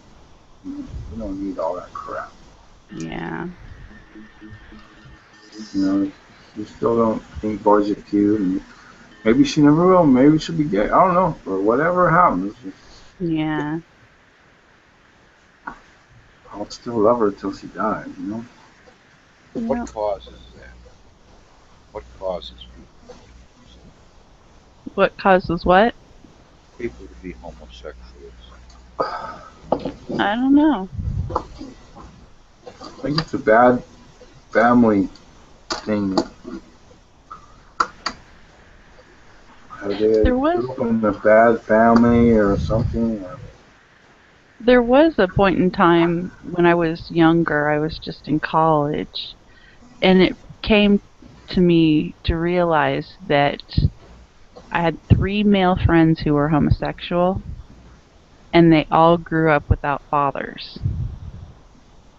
you don't need all that crap. Yeah. You know, you still don't think boys are cute, and maybe she never will, maybe she'll be gay, I don't know, but whatever happens. Yeah. I'll still love her till she dies, you know? Yeah. What causes that? What causes people? What causes what? People to be homosexuals. I don't know. I think it's a bad family thing. Have they grew up in a bad family or something? Or, There was a point in time when I was younger, I was just in college, and it came to me to realize that I had 3 male friends who were homosexual, and they all grew up without fathers.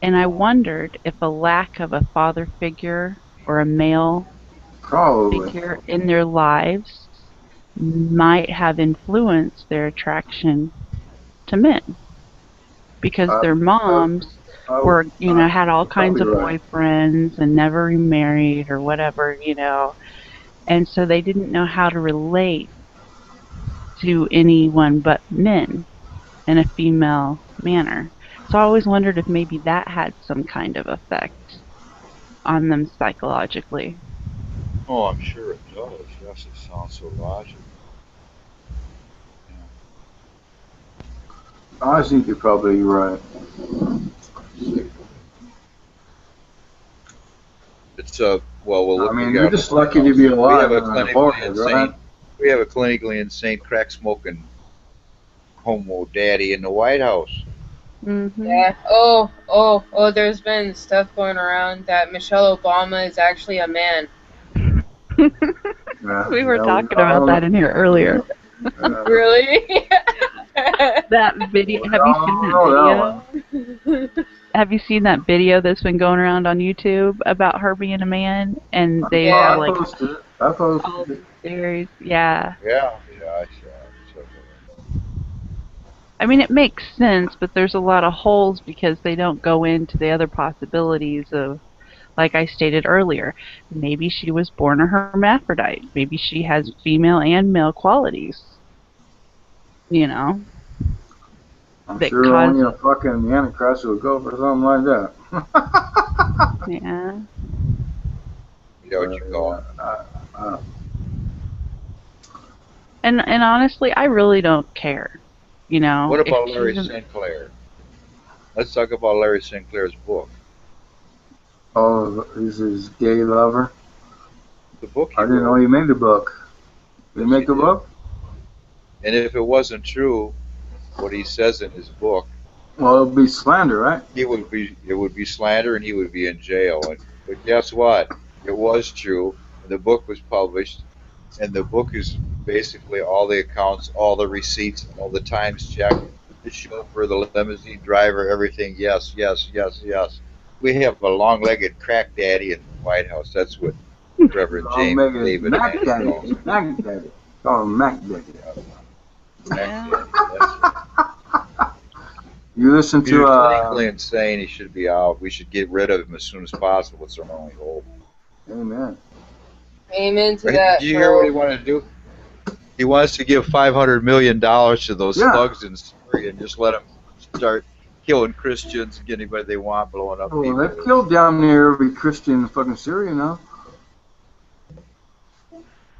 And I wondered if a lack of a father figure or a male Probably. figure in their lives might have influenced their attraction to men. Because their moms were, had all kinds of probably right. boyfriends and never remarried or whatever, and so they didn't know how to relate to anyone but men in a female manner. So I always wondered if maybe that had some kind of effect on them psychologically. Oh, I'm sure it does. Yes, it sounds so logical. I think you're probably right. It's well, look, I mean, you're just lucky to be alive. We have a clinically insane. Right? We have a clinically insane, crack smoking homo daddy in the White House. Mm-hmm. Yeah. There's been stuff going around that Michelle Obama is actually a man. Yeah, We were talking about that in here earlier. Really? That video. Have you seen that video? Have you seen that video that's been going around on YouTube about her being a man? And they have like all these theories. Yeah. Yeah, I saw. I mean, it makes sense, but there's a lot of holes because they don't go into the other possibilities of, like I stated earlier, maybe she was born a hermaphrodite. Maybe she has female and male qualities. I'm sure only a fucking Antichrist would go for something like that. Yeah. You know what you call it? And honestly, I really don't care. What about Larry Sinclair? Let's talk about Larry Sinclair's book. Oh, he's his gay lover? The book. I didn't know he made a book. Did he make a book? And if it wasn't true, what he says in his book, well, it would be slander, right? It would be slander, and he would be in jail. But guess what? It was true. The book was published, and the book is basically all the accounts, all the receipts, all the times checked, the chauffeur, the limousine driver, everything. Yes. We have a long-legged crack daddy in the White House. That's what Reverend James David Mac Daddy. Mac Daddy. Call him Mac Daddy. You listen to clinically insane. He should be out. We should get rid of him as soon as possible. It's our only hope. Amen. Amen to that. Did you hear what he wanted to do? He wants to give $500 million to those thugs in Syria and just let them start killing Christians and get anybody they want, blowing up people. Well, they've killed down there every Christian in fucking Syria now.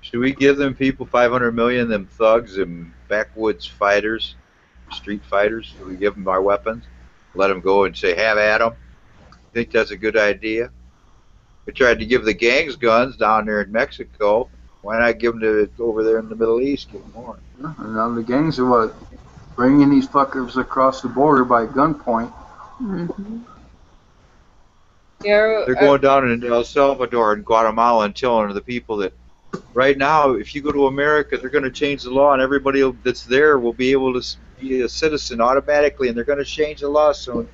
Should we give them people $500 million, them thugs and backwoods fighters, street fighters? Should we give them our weapons? Let them go and say, have at them? Think that's a good idea? We tried to give the gangs guns down there in Mexico. Why not give them to over there in the Middle East? Give them more. Yeah, and now the gangs are what? Bringing these fuckers across the border by gunpoint. Mm-hmm. Yeah, they're going down in El Salvador and Guatemala and telling the people that right now, if you go to America, they're going to change the law and everybody that's there will be able to be a citizen automatically, and they're going to change the law soon.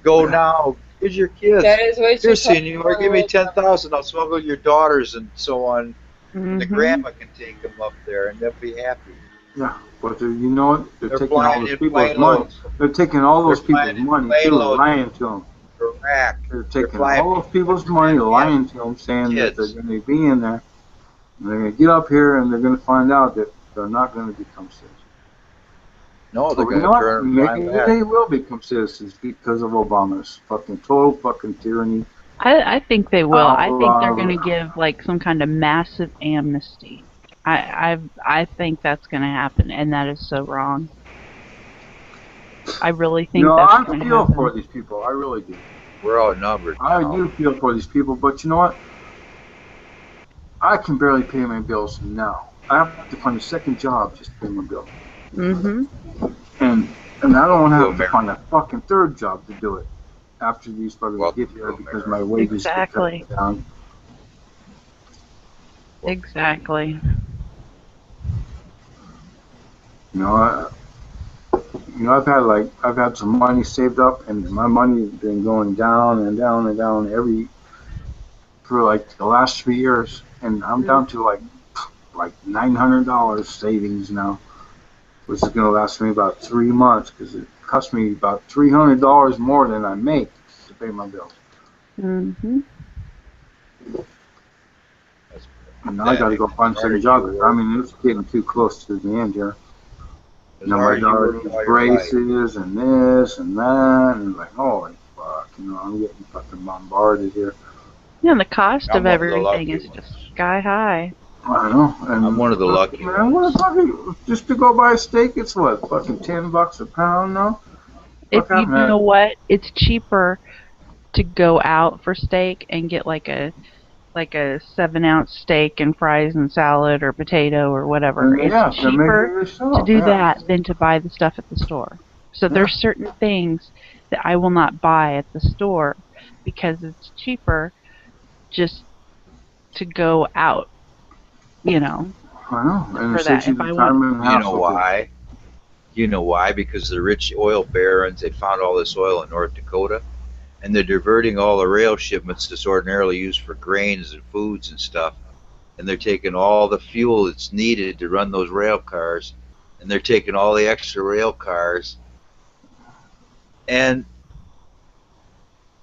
Go now. Here's your kids. That is what you're seeing. Or give me 10,000. I'll smuggle your daughters and so on. Mm-hmm. The grandma can take them up there, and they'll be happy. Yeah, but you know what? They're taking all those people's money. Loads. They're taking all those people's money too, lying to them. Correct. They're taking all those people's money, lying to them, saying that they're going to be in there. And they're going to get up here, and they're going to find out that they're not going to become citizens. No, they're going to turn back. They will become citizens because of Obama's fucking total fucking tyranny. I think they will. I think they're going to give like some kind of massive amnesty. I think that's going to happen, and that is so wrong. I really think that's going to happen. I feel for these people. I really do. We're outnumbered. I do feel for these people, but you know what? I can barely pay my bills now. I have to find a second job just to pay my bills. Mm-hmm. And And I don't want to have to find a fucking third job to do it after these fuckers get here because my wages get cut down. Exactly. You know, I've had some money saved up, and my money's been going down and down and down for like the last 3 years, and I'm down to like $900 savings now, which is gonna last me about 3 months because it cost me about $300 more than I make to pay my bills. Mhm. And now I got to go find some job. I mean, it's getting too close to the end here. You know, my daughter needs braces and this and that, and like, holy fuck, you know, I'm getting fucking bombarded here. Yeah, and the cost of everything is just sky high. I know. And I'm one of the lucky man, what fucking, just to go buy a steak, it's what, fucking $10 a pound now? If you know what, it's cheaper to go out for steak and get like a 7-ounce steak and fries and salad or potato or whatever. Yeah, it's cheaper to do that than to buy the stuff at the store. So there's certain things that I will not buy at the store because it's cheaper just to go out, you know. I know. And for that. If I want, you know why? You know why? Because the rich oil barons, they found all this oil in North Dakota, and they're diverting all the rail shipments that's ordinarily used for grains and foods and stuff, and they're taking all the fuel that's needed to run those rail cars, and they're taking all the extra rail cars, and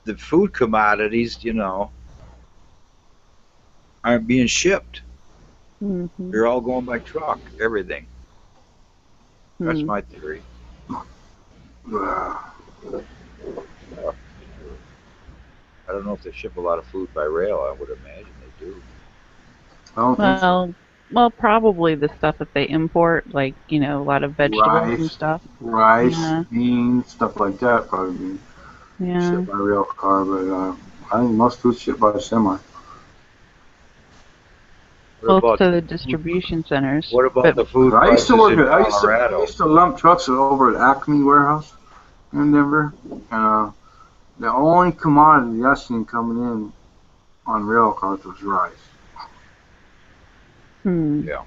the food commodities, you know, aren't being shipped. Mm-hmm. They're all going by truck, everything. That's my theory. I don't know if they ship a lot of food by rail. I would imagine they do. Well, probably the stuff that they import, like, you know, a lot of vegetables and stuff. Rice, beans, stuff like that, probably. Shipped by rail car, but I think most food's shipped by semi. Close to the distribution centers. What about the food I used to prices work in at, Colorado? I used to lump trucks over at Acme warehouse in Denver, and the only commodity I seen coming in on rail cars was rice. Yeah.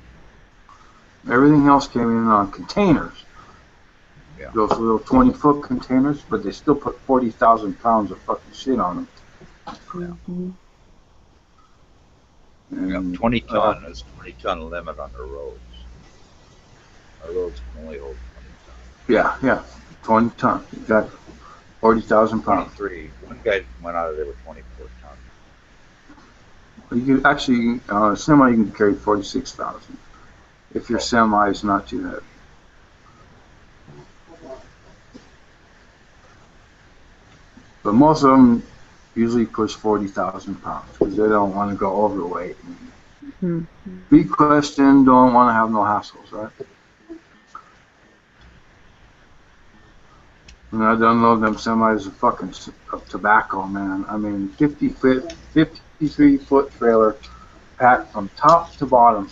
Everything else came in on containers. Yeah. Those little 20-foot containers, but they still put 40,000 pounds of fucking shit on them. Mm-hmm. And 20 ton is 20-ton limit on the roads. Our roads can only hold 20 tons. Yeah, 20 tons, exactly. 40,000 pounds. 23. One guy went out of there with 24 tons. You can actually, semi, you can carry 46,000 if your semi is not too heavy. But most of them usually push 40,000 pounds because they don't want to go overweight. Big question, don't want to have no hassles, right? And I don't know them semis are fucking tobacco, man. I mean, 53-foot trailer packed from top to bottom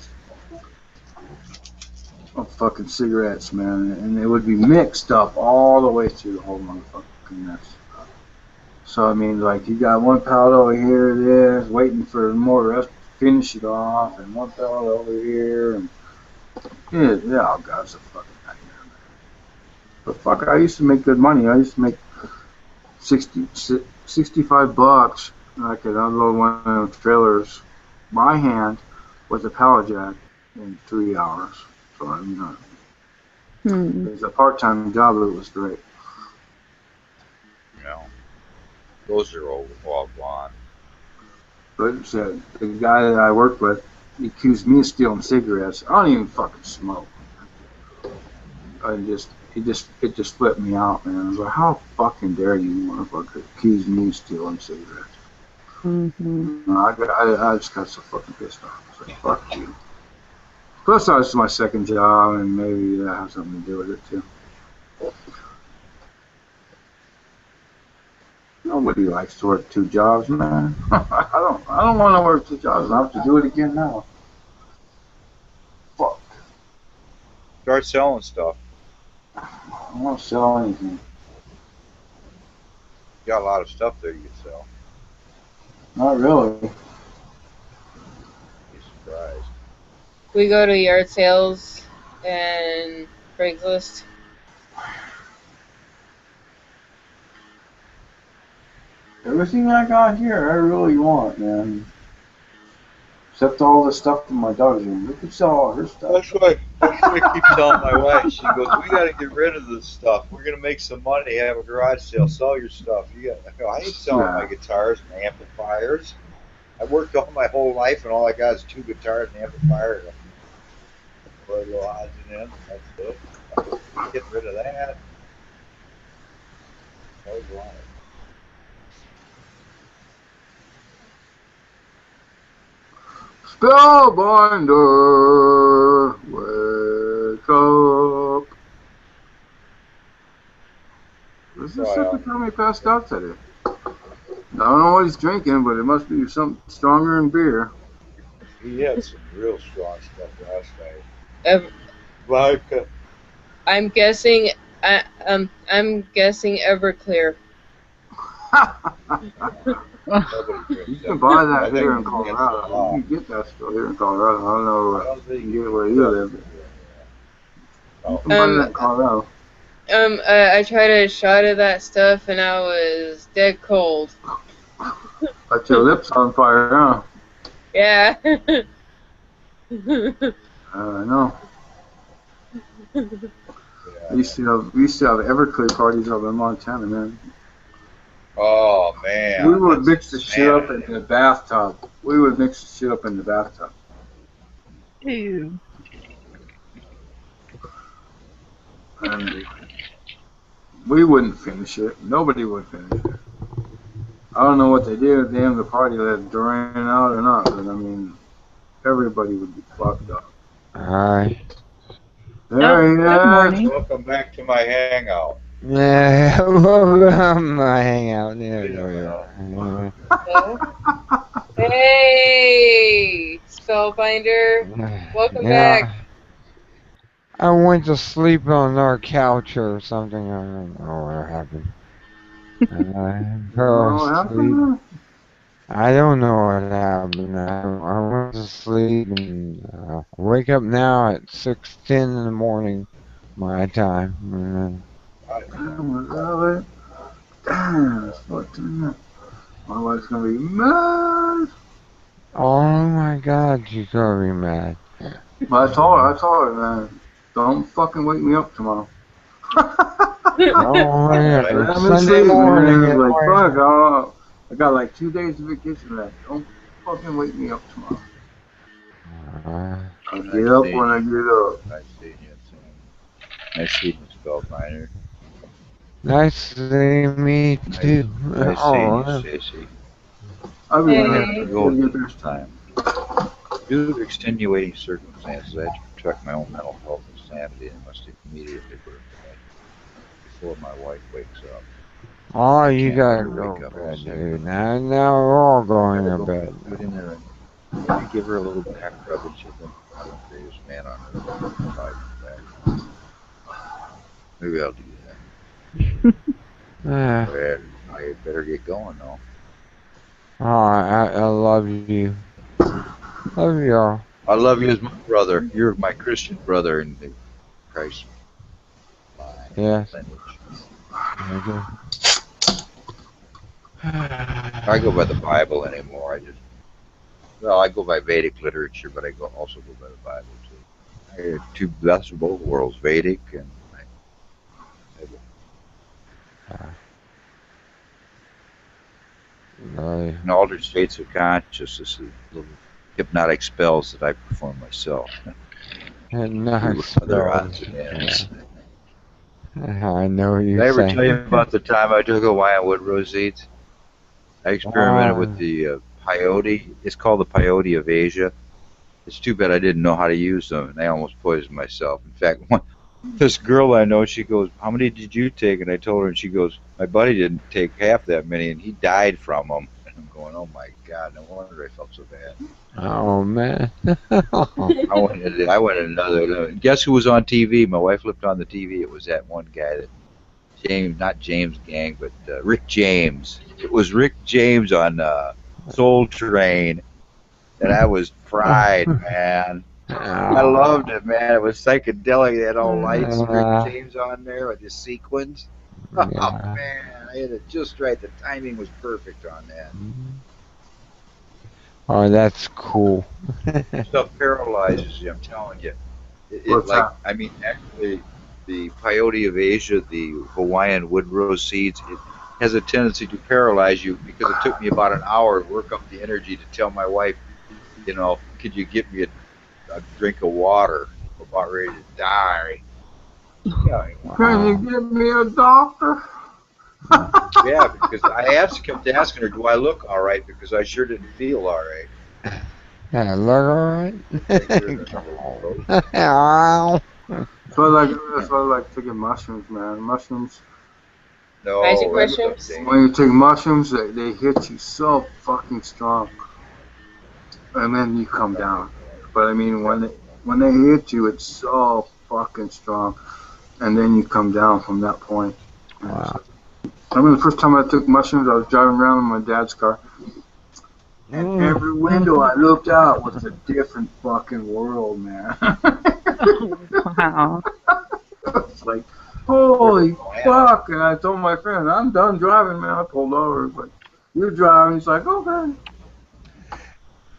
of fucking cigarettes, man. And it would be mixed up all the way through the whole motherfucking mess. So, I mean, like, you got one pallet over here, this, waiting for more rest to finish it off, and one pallet over here, and oh, God, it's a fucking nightmare, man. But fuck, I used to make good money. I used to make $65. I could unload one of those trailers by hand with a pallet jack in 3 hours. So, I mean, it was a part-time job, but it was great. Yeah. Those are all gone. But the guy that I worked with, he accused me of stealing cigarettes. I don't even fucking smoke. It just flipped me out, man. I was like, how fucking dare you, motherfucker, accuse me of stealing cigarettes? I just got so fucking pissed off. I was like, fuck you. Plus, that was my second job, and maybe that has something to do with it too. Nobody likes to work 2 jobs, man. I don't want to work 2 jobs. I have to do it again now. Fuck. Start selling stuff. I won't sell anything. You got a lot of stuff there you can sell. Not really. Be surprised. We go to yard sales and Craigslist. Everything I got here, I really want, man. Except all the stuff in my daughter's room. We could sell all her stuff. That's what I keep telling my wife. She goes, "We got to get rid of this stuff. We're gonna make some money. Have a garage sale. Sell your stuff." I ain't selling my guitars and amplifiers. I worked all my whole life, and all I got is 2 guitars and amplifier. Put a little odds in them. That's it. Get rid of that. That was a lot. Spellbinder, wake up. This is the second time he passed out today. I don't know what he's drinking, but it must be something stronger than beer. He had some real strong stuff last night. Vodka. I'm guessing Everclear. You can buy that here in Colorado. You can get that still here in Colorado. I don't know if you can get it where you live. You can buy that in Colorado. I tried a shot of that stuff and I was dead cold. Got your lips on fire, huh? Yeah. I know. We used to have Everclear parties over in Montana, man. Oh man. We would mix the shit up in the bathtub. Ew. And we wouldn't finish it. Nobody would finish it. I don't know what they did at the end of the party, let it drain out or not, but I mean, everybody would be fucked up. Hi. There he is. Welcome back to my hangout. Yeah, welcome my hangout. There we are. Hey, Spellbinder. Welcome back. I went to sleep on our couch or something. I don't know what happened. I fell asleep. I don't know what happened. I went to sleep and wake up now at 6:10 in the morning, my time. Damn, it's 14. My wife's gonna be mad. Oh my God, she's gonna be mad. But I told her, man, don't fucking wake me up tomorrow. Oh yeah, I'm Sunday asleep, morning. man. Like, fuck, I got like 2 days of vacation left. Don't fucking wake me up tomorrow. I'll get up when I get up. Nice seeing you, Spellbinder. Nice to see me too. Nice seeing you, Stacy. I'll be have to go this time. Due to extenuating circumstances, I had to protect my own mental health and sanity and must immediately put it to bed before my wife wakes up. Oh, you gotta go to bed, dude. Now we're all going to bed. Put in there and give her a little back rub and she'll think I'm the greatest man on earth. Maybe I'll do that. I better get going though. Oh, I love you. Love you all. I love you as my brother. You're my Christian brother in the Christ. Yes. Okay. I go by the Bible anymore. I go by Vedic literature, but I also go by the Bible too. I have two best of both worlds, Vedic and Bible. In altered states of consciousness, little hypnotic spells that I perform myself. Nice. Other odds and ends. I know what you're saying. Did I ever tell you about the time I took Hawaiian wood rose seeds? I experimented with the peyote. It's called the peyote of Asia. It's too bad I didn't know how to use them, and I almost poisoned myself. In fact, this girl I know, she goes, "How many did you take?" And I told her, and she goes, "My buddy didn't take half that many, and he died from them." I'm going, oh my God, no wonder I felt so bad. Oh man. I went another. Guess who was on TV? My wife flipped on the TV. It was that one guy that James, not James Gang, but Rick James. It was Rick James on Soul Train, and I was fried, man. I loved it, man. It was psychedelic. They had all lights, Rick James on there with his sequins. Oh man, I had it just right. The timing was perfect on that. Oh, that's cool. Stuff paralyzes you. I'm telling you. What's that? I mean, actually, the peyote of Asia, the Hawaiian wood rose seeds, it has a tendency to paralyze you because it took me about an hour to work up the energy to tell my wife, you know, could you get me a drink of water? I'm about ready to die. Yeah, Can you give me a doctor? yeah, because I kept asking her, do I look all right? Because I sure didn't feel all right. Yeah, look alright. So I like taking mushrooms, man. Mushrooms. No, Magic mushrooms? When you take mushrooms, they hit you so fucking strong, and then you come down. But I mean, when they hit you, it's so fucking strong, and then you come down from that point. Wow. I remember the first time I took mushrooms, I was driving around in my dad's car, and every window I looked out was a different fucking world, man. Wow. It's like, holy fuck! And I told my friend, I'm done driving, man. I pulled over, but you're driving. He's like, okay.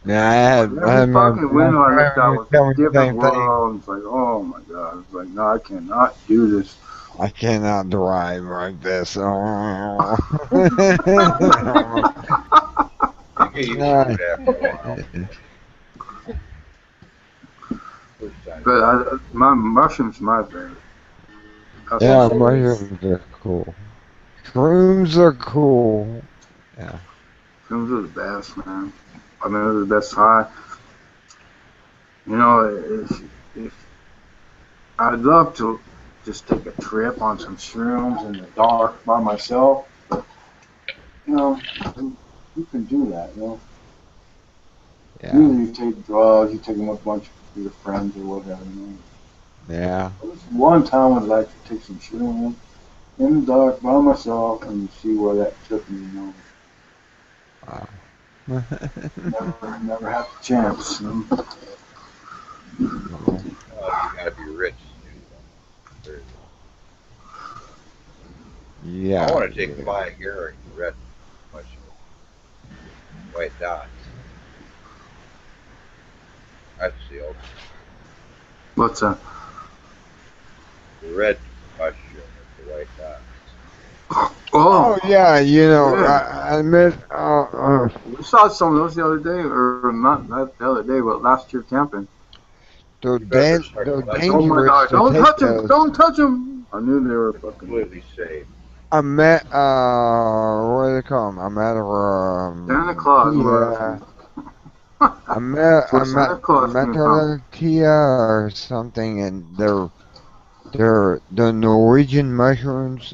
Yeah, I had Every fucking window I looked out was a different thing. world. It's like, oh my god. It's like, no, I cannot do this. I cannot drive like this. Oh. But my mushrooms, my favorite. Yeah, mushrooms are cool. Shrooms are cool. Yeah. Shrooms are the best, man. I mean, they're the best high. You know, if I'd love to just take a trip on some shrooms in the dark by myself, but, you know, you can do that, you know. Yeah. Usually you take drugs, you take them with a bunch of your friends or whatever, you know. Yeah. One time I'd like to take some shrooms in the dark by myself and see where that took me, you know. Wow. Never had the chance. You know? Oh, you gotta be rich. Yeah. I want to take Flying Gary, red mushroom, white dots. That's the old. What's that? The red mushroom with the white dots. Oh, yeah, you know, yeah. I admit, We saw some of those the other day, or not the other day, but last year camping. they're Dangerous Oh my God! Don't touch them! Don't touch them! I knew they were fucking. Completely safe. I met, what do they call them? I met Santa Claus. Kia. I met a Kia or something, and they're the Norwegian mushrooms.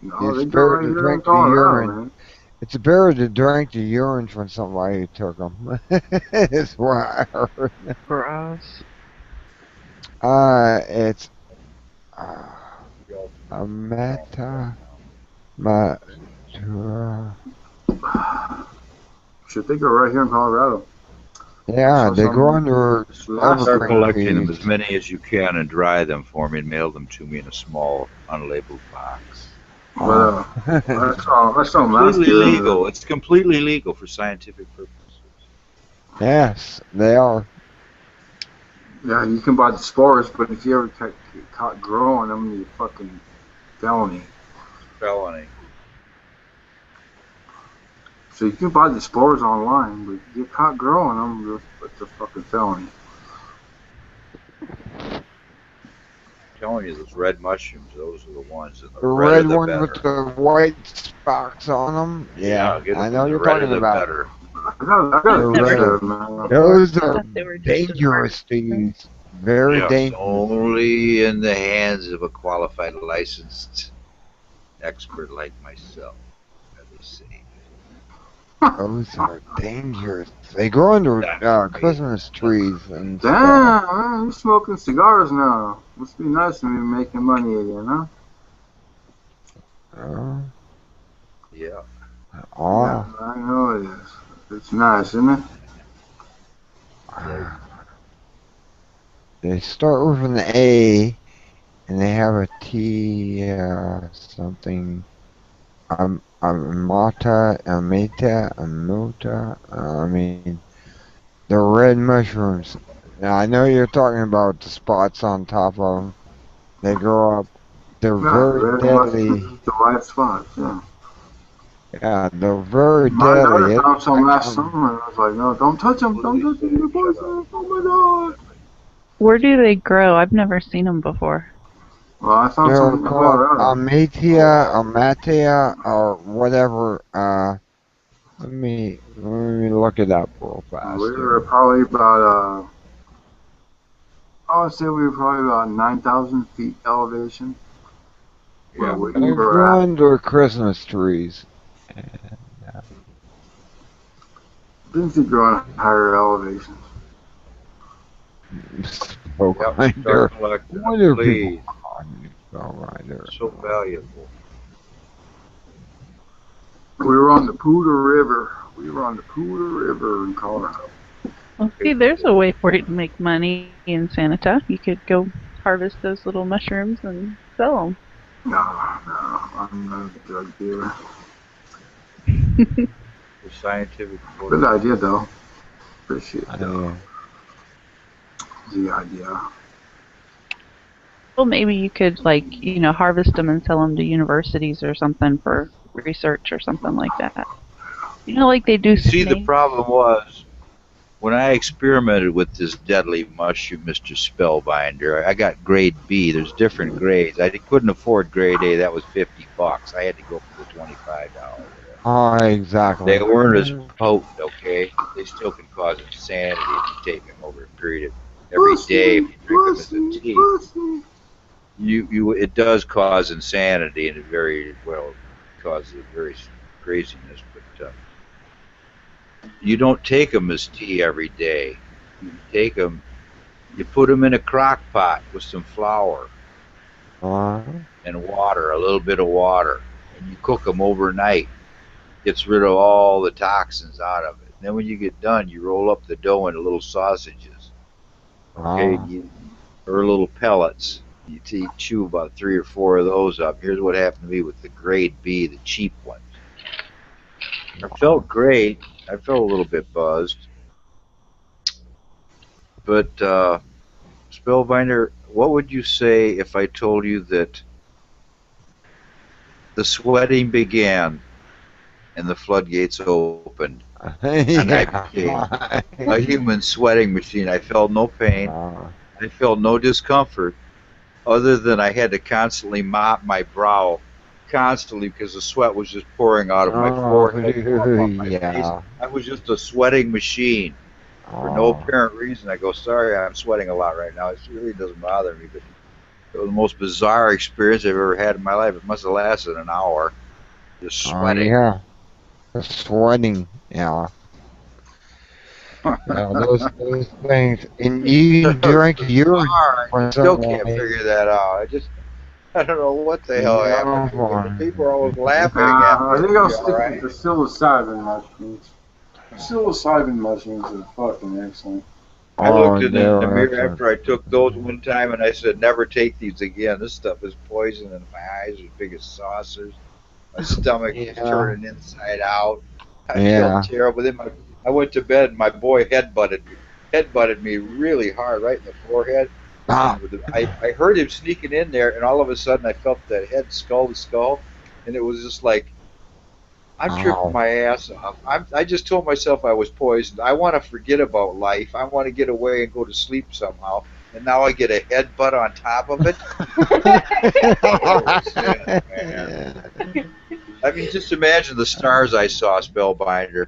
No, they It's go better right to here in drink the Colorado, urine. man. It's better to drink the urine from somebody who took them. That's what I heard. For us. It's a Should they go right here in Colorado? Yeah, they go under Start evergreen collecting them, trees. as many as you can, and dry them for me, and mail them to me in a small, unlabeled box. But I saw them last Completely year. legal. It's completely legal for scientific purposes. Yes, they are. Yeah, you can buy the spores, but if you ever get caught growing them, you fucking felony. Felony. So you can buy the spores online, but if you get caught growing them, it's a fucking felony. I'm telling you, those red mushrooms, those are the ones. And The red one with the white spots on them. Yeah, I know you're talking about. Better. I got a picture, man. Those are dangerous things. Very dangerous. Only in the hands of a qualified, licensed expert like myself. Let me see. Those are dangerous. They grow under Christmas trees and stuff. Damn, man, you smoking cigars now. Must be nice to be making money again, huh? Yeah. Oh, Yeah, I know it is. It's nice, isn't it? they start with an A, and they have a T something. Amata. I mean, they're red mushrooms. Now I know you're talking about the spots on top of them. They grow up. They're Yeah, very red deadly. mushrooms, the white spots, yeah. Yeah, they're very My daughter deadly. found some last summer, and I was like, no, don't touch them, don't touch them, you're poison. Oh my god. Where do they grow? I've never seen them before. Well, I found They're some in called Colorado. Amatia, or whatever. Let me look it up real fast. We were probably about, I would say we were probably about 9,000 feet elevation. Yeah. Where They we were grow at. under Christmas trees. Things that grow on higher elevations. Spellbinder. Start collecting What them, are please. people calling you Spellbinder? So valuable. We were on the Poudre River. We were on the Poudre River in Colorado. Well, see, there's a way for you to make money in Sanata. You could go harvest those little mushrooms and sell them. No, I'm not a drug dealer. The scientific Good idea, though. Appreciate I, the idea. Well, maybe you could, like, harvest them and sell them to universities or something for research or something like that. Like they do. See, the snakes. problem was when I experimented with this deadly mushroom, Mr. Spellbinder. I got grade B. There's different grades. I couldn't afford grade A. That was $50. I had to go for the $25. exactly. They weren't as potent, okay? They still can cause insanity if you take them over a period of every day. If you drink them as a tea, it does cause insanity, and it very well causes very craziness. But you don't take them as tea every day. You take them, you put them in a crock pot with some flour and water, a little bit of water, and you cook them overnight. Gets rid of all the toxins out of it. And then when you get done, you roll up the dough into little sausages, okay, or little pellets. You chew about 3 or 4 of those up. Here's what happened to me with the grade B, the cheap ones. I felt great. I felt a little bit buzzed. But, Spellbinder, what would you say if I told you that the sweating began and the floodgates opened, and I became a human sweating machine? I felt no pain. I felt no discomfort, other than I had to constantly mop my brow, constantly, because the sweat was just pouring out of my forehead, off my face. I was just a sweating machine for no apparent reason. I go, sorry, I'm sweating a lot right now. It really doesn't bother me, but it was the most bizarre experience I've ever had in my life. It must have lasted an hour, just sweating. The sweating, those things. And you drink urine. I still can't figure that out. I don't know what the hell happened. People are always laughing at me. I think I'll stick with the psilocybin mushrooms. Psilocybin mushrooms are fucking excellent. I looked in the mirror after I took those one time, and I said, never take these again. This stuff is poison, and my eyes are big as saucers. My stomach is turning inside out. I felt terrible. Then I went to bed, and my boy headbutted me really hard, right in the forehead. I heard him sneaking in there, and all of a sudden I felt that head skull to skull, and it was just like, I'm tripping my ass off. I just told myself I was poisoned. I want to forget about life. I want to get away and go to sleep somehow. And now I get a headbutt on top of it. I mean, just imagine the stars I saw, Spellbinder.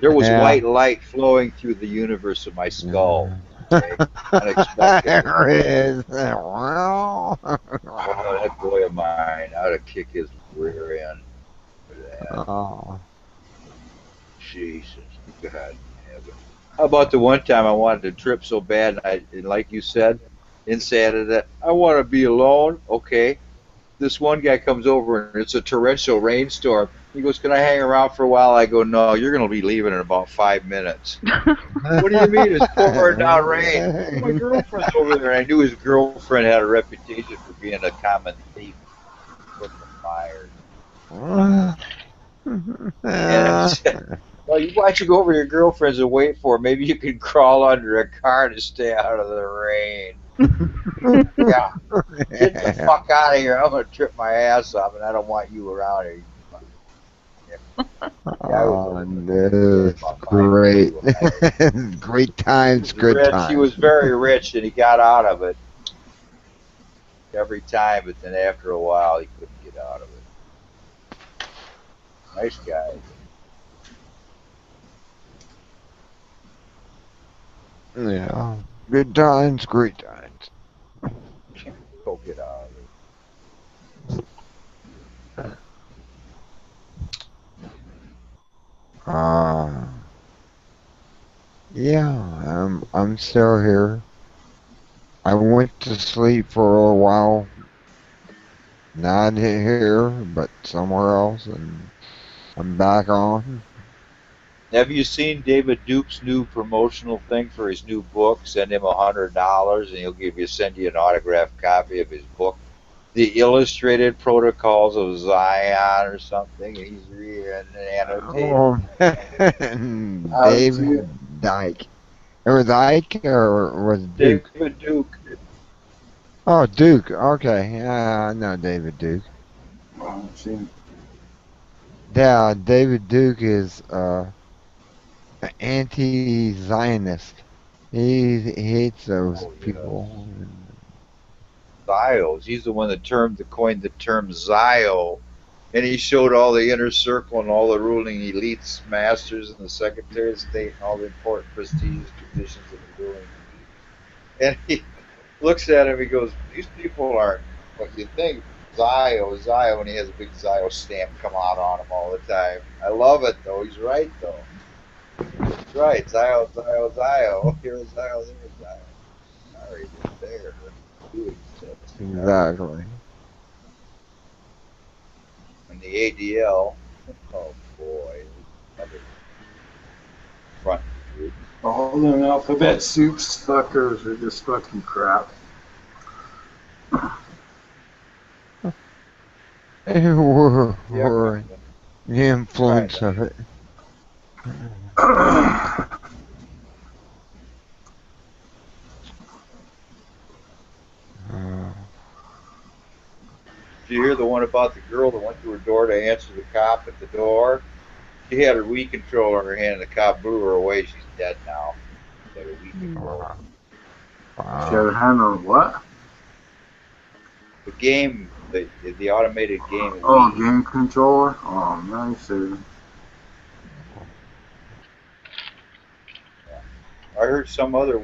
There was white light flowing through the universe of my skull. Okay? Unexpected. There it is. Oh, that boy of mine, I ought to kick his rear end. Jesus, God in heaven. How about the one time I wanted to trip so bad, and like you said, inside of that, I want to be alone. Okay. This one guy comes over and it's a torrential rainstorm. He goes, "Can I hang around for a while?" I go, "No, you're going to be leaving in about 5 minutes." "What do you mean? It's pouring down rain." "My girlfriend's over there." And I knew his girlfriend had a reputation for being a common thief, putting the fire. And I said, "Well, why don't you go over to your girlfriend's and wait for her? Maybe you can crawl under a car to stay out of the rain." Yeah. Get the fuck out of here. I'm going to trip my ass off, and I don't want you around here. Oh, no, great. Great times, good times. He was very rich, and he got out of it every time, but then after a while, he couldn't get out of it. Nice guy. Yeah. Good times, great times. Go get out of it. Yeah, I'm still here. I went to sleep for a while, not here, but somewhere else, and I'm back on. Have you seen David Duke's new promotional thing for his new book? Send him $100, and he'll send you an autographed copy of his book, The Illustrated Protocols of Zion, or something. He's reading and annotating. Oh, David Dyke. It was Ike or was it Duke? David Duke. Oh, Duke. Okay, yeah, I know David Duke. Yeah, David Duke is an anti-Zionist. He hates those people. Zios. He's the one that coined the term Zio, and he showed all the inner circle and all the ruling elites, masters, and the Secretary of State, and all the important prestigious traditions of the ruling elite. And he looks at him. He goes, "These people aren't what you think." Zio, and he has a big Zio stamp come out on him all the time. I love it though. He's right though. He's right. Zio. Here is Zio. There is Zio. Sorry, it's there. Exactly. And the ADL, oh boy, front group. All them alphabet soups fuckers are just fucking crap. Or the influence of it. Did you hear the one about the girl that went to her door to answer the cop at the door? She had her Wii controller in her hand, and the cop blew her away. She's dead now. She had a Wii controller. She had her hand on what? The game, the automated game. Oh, game controller? Oh, nice. I heard some other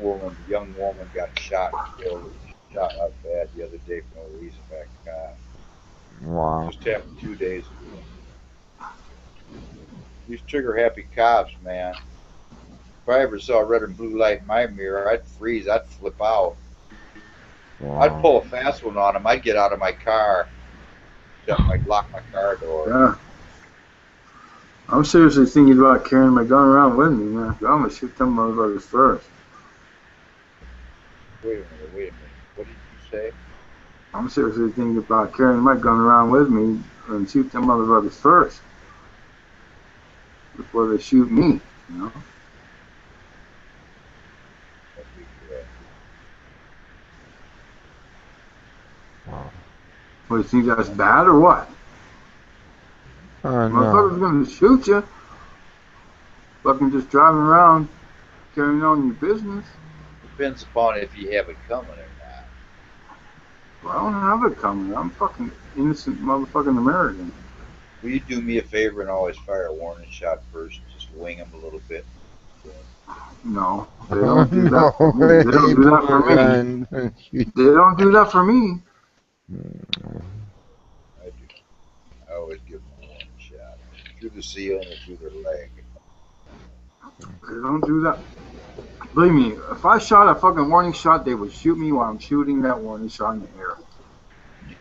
young woman got shot and killed. Shot up bad the other day for no reason back in Ghana. Wow. Just happened 2 days ago. These trigger-happy cops, man. If I ever saw red and blue light in my mirror, I'd freeze. I'd flip out. Wow. I'd pull a fast one on them. I'd get out of my car. I'd lock my car door. Yeah. I'm seriously thinking about carrying my gun around with me, man. I'm gonna shoot them motherfuckers first. Wait a minute. What did you say? I'm seriously thinking about carrying my gun around with me and shoot them motherfuckers first. Before they shoot me, you know? Wow. What, you think that's bad or what? Motherfucker's gonna shoot you. Fucking just driving around, carrying on your business. Depends upon if you have it coming or not. Well, I don't have it coming. I'm fucking innocent motherfucking American. Will you do me a favor and always fire a warning shot first? Just wing them a little bit. No, they don't do that for me. They don't do that for me. They don't do that for me. I do. I always give them a warning shot. Through the ceiling or through their leg. They don't do that. Believe me, if I shot a fucking warning shot, they would shoot me while I'm shooting that warning shot in the air.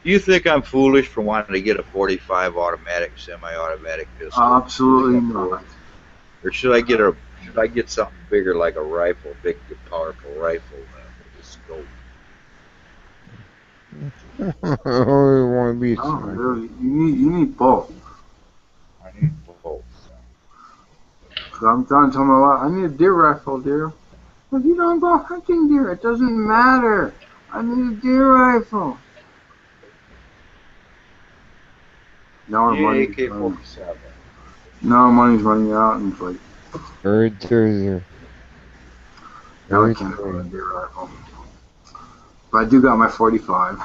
Do you think I'm foolish for wanting to get a 45 automatic, semi-automatic pistol? Absolutely not. Or should I get something bigger like a rifle, big, powerful rifle with a scope? Oh, want to be a No, sniper. really, you need both. I need both. So I'm trying to tell my wife, I need a deer rifle, dear. But you don't go hunting deer. It doesn't matter. I need a deer rifle. Now our money's AK-47. running out, and it's like, Birds are there. now I can't afford a deer rifle. But I do got my 45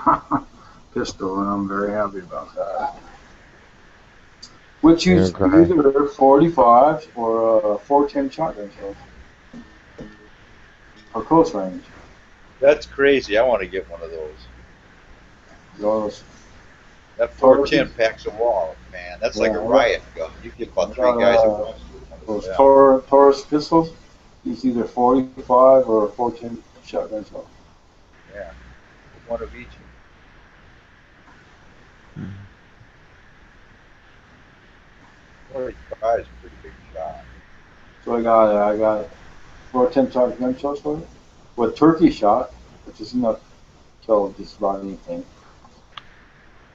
pistol, and I'm very happy about that. Which is Okay. either 45 or a 410 shotgun shell. For close range. That's crazy. I want to get one of those. Those, That 410 packs a wall, man. That's like a riot gun. You get about 3 guys at once. those Yeah. Taurus pistols, it's either 45 or a 410 shotgun shell. Yeah. One of each. Hmm. 45 is a pretty big shot. So I got 410 shotgun shells for it. With turkey shot, which is enough to kill just about anything.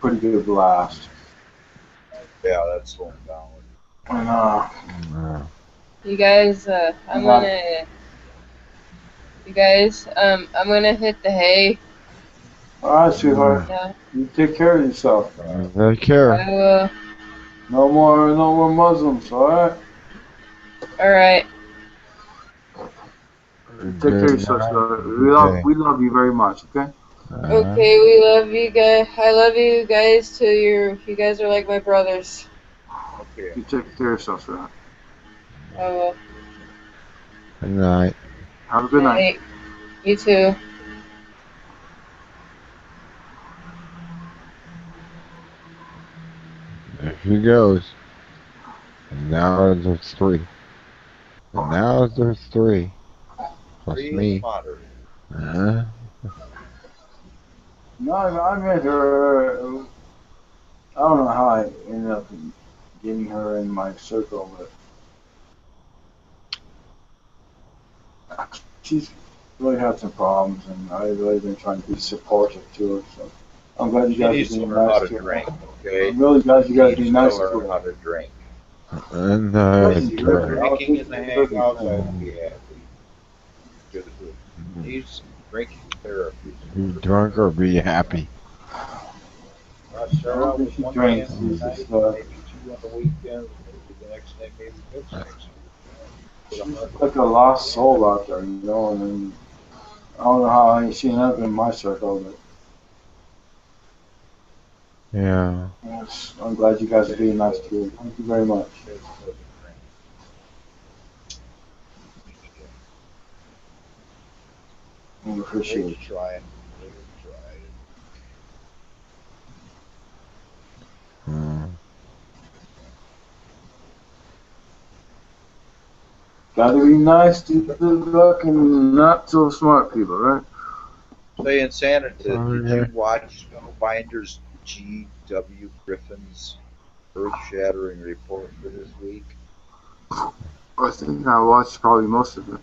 Pretty good blast. Yeah, that's slowing down. And You guys, I'm gonna hit the hay. alright, sweetheart. Yeah, You take care of yourself. Take care. I will. No more Muslims, alright? Alright. Take care of yourself, sweetheart. We love you very much, okay? Okay, we love you guys. I love you guys too. You guys are like my brothers. Okay. You take care of yourself, sweetheart. I will. Good night. Have a good night. You too. There she goes. And now there's 3. And now there's 3. Plus Free me. moderate. Uh-huh. No, I met her. I don't know how I ended up getting her in my circle, but she's really had some problems, and I've really been trying to be supportive to her. So I'm glad you She guys needs are to being learn how nice to to her. drink, okay? I'm really glad you guys are She being needs nice to to learn how her. to drink. And Drinking in the hangouts, I would be happy. Just needs drinking therapy. be drunk or be happy. I'll start out with She one drinks. can It's tonight, just, maybe 2 on the weekend, maybe the next day, maybe 6. like a lost soul out there, you know. And then, I don't know how she ended up in my circle, but Yeah. yes, I'm glad you guys are being nice to her. Thank you very much. I appreciate it. Try it. Mm. Gotta be nice to the fucking not so smart people, right? Say in Santa, did Oh, you yeah. watch Spellbinder's G.W. Griffin's earth-shattering report for this week? I think I watched probably most of it.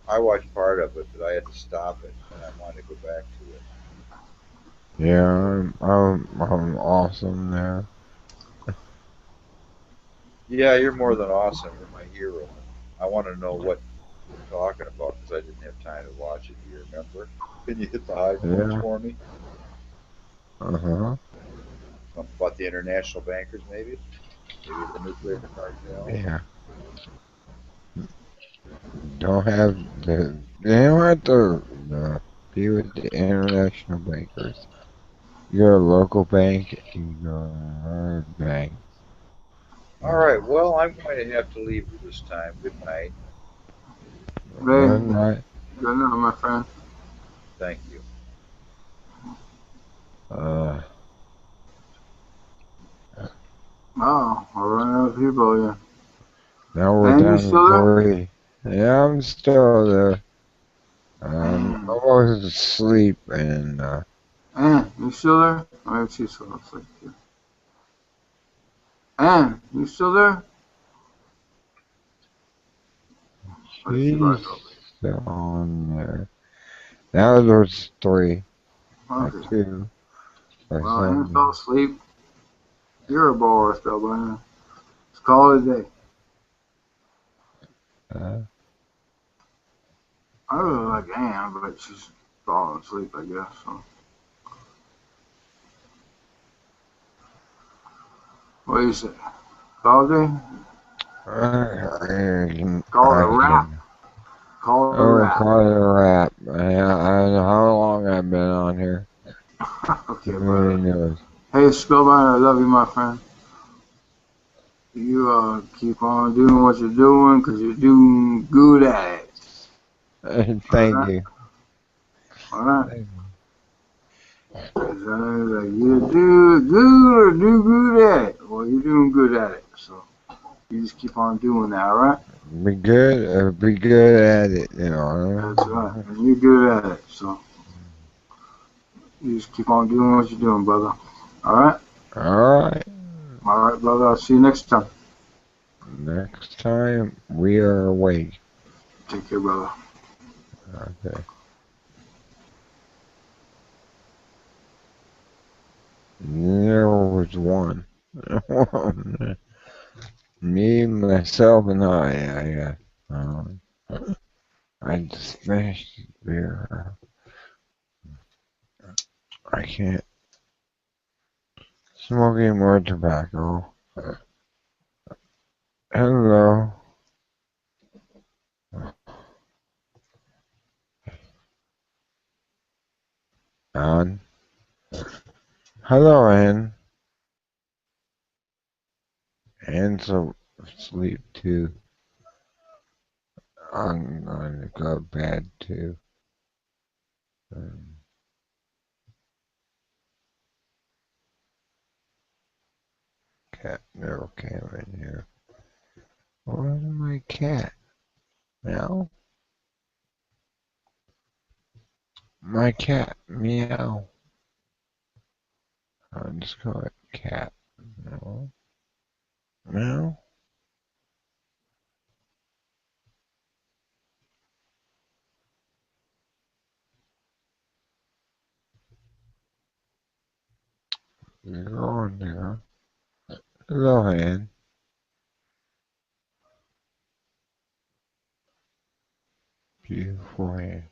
I watched part of it, but I had to stop it, and I wanted to go back to it. Yeah, I'm awesome now. Yeah, you're more than awesome. You're my hero. I want to know what you're talking about because I didn't have time to watch it. Do you remember? Can you hit the high points Yeah. for me? Uh-huh. Something about the international bankers, maybe? Maybe the nuclear cartel? Yeah. Don't have they don't have to be with the international bankers. You go to a local bank, you go to our bank. All right. Well, I'm going to have to leave for this time. Good night. Good night. Good night, my friend. Thank you. Oh, we're running out of people again. Now we're Man, you down still to there? 3. Yeah, I'm still there. Man, almost asleep and Ann, you still there? Maybe she's still asleep too. Ann, you still there? Or did she she's like over? still on there. Now there's 3 or Okay. 2 or Well, Ann something. fell asleep. You're a baller, Spellbinder. Let's call it a day. Uh, I really like Ann, but she's falling asleep, I guess. So. What do you say? Call it a day? Call it a wrap. Call it a wrap. call it a wrap. I don't know how long I've been on here. Okay, Who brother. really knows? Hey, Spellbinder, I love you, my friend. You keep on doing what you're doing because you're doing good at it. Thank you. All right. Thank Like you do good or do good at it. Well, you're doing good at it. So you just keep on doing that, all right? you. Be good at it, you know. That's right. And you're good at it. So you just keep on doing what you're doing, brother. All right? Alright. All right, brother. I'll see you next time. Next time we are awake. Take care, brother. Okay. There was one. Me, myself, and I just finished beer. I can't smoke any more tobacco. Hello. Ann. Hello, Ann. Ann's asleep too. I'm going to go to bed too. Cat never came in here. Where's my cat? Meow? My cat. Meow. I'll just call it cat. Meow. Meow. You're on there. Hello, Ann. Beautiful Ann.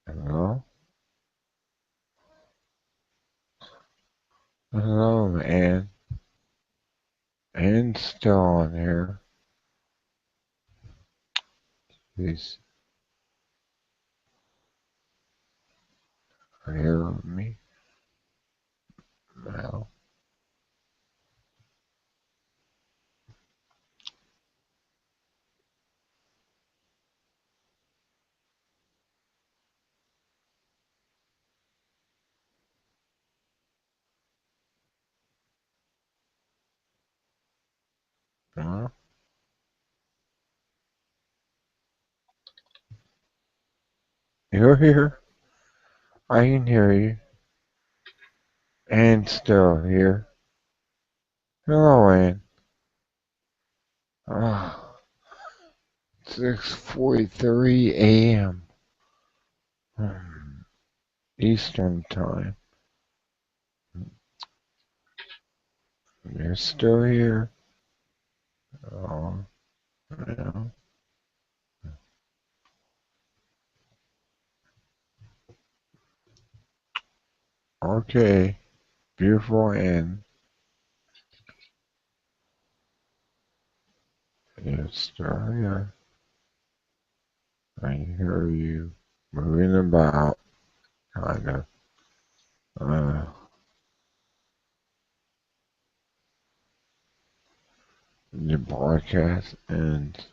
Hello? Hello, Ann. Ann's still on here. She's here with me. Meow. Meow. You're here. I can hear you. Ann's still here. Hello, Ann. Ah, 6:43 a.m. Eastern time. You're still here. Oh, yeah. Okay. Beautiful Ann. You're still here. I hear you moving about, kind of. Uh, the broadcast ends.